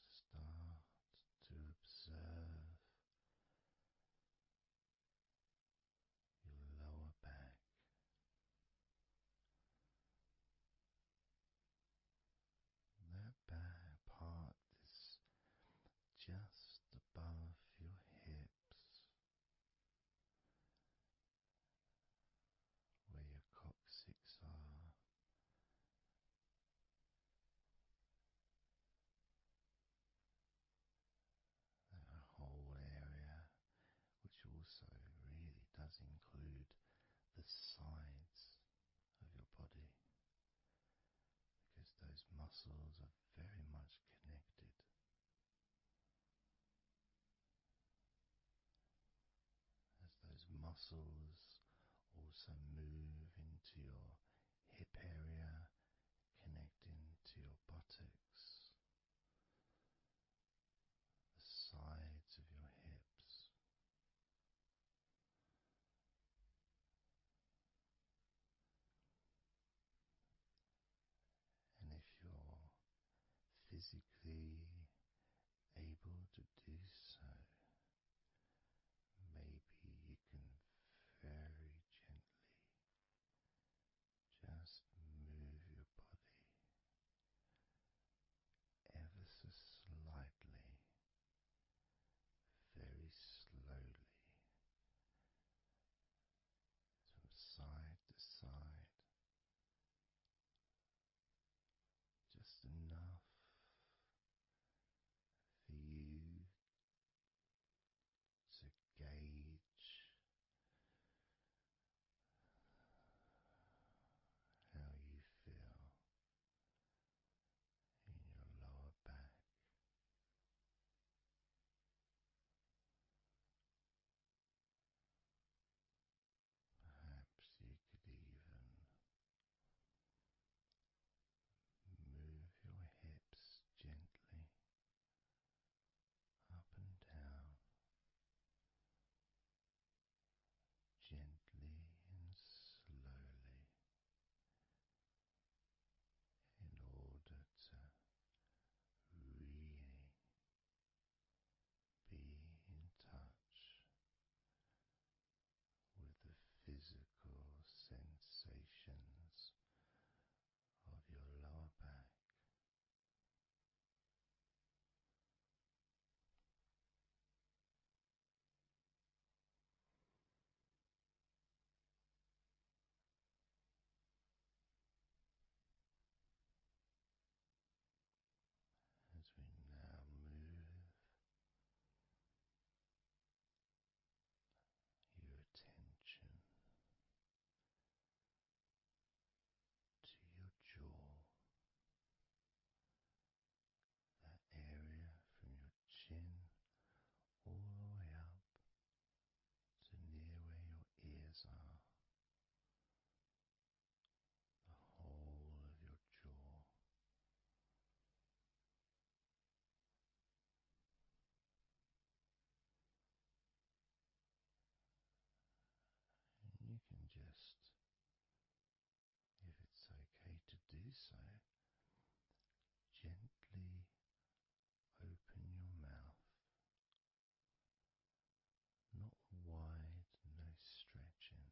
start to observe your lower back, that back part is just above your hips, where your coccyx are. That whole area, which also really does include the sides of your body, because those muscles are very much connected. As those muscles also move into your hip area, connecting to your buttocks, the sides of your hips, and if you're physically able to do so, maybe you can very gently just move your body ever so slightly, very slowly, from side to side, just enough for you to gauge how you feel in your lower back. Perhaps you could even move your hips gently up and down, gently and slowly, in order to really be in touch with the physical sensations of your lower back. As we now move your attention to your jaw, that area from your chin all the way up to near where your ears are, the whole of your jaw. And you can just, if it's okay to do so, gently open your mouth, not wide, no stretching,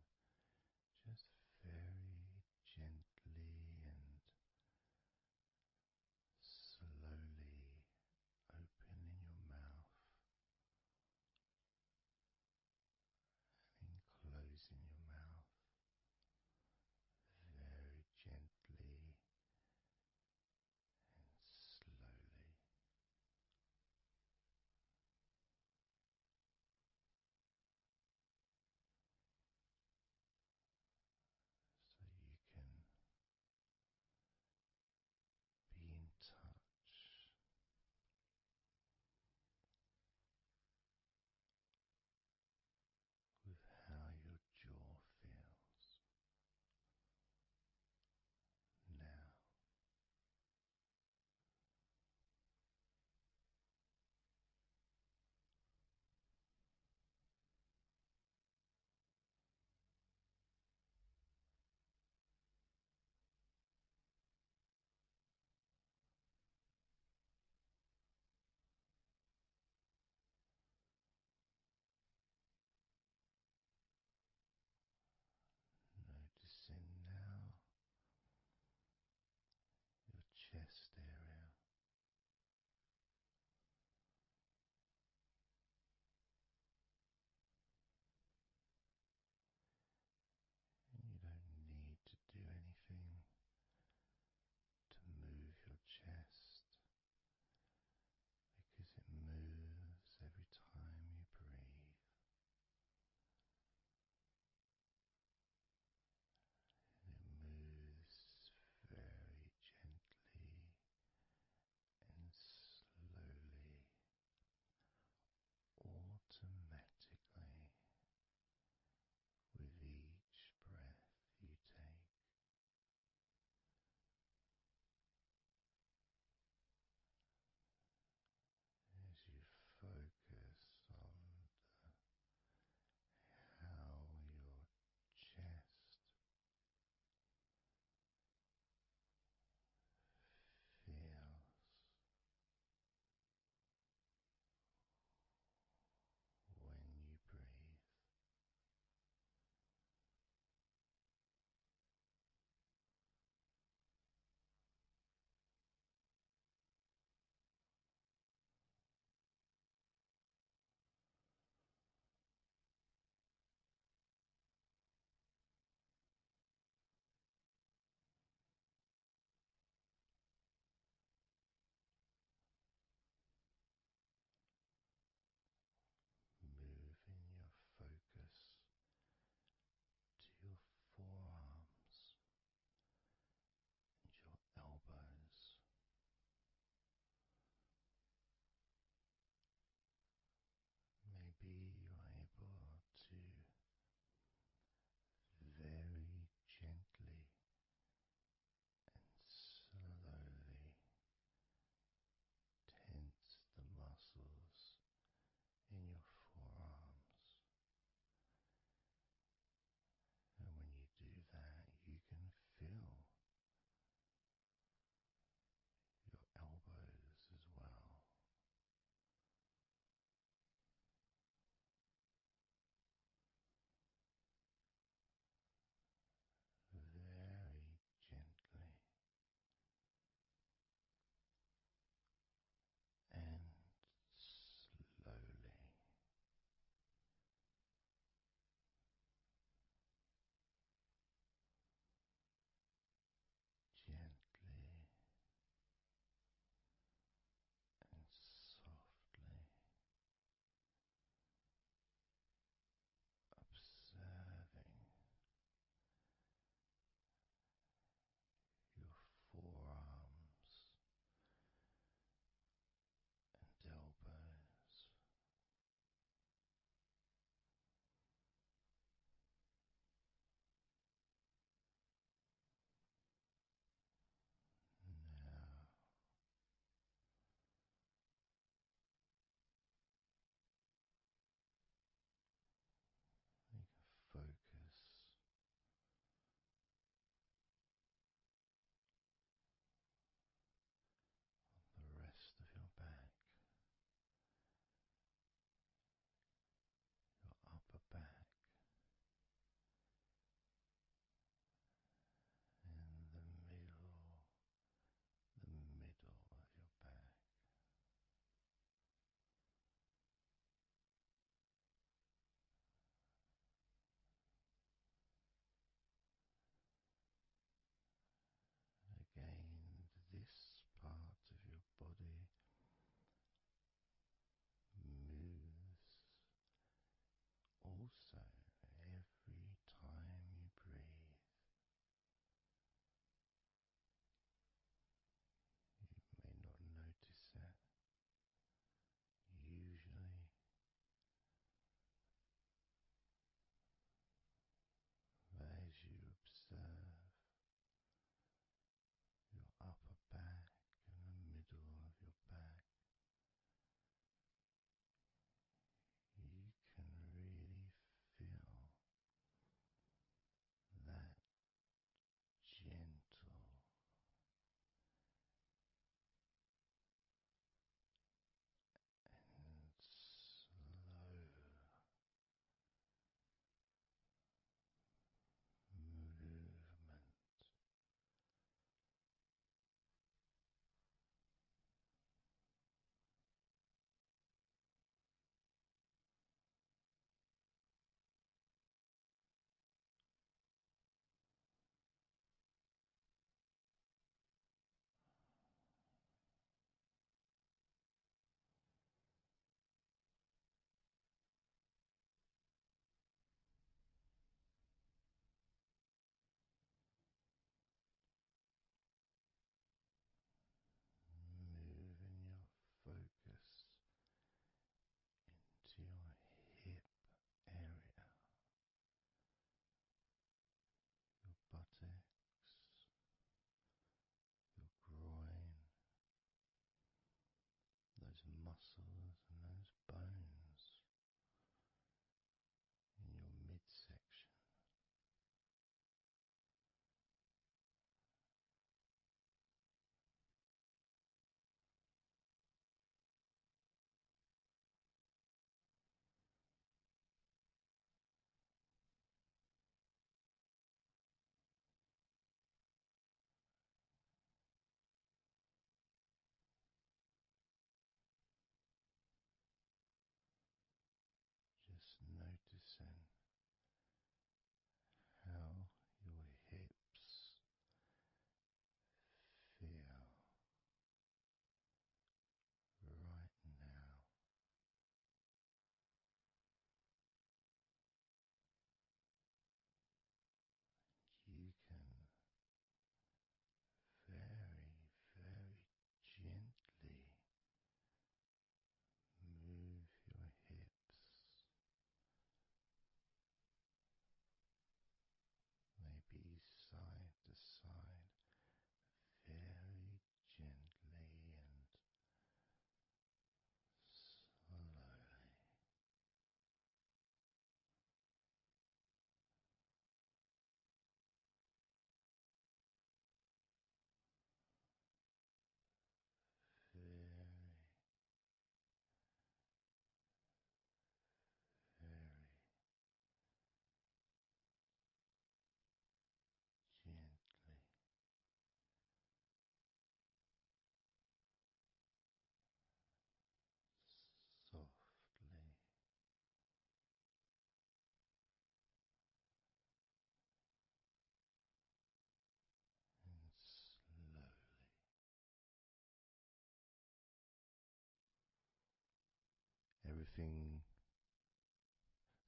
everything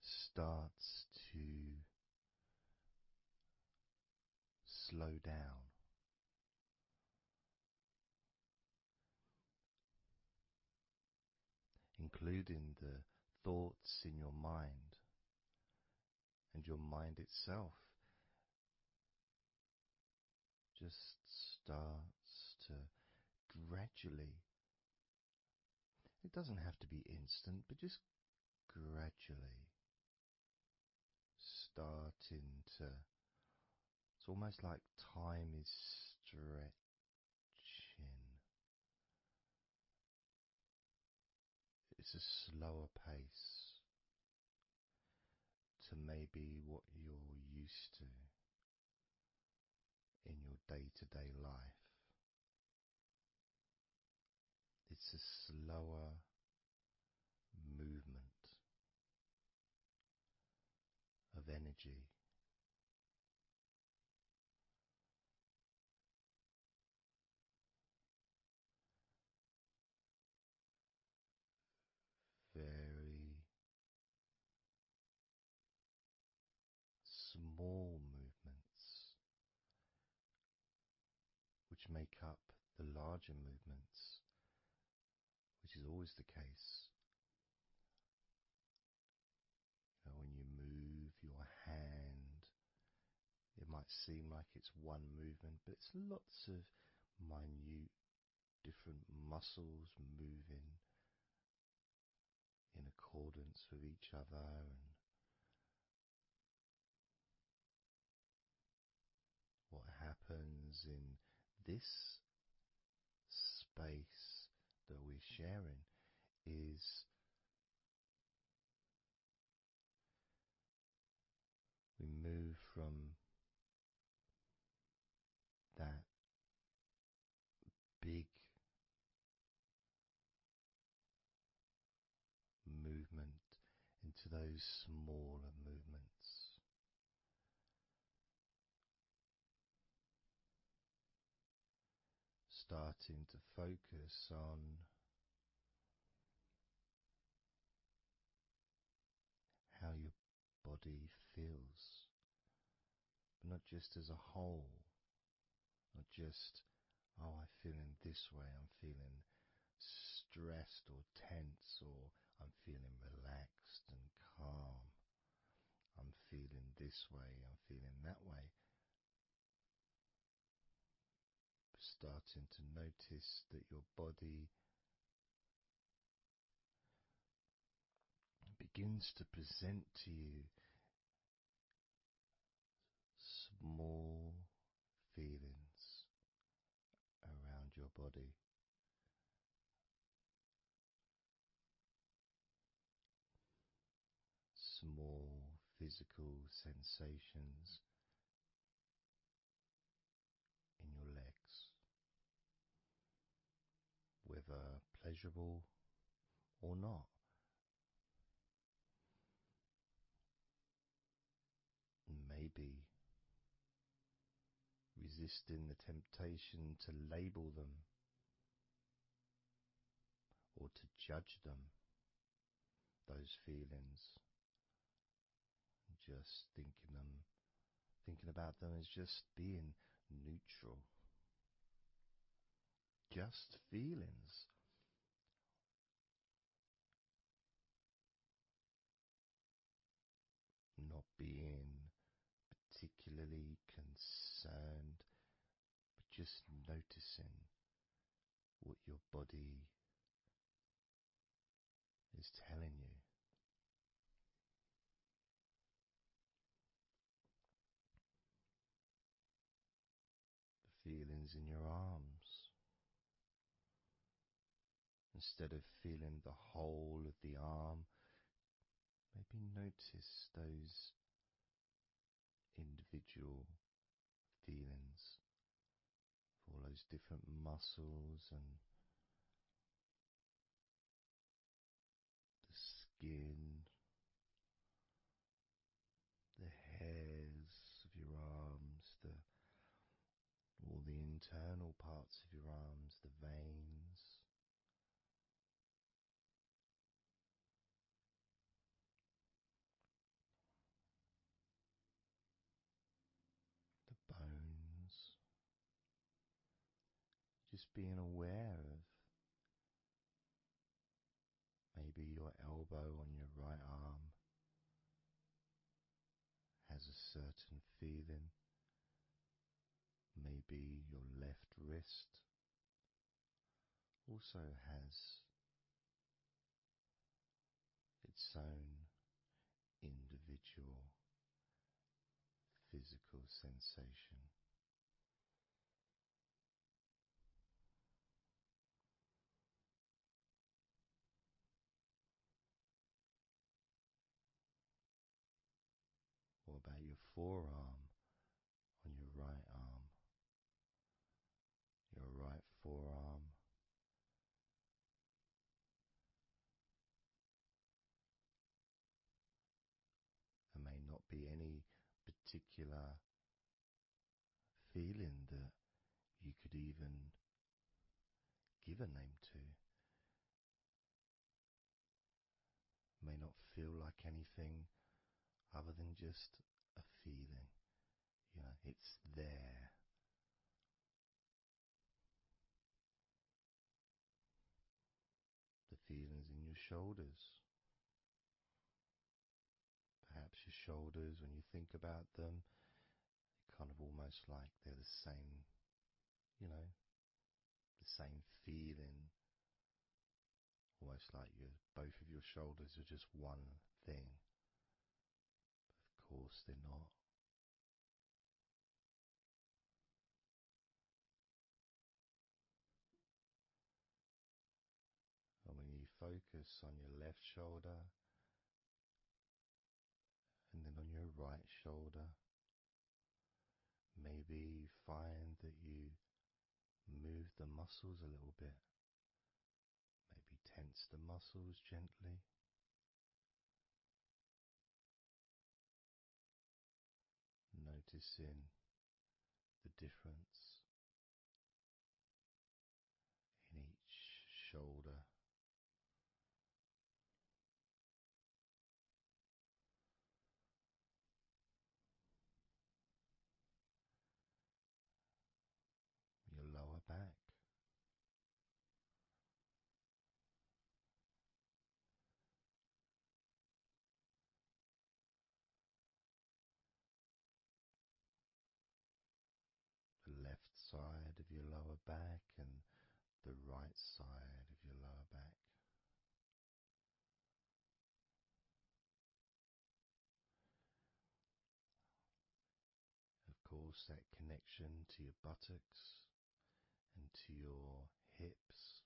starts to slow down, including the thoughts in your mind and your mind itself just starts to gradually, it doesn't have to be instant, but just gradually starting to, it's almost like time is stretching. It's a slower pace to maybe what you're used to in your day-to-day life. It's a slower movement of energy. Very small movements which make up the larger movements, which is always the case. You know, when you move your hand, it might seem like it's one movement, but it's lots of minute different muscles moving in accordance with each other, and what happens in this space that we're sharing is we move from that big movement into those smaller movements. Starting to focus on how your body feels, but not just as a whole, not just, oh, I'm feeling this way, I'm feeling stressed or tense, or I'm feeling relaxed and calm, I'm feeling this way, I'm feeling that way. Starting to notice that your body begins to present to you small feelings around your body. Small physical sensations in your legs, whether pleasurable or not. Maybe resisting the temptation to label them or to judge them, those feelings, just thinking about them as just being neutral, just feelings. Not being particularly concerned, but just noticing what your body is telling you. The feelings in your arms. Instead of feeling the whole of the arm, maybe notice those individual feelings for all those different muscles and the skin, the hairs of your arms, all the internal parts of your arms, the veins, just being aware of maybe your elbow on your right arm has a certain feeling. Maybe your left wrist also has its own individual physical sensation. What about your forearm on your right arm? Your right forearm. There may not be any particular feeling that you could even give a name to. May not feel like anything other than just a feeling. You know, it's there. The feelings in your shoulders. Perhaps your shoulders, when you think about them, kind of almost like they're the same, you know, the same feeling. Almost like both of your shoulders are just one thing. But of course they're not. And when you focus on your left shoulder and then on your right shoulder, maybe you find that you move the muscles a little bit. Maybe tense the muscles gently. Noticing the difference in each shoulder. Your lower back. The left side of your lower back and the right side of your lower back. Of course, that connection to your buttocks and to your hips.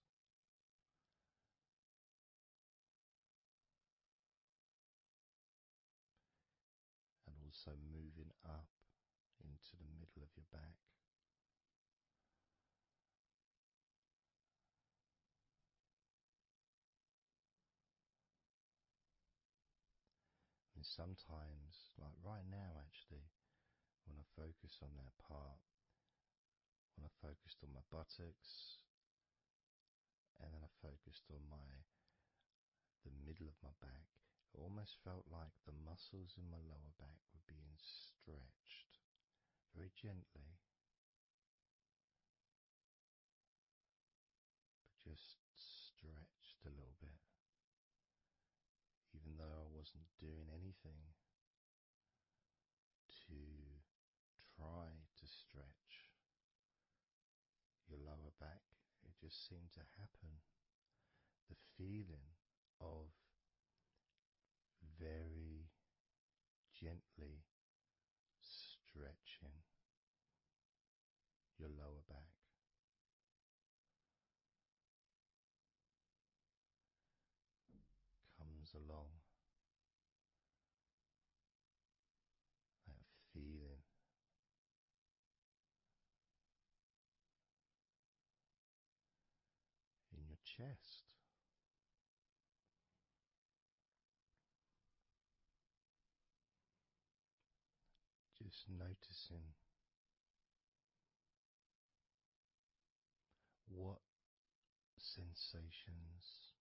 And also moving up into the middle of your back. And sometimes, like right now actually, when I focus on that part, when I focused on my buttocks, and then I focused on the middle of my back, it almost felt like the muscles in my lower back were being stretched very gently, but just stretched a little bit, even though I wasn't doing anything to try to stretch your lower back. It just seemed to happen. The feeling of very gently stretching your lower back. Comes along, that feeling. In your chest. Just noticing what sensations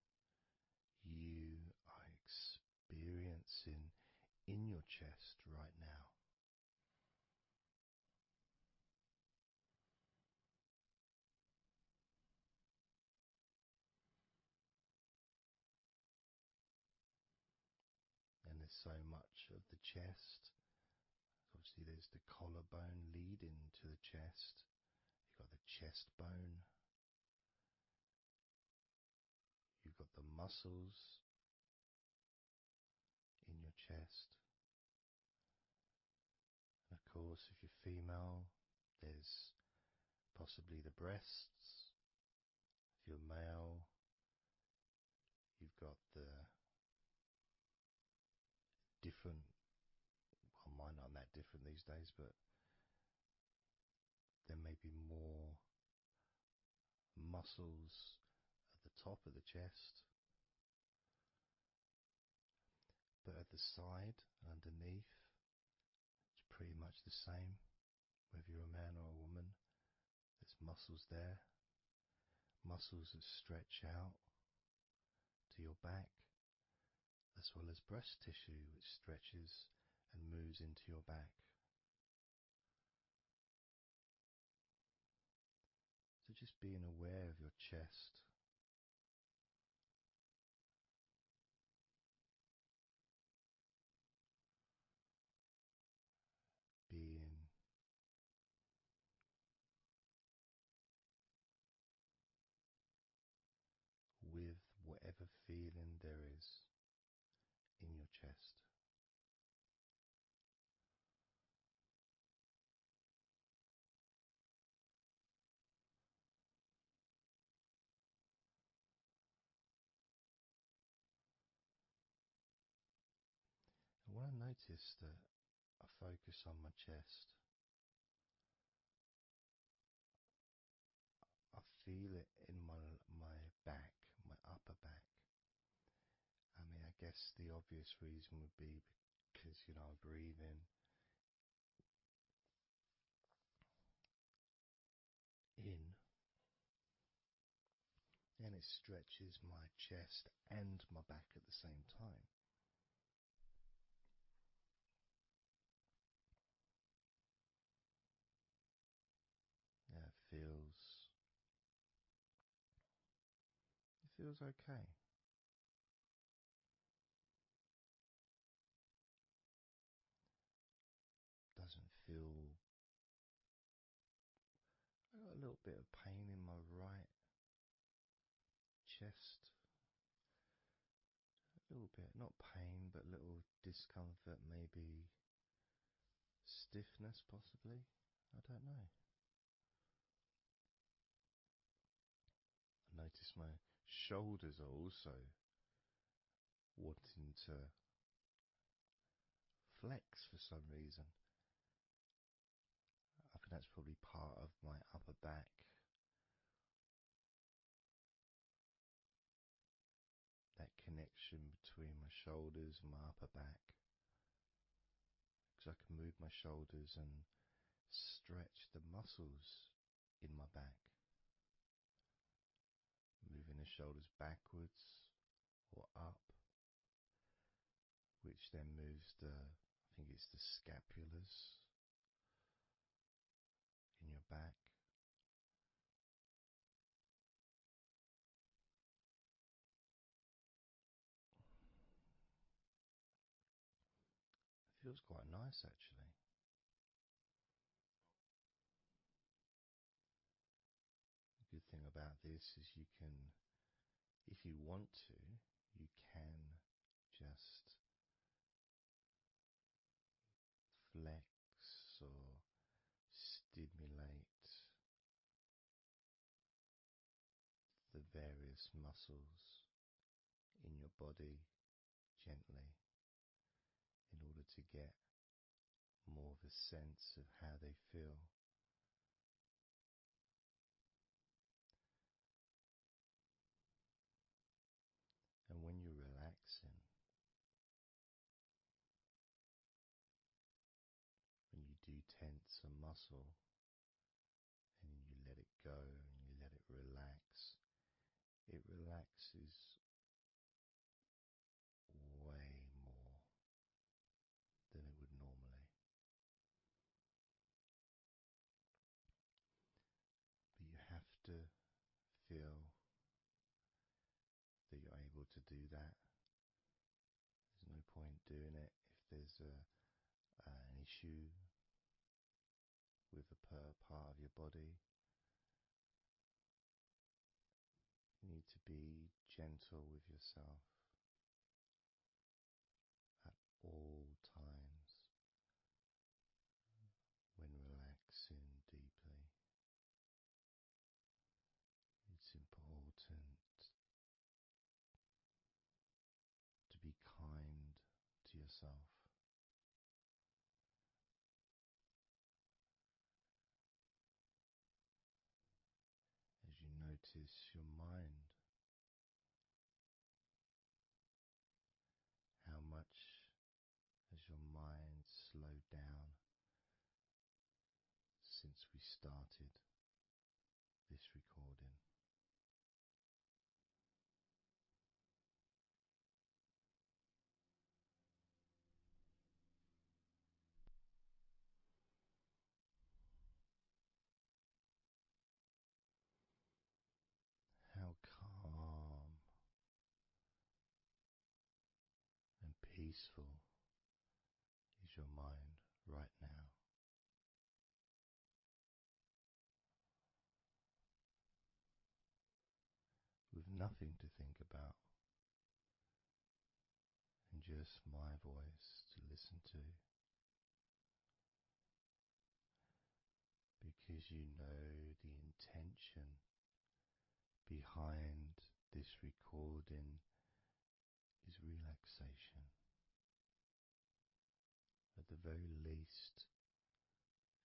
you are experiencing in your chest right now. so much of the chest. Obviously, there's the collarbone leading to the chest. You've got the chest bone. You've got the muscles in your chest. And of course, if you're female, there's possibly the breasts. If you're male, you've got the different, well, mine aren't that different these days, but there may be more muscles at the top of the chest, but at the side, underneath, it's pretty much the same, whether you're a man or a woman. There's muscles there, muscles that stretch out to your back, as well as breast tissue which stretches and moves into your back. So just being aware of your chest. Being with whatever feeling there is in your chest. And when I notice that I focus on my chest, I feel it in my back, my upper back. I mean, I guess the obvious reason would be because, I'm breathing in, and it stretches my chest and my back at the same time. Yeah, it feels okay. Doesn't feel. I got a little bit of pain in my right chest. A little bit, not pain, but little discomfort, maybe stiffness, possibly. I don't know. I notice my shoulders are also wanting to flex for some reason. I think that's probably part of my upper back. That connection between my shoulders and my upper back. Because I can move my shoulders and stretch the muscles in my back. Moving the shoulders backwards or up, which then moves I think it's the scapulars in your back. It feels quite nice, actually. The good thing about this is you can, if you want to, you can just flex or stimulate the various muscles in your body gently in order to get more of a sense of how they feel. And when you're relaxing, when you do tense a muscle and you let it go and you let it relaxes way more than it would normally. But you have to feel that you're able to do that. There's no point doing it. If there's an issue with a part of your body, you need to be gentle with yourself at all times when relaxing deeply. It's important to be kind to yourself. As you notice your mind, how much has your mind slowed down since we started this recording? How calm and peaceful is your mind right now? With nothing to think about and just my voice to listen to, because you know the intention behind this recording is relaxation. At the very least,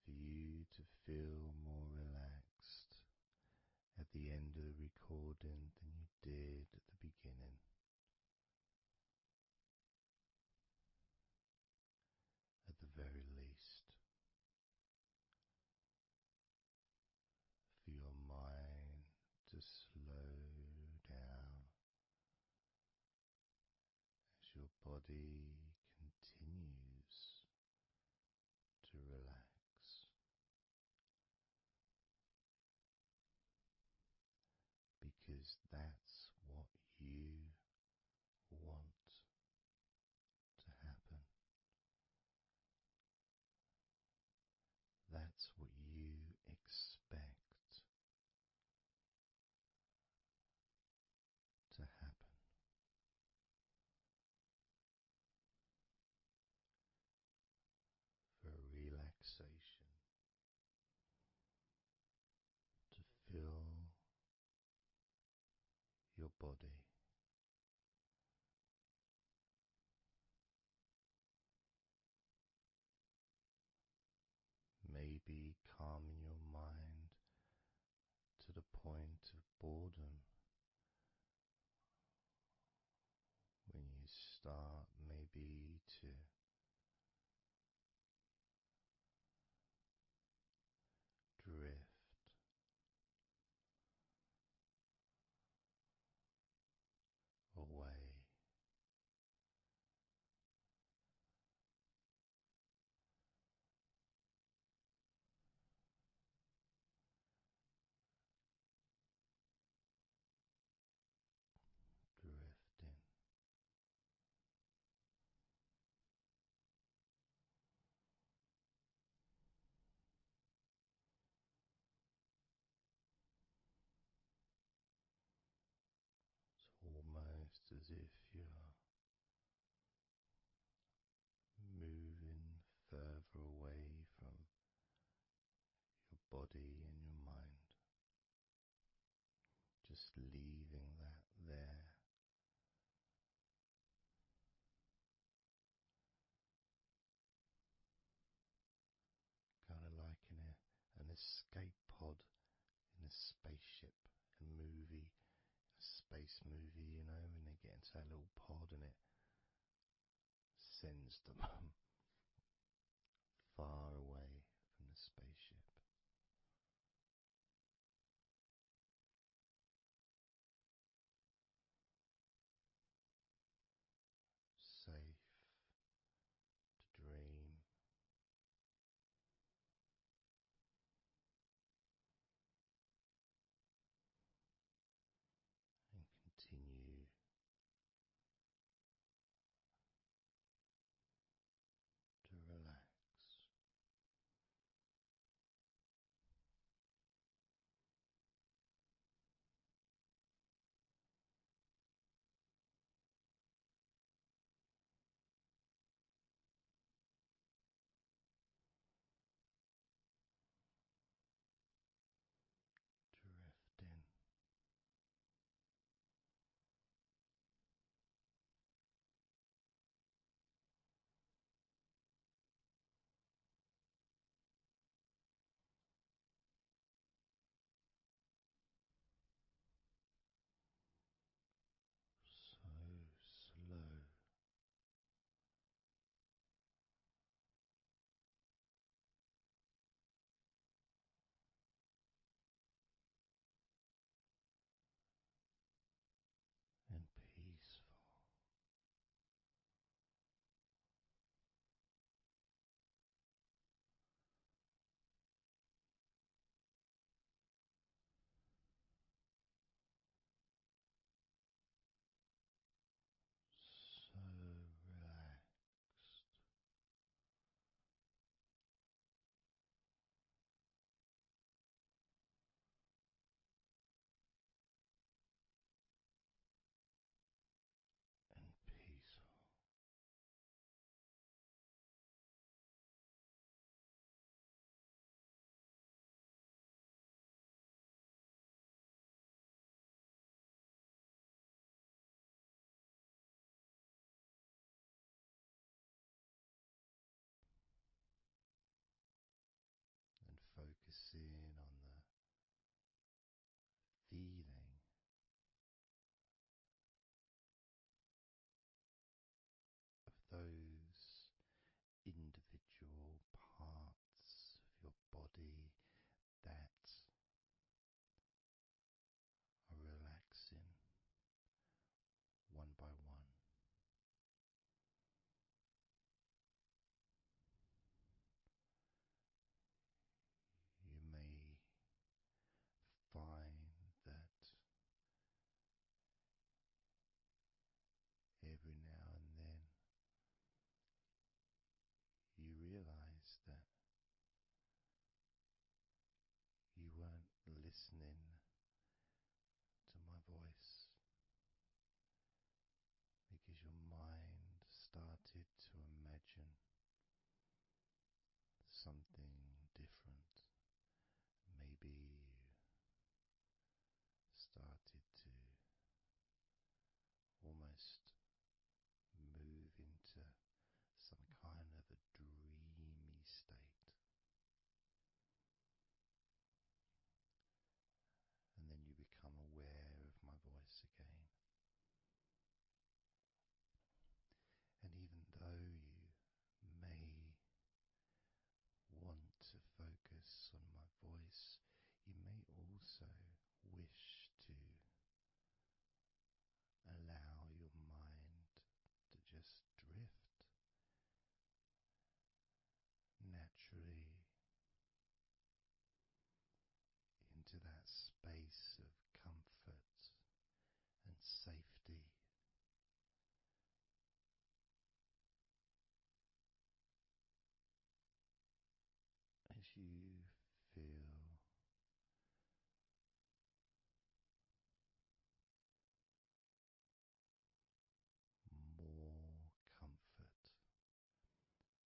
for you to feel more relaxed at the end of the recording than you did at the beginning. At the very least, for your mind to slow down as your body continues to relax, because that's what you want to happen. That's what you expect to happen. For relaxation to fill your body. Maybe calming your mind to the point of boredom when you start maybe to drift away. Drifting. It's almost as if you're moving further away from your body and your mind, just leaving that there. Kind of like an escape pod in a spaceship, a movie, a space movie, you know, when they get into that little pod and it sends them far away from the spaceship. Safe to dream. And continue listening to my voice because your mind started to imagine something different. Maybe you started to almost move into some kind of a dreamy state. And then you become aware of my voice again. And even though you may want to focus on my voice, you may also wish to allow your mind to just drift naturally into that space of comfort and safety. As you feel more comfort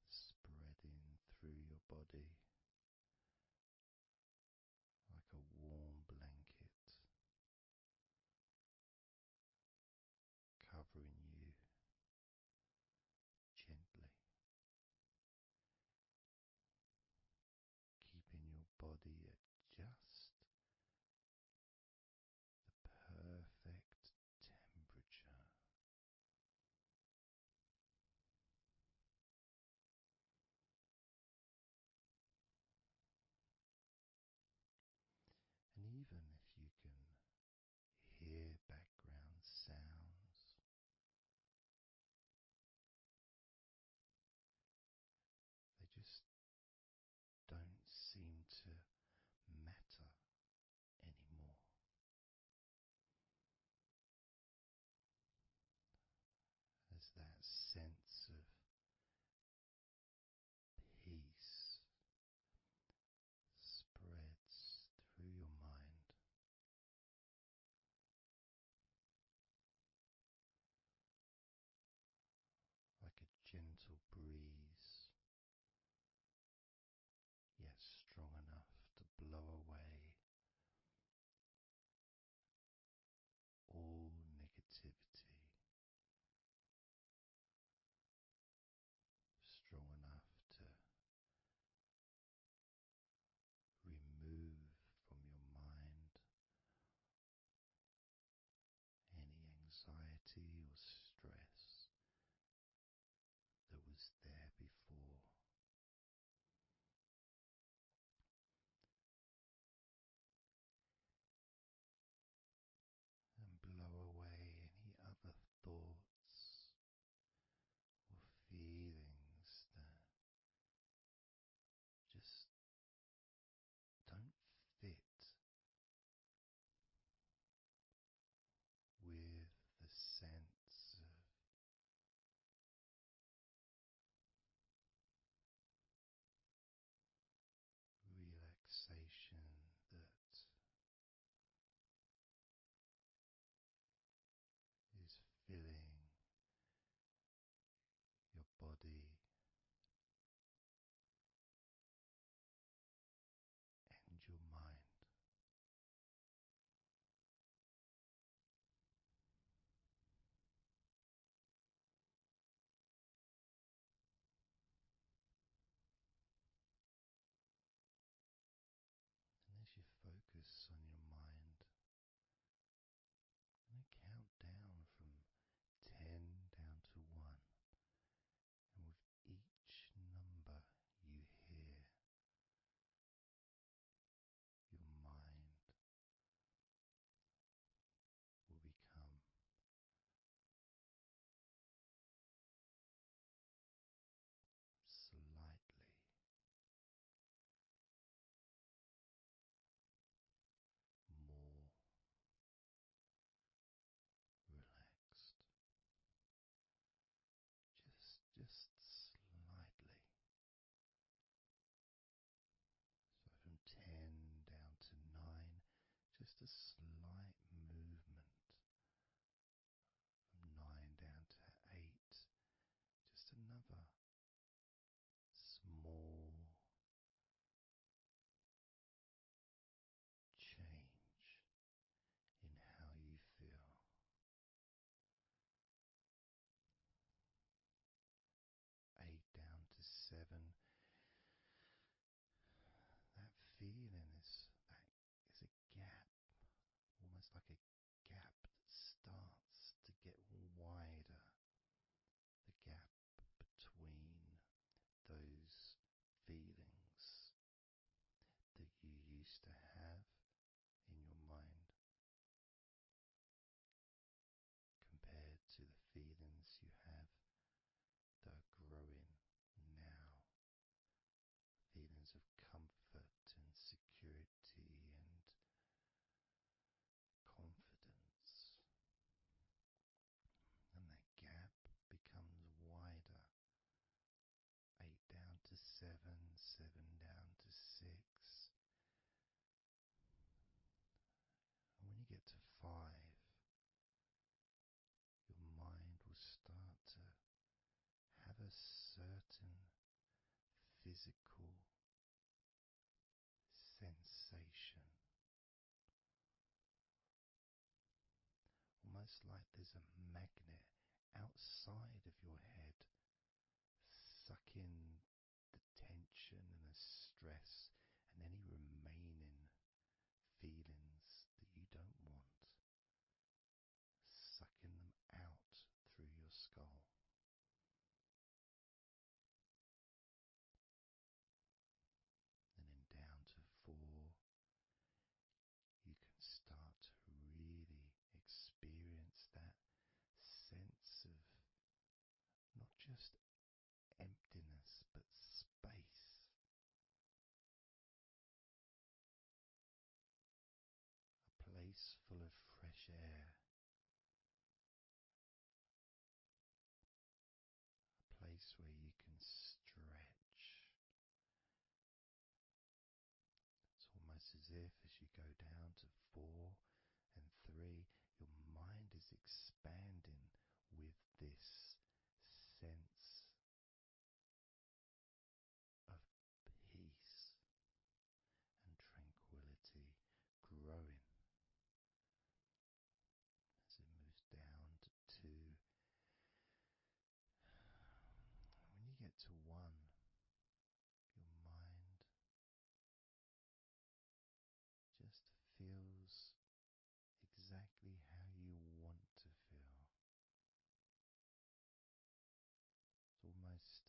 spreading through your body like a warm blanket, covering you gently, keeping your body It's like there's a magnet outside of your head, sucking the tension and the stress and any remaining feelings that you don't want, sucking them out through your skull. And then down to 4, you can start to really experience that sense of not just emptiness but space. A place full of fresh air. A place where you can stretch. It's almost as if as you go down to 4 and 3, your mind is expanding with this sense of peace and tranquility growing. As it moves down to 2, when you get to 1, your mind just feels exactly how you want to feel. It's almost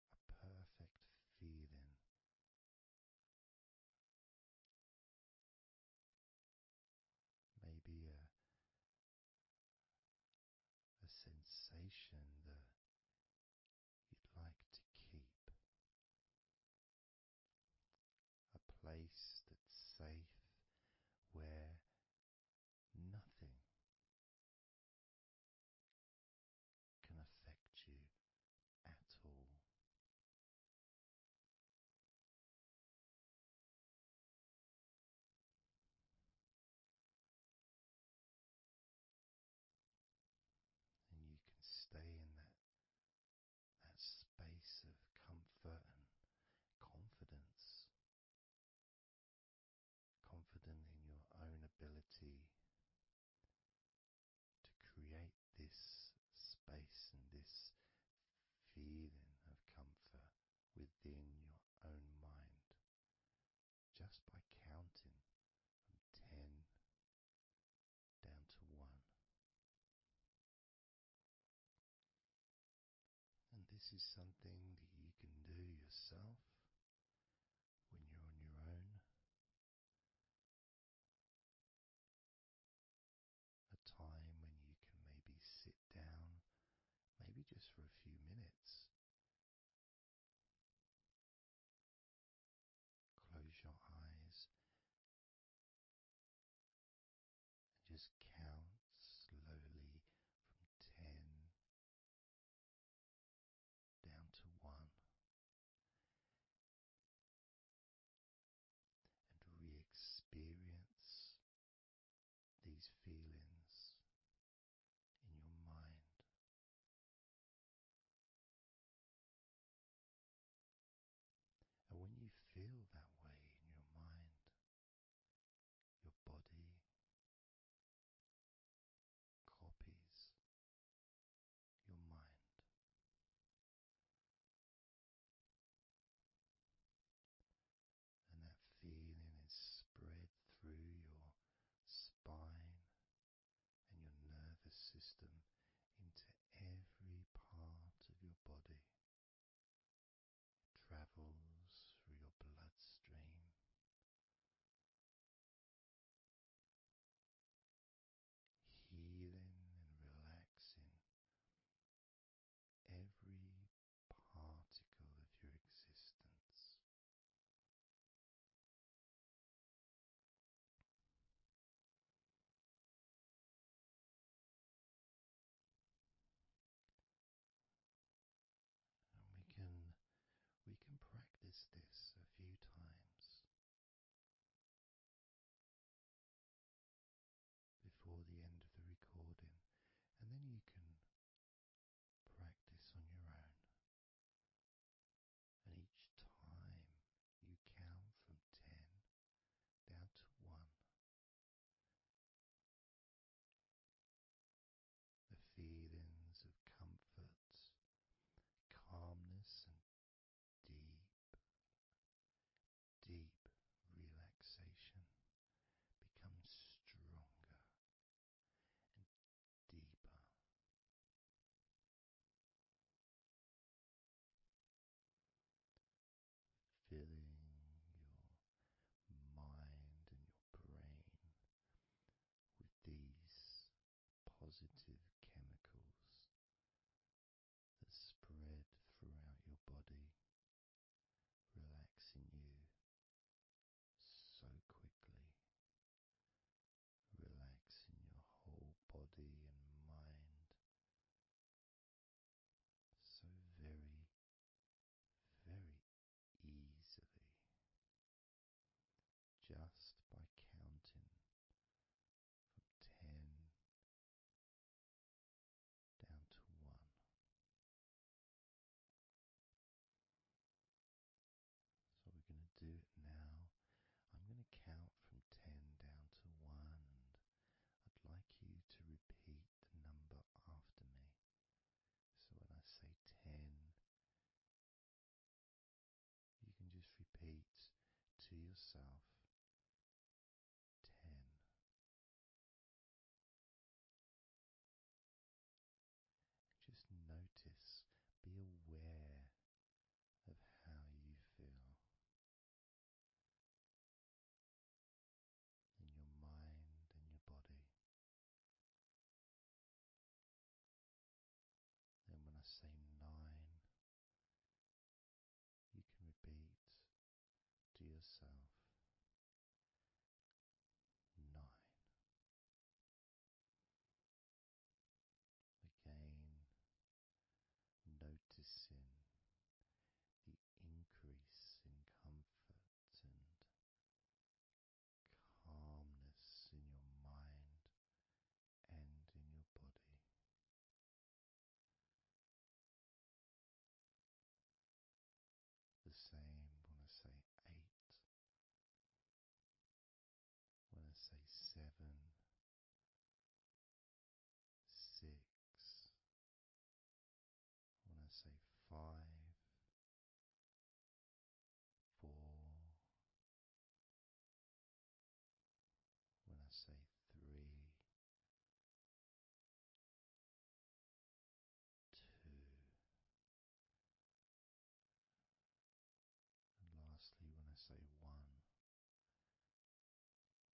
a perfect feeling. Maybe a sensation that you'd like to keep. A place that's safe where nothing can affect you at all. And you can stay in that space of comfort and confidence. Confident in your own ability to create this space and this feeling of comfort within your own mind, just by counting from 10 down to 1. And this is something that you can do yourself when you're on your own. A time when you can maybe sit down, maybe just for a few minutes. Close your eyes and just count slowly from 10 down to yourself 10. Just notice, be aware of how you feel in your mind and your body. Then when I say 9, you can repeat to yourself 9. Again, noticing the increase in comfort and calmness in your mind and in your body. The same when I say 8, when I say 7, 6, when I say 5, 4, when I say 3, 2, and lastly when I say 1,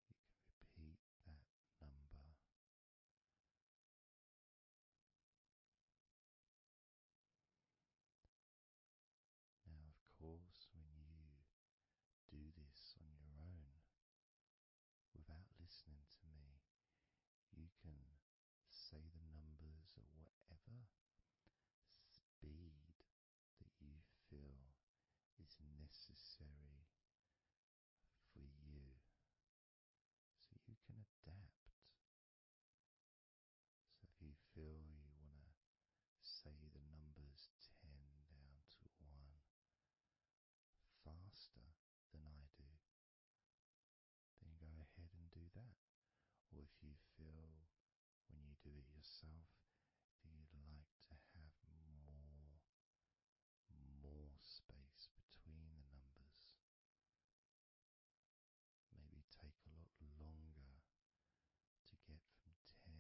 you can repeat that number. Now, of course, when you do this on your own, without listening to me, you can say the numbers at whatever speed that you feel is necessary for you, so you can adapt. So if you feel you want to say the numbers 10 down to 1 faster than I do, then go ahead and do that. Or if you feel when you do it yourself that you'd like to have more space between the numbers, maybe take a lot longer to get from 10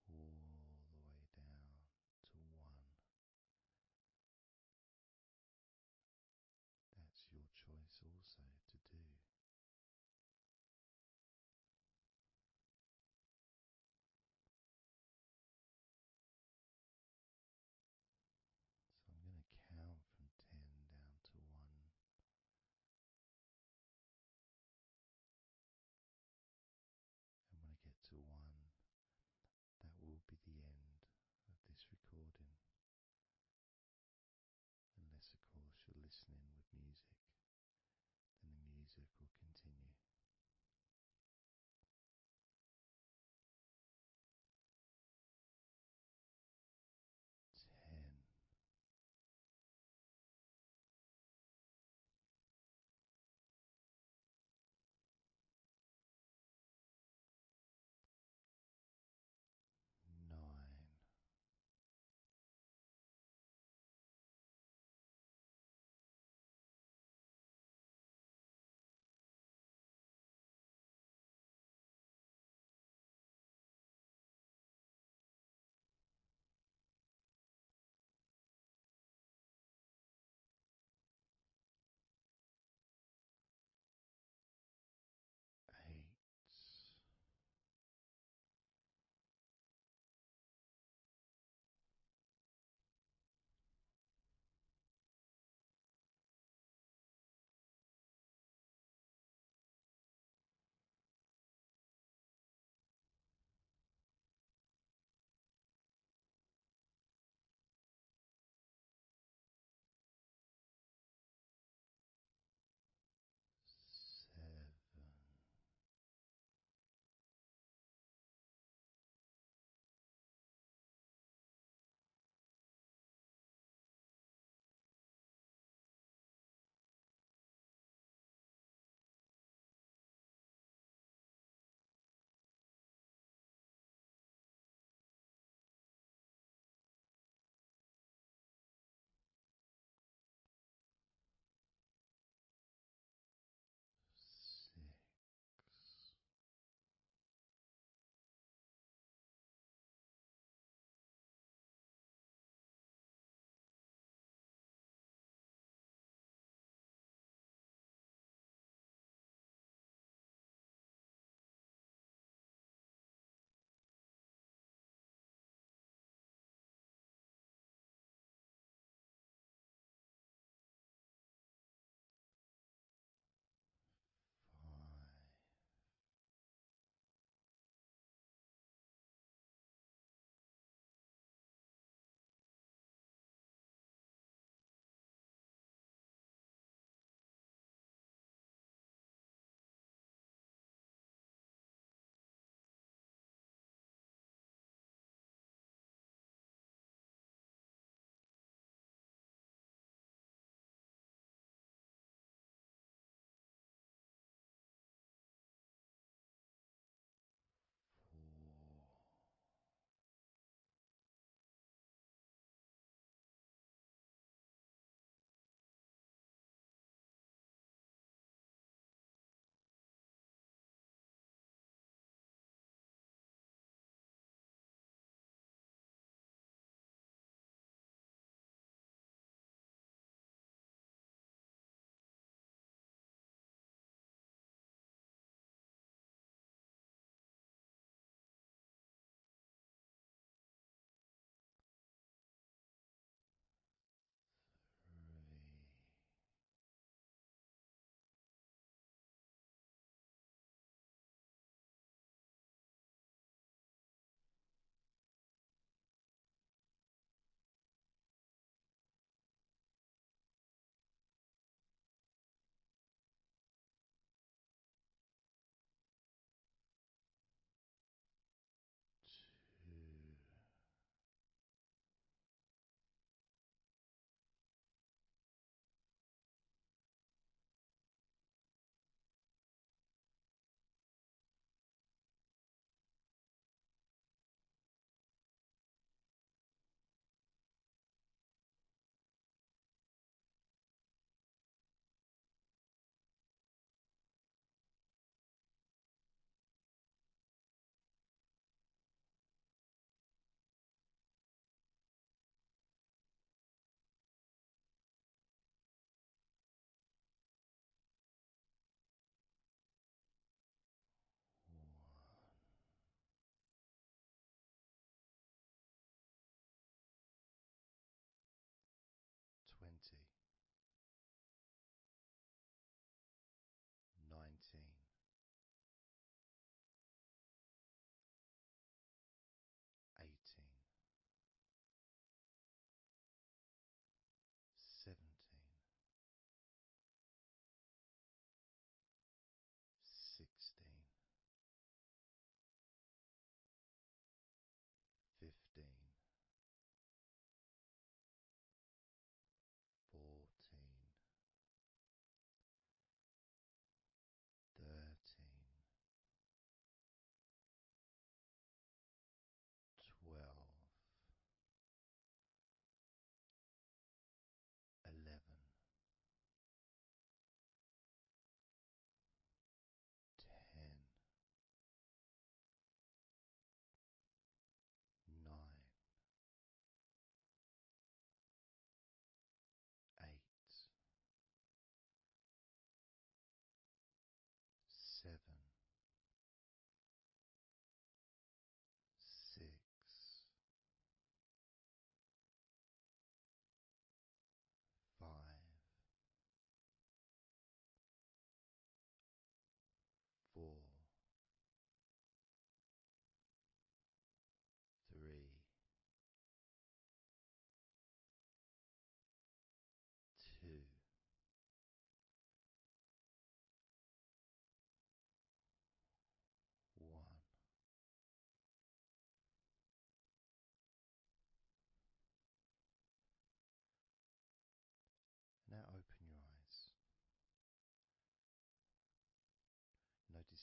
all the way down to 1. That's your choice also to do.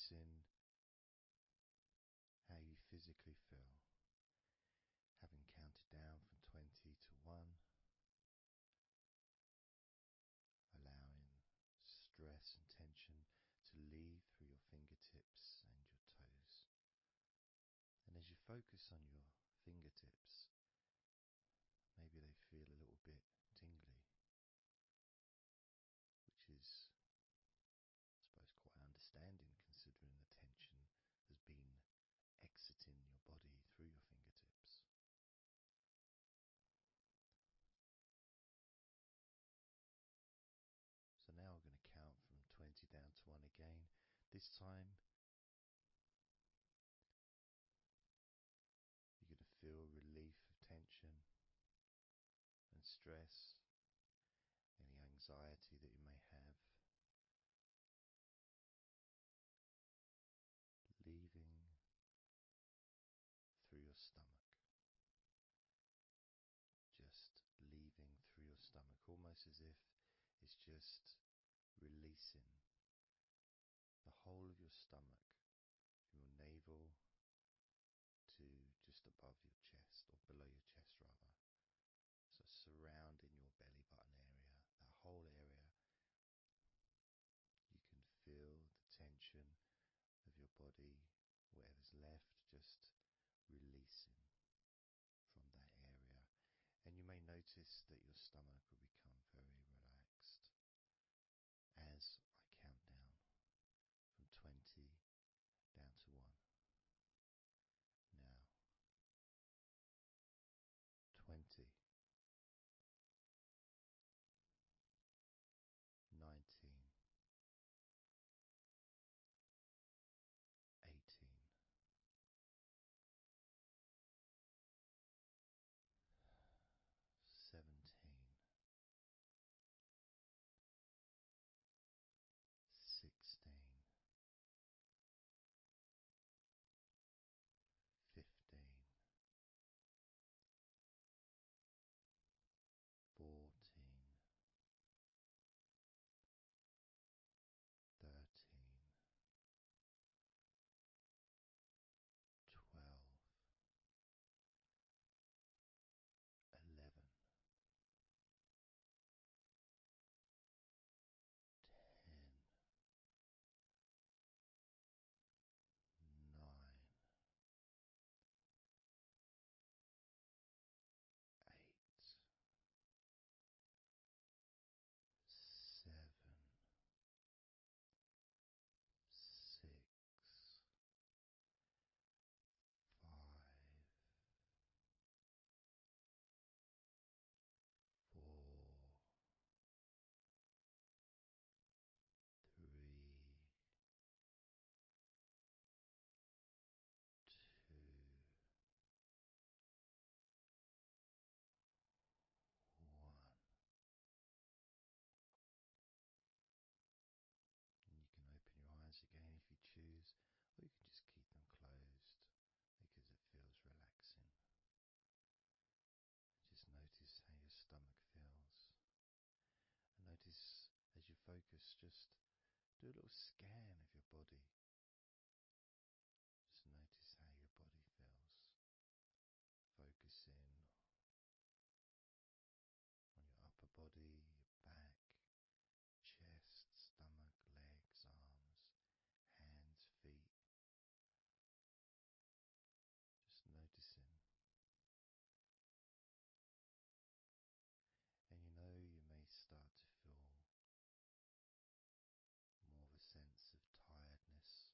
noticing how you physically feel, having counted down from 20 to 1, allowing stress and tension to leave through your fingertips and your toes. And as you focus on your fingertips, maybe they feel a little bit tingly, which is, I suppose, quite understanding considering the tension has been exiting your body through your fingertips. So now I'm going to count from 20 down to 1 again. This time you're going to feel relief of tension and stress, any anxiety that you may have, leaving through your stomach. Just leaving through your stomach, almost as if it's just releasing the whole of your stomach, from your navel to just above your chest, or below your chest rather. So surrounding your belly button area, that whole area, you can feel the tension of your body, whatever's left, just releasing from that area. And you may notice that your stomach will become very relaxed as I count down from 20 down to 1. Now, 20, 19, 18, 17, 16, 15, 14, 13, 12, 11, 10, 9, 8, 7, 6, 5, 4, 3, 2, 1. And you can open your eyes again if you choose, or you can just keep them closed because it feels relaxing. Just notice how your stomach feels. And notice as you focus, just do a little scan of your body. Just notice how your body feels. Focusing on your upper body, your back, chest, stomach, legs, arms, hands, feet. Just noticing. And you know, you may start to feel more of a sense of tiredness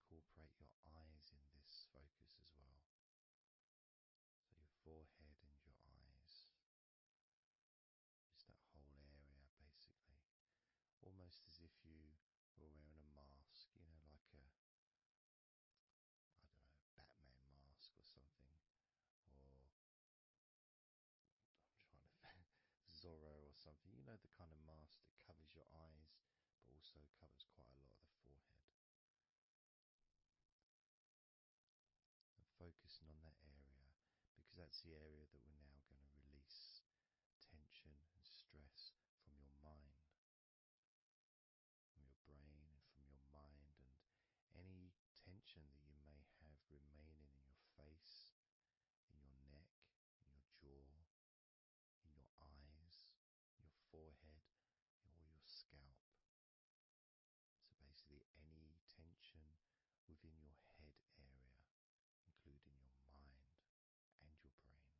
incorporate your eyes in this focus as well. So your forehead and your eyes, just that whole area basically, almost as if you were wearing a mask, like a, I don't know, Batman mask or something, or I'm trying to Zorro or something, the kind of mask that covers your eyes but also covers quite a lot of the forehead. And focusing on that area, because that's the area that we're now going to release tension and stress from your mind, from your brain and from your mind, and any tension that you may have remaining in your face, in your neck, in your jaw, in your eyes, your forehead, or your scalp. So basically any tension within your head area, including your mind and your brain.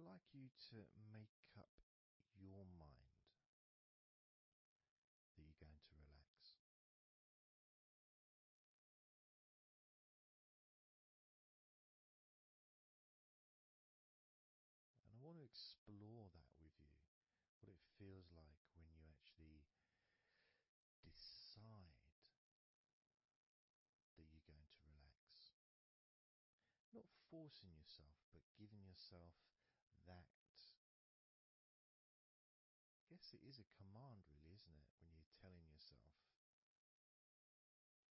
like you to make up your mind that you're going to relax. And I want to explore that with you, what it feels like when you actually decide that you're going to relax. Not forcing yourself, but giving yourself that. I guess it is a command, really, isn't it? When you're telling yourself,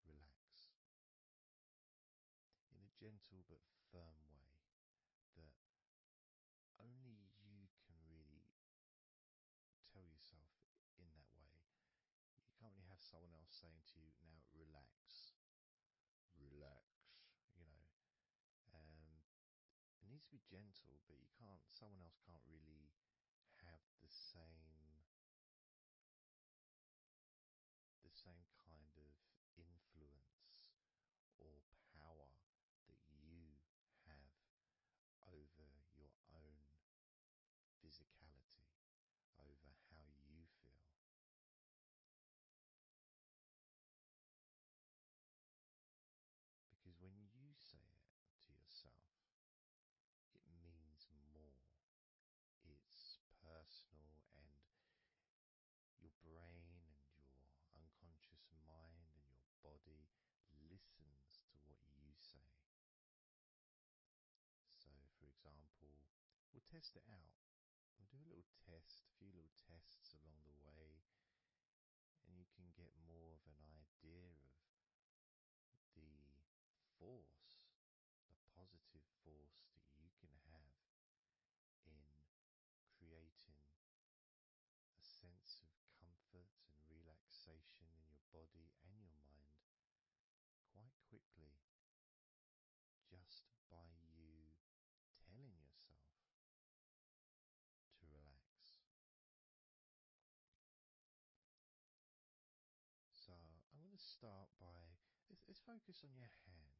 relax. In a gentle but firm way that only you can really tell yourself in that way. You can't really have someone else saying to you, now relax, relax, you know. It needs to be gentle, but someone else can't really have the same kind of influence or power that you have over your own physicality, over how you feel. Because when you say it to yourself, it means more. It's personal, and your brain and your unconscious mind and your body listens to what you say. So, for example, we'll test it out. We'll do a little test, a few little tests along the way, and you can get more of an idea of the force, the positive force that you can have in creating a sense of comfort and relaxation in your body and your mind quite quickly, just by you telling yourself to relax. So I'm going to start by, let's focus on your hands.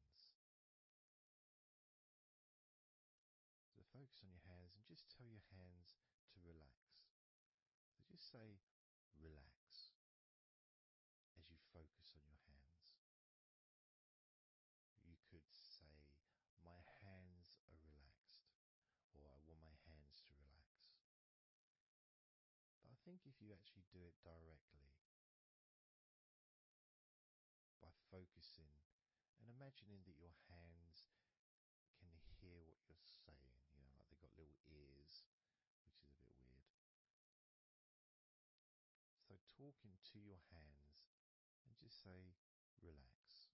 So focus on your hands and just tell your hands to relax. So just say relax as you focus on your hands. You could say, my hands are relaxed, or I want my hands to relax. But I think if you actually do it directly, by focusing and imagining that your hands can hear what you're saying, you know, like they've got little ears, which is a bit weird. So talking to your hands and just say, relax.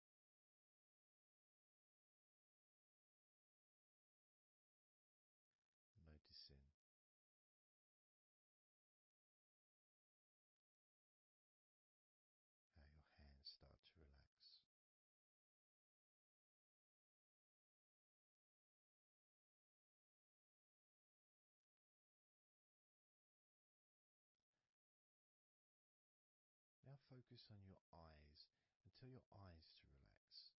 Noticing how your hands start to relax. Now focus on your eyes and tell your eyes to relax.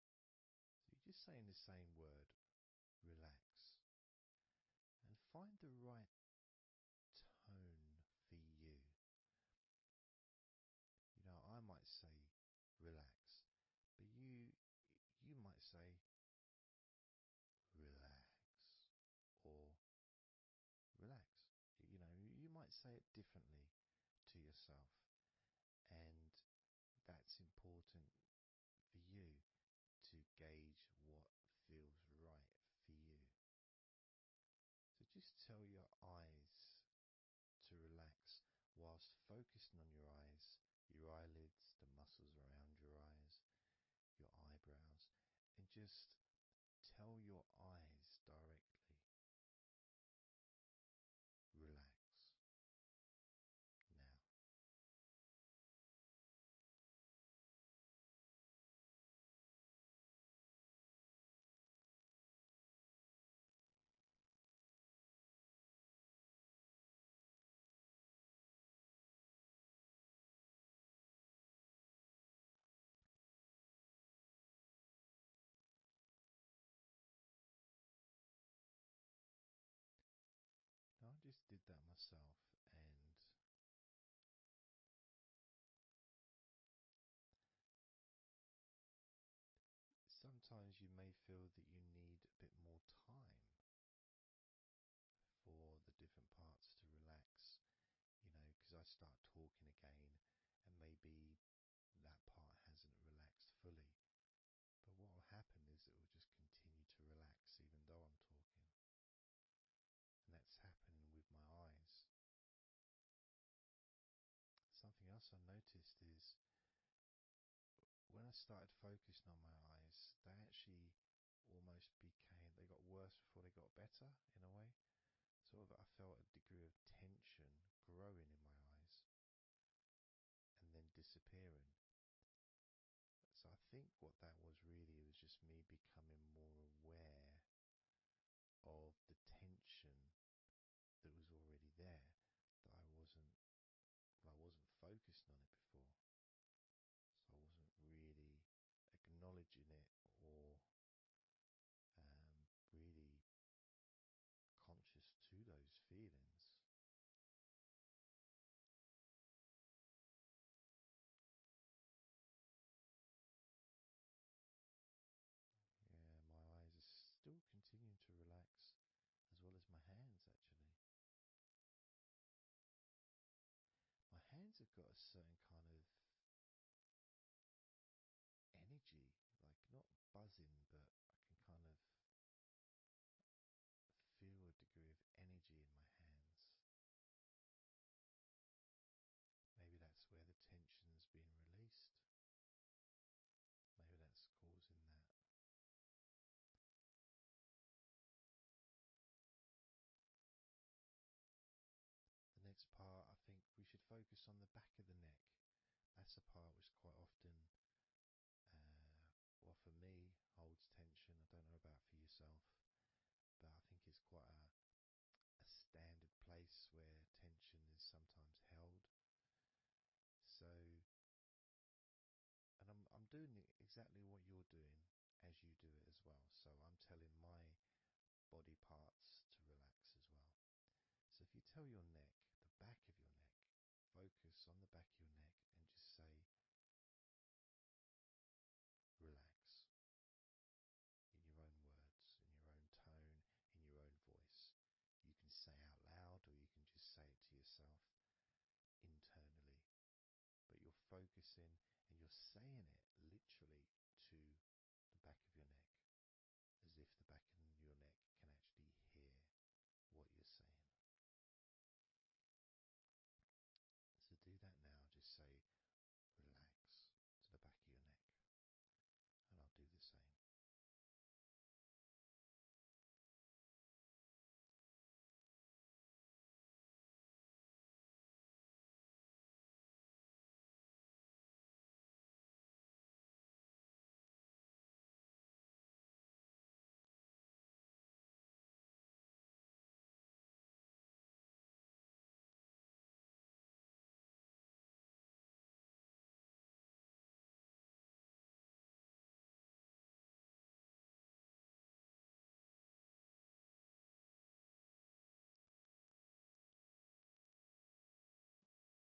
So you're just saying the same word, relax. And find the right tone for you. You know, I might say relax, but you might say relax or relax. You know, you might say it differently to yourself, and that's important for you to gauge what feels right for you. So just tell your eyes to relax whilst focusing on your eyes, your eyelids, the muscles around your eyes, your eyebrows, and just tell your eyes directly, relax now. myself, and sometimes you may feel that you need a bit more time for the different parts to relax, because I start talking again and maybe that part hasn't relaxed fully. But what will happen is it will just continue to relax even though I'm talking. And that's happening with my eyes. Something else I noticed is when I started focusing on my eyes, they actually almost they got worse before they got better in a way. Sort of I felt a degree of tension growing in my eyes and then disappearing. So I think what that was really was just me becoming more aware of the tension that was already there, that I wasn't focused on it before. So I wasn't really acknowledging it or really conscious to those feelings. Yeah, my eyes are still continuing to relax, as well as my hands actually. My hands have got a certain kind of energy, like not buzzing, but I can kind of feel a degree of energy in my hands. Maybe that's where the tension's being released. Maybe that's causing that. The next part, I think we should focus on the back of the neck. That's a part which quite often, well for me, holds tension. I don't know about for yourself, but I think it's quite a standard place where tension is sometimes held. So, and I'm doing exactly what you're doing as you do it as well. So I'm telling my body parts to relax as well. So if you tell your neck, the back of your neck, focus on the back of your neck and just say, relax, in your own words, in your own tone, in your own voice. You can say out loud or you can just say it to yourself internally. But you're focusing and you're saying it literally to the back of your neck, as if the back of your neck can actually hear what you're saying. So do that now, just say relax to the back of your neck, and I'll do the same.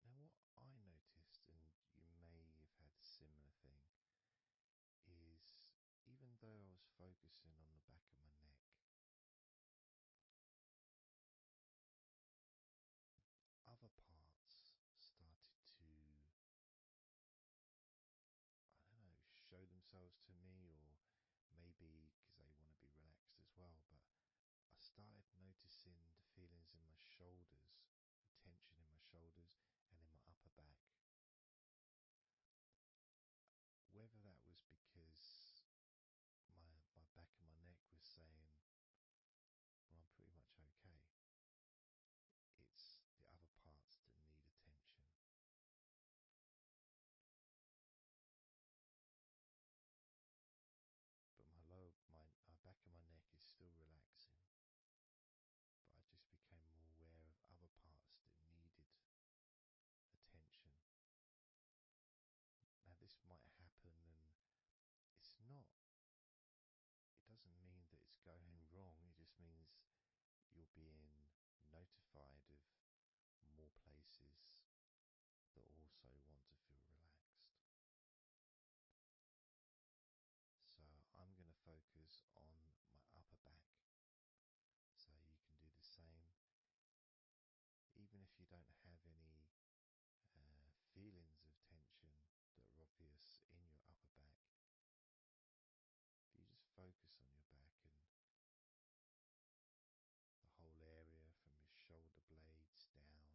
Now what I noticed, and you may have had a similar thing, is even though I was focusing on the back of my neck, other parts started to, I don't know, show themselves to me, or maybe because they want to be relaxed as well, but I started noticing the feelings in my shoulders, the tension in my shoulders and in my upper back. Whether that was because my back of my neck was saying, well, I'm pretty much okay. It's the other parts that need attention. But my back of my neck is still relaxing. But I just became more aware of other parts that needed attention. Now this might happen, and it's not, it doesn't mean that it's going wrong. It just means you're being notified of more places that also want to feel relaxed. So I'm going to focus on my upper back, so you can do the same. Even if you don't have any feelings of tension that are obvious in your upper back, if you just focus on your back and the whole area from your shoulder blades down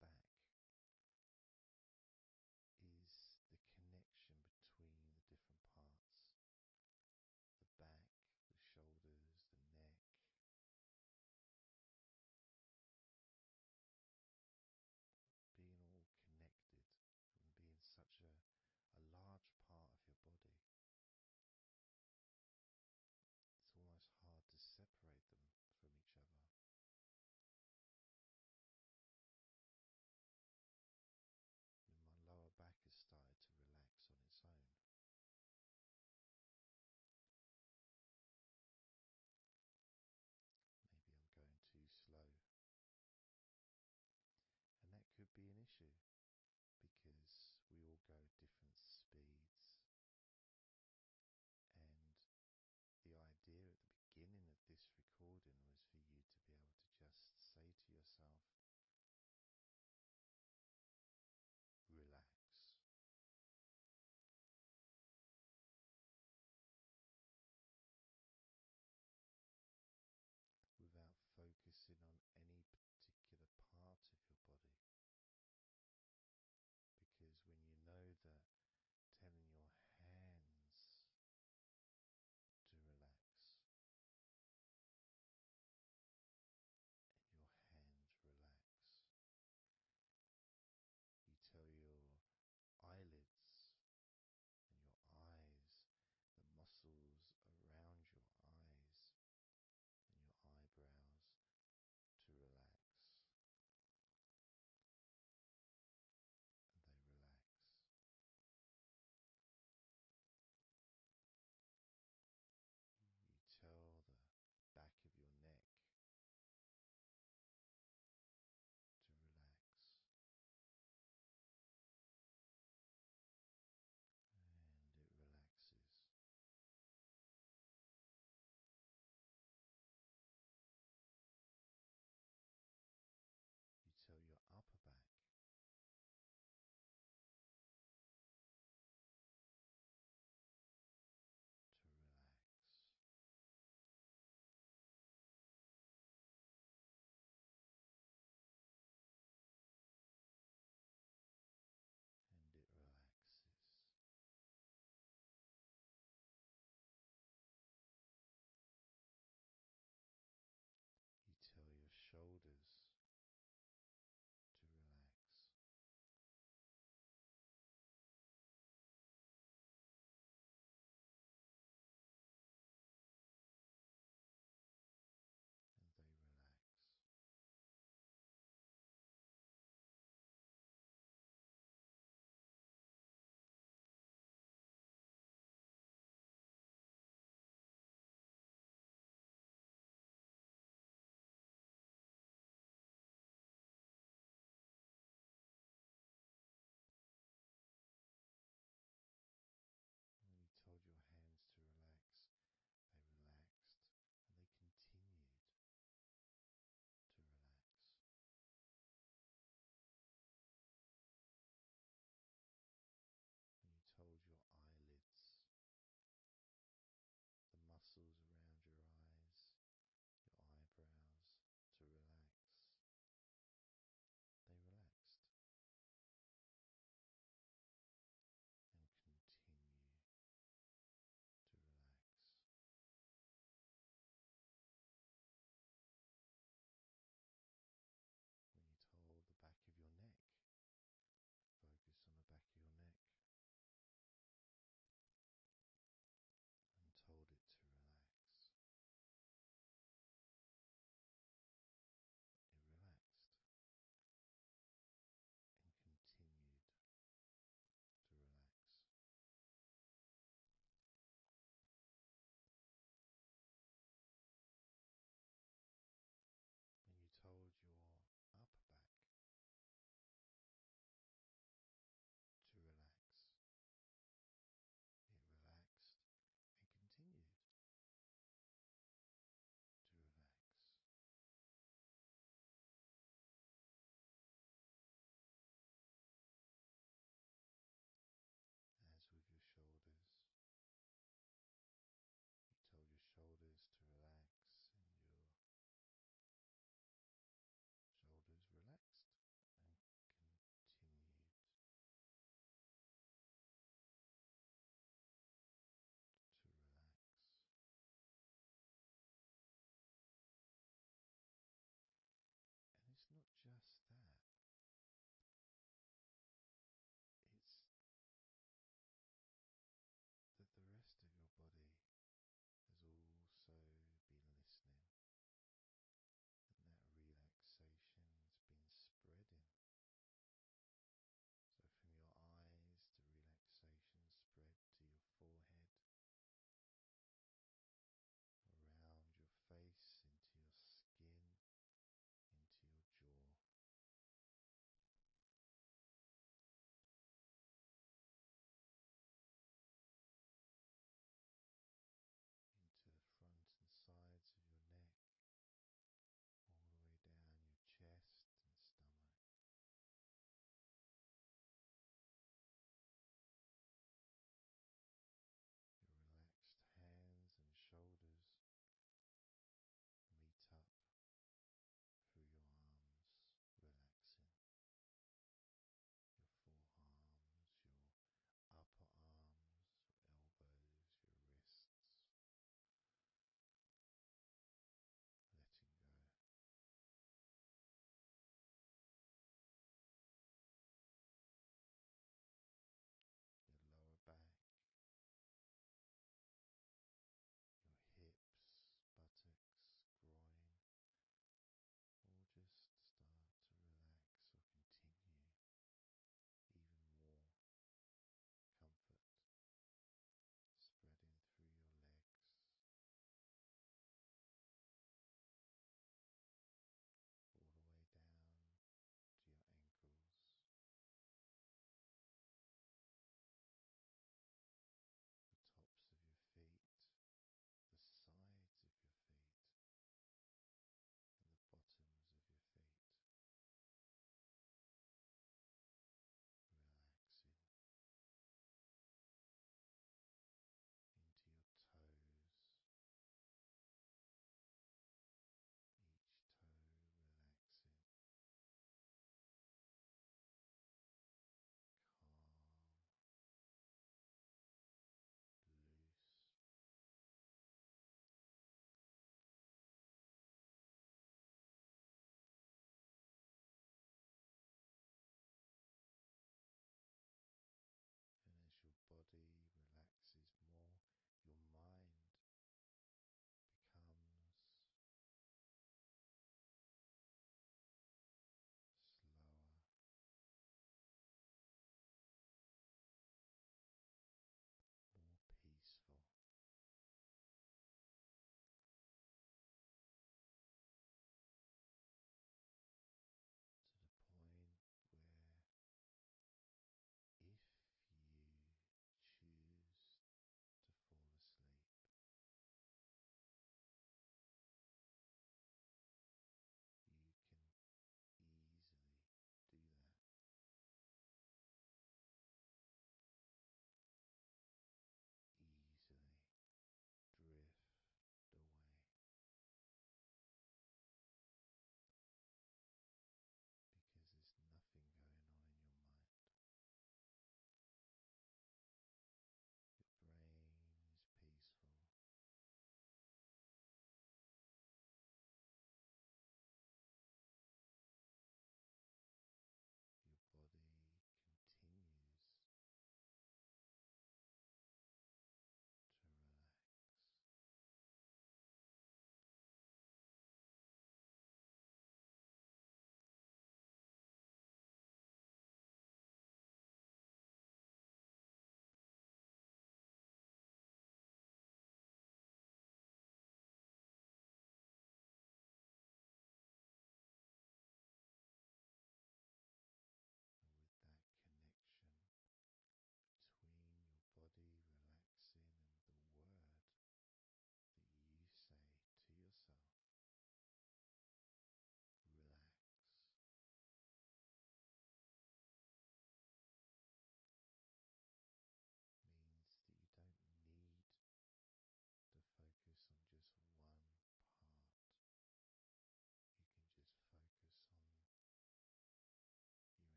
back is the connection between the different parts. The back, the shoulders, the neck. Being all connected and being such a large part of your body. It's almost hard to separate them from each other.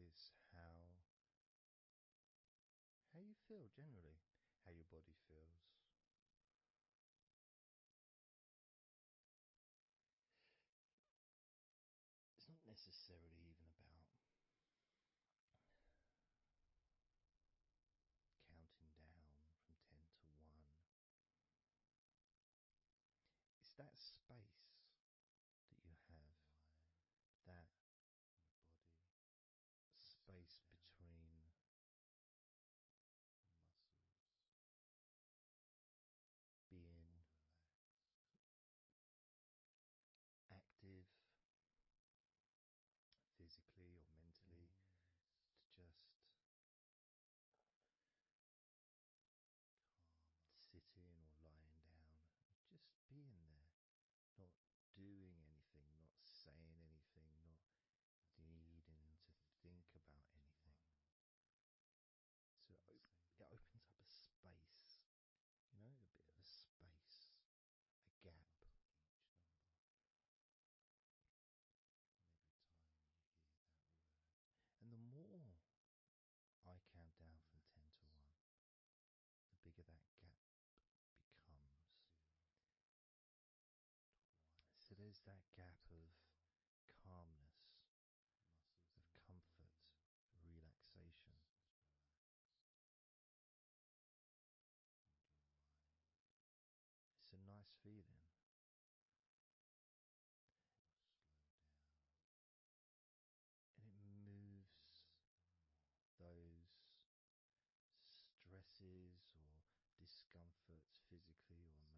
notice how you feel generally, how your body feels. It's not necessarily even about counting down from 10 to 1. It's that space that you have, that body, space between the muscles, being active physically or mentally to just sitting or lying down, just being there, not doing anything, not saying anything, not needing to think about anything. So it opens up a space, you know, a bit of a space, a gap. Each number. And every time you hear that word. And the more I count down from 10 to 1, the bigger that gap becomes. So there's that gap of calmness, of comfort, relaxation. It's a nice feeling. And it moves those stresses or discomforts physically or